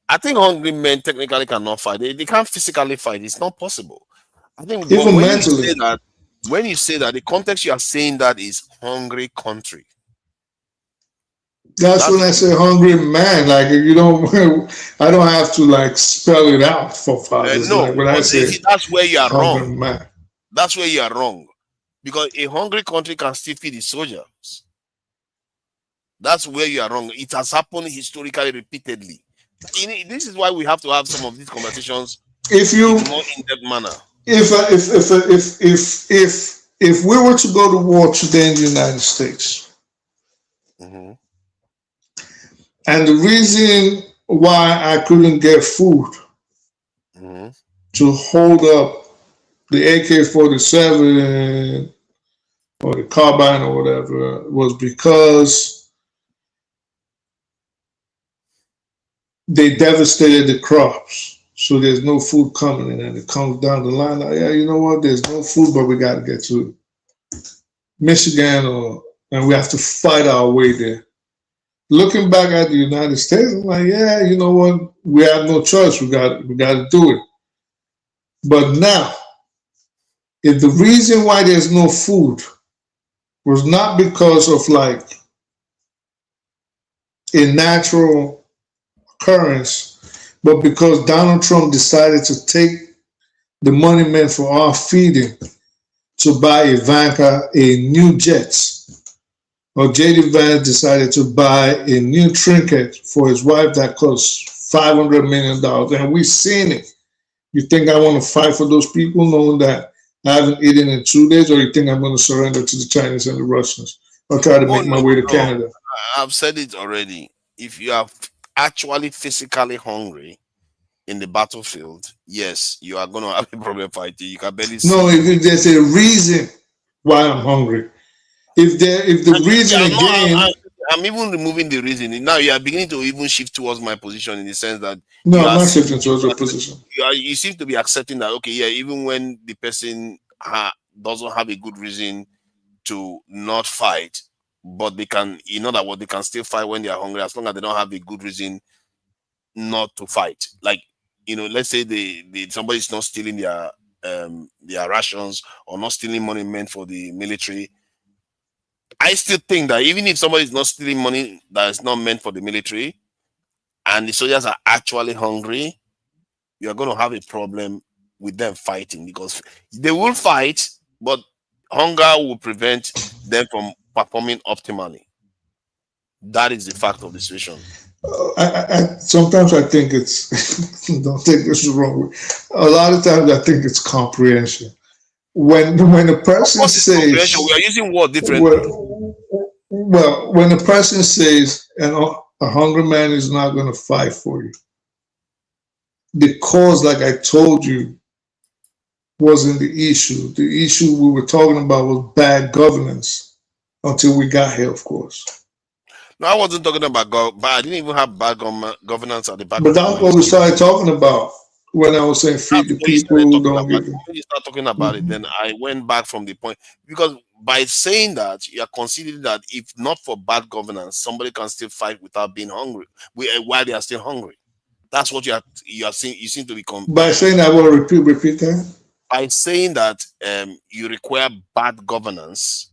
Speaker 16: I think hungry men technically cannot fight. They can't physically fight. It's not possible. I think
Speaker 1: even mentally.
Speaker 16: When you say that, the context you are saying that is hungry country.
Speaker 1: That's when I say hungry man. Like I don't have to spell it out for fathers.
Speaker 16: No,
Speaker 1: when I say
Speaker 16: that's where you are wrong.
Speaker 1: Man.
Speaker 16: That's where you are wrong. Because a hungry country can still feed its soldiers. That's where you are wrong. It has happened historically repeatedly. This is why we have to have some of these conversations
Speaker 1: If you,
Speaker 16: in a more in-depth manner.
Speaker 1: If we were to go to war today in the United States, and the reason why I couldn't get food to hold up the AK-47 or the carbine or whatever was because they devastated the crops. So there's no food coming in, and it comes down the line. Like, yeah, you know what? There's no food, but we got to get to Michigan, and we have to fight our way there. Looking back at the United States, I'm like, yeah, you know what? We have no choice. We got to do it. But now, if the reason why there's no food was not because of like a natural occurrence, but because Donald Trump decided to take the money meant for our feeding to buy Ivanka a new jets, or J.D. Vance decided to buy a new trinket for his wife that costs $500 million, and we've seen it. You think I want to fight for those people knowing that I haven't eaten in 2 days, or you think I'm going to surrender to the Chinese and the Russians or try to make my way to Canada?
Speaker 16: I've said it already. If you are actually physically hungry in the battlefield, yes, you are going to have a problem fighting. You can barely see.
Speaker 1: No, if there's a reason why I'm hungry. If the reason again,
Speaker 16: I'm even removing the reason. Now you are beginning to even shift towards my position in the sense that
Speaker 1: no, I'm not shifting towards your position.
Speaker 16: You seem to be accepting that, okay, yeah, even when the person doesn't have a good reason to not fight, but they can, you know that what they can still fight when they are hungry as long as they don't have a good reason not to fight. Like, you know, let's say somebody's not stealing their rations or not stealing money meant for the military. I still think that even if somebody is not stealing money that is not meant for the military and the soldiers are actually hungry, you're going to have a problem with them fighting, because they will fight, but hunger will prevent them from performing optimally. That is the fact of the situation.
Speaker 1: Sometimes I think it's, don't take this the wrong way. A lot of times I think it's comprehension. When a person says,
Speaker 16: we are using word differently.
Speaker 1: Well, when a person says, and a hungry man is not going to fight for you, the cause, like I told you, wasn't the issue. The issue we were talking about was bad governance until we got here, of course.
Speaker 16: No, I wasn't talking about but I didn't even have bad governance at the back.
Speaker 1: But that's what we started talking about when I was saying feed the people who don't give you.
Speaker 16: When you start talking about it, then I went back from the point, because by saying that, you are considering that if not for bad governance, somebody can still fight without being hungry while they are still hungry. That's what you are saying. You seem to be
Speaker 1: by saying that. I will repeat that.
Speaker 16: By saying that you require bad governance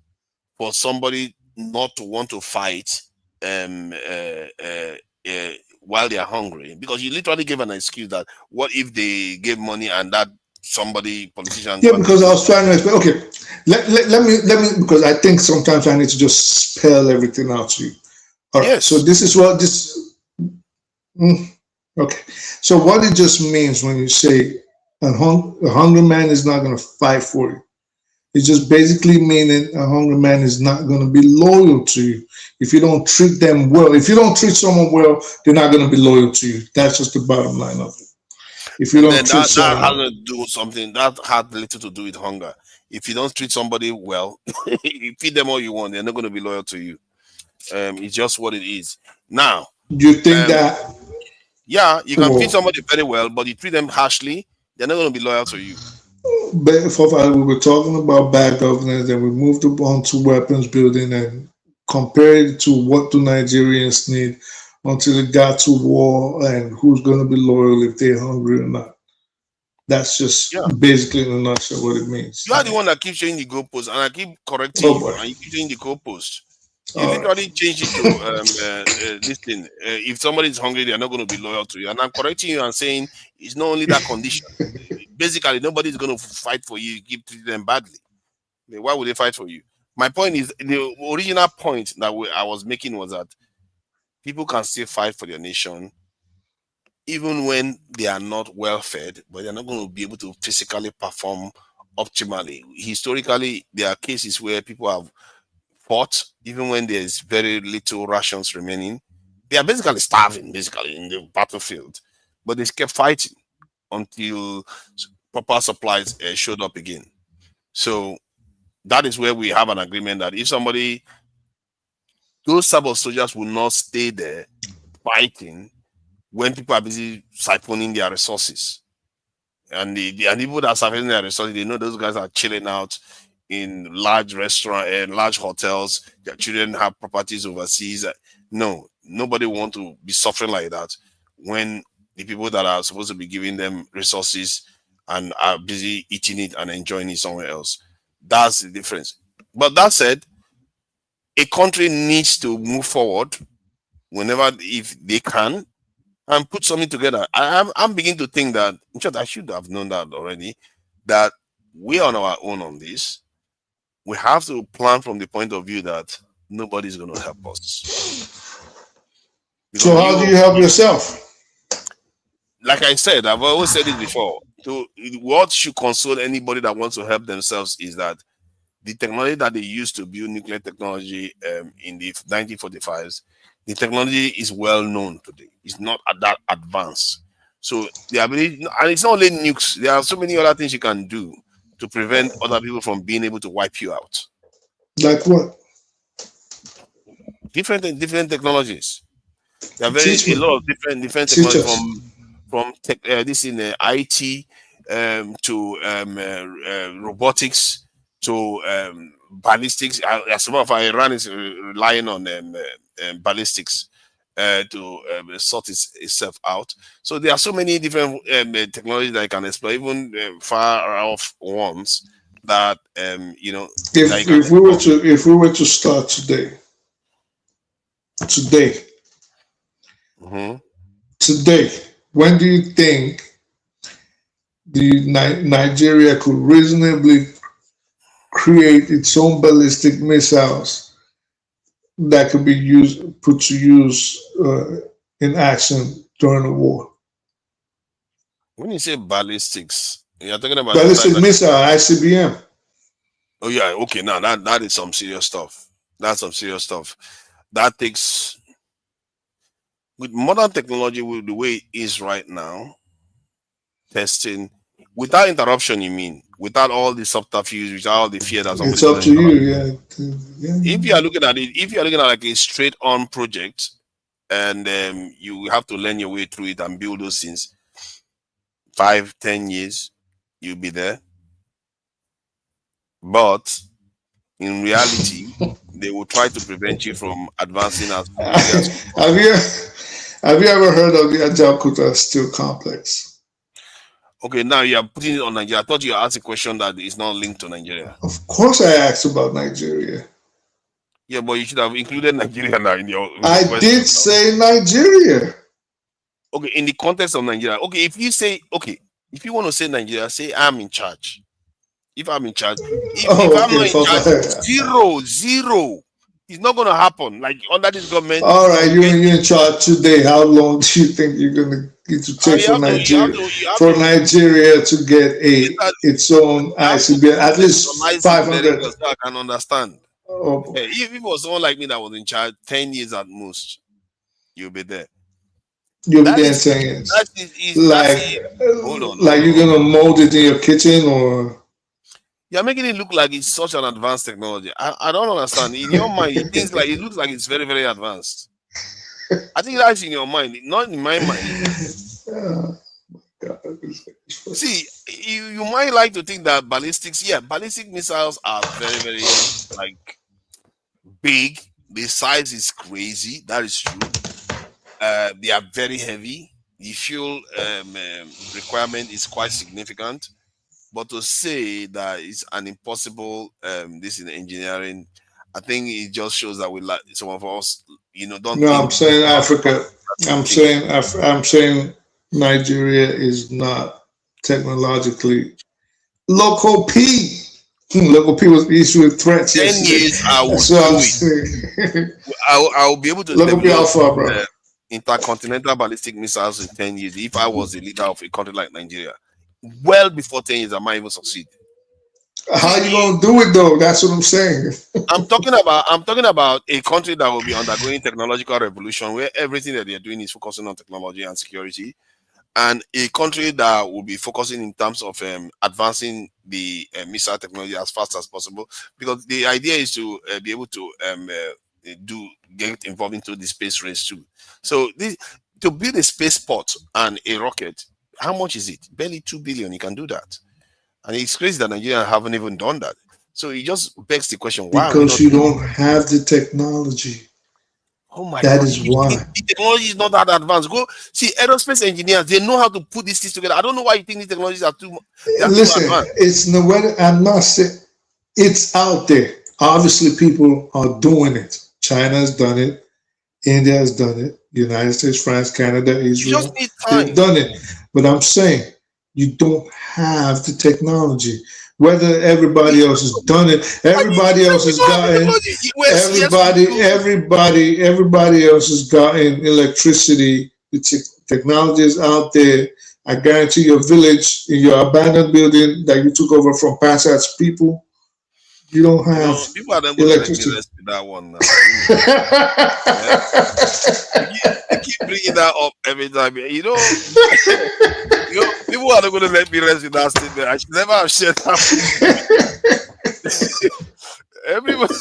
Speaker 16: for somebody not to want to fight while they are hungry, because you literally gave an excuse that what if they gave money and that politician.
Speaker 1: Yeah, because I was trying to explain. Okay, let me because I think sometimes I need to just spell everything out to you. All right. Yes. So this is what this. Okay. So what it just means when you say a hungry man is not going to fight for you, it's just basically meaning a hungry man is not going to be loyal to you if you don't treat them well. If you don't treat someone well, they're not going to be loyal to you. That's just the bottom line of it. If you don't treat someone,
Speaker 16: that has to do something that had little to do with hunger. If you don't treat somebody well, you feed them all you want, they're not going to be loyal to you. It's just what it is. Now,
Speaker 1: do you think that?
Speaker 16: Yeah, you can feed somebody very well, but you treat them harshly, they're not going to be loyal to you.
Speaker 1: But we were talking about bad governance, and we moved on to weapons building and compared it to what do Nigerians need until it got to war and who's going to be loyal if they're hungry or not. That's just basically in a nutshell what it means.
Speaker 16: You are the one that keeps changing the goalpost, and I keep correcting you, and you keep changing the goalpost. You literally change it to this thing. If somebody is hungry, they are not going to be loyal to you. And I'm correcting you and saying it's not only that condition. basically nobody's going to fight for you. You keep treating them badly. Why would they fight for you? My point is, the original point that I was making was that people can still fight for their nation even when they are not well fed, but they're not going to be able to physically perform optimally. Historically, there are cases where people have fought even when there's very little rations remaining. They are basically starving, basically, in the battlefield, but they kept fighting until proper supplies showed up again. So that is where we have an agreement that if somebody, those type of soldiers will not stay there fighting when people are busy siphoning their resources. And the people that are siphoning their resources, they know those guys are chilling out in large restaurants and large hotels. Their children have properties overseas. No, nobody wants to be suffering like that when the people that are supposed to be giving them resources and are busy eating it and enjoying it somewhere else. That's the difference. But that said, a country needs to move forward whenever, if they can, and put something together. I'm beginning to think that, in fact, I should have known that already, that we're on our own on this. We have to plan from the point of view that nobody's going to help us.
Speaker 1: So how do you help yourself?
Speaker 16: Like I said, I've always said it before. What should console anybody that wants to help themselves is that the technology that they used to build nuclear technology in the 1945s, the technology is well known today. It's not that advanced. So the ability, and it's not only nukes, there are so many other things you can do to prevent other people from being able to wipe you out.
Speaker 1: Like what?
Speaker 16: Different technologies. There are a lot of different technologies from this in IT to robotics to ballistics. As a matter of fact, Iran is relying on ballistics to sort itself out. So there are so many different technologies that I can explore, even far off ones that you know.
Speaker 1: If we were to start today, when do you think Nigeria could reasonably create its own ballistic missiles that could be put to use in action during the war?
Speaker 16: When you say ballistics, you're talking about
Speaker 1: ballistic missile, ICBM.
Speaker 16: Oh yeah, okay. Now that is some serious stuff. That's some serious stuff. That takes, with modern technology, with the way it is right now, testing without interruption. You mean without all the subterfuge, without all the fear that
Speaker 1: it's up to you. Yeah.
Speaker 16: If you are looking at it, if you are looking at like a straight-on project, and you have to learn your way through it and build those things, 5-10 years, you'll be there. But in reality, they will try to prevent you from advancing as quickly as
Speaker 1: Have you ever heard of the Ajaokuta Steel Complex?
Speaker 16: Okay, now you are putting it on Nigeria. I thought you asked a question that is not linked to Nigeria.
Speaker 1: Of course I asked about Nigeria.
Speaker 16: Yeah, but you should have included Nigeria now in your
Speaker 1: I
Speaker 16: question.
Speaker 1: did say Nigeria.
Speaker 16: Okay, in the context of Nigeria. Okay, if you say, okay, if you want to say Nigeria, say I'm in charge. If I'm in charge, if I'm not in charge, zero. It's not going to happen. Like under this government.
Speaker 1: All right, you're in charge today. How long do you think you're going to get to take for Nigeria to get its own ICBM? At least 500.
Speaker 16: So I can understand.
Speaker 1: Oh.
Speaker 16: If it was someone like me that was in charge, 10 years at most, you'll be there.
Speaker 1: You'll be there in 10 years. Like you're going to mold it in your kitchen or?
Speaker 16: You're making it look like it's such an advanced technology. I don't understand. In your mind, it looks like it's very, very advanced. I think that's in your mind, not in my mind.
Speaker 1: Oh, God.
Speaker 16: See, you might like to think that ballistic missiles are very, very like big. The size is crazy. That is true. They are very heavy. The fuel requirement is quite significant. But to say that it's an impossible this in engineering, I think it just shows that we like some of us, don't.
Speaker 1: No, I'm saying Africa. I'm saying Nigeria is not technologically. Local P. Local P was issuing threats
Speaker 16: 10
Speaker 1: yesterday.
Speaker 16: years, I will
Speaker 1: That's
Speaker 16: do
Speaker 1: what I'm
Speaker 16: it.
Speaker 1: saying.
Speaker 16: I will be able to
Speaker 1: Local P
Speaker 16: develop
Speaker 1: Alpha, bro.
Speaker 16: intercontinental ballistic missiles in 10 years if I was the leader of a country like Nigeria. Well before 10 years, I might even succeed.
Speaker 1: How you gonna do it though? That's what I'm saying.
Speaker 16: I'm talking about a country that will be undergoing technological revolution where everything that they're doing is focusing on technology and security, and a country that will be focusing in terms of advancing the missile technology as fast as possible, because the idea is to be able to get involved into the space race too. So to build a spaceport and a rocket, how much is it? Barely 2 billion. You can do that, and it's crazy that Nigerians haven't even done that. So it just begs the question: why are we
Speaker 1: Because
Speaker 16: not
Speaker 1: you
Speaker 16: doing
Speaker 1: don't have the technology.
Speaker 16: Oh my
Speaker 1: That
Speaker 16: God!
Speaker 1: is why.
Speaker 16: The technology is not that advanced. Go see aerospace engineers; they know how to put these things together. I don't know why you think these technologies are too
Speaker 1: Listen,
Speaker 16: advanced.
Speaker 1: it's no way. I'm not saying it's out there. Obviously, people are doing it. China's done it. India has done it. United States, France, Canada, Israel.
Speaker 16: just need time.
Speaker 1: They've done it. But I'm saying you don't have the technology. Whether everybody else has done it, everybody else has gotten everybody else has gotten electricity. The technology is out there. I guarantee your village, in your abandoned building that you took over from Passat's people, you don't have
Speaker 16: people are not going to let me rest with that one now. You keep bringing that up every time. People are not going to let me rest with that statement. I should never have shared that. Everybody,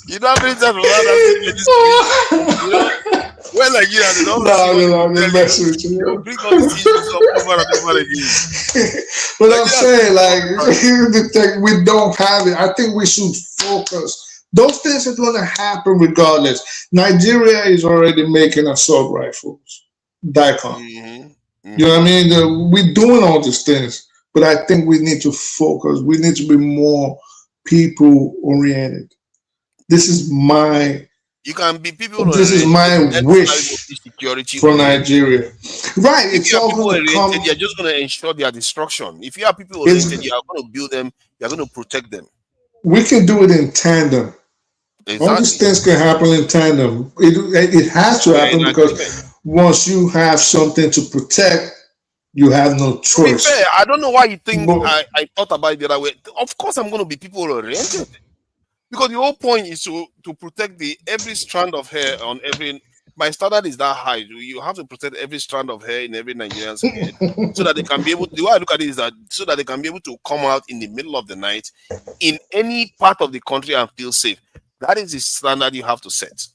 Speaker 16: you know how many times I've had that statement? Well, like they don't
Speaker 1: they're messing with you.
Speaker 16: Bring all these issues up over and over again.
Speaker 1: But I'm saying, we don't have it. I think we should focus. Those things are going to happen regardless. Nigeria is already making assault rifles, DICOM. You know what I mean? We're doing all these things, but I think we need to focus. We need to be more people oriented. This is my.
Speaker 16: You can be people.
Speaker 1: This is my wish for Nigeria. Right.
Speaker 16: If you are people oriented, you're just going to ensure their destruction. If you are people oriented, you are going to build them. You are going to protect them.
Speaker 1: We can do it in tandem. Exactly. All these things can happen in tandem. It has to happen because once you have something to protect, you have no choice.
Speaker 16: To be fair, I don't know why you think I thought about it the other way. Of course, I'm going to be people oriented. Because the whole point is to protect every strand of hair on every. My standard is that high. You have to protect every strand of hair in every Nigerian's head, so that they can be able. The way I look at it is that so that they can be able to come out in the middle of the night in any part of the country and feel safe. That is the standard you have to set.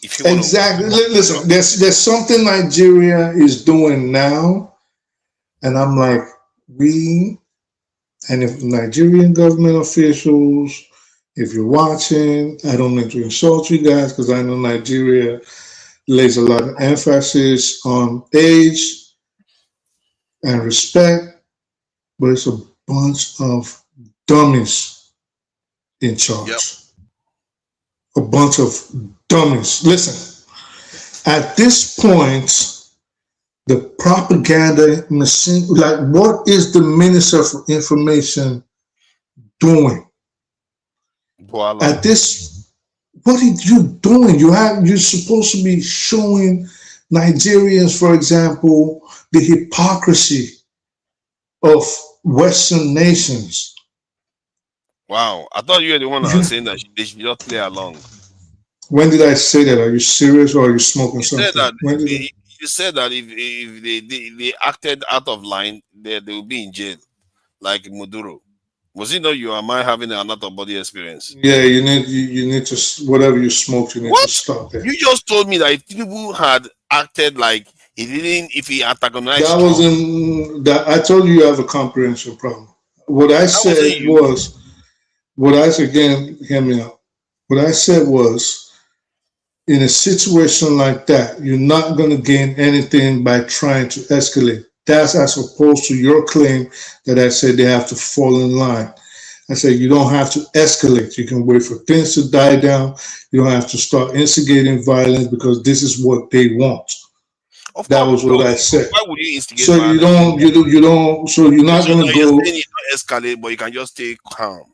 Speaker 16: If you
Speaker 1: exactly. Listen, there's something Nigeria is doing now, and I'm like, and if Nigerian government officials. If you're watching, I don't mean to insult you guys because I know Nigeria lays a lot of emphasis on age and respect, but it's a bunch of dummies in charge.
Speaker 16: Yep.
Speaker 1: A bunch of dummies. Listen, at this point, the propaganda machine, like what is the Minister for Information doing?
Speaker 16: Voila.
Speaker 1: At this, what are you doing? You're supposed to be showing Nigerians, for example, the hypocrisy of Western nations.
Speaker 16: Wow, I thought you were the one that was saying that they should just play along.
Speaker 1: When did I say that? Are you serious or are you smoking something?
Speaker 16: You said that if they acted out of line, they will be in jail, like Maduro. Was it not you? Am I having an out of body experience?
Speaker 1: Yeah, you need to whatever you smoked, you need to stop it.
Speaker 16: You just told me that if Tinubu had acted like he didn't, if he antagonized,
Speaker 1: that wasn't that. I told you have a comprehension problem. What I said was, again, hear me out. What I said was, in a situation like that, you're not going to gain anything by trying to escalate. That's as opposed to your claim that I said they have to fall in line. I said you don't have to escalate. You can wait for things to die down. You don't have to start instigating violence because this is what they want.
Speaker 16: Of
Speaker 1: That
Speaker 16: course,
Speaker 1: was what I said.
Speaker 16: why would you instigate
Speaker 1: So
Speaker 16: violence?
Speaker 1: you don't. So you're not going to
Speaker 16: You're
Speaker 1: go.
Speaker 16: saying it not escalate, but you can just stay calm.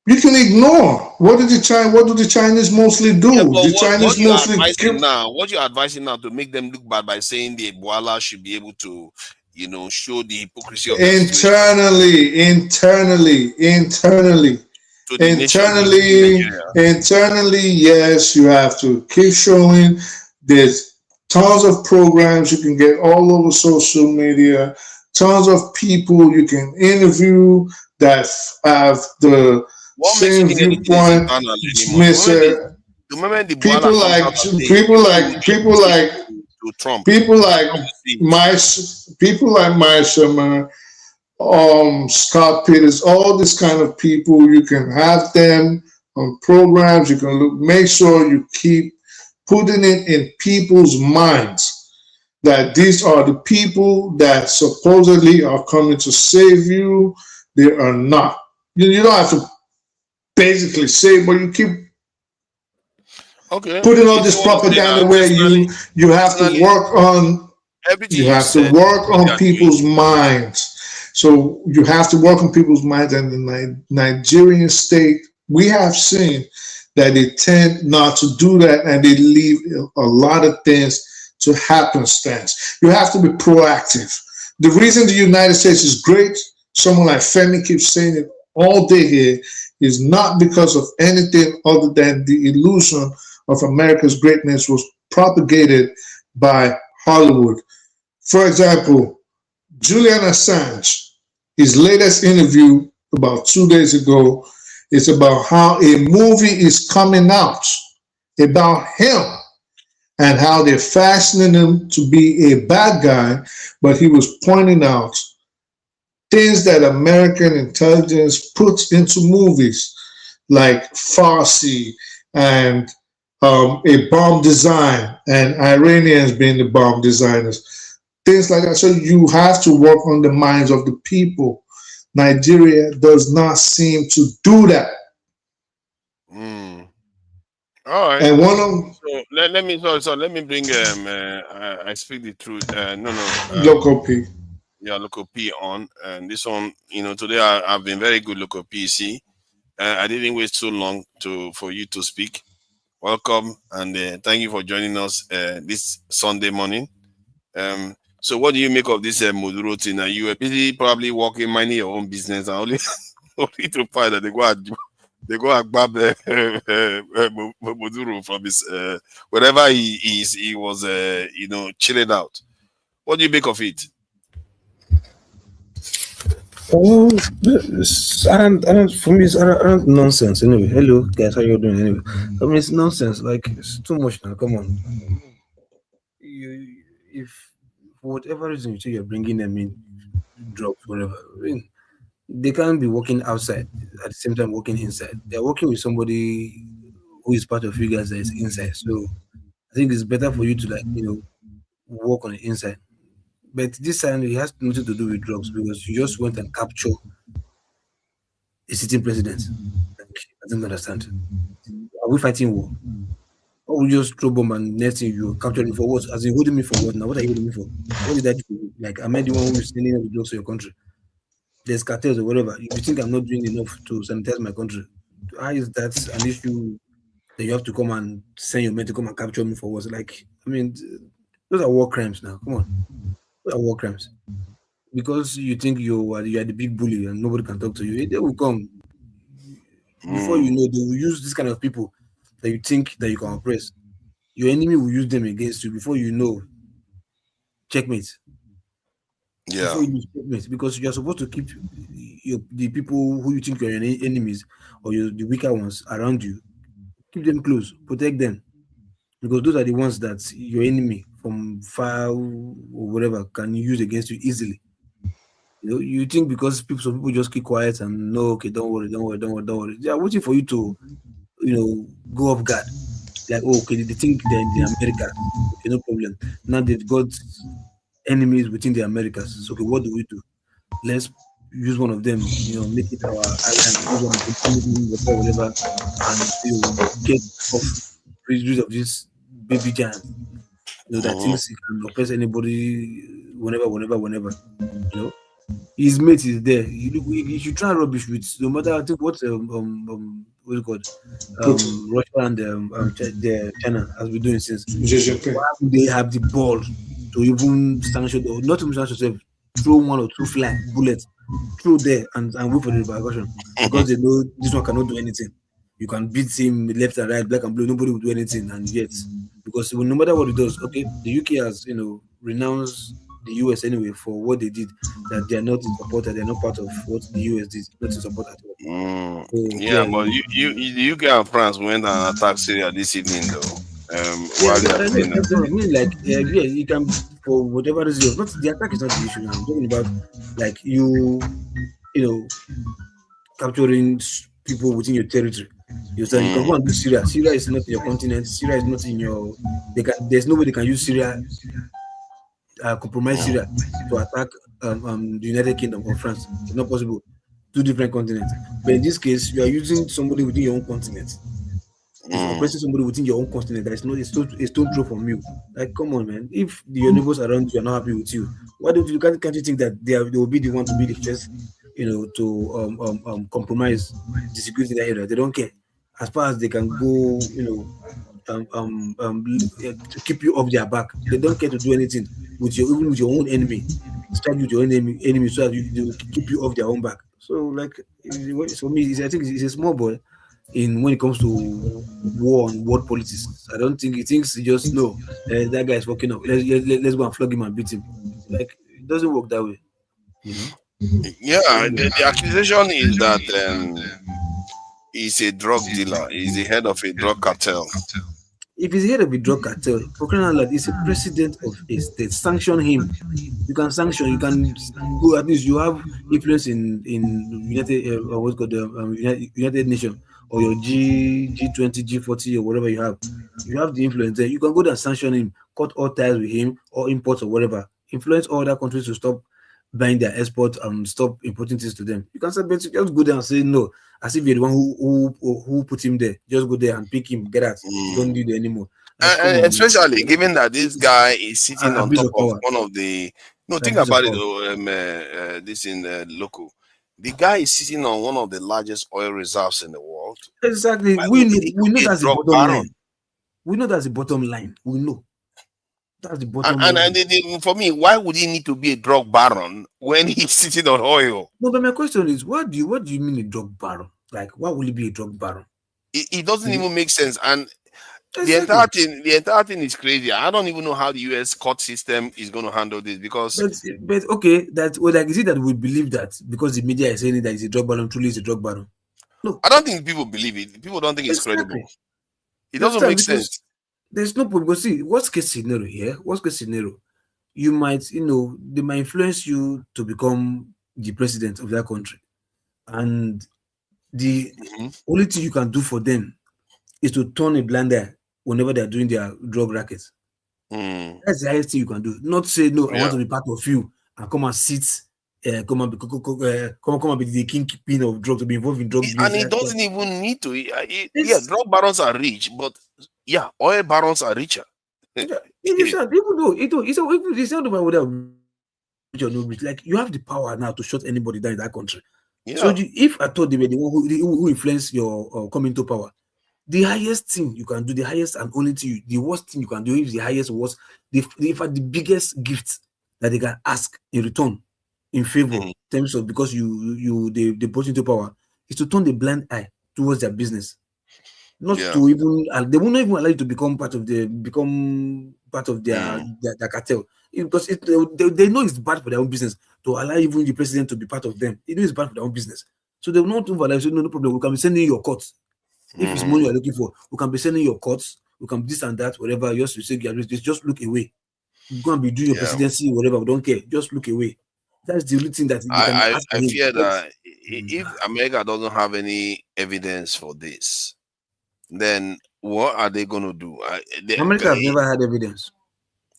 Speaker 1: You can ignore. What do the Chinese mostly do?
Speaker 16: Yeah, but
Speaker 1: The Chinese mostly
Speaker 16: what you're advising now to make them look bad by saying the Ebola should be able to, show the hypocrisy of the situation to the nation.
Speaker 1: internally, yes, you have to keep showing. There's tons of programs you can get all over social media, tons of people you can interview that have the same viewpoint. People like my Scott Peters, all this kind of people, you can have them on programs. You can make sure you keep putting it in people's minds that these are the people that supposedly are coming to save you. They are not. You don't have to basically say, but you keep putting all this propaganda where you have to work on people's minds. So you have to work on people's minds, and the Nigerian state, we have seen that they tend not to do that, and they leave a lot of things to happenstance. You have to be proactive. The reason the United States is great, someone like Femi keeps saying it all day here, is not because of anything other than the illusion of America's greatness was propagated by Hollywood. For example, Julian Assange, his latest interview about 2 days ago, is about how a movie is coming out about him and how they're fashioning him to be a bad guy, but he was pointing out things that American intelligence puts into movies, like Farsi and a bomb design, and Iranians being the bomb designers, things like that. So you have to work on the minds of the people. Nigeria does not seem to do that.
Speaker 16: All right.
Speaker 1: And one of
Speaker 16: so let me bring I speak the truth.
Speaker 1: Local P.
Speaker 16: Yeah, Local P on, and this one, today I've been very good, Local P. See, I didn't wait so long for you to speak. Welcome, and thank you for joining us this Sunday morning. So what do you make of this Maduro thing? Are you busy probably working, minding your own business, and only to find that they go and grab Maduro from his wherever he was chilling out. What do you make of it?
Speaker 10: For me, it's nonsense. Anyway, hello guys, how you doing? Anyway, I mean, it's nonsense. Like, it's too much now. Come on, if for whatever reason you say you're bringing them in, drugs, whatever. I mean, they can't be working outside at the same time working inside. They're working with somebody who is part of you guys that is inside. So I think it's better for you to work on the inside. But this time it has nothing to do with drugs, because you just went and captured a sitting president. Like, I don't understand. Are we fighting war? Or we just throw bomb and next thing you capture me for what? As in holding me for what now? What are you holding me for? What did I do? Like, am I the one who is sending the drugs to your country? There's cartels or whatever. If you think I'm not doing enough to sanitize my country, how is that an issue that you have to come and send your men to come and capture me for what? Like, I mean, those are war crimes now. Come on. Those are war crimes. Because you think you are the big bully and nobody can talk to you, they will come. Before you know, they will use this kind of people that you think that you can oppress. Your enemy will use them against you before you know. Checkmate.
Speaker 16: Yeah.
Speaker 10: Before you checkmate, because you are supposed to keep the people who you think are your enemies or the weaker ones around you. Keep them close, protect them, because those are the ones that your enemy from far or whatever can use against you easily. You think because some people just keep quiet and no, okay, don't worry. They are waiting for you to, go off guard. Like, oh, okay, they think they're in the America. Okay, no problem. Now they've got enemies within the Americas. So, okay, what do? Let's use one of them, make it our ally, whatever, and get off rid of this baby giant. that thinks he can oppress anybody whenever. His mate is there. You should try rubbish with no matter. I think what what it called Russia and China has been doing since. Why would they have the ball to even sanction or not even sanction themselves? Throw one or two bullets through there and wait for the repercussion because they know this one cannot do anything. You can beat him left and right, black and blue. Nobody will do anything, and yet because no matter what it does, okay, the UK has renounced the US anyway for what they did. That they are not in support, that they are not part of what the US did, not in support at all. So,
Speaker 16: But the UK and France went and attacked Syria this evening, though. While they are playing
Speaker 10: that's what I mean. Like, you can for whatever reason. Not the attack is not the issue now. I'm talking about like you capturing people within your territory. You can go and do Syria. Syria is not your continent. Syria is not in your. There's nobody can use Syria. Compromise Syria to attack the United Kingdom or France. It's not possible. Two different continents. But in this case, you are using somebody within your own continent. It's oppressing somebody within your own continent that is not a stone throw from you. Like, come on, man. If your neighbors around you are not happy with you, why don't you can't you think that they will be the one to be the first, to compromise the security in that area? They don't care. As far as they can go, to keep you off their back. They don't care to do anything even with your own enemy. Strike with your own enemy so that they will keep you off their own back. So, like, for me, I think it's a small boy when it comes to war and world politics. I don't think he thinks just no, that guy is fucking up. Let's go and flog him and beat him. Like, it doesn't work that way.
Speaker 16: Yeah, the accusation is that he's a drug dealer. He's the head of a drug cartel.
Speaker 10: If he's head of a drug cartel, for crying out loud, he's a president of a state. Sanction him. You can sanction. You can go. At least you have influence in United Nations or your G20, G40 or whatever you have. You have the influence there. You can go there and sanction him, cut all ties with him or imports or whatever. Influence all other countries to stop buying their exports and stop importing things to them. You can say, just go there and say no, as if you're the one who put him there. Just go there and pick him, get out. You don't need it anymore.
Speaker 16: And especially given that this guy is sitting on top of one of the think about it though, this in the local. The guy is sitting on one of the largest oil reserves in the world.
Speaker 10: Exactly. We know that's the bottom line. We know that's the bottom line. We know. That's the bottom line.
Speaker 16: And for me, why would he need to be a drug baron when he's sitting on oil?
Speaker 10: No, but my question is, what do you mean a drug baron? Like, why will he be a drug baron?
Speaker 16: It doesn't even make sense. And exactly. the entire thing is crazy. I don't even know how the US court system is going to handle this because.
Speaker 10: But okay, is it that we believe that because the media is saying that he's a drug baron, truly is a drug baron? No,
Speaker 16: I don't think people believe it. People don't think it's credible. It doesn't make sense.
Speaker 10: There's no point. Because see, worst case scenario, you might, they might influence you to become the president of that country, and the only thing you can do for them is to turn a blind eye whenever they're doing their drug rackets. That's the highest thing you can do. Not say no, I want to be part of you and come and sit, come and be the kingpin of drugs, to be involved in drug business.
Speaker 16: And it doesn't even need to. Drug barons are rich, but oil barons are richer.
Speaker 10: Even though it's not about whether rich or no rich. Like, you have the power now to shut anybody down in that country. So if I thought they were the one who influenced your coming to power, the highest thing you can do, the highest and only thing, the worst thing you can do, is the highest worst, the biggest gift that they can ask in return, in favor, in terms of because they brought into power, is to turn the blind eye towards their business. Not to even, they will not even allow you to become part of their cartel, because they know it's bad for their own business to allow even the president to be part of them. It is bad for their own business, so they will not allow. So no problem. We can be sending your courts if it's money you're looking for. We can be sending your courts. We can be this and that, whatever. Just to say, just look away. You're going to be doing your presidency, whatever. We don't care. Just look away. That's the only thing that
Speaker 16: I fear that if America doesn't have any evidence for this, then what are they going to do?
Speaker 10: America have never had evidence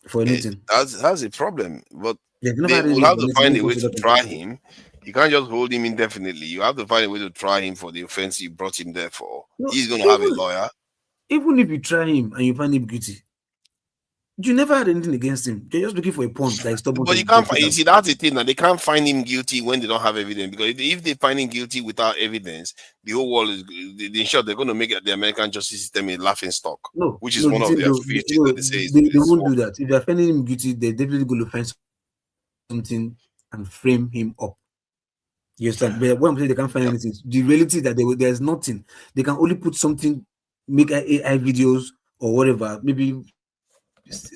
Speaker 10: for anything.
Speaker 16: That's a problem. But they will have to find a way to try him. You can't just hold him indefinitely. You have to find a way to try him for the offense you brought him there for. He's going to have a lawyer.
Speaker 10: Even if you try him and you find him guilty, You never had anything against him. You're just looking for a pawn that is stubborn.
Speaker 16: But you can't find. You see, that's the thing. That they can't find him guilty when they don't have evidence. Because if they find him guilty without evidence, the whole world is. In short, they're going to make the American justice system a laughing stock.
Speaker 10: No,
Speaker 16: which is one of their features that they say.
Speaker 10: They won't do that. If they're finding him guilty, they're definitely going to find something and frame him up. You understand? But when I'm saying they can't find anything, the reality is that there's nothing. They can only put something, make AI videos or whatever, maybe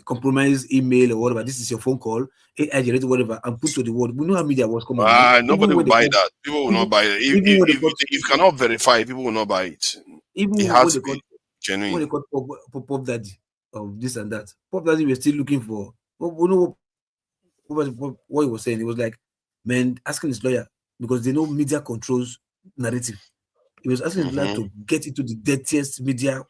Speaker 10: compromise email or whatever. This is your phone call, AI generated whatever, and put to the world. We know how media was coming.
Speaker 16: Nobody will buy that. People will not buy it. If you cannot verify, people will not buy it.
Speaker 10: Even
Speaker 16: it has to be genuine.
Speaker 10: When they called Pop Daddy of this and that, Pop Daddy were still looking for. We know what he was saying. It was like, man, asking his lawyer, because they know media controls narrative. He was asking his lawyer to get into the dirtiest media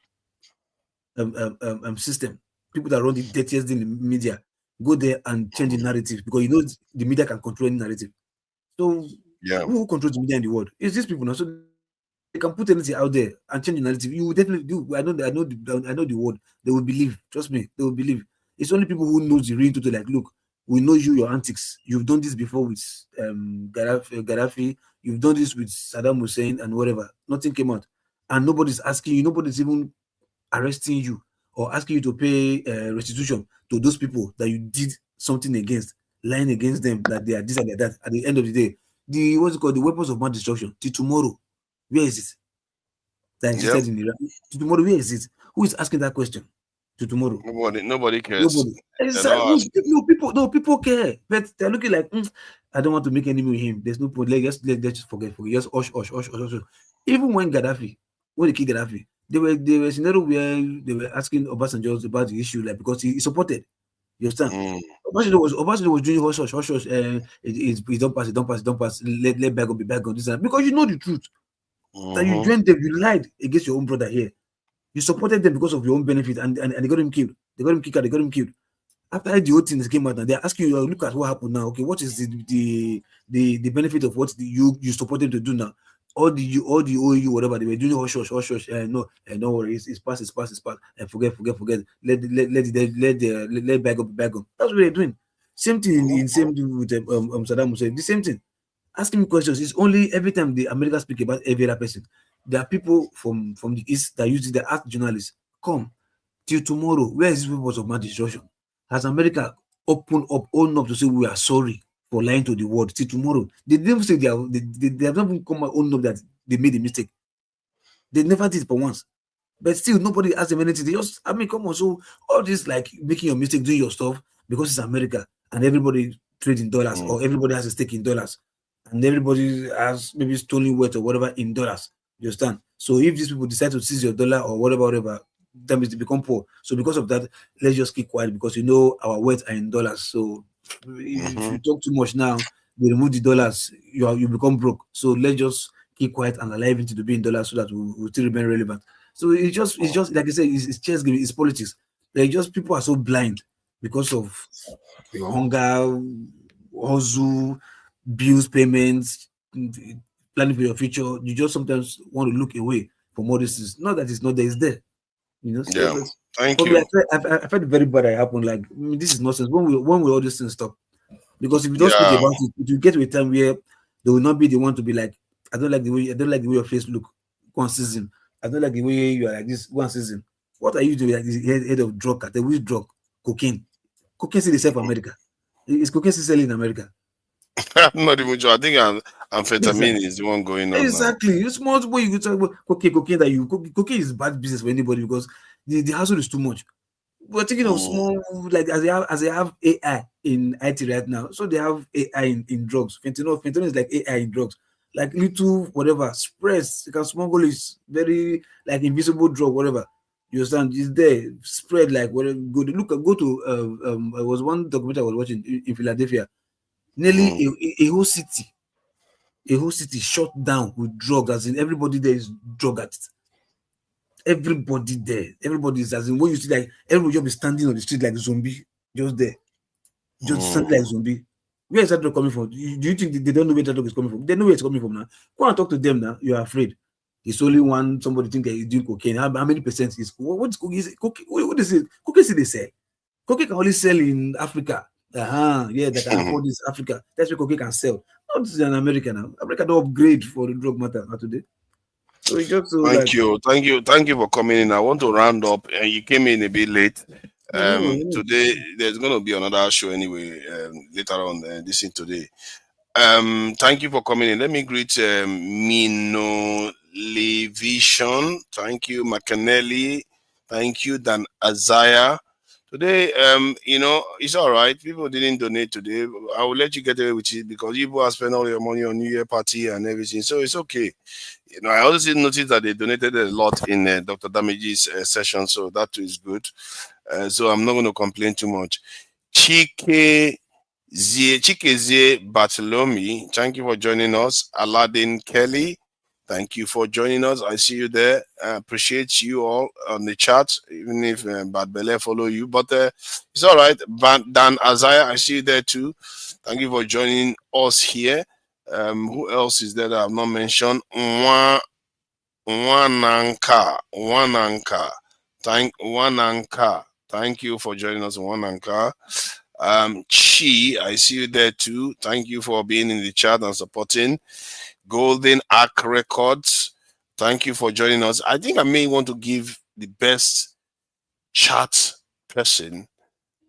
Speaker 10: system. People that run the dirtiest in the media, go there and change the narrative, because you know the media can control any narrative. So who controls the media in the world? It's these people now. So they can put anything out there and change the narrative. You will definitely do. I know the word. They will believe. Trust me, they will believe. It's only people who know the real truth. Like, look, we know your antics. You've done this before with Gaddafi. You've done this with Saddam Hussein and whatever. Nothing came out, and nobody's asking you. Nobody's even arresting you or asking you to pay restitution to those people that you did something against, lying against them that they are this and that. At the end of the day, the weapons of mass destruction. Till tomorrow, where is it? That existed in Iran. Till tomorrow, where is it? Who is asking that question? To tomorrow,
Speaker 16: nobody cares.
Speaker 10: Nobody. People care, but they're looking like, I don't want to make enemy with him. There's no point. Let's just forget. Just hush. Even when they killed Gaddafi, they were scenario where they were asking Obasanjo about the issue, like, because he supported. You understand? Obasanjo was doing hush. He don't pass. Let bygone be bygone. This and that. Because you know the truth. That you joined them, you lied against your own brother here. You supported them because of your own benefit, and they got him killed. They got him kicked out. They got him killed. After the whole thing came out, and they're asking you, look at what happened now. Okay, what is the benefit of what you support them to do now? All the OU, whatever they were doing, hush. No worry, it's past. And forget. Let bygone be bygone. That's what they're doing. Same thing with Saddam Hussein. The same thing. Asking me questions is only every time the Americans speak about every other person. There are people from the East that use it. They ask journalists, come till tomorrow. Where is this weapons of mass destruction? Has America opened up to say we are sorry for lying to the world till tomorrow? They didn't say they have not even come and owned up that they made a mistake. They never did for once. But still, nobody asked them anything. They just, come on. So all this, like, making your mistake, doing your stuff, because it's America and everybody trades in dollars, or everybody has a stake in dollars, and everybody has maybe stolen wealth or whatever in dollars. You understand? So if these people decide to seize your dollar or whatever, that means they become poor. So because of that, let's just keep quiet, because you know our wealth are in dollars. So if you talk too much now, they remove the dollars, you become broke. So let's just keep quiet and allow it to be in dollars, so that we still remain relevant. So it's just like I said, it's chess game, it's politics. Like, just people are so blind because of your hunger, hustle, bills payments, planning for your future. You just sometimes want to look away from all this. Is not that it's not there, it's there. You know. So
Speaker 16: thank you.
Speaker 10: I felt very bad. It happened. Like, this is nonsense. When will all these things stop? Because if you don't speak about it, it will get to a time where they will not be the one to be like, I don't like the way your face look. One season, I don't like the way you are like this. One season, what are you doing? Like this head of drug cartel? Which drug? Cocaine. Cocaine still sells in America. Is cocaine still selling in America?
Speaker 16: I'm not even sure. I think amphetamine is the one going on.
Speaker 10: Exactly. It's more way you talk about cocaine that cocaine is bad business for anybody, because the hassle is too much. We're thinking of small, like, as they have AI in IT right now, so they have AI in drugs. Fentanyl is like AI in drugs, like little whatever spreads. You can smuggle is very like invisible drug, whatever. You understand? It's there, spread like whatever. Go to it was one documentary I was watching in Philadelphia. Nearly a whole city shut down with drugs, as in everybody there is drug addict. Everybody is, as in, when you see, like, everybody just be standing on the street like a zombie, just there, just standing like a zombie. Where is that drug coming from? Do you think they don't know where that drug is coming from? They know where it's coming from now. Go and talk to them now. You are afraid. It's only one. Somebody think that he's doing cocaine. How many percent is what is cocaine? What is it? Cocaine they say. Cocaine can only sell in Africa. Yeah, that can afford this Africa. That's where cocaine can sell. Not in America now. America don't upgrade for the drug matter today. So it's just so
Speaker 16: Thank you, thank you for coming in. I want to round up, and you came in a bit late. Today there's going to be another show anyway later on. This in today. Thank you for coming in. Let me greet Mino Levision. Thank you, Macanelli. Thank you, Dan Azaya. Today, it's all right. People didn't donate today. I will let you get away with it because people have spent all your money on New Year party and everything. So it's okay. I also noticed that they donated a lot in Dr. Damage's session. So that too is good. So I'm not going to complain too much. Chikezie Bartholomew, thank you for joining us. Aladdin Kelly, thank you for joining us. I see you there. I appreciate you all on the chat, even if Bad Bele follow you. But it's all right. Dan Azaya, I see you there too. Thank you for joining us here. Who else is there that I've not mentioned? Wananka. Thank you for joining us, Wananka. Chi, I see you there too. Thank you for being in the chat and supporting. Golden Arc Records, thank you for joining us. I think I may want to give the best chat person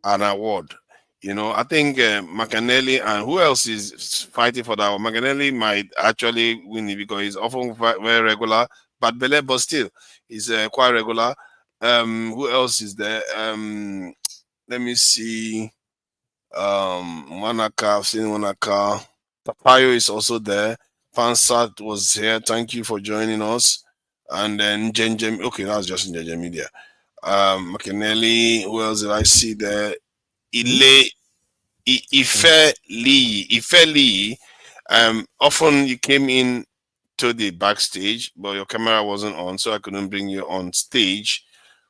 Speaker 16: an award. I think Macanelli and who else is fighting for that one? Macanelli might actually win it because he's often very regular, but still he's quite regular. Who else is there? Let me see. Wanaka, I've seen Wanaka. Tapayo is also there. Pansat was here. Thank you for joining us. And then Jenjem. Okay, that's just in Jenjem Media. Macanelli. Who else did I see there? Ife Lee. Often you came in to the backstage, but your camera wasn't on, so I couldn't bring you on stage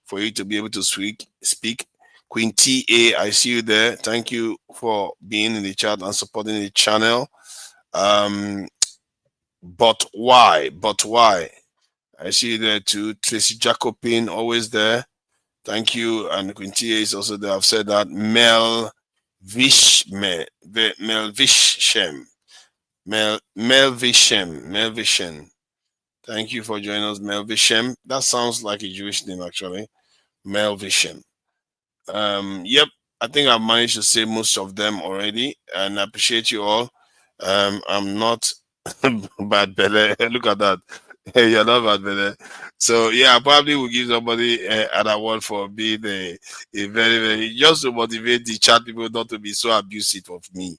Speaker 16: for you to be able to speak. Queen TA, I see you there. Thank you for being in the chat and supporting the channel. But why? I see you there too. Tracy Jacobin, always there. Thank you. And Queen TA is also there. I've said that. Mel Vishem. Thank you for joining us, Mel Vishem. That sounds like a Jewish name, actually. Mel Vishem. Yep, I think I've managed to say most of them already, and I appreciate you all. I'm not Bad Bele. Look at that. Hey, you're not Bad Bele. So yeah, I probably will give somebody an award for being a very, very, just to motivate the chat people not to be so abusive of me,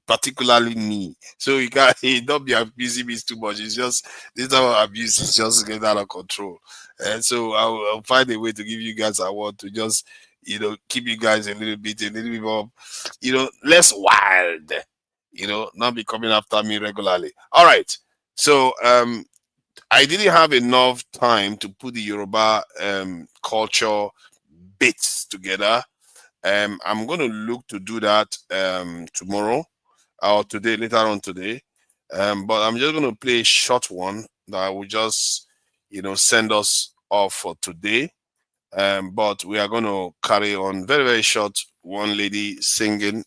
Speaker 16: particularly me. So you can't don't be abusing me too much. It's just this type of abuse is just getting out of control. And so I'll find a way to give you guys an award to just keep you guys a little bit more, less wild, not be coming after me regularly. All right. So I didn't have enough time to put the Yoruba culture bits together. I'm going to look to do that tomorrow or today, later on today. But I'm just going to play a short one that will just, send us off for today. But we are going to carry on very, very short. One lady singing,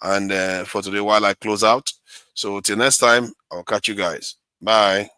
Speaker 16: and for today while I close out. So till next time, I'll catch you guys. Bye.